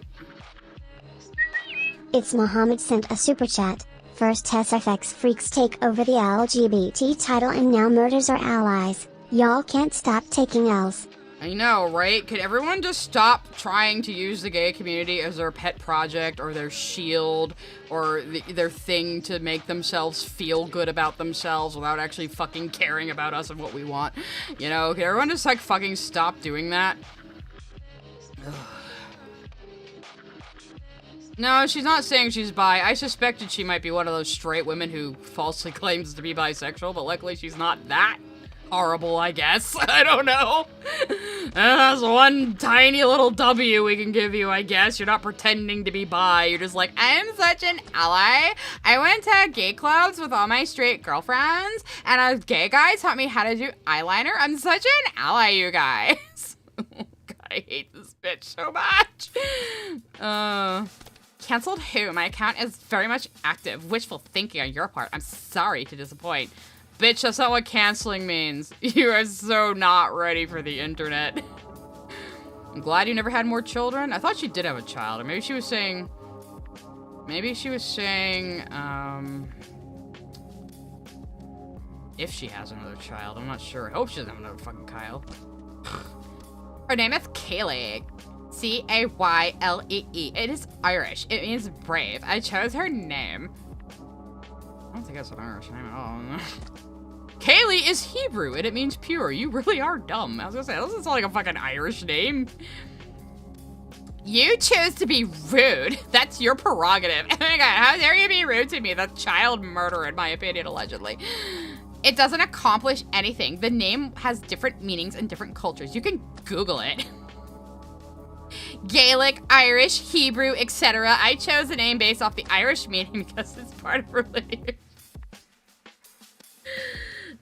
It's Mohammed sent a super chat. First SFX freaks take over the LGBT title and now murders are allies. Y'all can't stop taking L's. I know, right? Could everyone just stop trying to use the gay community as their pet project or their shield or their thing to make themselves feel good about themselves without actually fucking caring about us and what we want? You know, could everyone just, like, fucking stop doing that? Ugh. No, she's not saying she's bi. I suspected she might be one of those straight women who falsely claims to be bisexual, but luckily she's not that horrible, I guess. I don't know. That's one tiny little W we can give you, I guess. You're not pretending to be bi. You're just like, I'm such an ally. I went to gay clubs with all my straight girlfriends, and a gay guy taught me how to do eyeliner. I'm such an ally, you guys. God, I hate this bitch so much. Cancelled who? My account is very much active. Wishful thinking on your part. I'm sorry to disappoint. Bitch, that's not what canceling means. You are so not ready for the internet. I'm glad you never had more children. I thought she did have a child. Or maybe she was saying... if she has another child. I'm not sure. I hope she doesn't have another fucking Kyle. Her name is Kaylee. C-A-Y-L-E-E. It is Irish. It means brave. I chose her name. I don't think that's an Irish name at all. Kaylee is Hebrew, and it means pure. You really are dumb. I was gonna say, that doesn't sound like a fucking Irish name. You chose to be rude. That's your prerogative. Oh my god, how dare you be rude to me? That's child murder, in my opinion, allegedly. It doesn't accomplish anything. The name has different meanings in different cultures. You can Google it. Gaelic, Irish, Hebrew, etc. I chose the name based off the Irish meaning because it's part of religion.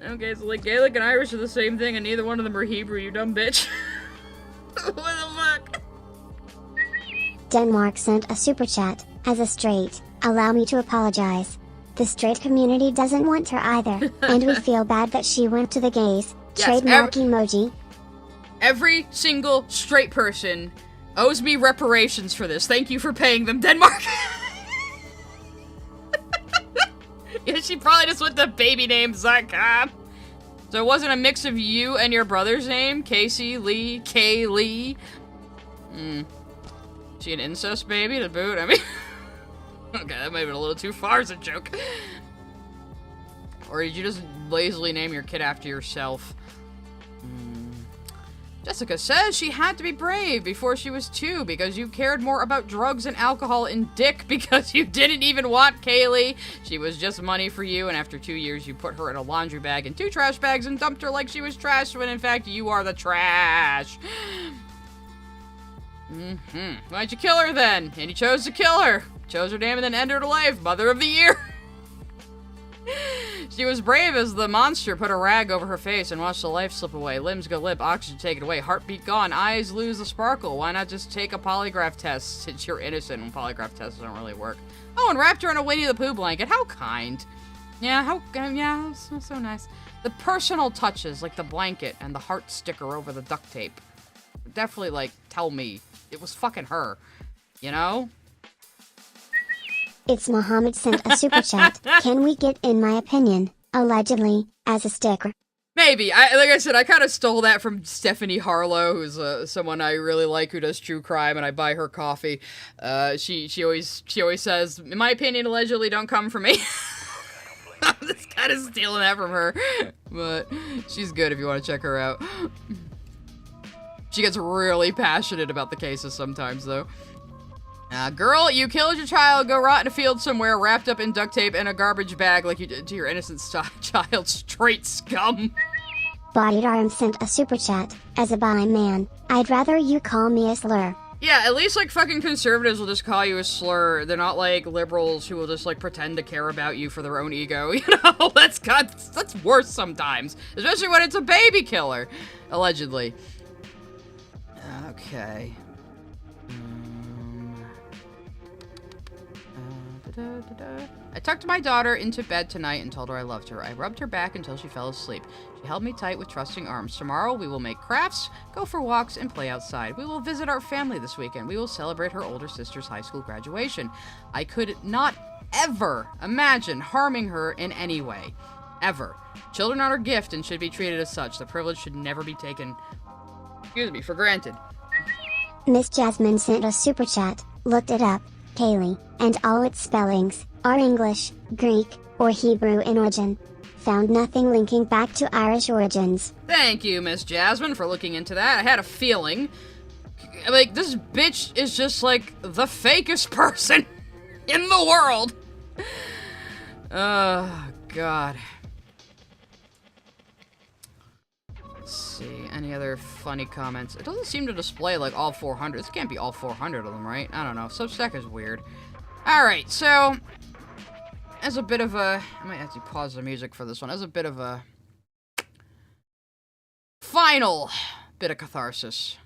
Okay, so like Gaelic and Irish are the same thing and neither one of them are Hebrew, you dumb bitch. What the fuck? Denmark sent a super chat. As a straight, allow me to apologize. The straight community doesn't want her either, and we feel bad that she went to the gays. Yes, Trademark emoji. Every single straight person owes me reparations for this. Thank you for paying them, Denmark. Yeah, she probably just went to babynames.com. So it wasn't a mix of you and your brother's name? Casey, Lee, Kay, Lee? She an incest baby to boot? I mean... okay, that might have been a little too far as a joke. Or did you just lazily name your kid after yourself? Jessica says she had to be brave before she was 2 because you cared more about drugs and alcohol and dick because you didn't even want Kaylee. She was just money for you, and after 2 years, you put her in a laundry bag and 2 trash bags and dumped her like she was trash when in fact you are the trash. Why'd you kill her then? And you chose to kill her. Chose her name and then ended her life. Mother of the Year. She was brave as the monster put a rag over her face and watched the life slip away. Limbs go limp, oxygen taken away, heartbeat gone, eyes lose the sparkle. Why not just take a polygraph test since you're innocent when polygraph tests don't really work? Oh, and wrapped her in a Winnie the Pooh blanket. How kind. Yeah, so nice. The personal touches, like the blanket and the heart sticker over the duct tape, definitely, like, tell me it was fucking her. You know? It's Mohammed sent a super chat. Can we get in my opinion, allegedly, as a sticker? Maybe. Like I said, I kind of stole that from Stephanie Harlow, who's someone I really like who does true crime, and I buy her coffee. She always says, in my opinion, allegedly don't come from me. I'm just kind of stealing that from her. But she's good if you want to check her out. She gets really passionate about the cases sometimes, though. Girl, you killed your child, go rot in a field somewhere, wrapped up in duct tape and a garbage bag like you did to your innocent child. Straight scum. Bodied Arm sent a super chat. As a bi man, I'd rather you call me a slur. Yeah, at least, like, fucking conservatives will just call you a slur. They're not, like, liberals who will just, like, pretend to care about you for their own ego, you know? That's worse sometimes. Especially when it's a baby killer. Allegedly. Okay. I tucked my daughter into bed tonight and told her I loved her. I rubbed her back until she fell asleep. She held me tight with trusting arms. Tomorrow we will make crafts, go for walks, and play outside. We will visit our family this weekend. We will celebrate her older sister's high school graduation. I could not ever imagine harming her in any way. Ever. Children are a gift and should be treated as such. The privilege should never be taken, for granted. Miss Jasmine sent a super chat. Looked it up. Kaylee, and all its spellings, are English, Greek, or Hebrew in origin. Found nothing linking back to Irish origins. Thank you, Miss Jasmine, for looking into that. I had a feeling. Like, this bitch is just, like, the fakest person in the world. Oh, God. Let's see, any other funny comments? It doesn't seem to display, like, all 400. This can't be all 400 of them, right? I don't know. Substack is weird. Alright, so, as a bit of a... I might have to pause the music for this one. As a bit of a... final bit of catharsis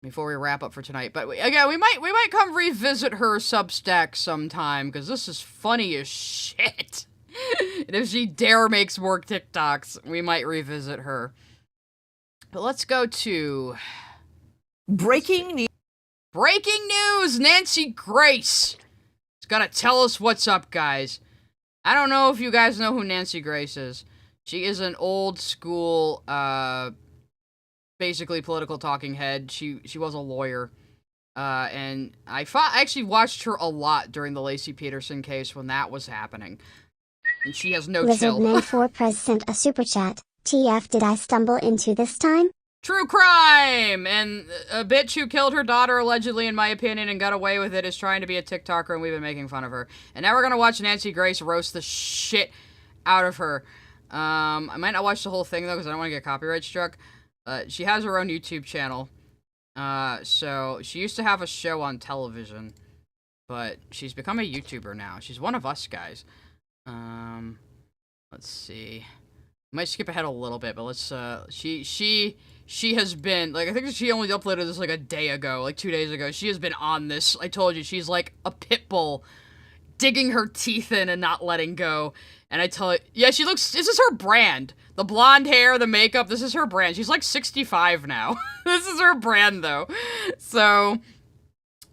before we wrap up for tonight. But, again, we might come revisit her Substack sometime, because this is funny as shit. And if she dare makes more TikToks, we might revisit her. But let's go to... Breaking news. Breaking news! Nancy Grace is gonna tell us what's up, guys. I don't know if you guys know who Nancy Grace is. She is an old school, basically political talking head. She was a lawyer. And I actually watched her a lot during the Lacey Peterson case when that was happening. And she has no chill. Lizardman4 Prez sent a super chat. TF, did I stumble into this time? True crime! And a bitch who killed her daughter, allegedly, in my opinion, and got away with it, is trying to be a TikToker, and we've been making fun of her. And now we're gonna watch Nancy Grace roast the shit out of her. I might not watch the whole thing, though, because I don't want to get copyright struck. She has her own YouTube channel. So she used to have a show on television, but she's become a YouTuber now. She's one of us guys. Let's see. Might skip ahead a little bit, but let's, she has been, like, I think she only uploaded this, like, a day ago, like, 2 days ago. She has been on this. I told you, she's like a pit bull, digging her teeth in and not letting go. And I tell you, yeah, she looks, this is her brand. The blonde hair, the makeup, this is her brand. She's like 65 now. This is her brand, though. So,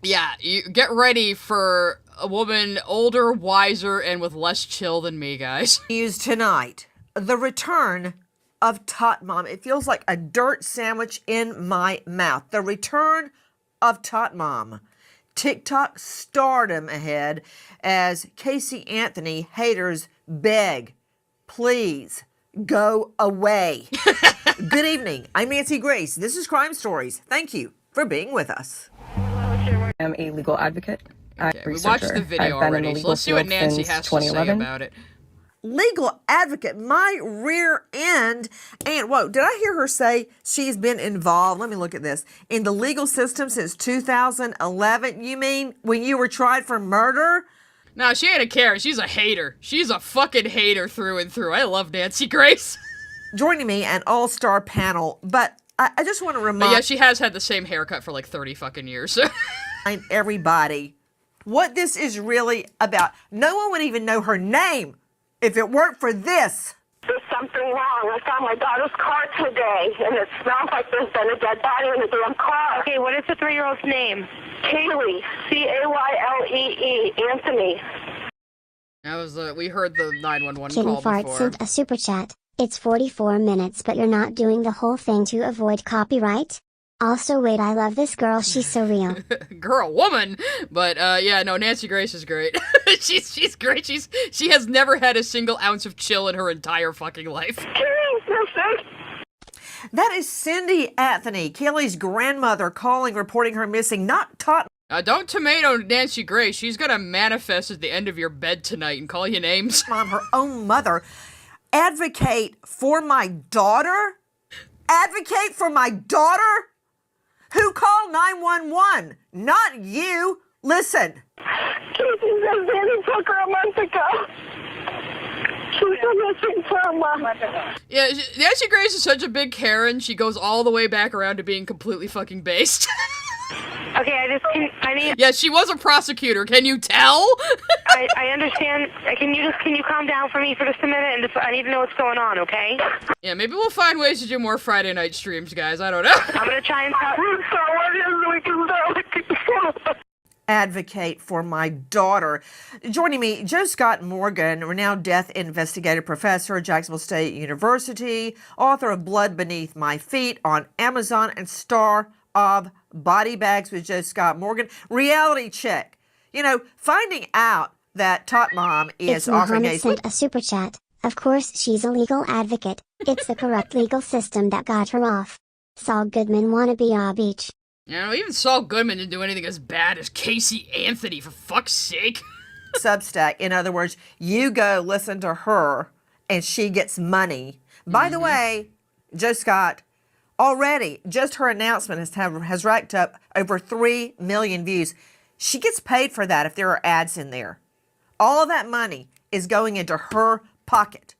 yeah, you get ready for a woman older, wiser, and with less chill than me, guys. News tonight. The return of Tot Mom. It feels like a dirt sandwich in my mouth. The return of Tot Mom. TikTok stardom ahead as Casey Anthony haters beg, please, go away. Good evening. I'm Nancy Grace. This is Crime Stories. Thank you for being with us. I am a legal advocate. Okay, we watched the video already, so let's see what Nancy has to say about it. Legal advocate, my rear end. And whoa, did I hear her say she's been involved? Let me look at this. In the legal system since 2011. You mean when you were tried for murder? No, she ain't a Karen. She's a hater. She's a fucking hater through and through. I love Nancy Grace. Joining me, an all-star panel, but I just want to remind... But yeah, she has had the same haircut for like 30 fucking years. Everybody, what this is really about. No one would even know her name if it weren't for this. There's something wrong. I found my daughter's car today, and it smells like there's been a dead body in the damn car. Okay, what is the 3-year-old's name? Kaylee, Caylee, Anthony. That was we heard the 911 Kitty call Fart before. sent a super chat. It's 44 minutes, but you're not doing the whole thing to avoid copyright? Also, wait, I love this girl. She's so real. Woman. But yeah, no, Nancy Grace is great. she's great. She has never had a single ounce of chill in her entire fucking life. That is Cindy Anthony, Kelly's grandmother, calling, reporting her missing. Not taught. Don't tomato Nancy Grace. She's gonna manifest at the end of your bed tonight and call you names. On her own mother. Advocate for my daughter? Advocate for my daughter? Who called 911? Not you. Listen. Casey said Danny took her a month ago. She's been missing for a month. Yeah, Nancy Grace is such a big Karen. She goes all the way back around to being completely fucking based. Okay, Yeah, she was a prosecutor. Can you tell? I understand. Can you calm down for me for just a minute and I need to know what's going on, okay? Yeah, maybe we'll find ways to do more Friday night streams, guys. I don't know. I'm gonna try and Advocate for my daughter. Joining me, Joe Scott Morgan, renowned death investigator, professor at Jacksonville State University, author of Blood Beneath My Feet on Amazon, and star of Body Bags with Joe Scott Morgan. Reality check. You know, finding out that Tot Mom is offering Mohammed sent a super chat. Of course she's a legal advocate. It's the corrupt legal system that got her off. Saul Goodman wannabe beach. You know, even Saul Goodman didn't do anything as bad as Casey Anthony, for fuck's sake. Substack. In other words, you go listen to her and she gets money. By the way, Joe Scott, already, just her announcement has racked up over 3 million views. She gets paid for that if there are ads in there. All of that money is going into her pocket.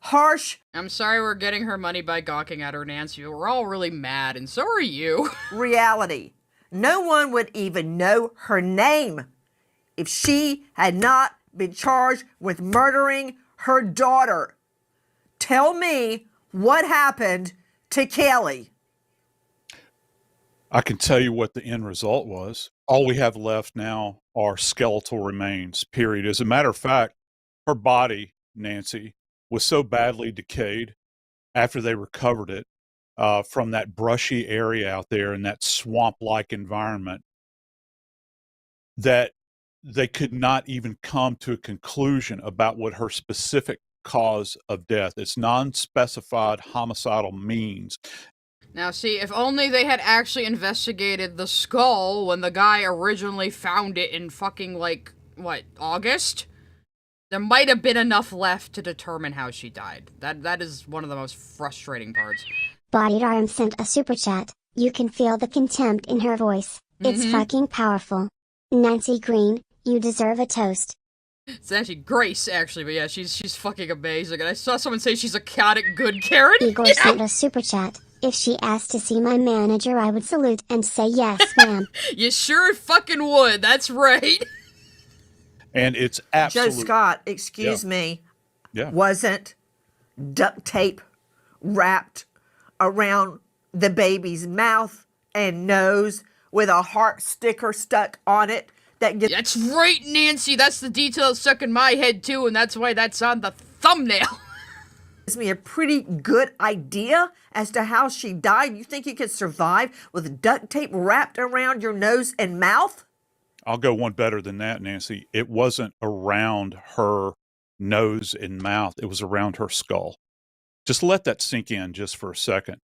Harsh. I'm sorry we're getting her money by gawking at her, Nancy. We're all really mad, and so are you. Reality. No one would even know her name if she had not been charged with murdering her daughter. Tell me what happened to Kelly. I can tell you what the end result was. All we have left now are skeletal remains, period. As a matter of fact, her body, Nancy, was so badly decayed after they recovered it from that brushy area out there in that swamp-like environment that they could not even come to a conclusion about what her specific cause of death. It's non-specified homicidal means. Now, see, if only they had actually investigated the skull when the guy originally found it in fucking, like, what, August? There might have been enough left to determine how she died. That is one of the most frustrating parts. Bodied Arm sent a super chat. You can feel the contempt in her voice. It's fucking powerful. Nancy Green, you deserve a toast. It's actually Grace, actually, but yeah, she's fucking amazing. And I saw someone say she's a chaotic good Karen. Igor sent a super chat. If she asked to see my manager, I would salute and say yes, ma'am. You sure fucking would. That's right. And it's absolutely... Joe Scott, excuse me, Yeah. wasn't duct tape wrapped around the baby's mouth and nose with a heart sticker stuck on it. That's right, Nancy. That's the detail that's stuck in my head, too, and that's why that's on the thumbnail. Gives me a pretty good idea as to how she died. You think you could survive with duct tape wrapped around your nose and mouth? I'll go one better than that, Nancy. It wasn't around her nose and mouth. It was around her skull. Just let that sink in just for a second.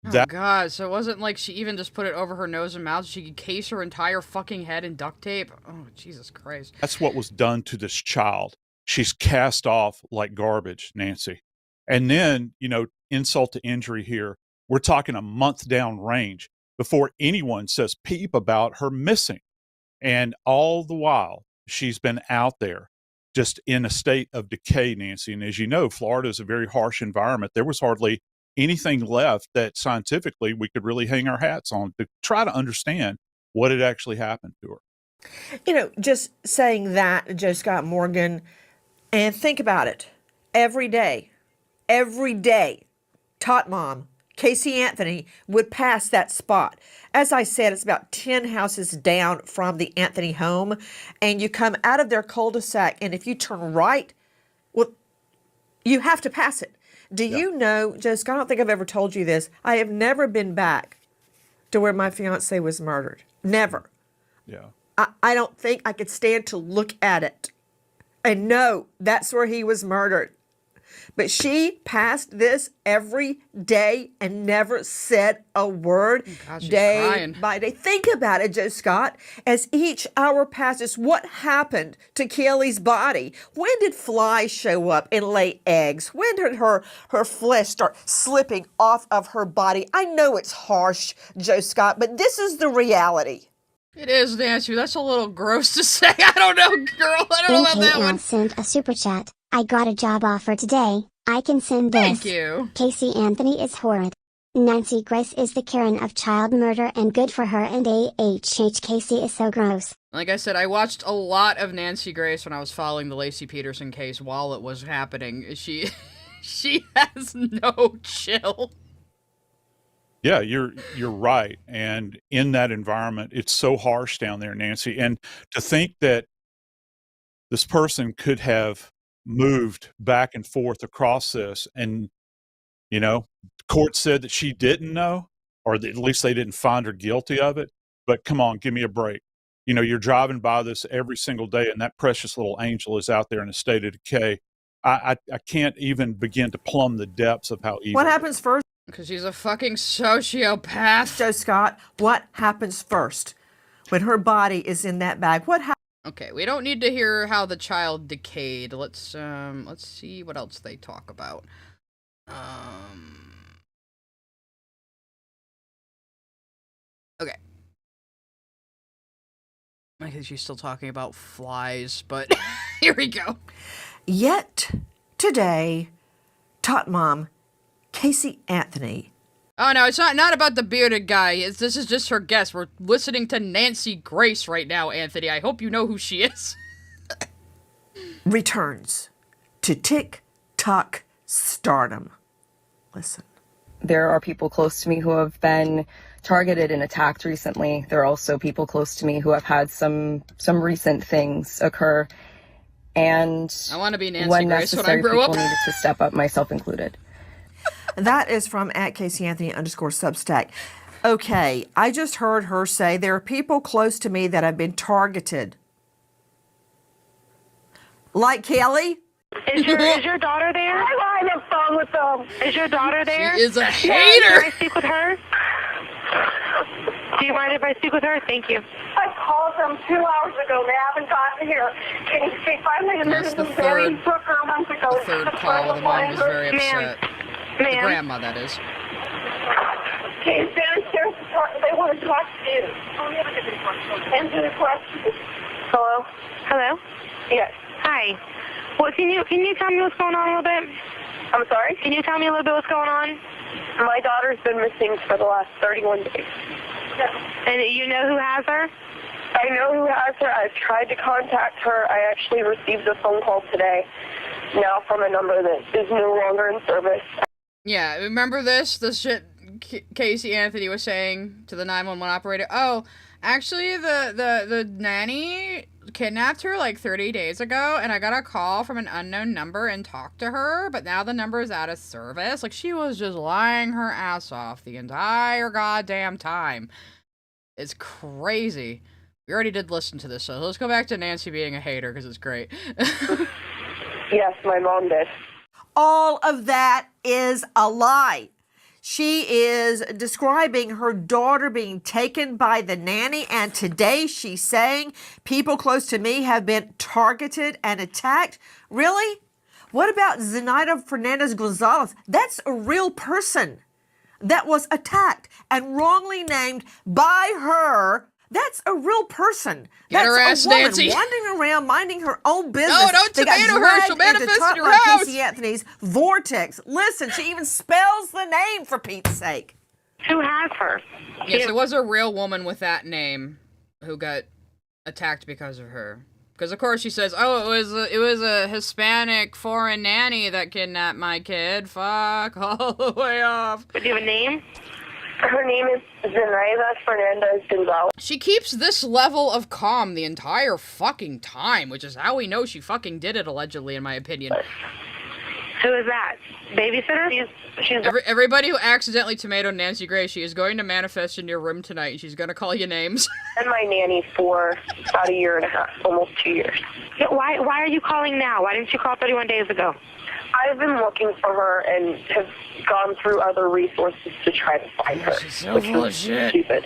Oh God, so it wasn't like she even just put it over her nose and mouth. She could case her entire fucking head in duct tape. Oh, Jesus Christ. That's what was done to this child. She's cast off like garbage, Nancy. And then, insult to injury here. We're talking a month down range before anyone says peep about her missing. And all the while, she's been out there just in a state of decay, Nancy. And as you know, Florida is a very harsh environment. There was hardly anything left that scientifically we could really hang our hats on to try to understand what had actually happened to her. Just saying that, Joe Scott Morgan, and think about it. Every day, Tot Mom, Casey Anthony, would pass that spot. As I said, it's about 10 houses down from the Anthony home, and you come out of their cul-de-sac, and if you turn right, well, you have to pass it. Do you know, Joe Scott, I don't think I've ever told you this, I have never been back to where my fiance was murdered. Never. Yeah. I don't think I could stand to look at it and know that's where he was murdered. But she passed this every day and never said a word day by day. Think about it, Joe Scott. As each hour passes, what happened to Kelly's body? When did flies show up and lay eggs? When did her flesh start slipping off of her body? I know it's harsh, Joe Scott, but this is the reality. It is, Nancy. That's a little gross to say. I don't know, girl. I don't know about that one. Sent a super chat. I got a job offer today. I can send this. Thank you. Casey Anthony is horrid. Nancy Grace is the Karen of child murder and good for her, and AHH Casey is so gross. Like I said, I watched a lot of Nancy Grace when I was following the Lacey Peterson case while it was happening. She has no chill. Yeah, you're right. And in that environment, it's so harsh down there, Nancy. And to think that this person could have moved back and forth across this and, court said that she didn't know, or that at least they didn't find her guilty of it. But come on, give me a break. You're driving by this every single day and that precious little angel is out there in a state of decay. I can't even begin to plumb the depths of how evil. What happens first? Because she's a fucking sociopath. Joe Scott, what happens first when her body is in that bag? What happens? Okay, we don't need to hear how the child decayed. Let's see what else they talk about. Okay. I think she's still talking about flies, but here we go. Yet today, Tot Mom, Casey Anthony. Oh no, it's not about the bearded guy. This is just her guess. We're listening to Nancy Grace right now, Anthony. I hope you know who she is. Returns to Tik Tok stardom. Listen. There are people close to me who have been targeted and attacked recently. There are also people close to me who have had some recent things occur. And I want to be Nancy when Grace necessary, when I grow people up. needed to step up, myself included. That is from @CaseyAnthony_Substack. Okay, I just heard her say there are people close to me that have been targeted. Like Kelly? Is your daughter there? I'm on the phone with them. Is your daughter there? She is a Yes, hater. can I speak with her? Do you mind if I speak with her? Thank you. I called them 2 hours ago. They haven't gotten here. Can you speak? Finally, Yes, the third call, the mom was very upset. The grandma, that is. Okay, downstairs. They want to talk to you. Answer the question. Hello? Hello? Yes. Hi. Well, can you tell me what's going on a little bit? I'm sorry? Can you tell me a little bit what's going on? My daughter's been missing for the last 31 days. And you know who has her? I know who has her. I've tried to contact her. I actually received a phone call today, now from a number that is no longer in service. Yeah, remember this? The shit Casey Anthony was saying to the 911 operator? Oh, actually, the nanny kidnapped her like 30 days ago, and I got a call from an unknown number and talked to her, but now the number is out of service. Like, she was just lying her ass off the entire goddamn time. It's crazy. We already did listen to this, so let's go back to Nancy being a hater, because it's great. Yes, my mom did. All of that is a lie. She is describing her daughter being taken by the nanny, and today she's saying people close to me have been targeted and attacked. Really? What about Zenaida Fernandez Gonzalez? That's a real person that was attacked and wrongly named by her. That's a real person. Get That's her ass, a woman Nancy. wandering around minding her own business. No, don't They got tomato her. She'll dragged into manifest in your Top house. Casey Anthony's vortex. Listen, she even spells the name, for Pete's sake. Who has her? Yes, it was a real woman with that name who got attacked because of her. Because of course she says, "Oh, it was a Hispanic foreign nanny that kidnapped my kid." Fuck all the way off. Do you have a name? Her name is Zenaida Fernandez Gonzalez. She keeps this level of calm the entire fucking time, which is how we know she fucking did it, allegedly, in my opinion. Who is that? Babysitter? She's Everybody who accidentally tomatoed Nancy Grace, she is going to manifest in your room tonight, and she's going to call you names. been my nanny for about a year and a half, almost 2 years. Why are you calling now? Why didn't you call 31 days ago? I've been looking for her and have gone through other resources to try to find her. She's so full of shit. Stupid.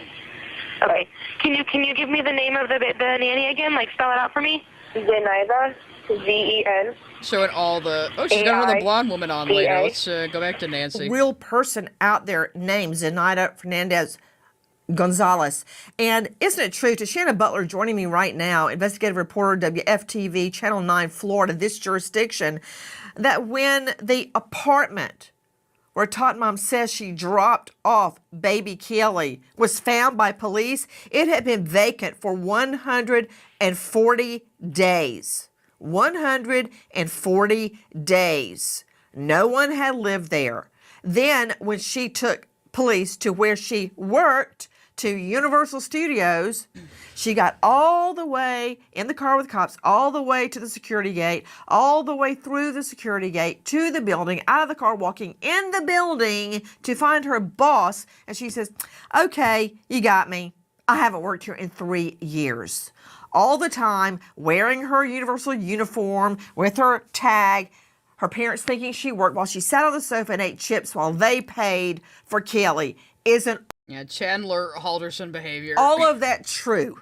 Okay. Can you give me the name of the nanny again? Like, spell it out for me? Zenaida, Z-E-N. Showing all the... Oh, she's got another blonde woman on later. Let's go back to Nancy. Real person out there named Zenaida Fernandez Gonzalez. And isn't it true, Tashana Butler joining me right now, investigative reporter, WFTV, Channel 9, Florida, this jurisdiction, that when the apartment where Tot Mom says she dropped off baby Kelly was found by police, it had been vacant for 140 days. 140 days. No one had lived there. Then when she took police to where she worked, to Universal Studios, she got all the way in the car with cops, all the way to the security gate, all the way through the security gate to the building, out of the car, walking in the building to find her boss. And she says, "Okay, you got me. I haven't worked here in 3 years." All the time, wearing her Universal uniform with her tag, her parents thinking she worked while she sat on the sofa and ate chips while they paid for Kelly. Isn't Chandler Halderson behavior. all of that true?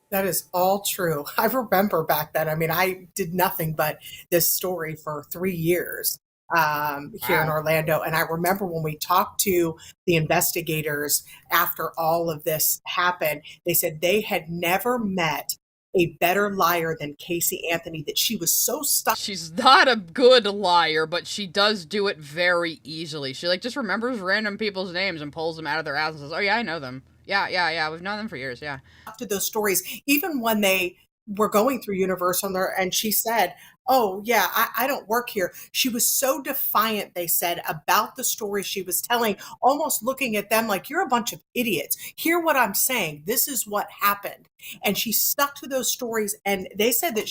That is all true. I remember back then. I mean, I did nothing but this story for 3 years here in Orlando. And I remember when we talked to the investigators after all of this happened, they said they had never met a better liar than Casey Anthony, that she was so stuck. She's not a good liar, but she does do it very easily. She just remembers random people's names and pulls them out of their ass and says, "Oh yeah, I know them. Yeah, we've known them for years, yeah." To those stories, even when they were going through Universal and she said, "Oh yeah, I don't work here." She was so defiant, they said, about the story she was telling, almost looking at them like, "You're a bunch of idiots. Hear what I'm saying. This is what happened." And she stuck to those stories. And they said that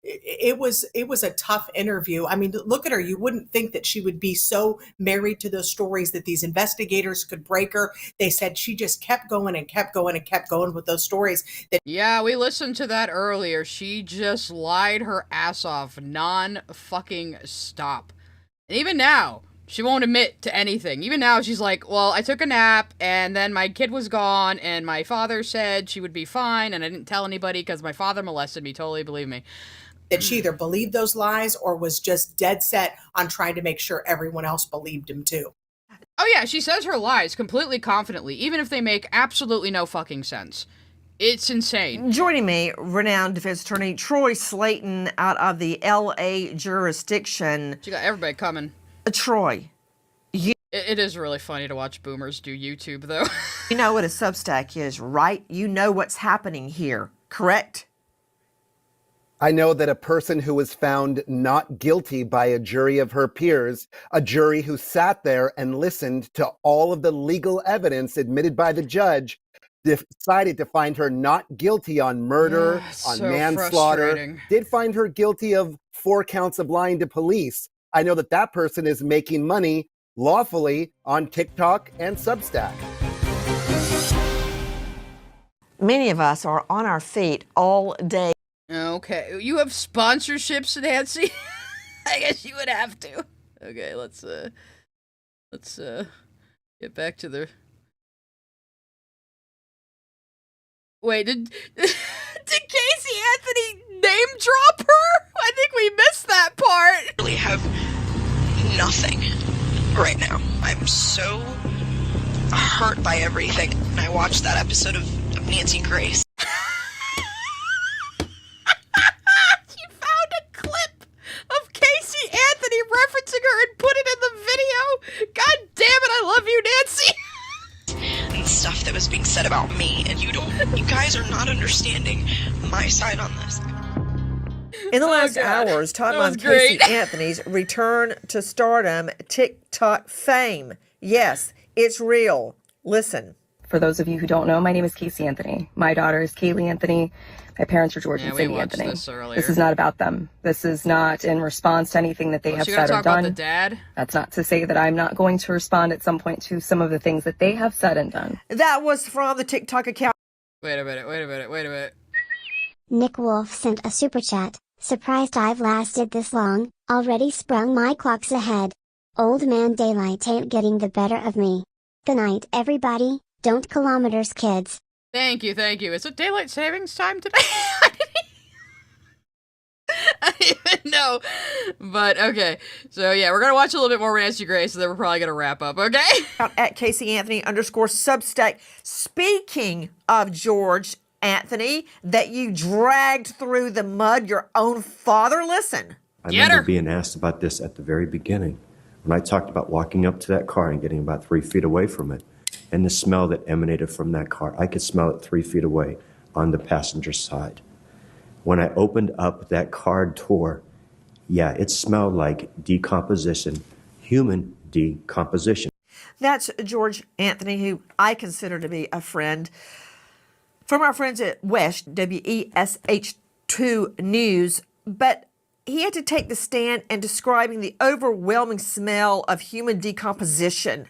it was a tough interview. I mean, look at her. You wouldn't think that she would be so married to those stories that these investigators could break her. They said she just kept going and kept going and kept going with those stories. Yeah, we listened to that earlier. She just lied her ass off non-fucking stop. And even now, she won't admit to anything. Even now, she's like, "Well, I took a nap, and then my kid was gone, and my father said she would be fine, and I didn't tell anybody because my father molested me." Totally believe me. That she either believed those lies or was just dead set on trying to make sure everyone else believed him too. Oh yeah, she says her lies completely confidently, even if they make absolutely no fucking sense. It's insane. Joining me, renowned defense attorney Troy Slayton out of the L.A. jurisdiction. She got everybody coming. Troy. It is really funny to watch boomers do YouTube, though. You know what a Substack is, right? You know what's happening here, correct? I know that a person who was found not guilty by a jury of her peers, a jury who sat there and listened to all of the legal evidence admitted by the judge, decided to find her not guilty on murder, on so manslaughter, did find her guilty of 4 counts of lying to police. I know that that person is making money lawfully on TikTok and Substack. Many of us are on our feet all day. Okay, you have sponsorships, Nancy? I guess you would have to. Okay, let's Let's get back to the. Wait, did Casey Anthony name drop her? I think we missed that part. I really have nothing right now. I'm so hurt by everything. And I watched that episode of Nancy Grace. She found a clip of Casey Anthony referencing her and put it in the video. God damn it, I love you, Nancy. And stuff that was being said about me, and you guys are not understanding my side on this. In the last hours, Todd Mom Casey Anthony's return to stardom, TikTok fame. Yes, it's real. Listen. For those of you who don't know, my name is Casey Anthony. My daughter is Kaylee Anthony. My parents are George and Cindy Anthony. This is not about them. This is not in response to anything that they have said or done. About the dad? That's not to say that I'm not going to respond at some point to some of the things that they have said and done. That was from the TikTok account. Wait a minute. Nick Wolf sent a super chat. Surprised I've lasted this long, already sprung my clocks ahead. Old man daylight ain't getting the better of me. Good night, everybody. Don't kilometers, kids. Thank you. Is it daylight savings time today? I didn't even know. But, okay. So, yeah, we're going to watch a little bit more Nancy Grace, so then we're probably going to wrap up, okay? At Casey Anthony _Substack. Speaking of George Anthony, that you dragged through the mud your own father, listen. I remember being asked about this at the very beginning, when I talked about walking up to that car and getting about 3 feet away from it, and the smell that emanated from that car. I could smell it 3 feet away on the passenger side. When I opened up that car door, yeah, it smelled like decomposition, human decomposition. That's George Anthony, who I consider to be a friend. From our friends at WESH, WESH2 News, but he had to take the stand in describing the overwhelming smell of human decomposition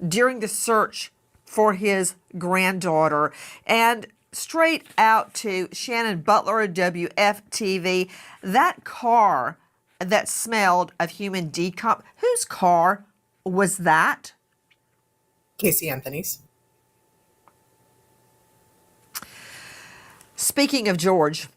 during the search for his granddaughter. And straight out to Shannon Butler of WFTV, that car that smelled of human decomp, whose car was that? Casey Anthony's. Speaking of George,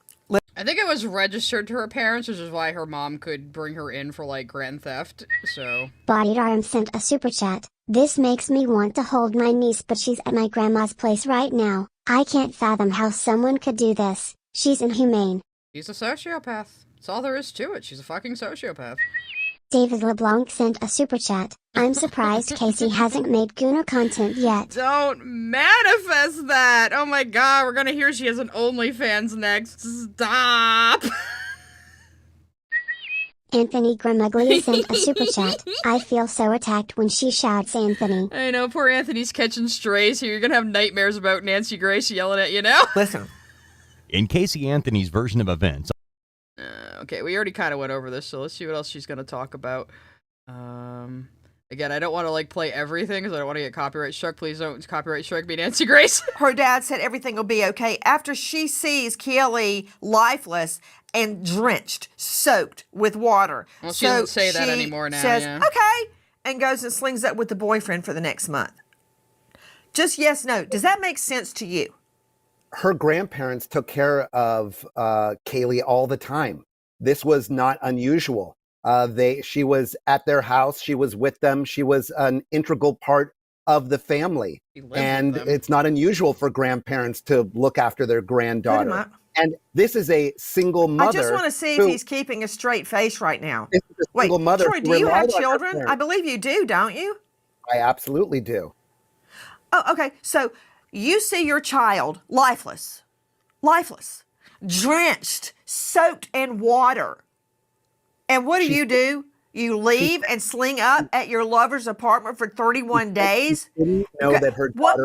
I think it was registered to her parents, which is why her mom could bring her in for, like, grand theft, so... Bodied Arm sent a super chat. This makes me want to hold my niece, but she's at my grandma's place right now. I can't fathom how someone could do this. She's inhumane. She's a sociopath. That's all there is to it. She's a fucking sociopath. David LeBlanc sent a super chat. I'm surprised Casey hasn't made Guna content yet. Don't manifest that! Oh my god, we're gonna hear she has an OnlyFans next. Stop! Anthony Gramuglia sent a super chat. I feel so attacked when she shouts Anthony. I know, poor Anthony's catching strays here. You're gonna have nightmares about Nancy Grace yelling at you now. Listen. In Casey Anthony's version of events. Okay, we already kind of went over this, so let's see what else she's gonna talk about. Again, I don't want to, like, play everything, because I don't want to get copyright struck. Please don't copyright strike me, Nancy Grace. Her dad said everything will be okay after she sees Kelly lifeless and drenched, soaked with water. Well, she doesn't say that anymore now, says, yeah. okay, and goes and slings up with the boyfriend for the next month. Just yes, no. Does that make sense to you? Her grandparents took care of Kaylee all the time. This was not unusual. She was at their house. She was with them. She was an integral part of the family. And it's not unusual for grandparents to look after their granddaughter. And this is a single mother. I just want to see if he's keeping a straight face right now. This is a single mother. Troy, do you have children? I believe you do, don't you? I absolutely do. Oh, okay. So you see your child lifeless, drenched, soaked in water. And what do? You leave and sling up at your lover's apartment for 31 days? Didn't know that her daughter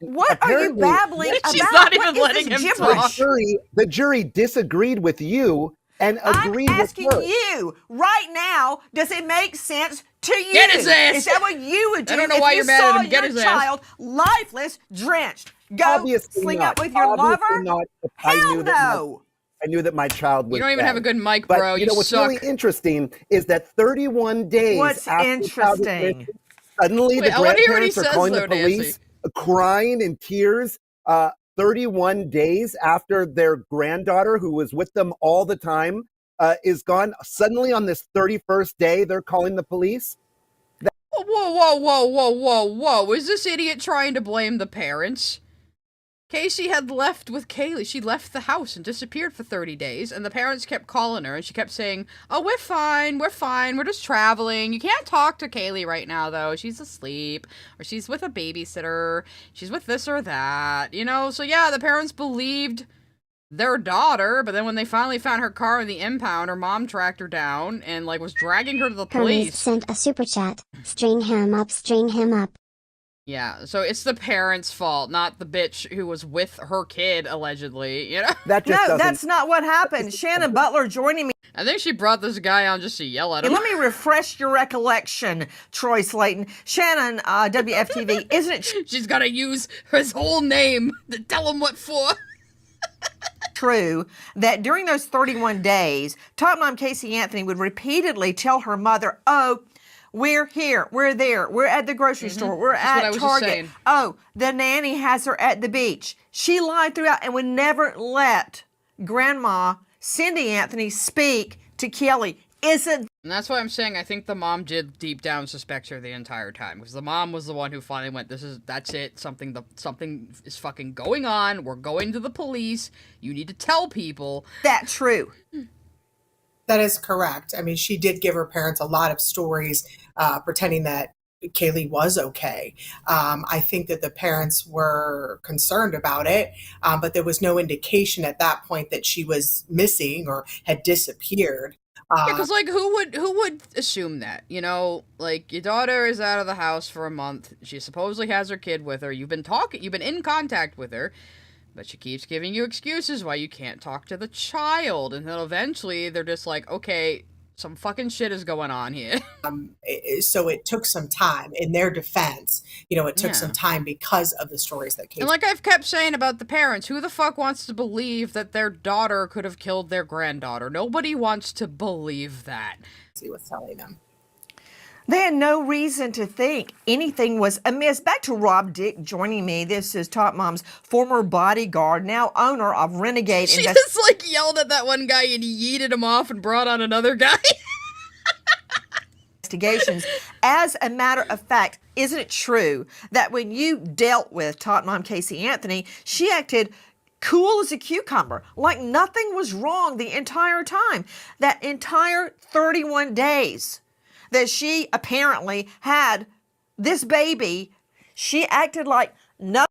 What are you babbling about? She's not even letting him talk. The jury disagreed with you and agreed with her. I'm asking you right now, does it make sense to you? Get his ass. Is that what you would do? I don't know why you're mad at him. Get his ass. Child lifeless, drenched. Go Obviously sling not. up with your Obviously lover? not. Hell no. I knew that my child was You don't even dead. have a good mic, But, bro. you know, what's suck. really interesting is that 31 days What's after the child was interesting? missing, suddenly Wait, the I wanna hear what he grandparents are says, calling though, the police, Nancy. crying in tears. 31 days after their granddaughter, who was with them all the time, is gone. Suddenly on this 31st day, they're calling the police. Whoa. Is this idiot trying to blame the parents? Casey had left with Kaylee. She left the house and disappeared for 30 days, and the parents kept calling her, and she kept saying, oh, we're fine, we're just traveling. You can't talk to Kaylee right now, though. She's asleep, or she's with a babysitter, she's with this or that, you know? So yeah, the parents believed their daughter, but then when they finally found her car in the impound, her mom tracked her down and, like, was dragging her to the Hermes police. sent a super chat. String him up, string him up. Yeah, so it's the parents' fault, not the bitch who was with her kid, allegedly, you know? No, that's not what happened. Shannon Butler joining me. I think she brought this guy on just to yell at him. And let me refresh your recollection, Troy Slayton. Shannon, WFTV, isn't it She's gotta use his whole name to tell him what for. true that during those 31 days, Top Mom Casey Anthony would repeatedly tell her mother, oh, we're here, we're there, we're at the grocery store, we're That's what I at was just Target. saying. Oh, the nanny has her at the beach. She lied throughout and would never let Grandma Cindy Anthony speak to Kelly. Isn't And that's why I'm saying I think the mom did deep down suspect her the entire time, because the mom was the one who finally went, that's it, something is fucking going on, we're going to the police, you need to tell people. that true? That is correct. I mean, she did give her parents a lot of stories pretending that Kaylee was okay. I think that the parents were concerned about it, but there was no indication at that point that she was missing or had disappeared. Yeah, because, like, who would assume that? You know, like, your daughter is out of the house for a month, she supposedly has her kid with her, you've been in contact with her, but she keeps giving you excuses why you can't talk to the child, and then eventually they're just like, okay, some fucking shit is going on here. So it took some time in their defense. You know, it took Yeah. some time because of the stories that came. And like I've kept saying about the parents, who the fuck wants to believe that their daughter could have killed their granddaughter? Nobody wants to believe that. He was telling them. They had no reason to think anything was amiss. Back to Rob Dick joining me. This is Top Mom's former bodyguard, now owner of Renegade. She just, like, yelled at that one guy and yeeted him off and brought on another guy. Investigations. As a matter of fact, isn't it true that when you dealt with Top Mom Casey Anthony, she acted cool as a cucumber, like nothing was wrong the entire time? That entire 31 days that she apparently had this baby, she acted like no.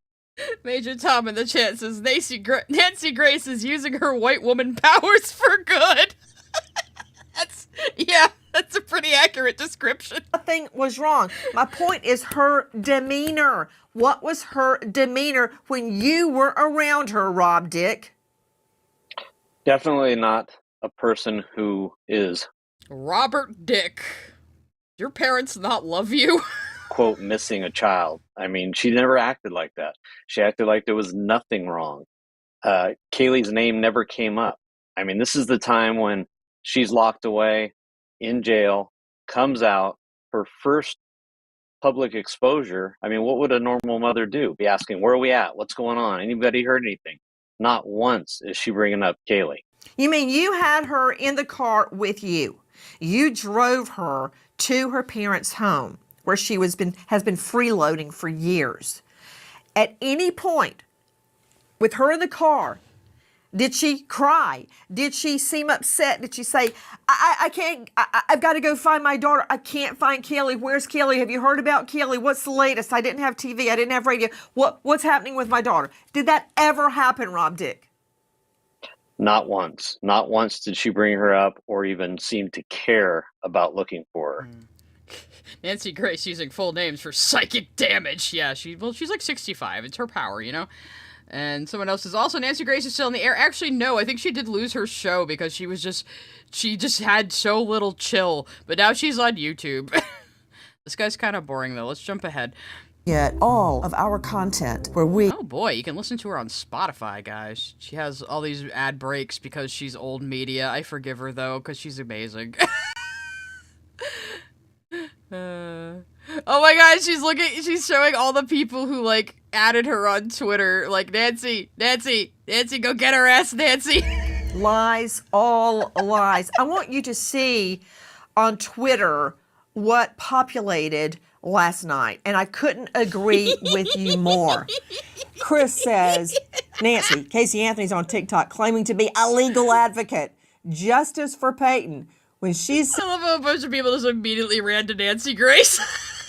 Major Tom in the chat says Nancy Grace is using her white woman powers for good. That's a pretty accurate description. Nothing was wrong. My point is her demeanor. What was her demeanor when you were around her, Rob Dick? Definitely not a person who is, Robert Dick. Your parents not love you? quote, missing a child. I mean, she never acted like that. She acted like there was nothing wrong. Kaylee's name never came up. I mean, this is the time when she's locked away in jail, comes out, her first public exposure. I mean, what would a normal mother do? Be asking, where are we at? What's going on? Anybody heard anything? Not once is she bringing up Kaylee. You mean you had her in the car with you? You drove her to her parents' home where she has been freeloading for years. At any point with her in the car, did she cry? Did she seem upset? Did she say, I've got to go find my daughter. I can't find Kelly. Where's Kelly? Have you heard about Kelly? What's the latest? I didn't have TV. I didn't have radio. What's happening with my daughter? Did that ever happen, Rob Dick? Not once. Not once did she bring her up or even seem to care about looking for her. Nancy Grace using full names for psychic damage. Yeah, she's like 65. It's her power, you know? And someone else is also, Nancy Grace is still in the air. Actually, no, I think she did lose her show because she just had so little chill. But now she's on YouTube. This guy's kind of boring, though. Let's jump ahead. Get all of our content where we... Oh boy, you can listen to her on Spotify, guys. She has all these ad breaks because she's old media. I forgive her, though, because she's amazing. Oh my god, she's showing all the people who, like, added her on Twitter. Like, Nancy, go get her ass, Nancy. Lies, all lies. I want you to see on Twitter what populated last night, and I couldn't agree with you more. Chris says, Nancy, Casey Anthony's on TikTok claiming to be a legal advocate. Justice for Peyton. When she's... I love how a bunch of people just immediately ran to Nancy Grace.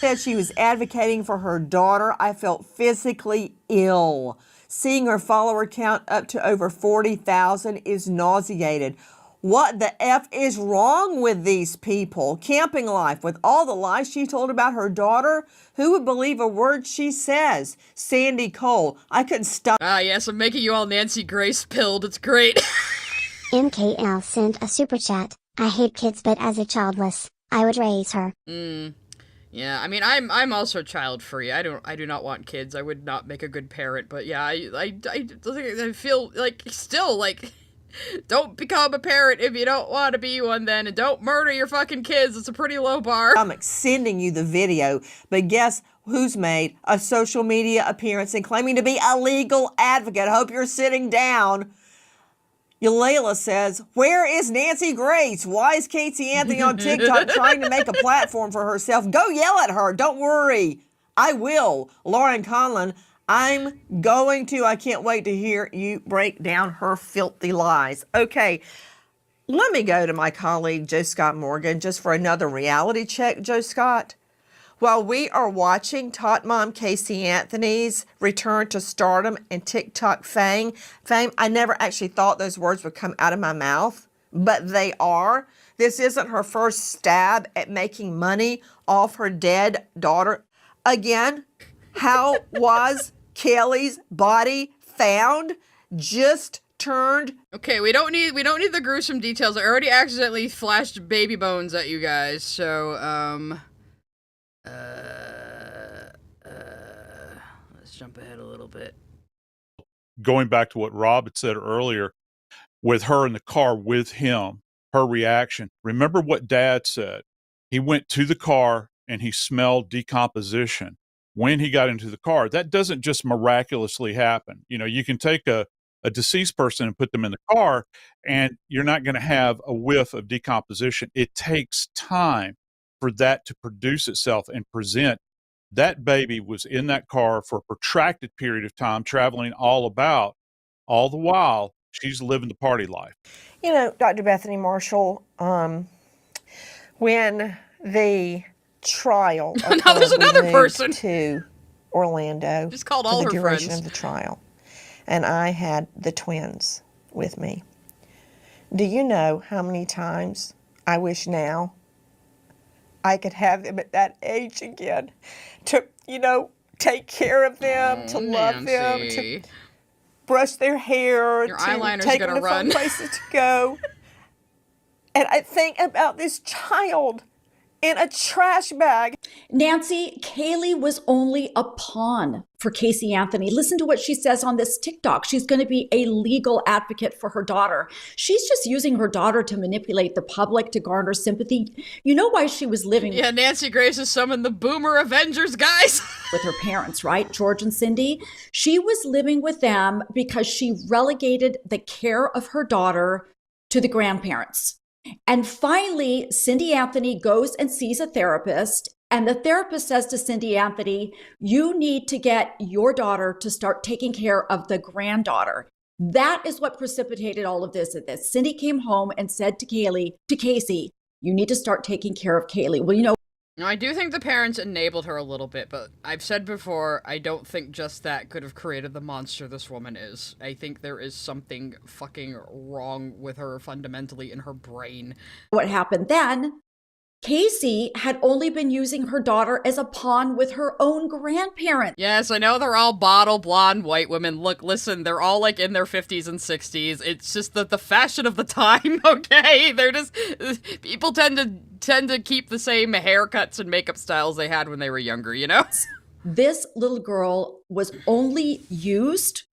said she was advocating for her daughter, I felt physically ill. Seeing her follower count up to over 40,000 is nauseated. What the F is wrong with these people? Camping life, with all the lies she told about her daughter, who would believe a word she says? Sandy Cole, I couldn't stop. Ah, yes, I'm making you all Nancy Grace pilled. It's great. MKL sent a super chat. I hate kids, but as a childless, I would raise her. Yeah, I mean, I'm also child free. I do not want kids. I would not make a good parent. But yeah, I feel like still like, don't become a parent if you don't want to be one. Then, and don't murder your fucking kids. It's a pretty low bar. I'm sending you the video, but guess who's made a social media appearance and claiming to be a legal advocate? I hope you're sitting down. Yulayla says, where is Nancy Grace? Why is Casey Anthony on TikTok trying to make a platform for herself? Go yell at her. Don't worry. I will. Lauren Conlon, I'm going to. I can't wait to hear you break down her filthy lies. Okay, let me go to my colleague, Joe Scott Morgan, just for another reality check, Joe Scott. While we are watching Tot Mom Casey Anthony's return to stardom and TikTok fame, I never actually thought those words would come out of my mouth, but they are. This isn't her first stab at making money off her dead daughter. Again, how was Kelly's body found? Just turned. Okay, we don't need the gruesome details. I already accidentally flashed baby bones at you guys, so let's jump ahead a little bit. Going back to what Rob had said earlier, with her in the car with him, her reaction. Remember what Dad said. He went to the car and he smelled decomposition when he got into the car. That doesn't just miraculously happen. You know, you can take a deceased person and put them in the car and you're not going to have a whiff of decomposition. It takes time for that to produce itself and present. That baby was in that car for a protracted period of time, traveling all about. All the while, she's living the party life. You know, Dr. Bethany Marshall, when the trial now there's another person to Orlando, just called all for the her duration friends of the trial, and I had the twins with me. Do you know how many times I wish now I could have them at that age again to, you know, take care of them, to love them, to brush their hair, your to eyeliner's take gonna them to run. fun places to go. And I think about this child in a trash bag. Nancy, Kaylee was only a pawn for Casey Anthony. Listen to what she says on this TikTok. She's going to be a legal advocate for her daughter. She's just using her daughter to manipulate the public to garner sympathy. You know why she was living Yeah, Nancy Grace has summoned the Boomer Avengers, guys. with her parents, right? George and Cindy. She was living with them because she relegated the care of her daughter to the grandparents. And finally, Cindy Anthony goes and sees a therapist, and the therapist says to Cindy Anthony, you need to get your daughter to start taking care of the granddaughter. That is what precipitated all of this. Cindy came home and said to Casey, you need to start taking care of Kaylee. Well, you know, No, I do think the parents enabled her a little bit, but I've said before, I don't think just that could have created the monster this woman is. I think there is something fucking wrong with her fundamentally in her brain. what happened then? Casey had only been using her daughter as a pawn with her own grandparents. Yes, I know they're all bottle blonde white women. Look, listen, they're all like in their 50s and 60s. It's just the fashion of the time, okay? They're just people tend to keep the same haircuts and makeup styles they had when they were younger, you know? This little girl was only used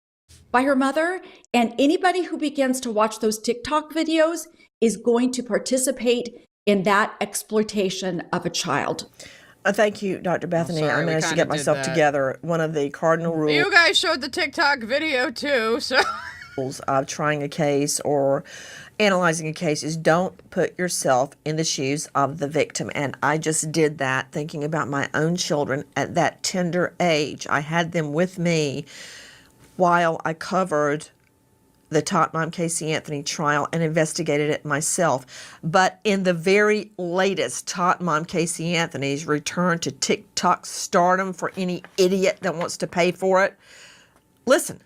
by her mother, and anybody who begins to watch those TikTok videos is going to participate in that exploitation of a child. Thank you, Dr. Bethany. sorry, I we managed to kinda get did myself that. together. One of the cardinal rules. You guys showed the TikTok video too, so. Of trying a case or analyzing a case is don't put yourself in the shoes of the victim. And I just did that thinking about my own children at that tender age. I had them with me while I covered the Tot Mom Casey Anthony trial and investigated it myself. But in the very latest Tot Mom Casey Anthony's return to TikTok stardom for any idiot that wants to pay for it, listen.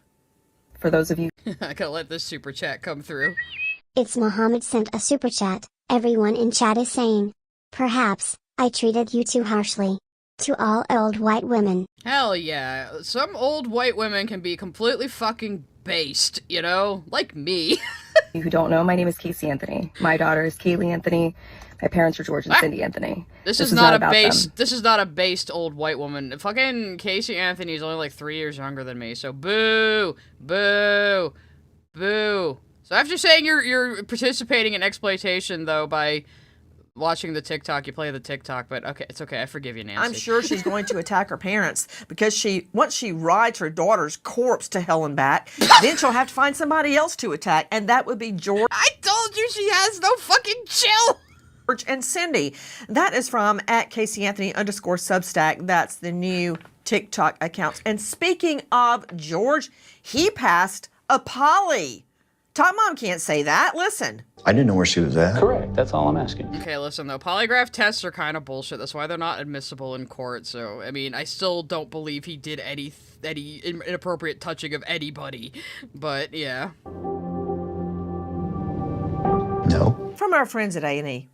For those of you, I gotta let this super chat come through. It's Mohammed sent a super chat. Everyone in chat is saying, perhaps I treated you too harshly. To all old white women. Hell yeah. Some old white women can be completely fucking based, you know? Like me. who don't know, my name is Casey Anthony. My daughter is Kaylee Anthony. My parents are George and Cindy Anthony. This is not a about based. them. This is not a based old white woman. Fucking Casey Anthony is only like 3 years younger than me. So boo, boo, boo. So after saying you're participating in exploitation though by watching the TikTok, you play the TikTok, but okay, it's okay. I forgive you, Nancy. I'm sure she's going to attack her parents because once she rides her daughter's corpse to hell and back, then she'll have to find somebody else to attack, and that would be George. I told you she has no fucking chill. George and Cindy. That is from @CaseyAnthony_Substack. That's the new TikTok accounts. And speaking of George, he passed a poly. Tot Mom can't say that. Listen. I didn't know where she was at. Correct. That's all I'm asking. Okay, listen though, polygraph tests are kind of bullshit. That's why they're not admissible in court. So, I mean, I still don't believe he did any inappropriate touching of anybody. But yeah. No. From our friends at A&E.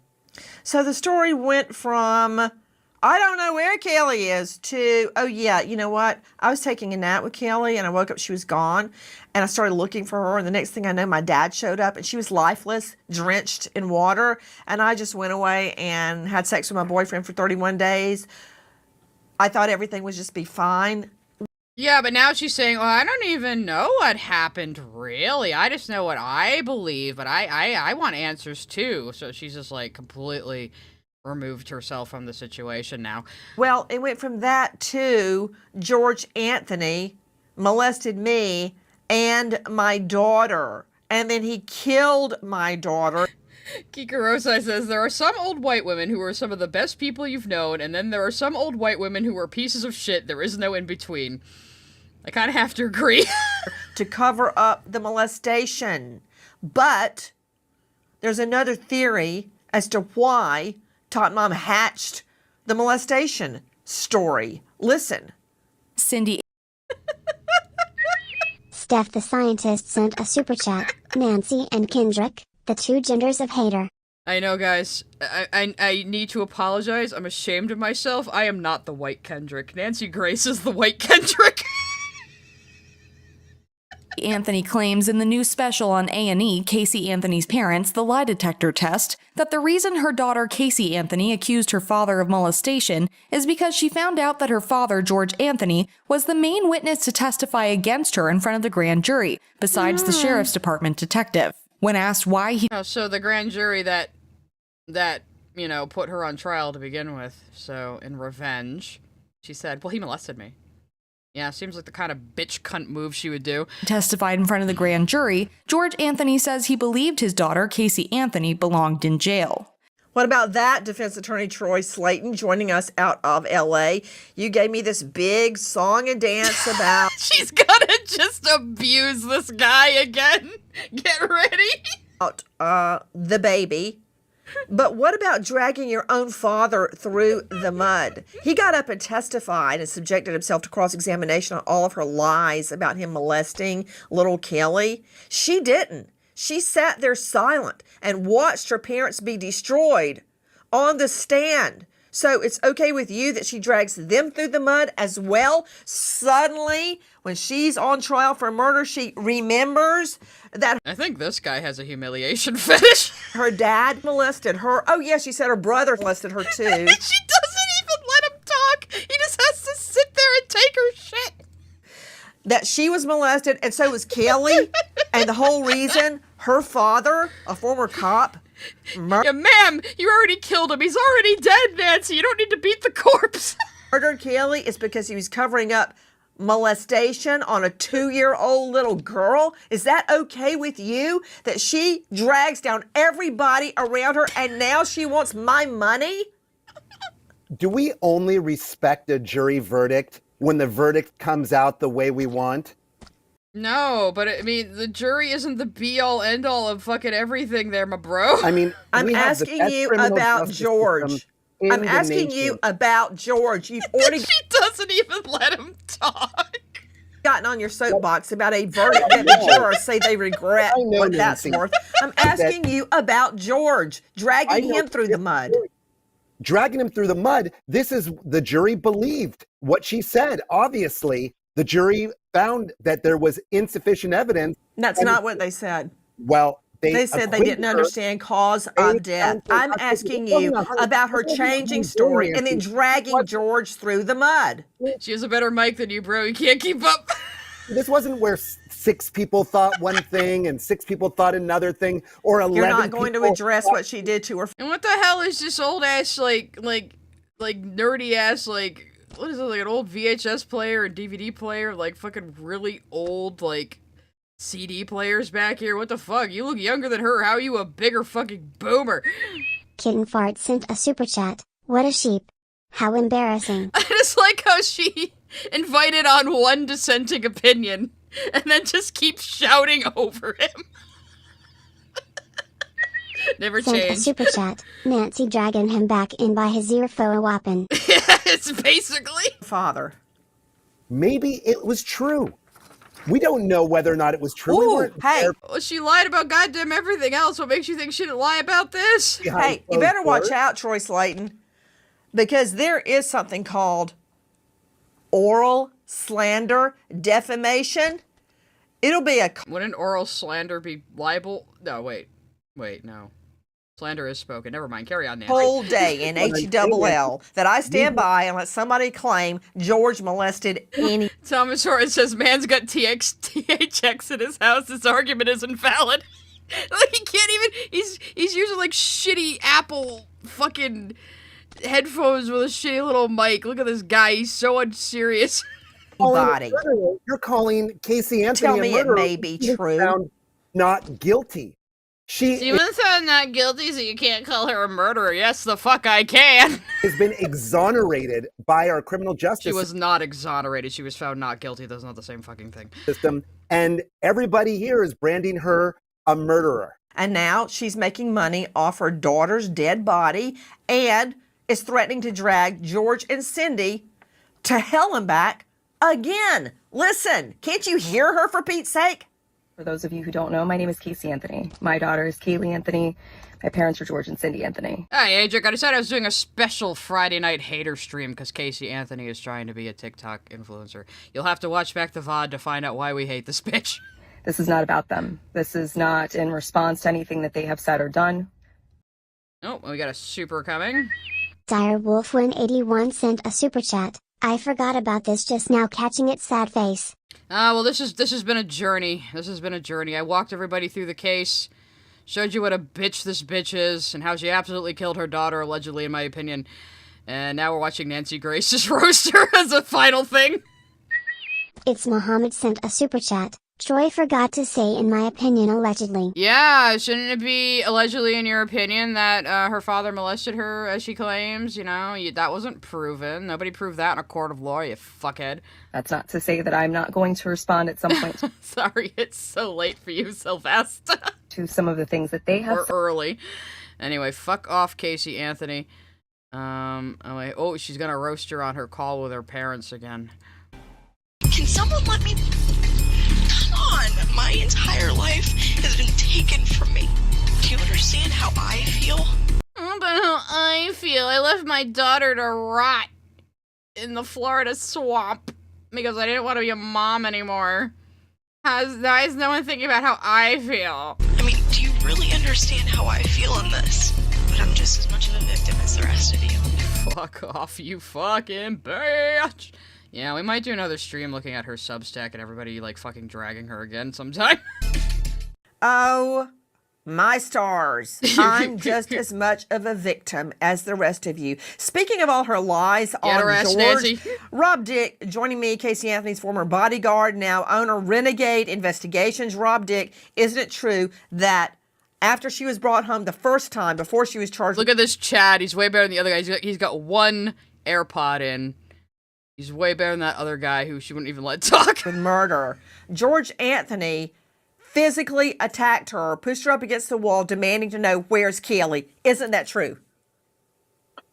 So the story went from, I don't know where Kelly is, to, oh yeah, you know what? I was taking a nap with Kelly and I woke up, she was gone. And I started looking for her. And the next thing I know, my dad showed up and she was lifeless, drenched in water. And I just went away and had sex with my boyfriend for 31 days. I thought everything would just be fine. Yeah, but now she's saying, well, I don't even know what happened, really. I just know what I believe, but I want answers, too. So she's just, like, completely removed herself from the situation now. Well, it went from that to George Anthony molested me and my daughter. And then he killed my daughter. Kika Rosai says, there are some old white women who are some of the best people you've known, and then there are some old white women who are pieces of shit. There is no in-between. I kind of have to agree. To cover up the molestation. But there's another theory as to why Tot Mom hatched the molestation story. Listen. Cindy. Steph the scientist sent a super chat. Nancy and Kendrick, the two genders of hater. I know, guys. I need to apologize. I'm ashamed of myself. I am not the white Kendrick. Nancy Grace is the white Kendrick. Anthony claims in the new special on A&E, Casey Anthony's Parents, the lie detector test, that the reason her daughter Casey Anthony accused her father of molestation is because she found out that her father, George Anthony, was the main witness to testify against her in front of the grand jury, besides the sheriff's department detective. When asked why he... Oh, so the grand jury that, you know, put her on trial to begin with, so in revenge, she said, well, he molested me. Yeah, seems like the kind of bitch cunt move she would do. Testified in front of the grand jury, George Anthony says he believed his daughter, Casey Anthony, belonged in jail. What about that, defense attorney Troy Slayton joining us out of L.A.? You gave me this big song and dance about... She's gonna just abuse this guy again. Get ready. About the baby. But what about dragging your own father through the mud? He got up and testified and subjected himself to cross-examination on all of her lies about him molesting little Kelly. She didn't. She sat there silent and watched her parents be destroyed on the stand. So it's okay with you that she drags them through the mud as well? Suddenly, when she's on trial for murder, she remembers that... I think this guy has a humiliation fetish. Her dad molested her. Oh, yeah, she said her brother molested her, too. She doesn't even let him talk. He just has to sit there and that she was molested, and so was Kelly, and the whole reason her father, a former cop, Yeah, ma'am, you already killed him. He's already dead, Nancy. You don't need to beat the corpse. murdered Kelly is because he was covering up molestation on a 2-year-old little girl? Is that okay with you? That she drags down everybody around her and now she wants my money? Do we only respect a jury verdict when the verdict comes out the way we want? No, but I mean, the jury isn't the be-all, end-all of fucking everything there, my bro. I mean, I'm asking you about George. I'm asking you about George. You've already... She doesn't even let him talk. Gotten on your soapbox about a verdict that the jurors say they regret what that's worth. I'm asking you about George, dragging him through the mud. Dragging him through the mud. This is, the jury believed what she said. Obviously, the jury found that there was insufficient evidence. That's not what they said. Well, they said they didn't understand cause of death. I'm asking you about her changing story and then dragging George through the mud. She has a better mic than you, bro. You can't keep up. This wasn't where 6 people thought one thing and 6 people thought another thing, or 11 You're not going to address what she did to her. And what the hell is this old ass, like nerdy ass, like, what is it, like an old VHS player and DVD player, like fucking really old, like, CD players back here? What the fuck? You look younger than her. How are you a bigger fucking boomer? Kitten Fart sent a super chat. What a sheep. How embarrassing. I just like how she invited on one dissenting opinion and then just keeps shouting over him. Never Sent change. a super chat. Nancy dragging him back in by his ear for a whopping. It's basically father. Maybe it was true. We don't know whether or not it was true. Well, she lied about goddamn everything else. What makes you think she didn't lie about this? Hey, you better watch out, Troy Slayton, because there is something called oral slander, defamation. It'll be a... Wouldn't oral slander be libel? No, wait, no. Slander is spoken. Never mind. Carry on, Nancy. Whole day in HELL that I stand by and let somebody claim George molested any... Thomas Horton says man's got THX in his house. This argument is invalid. Like, he can't even... He's using, like, shitty Apple fucking headphones with a shitty little mic. Look at this guy. He's so unserious. Body. You're calling Casey Anthony Tell me a murderer. it may be She was true. found not guilty. She was found not guilty, so you can't call her a murderer. Yes, the fuck I can. Has been exonerated by our criminal justice She was not exonerated. She was found not guilty. That's not the same fucking thing. system, and everybody here is branding her a murderer. And now she's making money off her daughter's dead body and is threatening to drag George and Cindy to hell and back again. Listen, can't you hear her, for Pete's sake? For those of you who don't know, my name is Casey Anthony. My daughter is Kaylee Anthony. My parents are George and Cindy Anthony. Hey, Adric, I decided I was doing a special Friday night hater stream because Casey Anthony is trying to be a TikTok influencer. You'll have to watch back the VOD to find out why we hate this bitch. This is not about them. This is not in response to anything that they have said or done. Oh, we got a super coming. Direwolf181 sent a super chat. I forgot about this just now, catching its sad face. Well, this has been a journey. This has been a journey. I walked everybody through the case, showed you what a bitch this bitch is, and how she absolutely killed her daughter, allegedly, in my opinion. And now we're watching Nancy Grace just roast her as a final thing. It's Mohammed sent a super chat. Troy forgot to say in my opinion, allegedly. Yeah, shouldn't it be allegedly in your opinion that her father molested her, as she claims? You know, that wasn't proven. Nobody proved that in a court of law, you fuckhead. That's not to say that I'm not going to respond at some point. Sorry, it's so late for you, Sylvester. To some of the things that they have or early. Anyway, fuck off, Casey Anthony. Oh, she's gonna roast her on her call with her parents again. Can someone let me... Come on, my entire life has been taken from me. Do you understand how I feel? I don't know how I feel. I left my daughter to rot in the Florida swamp because I didn't want to be a mom anymore. Why is no one thinking about how I feel? I mean, do you really understand how I feel in this? But I'm just as much of a victim as the rest of you. Fuck off, you fucking bitch. Yeah, we might do another stream looking at her Substack and everybody, like, fucking dragging her again sometime. Oh, my stars. I'm just as much of a victim as the rest of you. Speaking of all her lies on ass, George, Nancy. Rob Dick joining me, Casey Anthony's former bodyguard, now owner, Renegade Investigations. Rob Dick, isn't it true that after she was brought home the first time, before she was charged... Look at this Chad. He's way better than the other guy. He's got one AirPod in. He's way better than that other guy who she wouldn't even let talk. With murder. George Anthony physically attacked her, pushed her up against the wall, demanding to know, where's Kaylee? Isn't that true?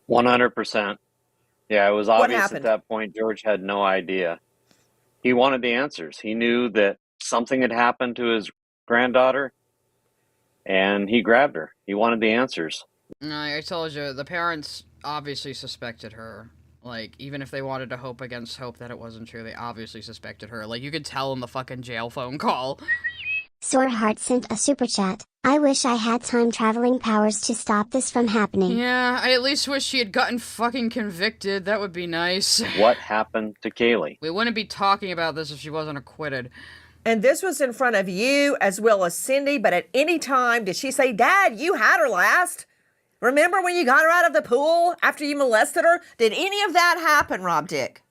100%. Yeah, it was What obvious happened? at that point George had no idea. He wanted the answers. He knew that something had happened to his granddaughter, and he grabbed her. He wanted the answers. No, I told you, the parents obviously suspected her. Like, even if they wanted to hope against hope that it wasn't true, they obviously suspected her. Like, you could tell in the fucking jail phone call. Sore Heart sent a super chat. I wish I had time traveling powers to stop this from happening. Yeah, I at least wish she had gotten fucking convicted. That would be nice. What happened to Kaylee? We wouldn't be talking about this if she wasn't acquitted. And this was in front of you as well as Cindy, but at any time did she say, Dad, you had her last? Remember when you got her out of the pool after you molested her? Did any of that happen, Rob Dick?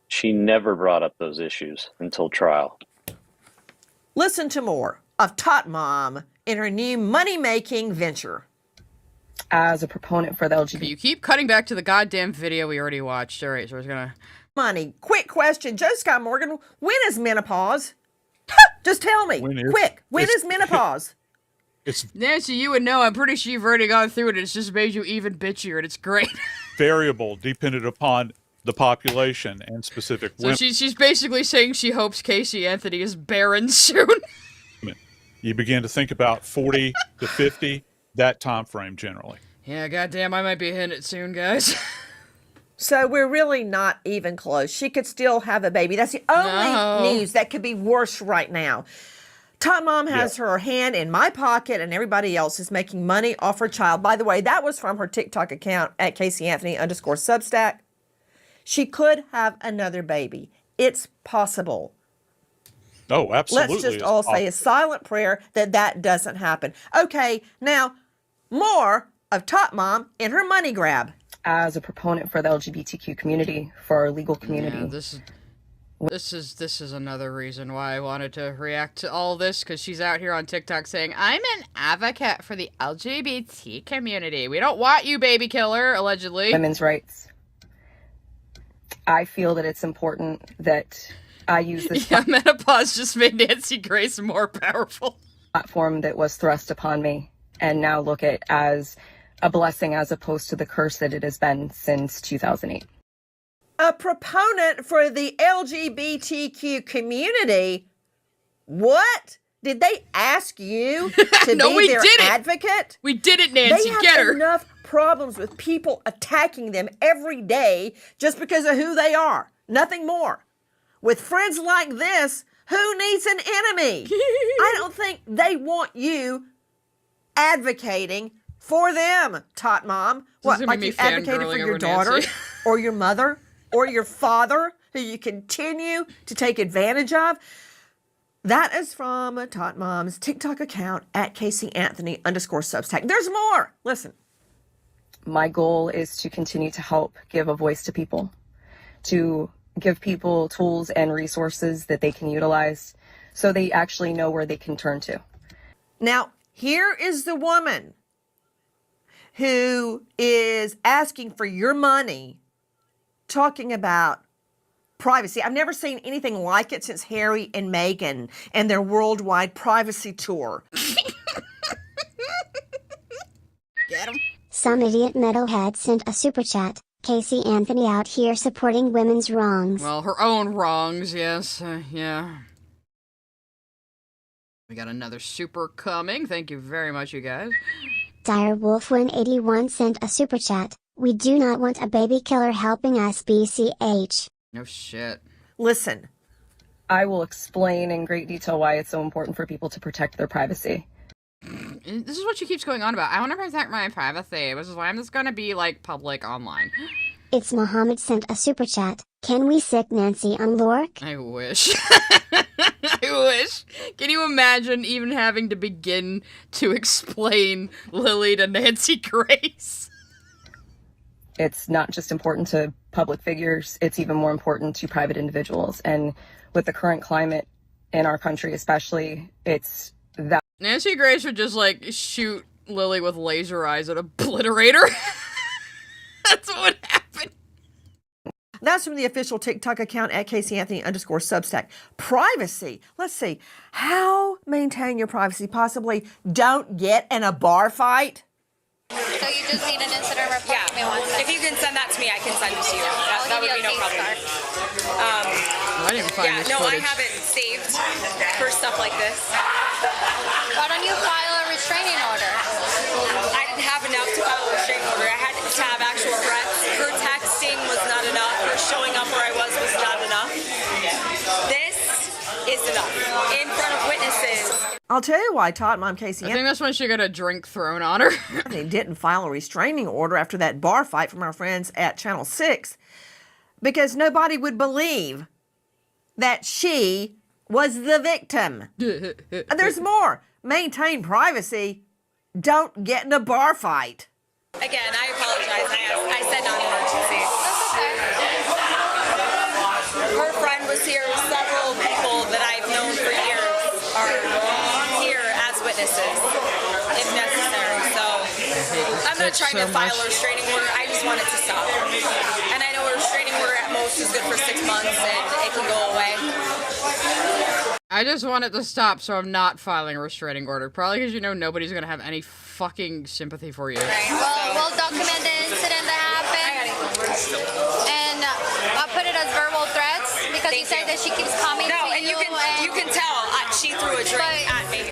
She never brought up those issues until trial. Listen to more of Tot Mom in her new money-making venture. As a proponent for the LGBT... You keep cutting back to the goddamn video we already watched. All right, so we're gonna... Money. Quick question. Joe Scott Morgan, when is menopause? Just tell me. Quick. When is menopause? It's Nancy, you would know. I'm pretty sure you've already gone through it. It's just made you even bitchier, and it's great. variable dependent upon the population and specific So women. she's basically saying she hopes Casey Anthony is barren soon. You begin to think about 40 to 50, that time frame generally. Yeah, goddamn, I might be hitting it soon, guys. So we're really not even close. She could still have a baby. That's the only news that could be worse right now. Tot Mom has her hand in my pocket, and everybody else is making money off her child. By the way, that was from her TikTok account at CaseyAnthony_Substack. She could have another baby. It's possible. Oh, absolutely. Let's just all say a silent prayer that that doesn't happen. Okay, now more of Tot Mom in her money grab. As a proponent for the LGBTQ community, for our legal community. Yeah, this is another reason why I wanted to react to all this, because she's out here on TikTok saying, I'm an advocate for the LGBT community. We don't want you, baby killer, allegedly. Women's rights. I feel that it's important that I use this menopause just made Nancy Grace more powerful. Platform that was thrust upon me, and now look at as a blessing as opposed to the curse that it has been since 2008. A proponent for the LGBTQ community? What? Did they ask you to No, be we their didn't. advocate? We did it, Nancy. They have Get her. enough problems with people attacking them every day just because of who they are. Nothing more. With friends like this, who needs an enemy? I don't think they want you advocating for them, Tot Mom. What, like you advocated for your daughter or your mother or your father who you continue to take advantage of? That is from Tot Mom's TikTok account at CaseyAnthony_Substack. There's more. Listen. My goal is to continue to help give a voice to people, to give people tools and resources that they can utilize so they actually know where they can turn to. Now, here is the woman who is asking for your money, talking about privacy. I've never seen anything like it since Harry and Meghan and their worldwide privacy tour. Get him. Some idiot metalhead sent a super chat. Casey Anthony out here supporting women's wrongs. Well, her own wrongs, yes. Yeah. We got another super coming. Thank you very much, you guys. Direwolf181 sent a super chat. We do not want a baby killer helping us BCH. No shit. Listen. I will explain in great detail why it's so important for people to protect their privacy. This is what she keeps going on about. I want to protect my privacy, which is why I'm just going to be, like, public online. It's Mohammed sent a super chat. Can we sick Nancy on Lork? I wish. I wish. Can you imagine even having to begin to explain Lily to Nancy Grace? It's not just important to public figures, it's even more important to private individuals. And with the current climate in our country especially, it's that. Nancy Grace would just, like, shoot Lily with laser eyes and obliterate her. That's what happened. That's from the official TikTok account at @CaseyAnthony_Substack. Privacy. Let's see. How maintain your privacy? Possibly don't get in a bar fight. So you just need an incident report? Yeah. Give me one second. If you can send that to me, I can send it to you. That would be no problem. I didn't find this I footage. have it saved for stuff like this. Why don't you file a restraining order? I didn't have enough to file a restraining order. I had to have actual threats. Her texting was not enough. Her showing up where I was not enough. This is enough. In front of witnesses. I'll tell you why Todd Mom Casey I think that's when she got a drink thrown on her. They didn't file a restraining order after that bar fight from our friends at Channel 6 because nobody would believe that she was the victim. And there's more. Maintain privacy. Don't get in a bar fight. Again, I apologize. I said non-emergency. Her friend was here. Several people that I've known for years are here as witnesses, if necessary. So I'm not trying to file a restraining order. I just want it to stop. And I know a restraining order at most is good for 6 months, and it can go away. I just want it to stop, so I'm not filing a restraining order. Probably because you know nobody's gonna have any fucking sympathy for you. Right. Well, we'll document the incident that happened, and I'll put it as verbal threats because you said that she keeps coming to and you. you can tell she threw a drink at me.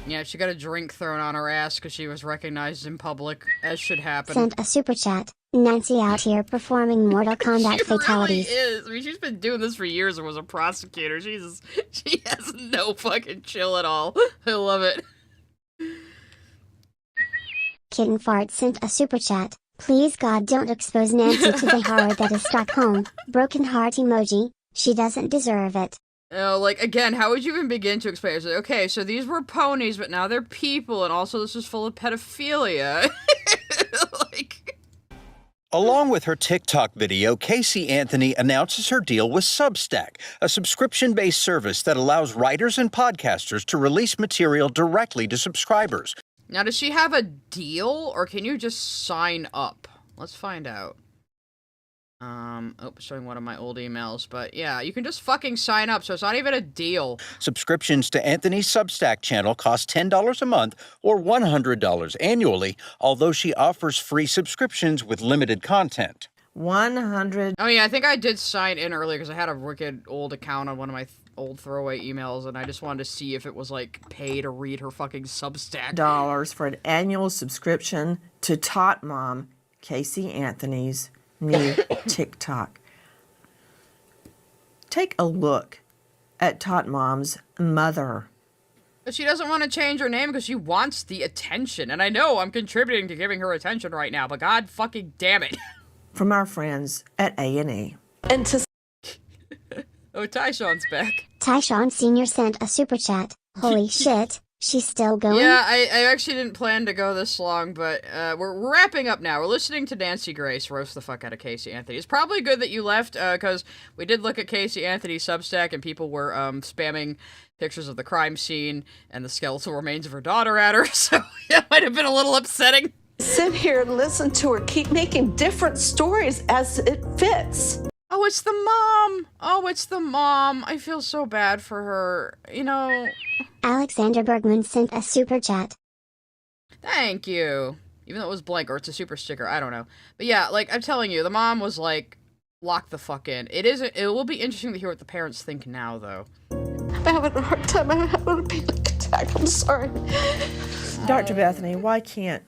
Yeah, she got a drink thrown on her ass because she was recognized in public, as should happen. Sent a super chat. Nancy out here performing Mortal Kombat fatalities. She really is. I mean, she's been doing this for years and was a prosecutor. She has no fucking chill at all. I love it. Kitten Fart sent a super chat. Please God don't expose Nancy to the horror that is Stockholm. Broken heart emoji. She doesn't deserve it. Like, again, how would you even begin to explain it? Like, okay, so these were ponies, but now they're people, and also this is full of pedophilia. Along with her TikTok video, Casey Anthony announces her deal with Substack, a subscription-based service that allows writers and podcasters to release material directly to subscribers. Now, does she have a deal, or can you just sign up? Let's find out. Showing one of my old emails, but yeah, you can just fucking sign up, so it's not even a deal. Subscriptions to Anthony's Substack channel cost $10 a month or $100 annually, although she offers free subscriptions with limited content. 100. Oh yeah, I think I did sign in earlier because I had a wicked old account on one of my old throwaway emails, and I just wanted to see if it was, like, pay to read her fucking Substack. $1 for an annual subscription to Tot Mom, Casey Anthony's new TikTok. Take a look at Tot Mom's mother. But she doesn't want to change her name because she wants the attention. And I know I'm contributing to giving her attention right now, but god fucking damn it. From our friends at A&E. And to Oh, Tyshawn's back. Tyshawn Sr. sent a super chat. Holy shit, she's still going? Yeah, I actually didn't plan to go this long, but we're wrapping up now. We're listening to Nancy Grace roast the fuck out of Casey Anthony. It's probably good that you left, because we did look at Casey Anthony's Substack, and people were spamming pictures of the crime scene and the skeletal remains of her daughter at her, so it might have been a little upsetting. Sit here and listen to her keep making different stories as it fits. Oh, it's the mom. Oh, it's the mom. I feel so bad for her. You know. Alexander Bergman sent a super chat. Thank you. Even though it was blank, or it's a super sticker, I don't know. But yeah, like, I'm telling you, the mom was like, lock the fuck in. It will be interesting to hear what the parents think now, though. I'm having a hard time. I'm having a panic attack. I'm sorry. Dr. Bethany, why can't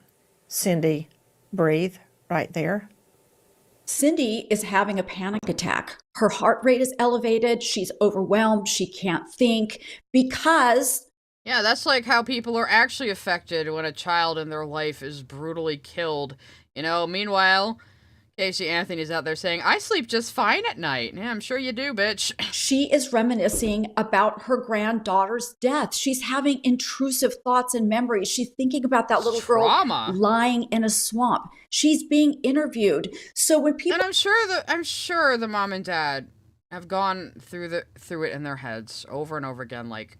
Cindy breathe right there? Cindy is having a panic attack. Her heart rate is elevated. She's overwhelmed. She can't think because Yeah, that's like how people are actually affected when a child in their life is brutally killed. Meanwhile, Casey Anthony's out there saying, I sleep just fine at night. Yeah, I'm sure you do, bitch. She is reminiscing about her granddaughter's death. She's having intrusive thoughts and memories. She's thinking about that little Trauma. girl lying in a swamp. She's being interviewed. So when people And I'm sure the mom and dad have gone through it in their heads over and over again, like,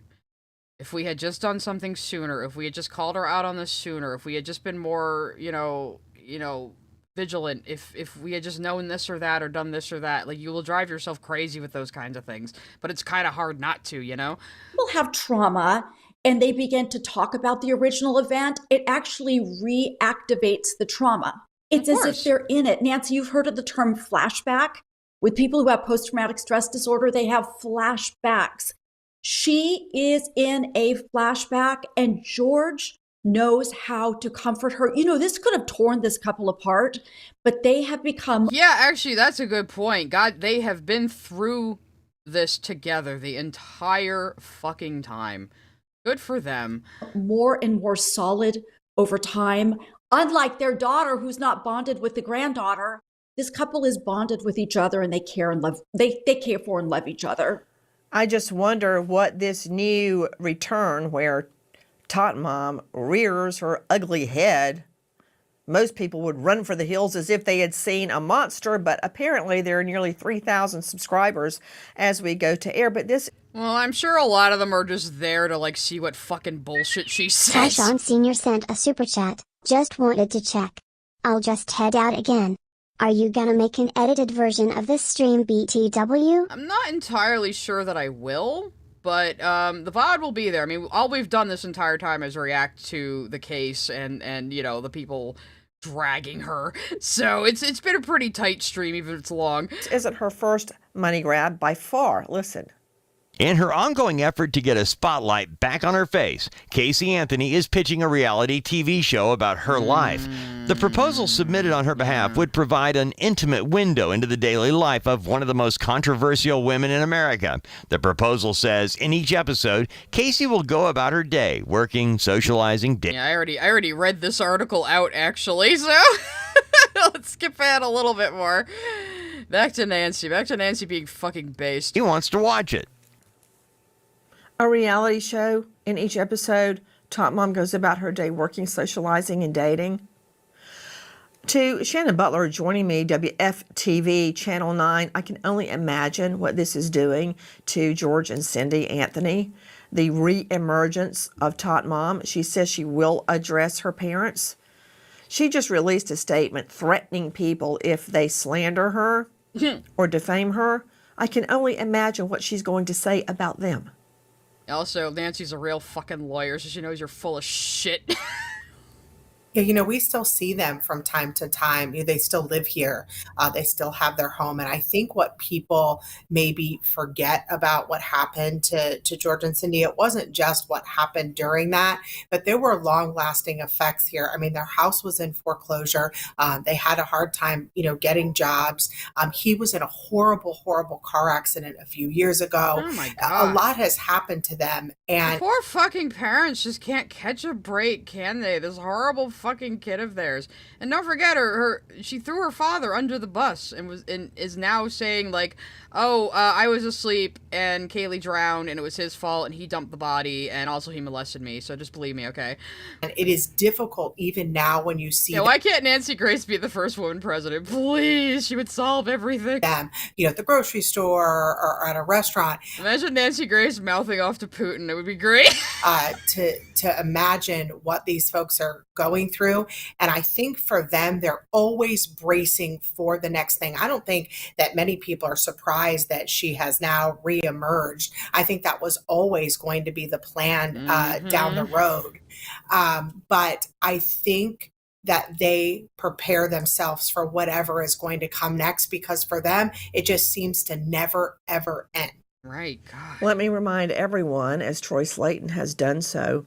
if we had just done something sooner, if we had just called her out on this sooner, if we had just been more, vigilant, if we had just known this or that or done this or that, like, you will drive yourself crazy with those kinds of things. But it's kind of hard not to, people have trauma and they begin to talk about the original event, it actually reactivates the trauma. It's as if they're in it. Nancy, you've heard of the term flashback? With people who have post-traumatic stress disorder, they have flashbacks. She is in a flashback, and George knows how to comfort her. This could have torn this couple apart, but they have become... Yeah, actually, that's a good point. God, they have been through this together the entire fucking time. Good for them. More and more solid over time. Unlike their daughter, who's not bonded with the granddaughter, this couple is bonded with each other, and they care and love. They care for and love each other. I just wonder what this new return where Tot Mom rears her ugly head. Most people would run for the hills as if they had seen a monster, but apparently there are nearly 3,000 subscribers as we go to air. But this... Well, I'm sure a lot of them are just there to, like, see what fucking bullshit she says. Sean Sr. sent a super chat. Just wanted to check. I'll just head out again. Are you gonna make an edited version of this stream, BTW? I'm not entirely sure that I will, but the VOD will be there. I mean, all we've done this entire time is react to the case and the people dragging her. So it's been a pretty tight stream, even if it's long. This isn't her first money grab by far. Listen. In her ongoing effort to get a spotlight back on her face, Casey Anthony is pitching a reality TV show about her life. The proposal submitted on her behalf would provide an intimate window into the daily life of one of the most controversial women in America. The proposal says in each episode, Casey will go about her day, working, socializing. Yeah, I already read this article out, actually, so let's skip ahead a little bit more. Back to Nancy being fucking based. He wants to watch it. A reality show. In each episode, Tot Mom goes about her day working, socializing, and dating. To Shannon Butler joining me, WFTV Channel 9, I can only imagine what this is doing to George and Cindy Anthony. The re-emergence of Tot Mom. She says she will address her parents. She just released a statement threatening people if they slander her or defame her. I can only imagine what she's going to say about them. Also, Nancy's a real fucking lawyer, so she knows you're full of shit. Yeah, we still see them from time to time. They still live here. They still have their home. And I think what people maybe forget about what happened to George and Cindy, it wasn't just what happened during that, but there were long-lasting effects here. I mean, their house was in foreclosure. They had a hard time, getting jobs. He was in a horrible, horrible car accident a few years ago. Oh my God. A lot has happened to them. And poor fucking parents just can't catch a break, can they? This horrible fucking kid of theirs. And don't forget she threw her father under the bus and is now saying, like, I was asleep and Kaylee drowned and it was his fault and he dumped the body and also he molested me, so just believe me, okay? And it is difficult even now when you see why can't Nancy Grace be the first woman president? Please, she would solve everything. Them, at the grocery store or at a restaurant. Imagine Nancy Grace mouthing off to Putin. It would be great. To imagine what these folks are going through. And I think for them, they're always bracing for the next thing. I don't think that many people are surprised that she has now reemerged. I think that was always going to be the plan down the road. But I think that they prepare themselves for whatever is going to come next, because for them, it just seems to never, ever end. Right, God. Let me remind everyone, as Troy Slayton has done so,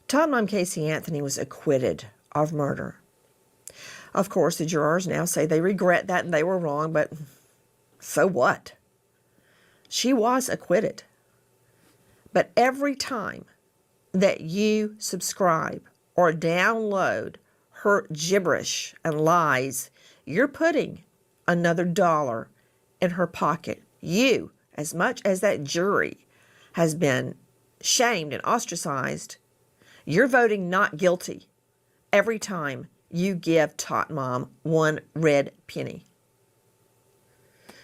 Tot Mom Casey Anthony was acquitted of murder. Of course, the jurors now say they regret that and they were wrong, but so what? She was acquitted. But every time that you subscribe or download her gibberish and lies, you're putting another dollar in her pocket. You, as much as that jury has been shamed and ostracized, you're voting not guilty every time you give Tot Mom one red penny.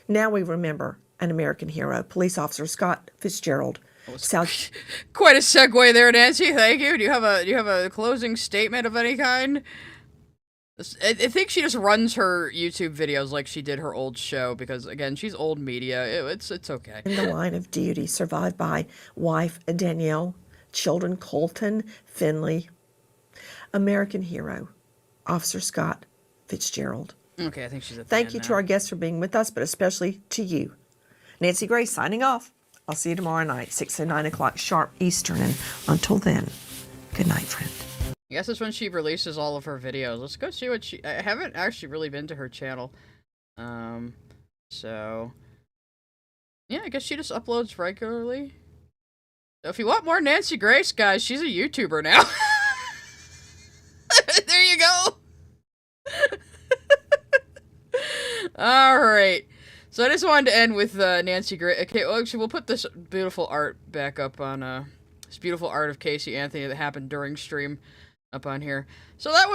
Now we remember an American hero, police officer Scott Fitzgerald. Quite a segue there, Nancy. Thank you. Do you have a closing statement of any kind? I think she just runs her YouTube videos like she did her old show because, again, she's old media. It's okay. In the line of duty, survived by wife Danielle, children Colton, Finley. American hero, Officer Scott Fitzgerald. Okay, I think she's a Thank you to our guests for being with us, but especially to you. Nancy Grace signing off. I'll see you tomorrow night, 6 and 9 o'clock sharp Eastern. And until then, good night, friend. I guess it's when she releases all of her videos. Let's go see what she... I haven't actually really been to her channel. So... yeah, I guess she just uploads regularly. So if you want more Nancy Grace, guys, she's a YouTuber now. There you go. Alright. So I just wanted to end with Nancy Grace. Okay, well, actually, we'll put this beautiful art back up on... this beautiful art of Casey Anthony that happened during stream up on here. So that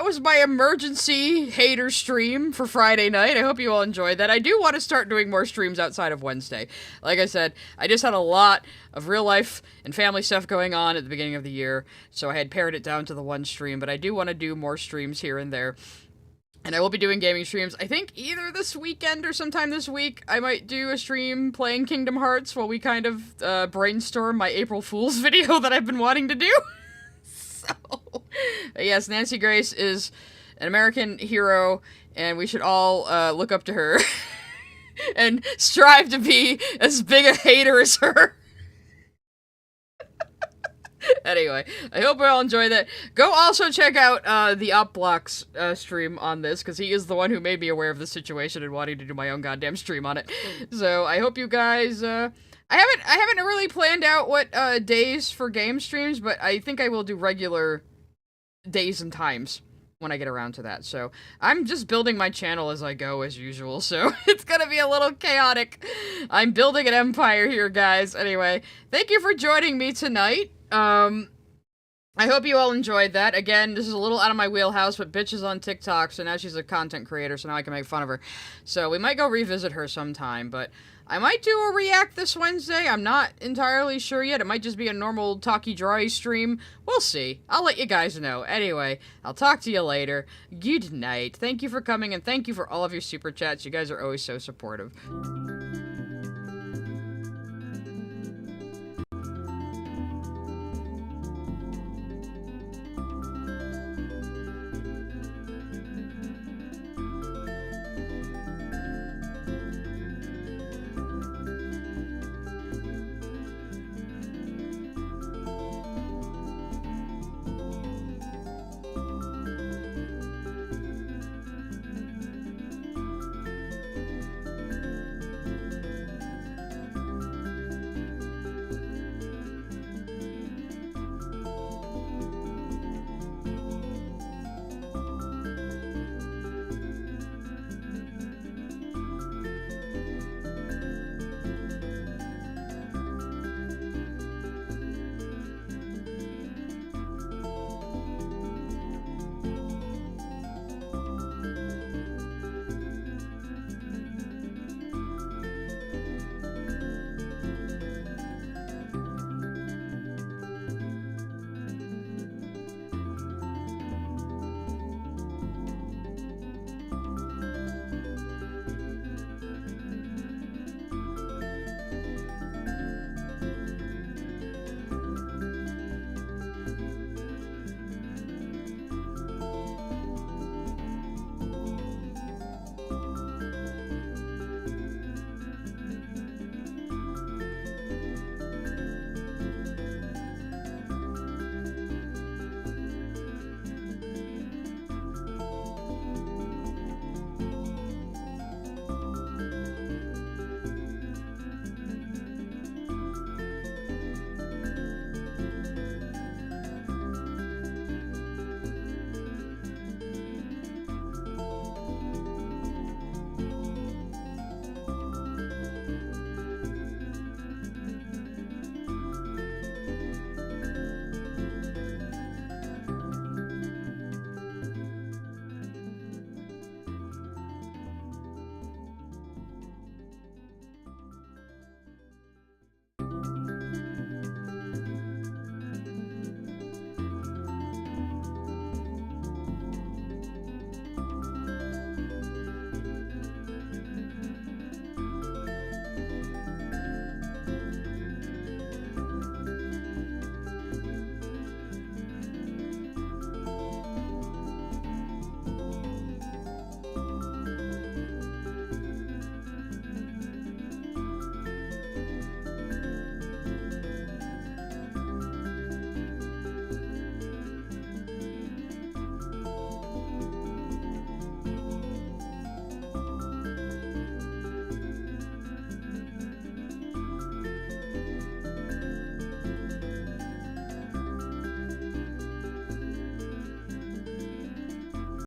was my emergency hater stream for Friday night. I hope you all enjoyed that. I do want to start doing more streams outside of Wednesday. Like I said, I just had a lot of real life and family stuff going on at the beginning of the year, so I had pared it down to the one stream, but I do want to do more streams here and there. And I will be doing gaming streams. I think either this weekend or sometime this week, I might do a stream playing Kingdom Hearts while we kind of brainstorm my April Fool's video that I've been wanting to do. So, yes, Nancy Grace is an American hero, and we should all look up to her and strive to be as big a hater as her. Anyway, I hope you all enjoy that. Go also check out the Upblock's stream on this, because he is the one who made me aware of the situation and wanting to do my own goddamn stream on it. So I hope you guys... I haven't really planned out what days for game streams, but I think I will do regular days and times when I get around to that. So I'm just building my channel as I go, as usual, so it's gonna be a little chaotic. I'm building an empire here, guys. Anyway, thank you for joining me tonight. I hope you all enjoyed that. Again, this is a little out of my wheelhouse, but bitch is on TikTok, so now she's a content creator, so now I can make fun of her. So we might go revisit her sometime, but I might do a react this Wednesday. I'm not entirely sure yet. It might just be a normal talky drawy stream. We'll see. I'll let you guys know. Anyway, I'll talk to you later. Good night. Thank you for coming, and thank you for all of your super chats. You guys are always so supportive.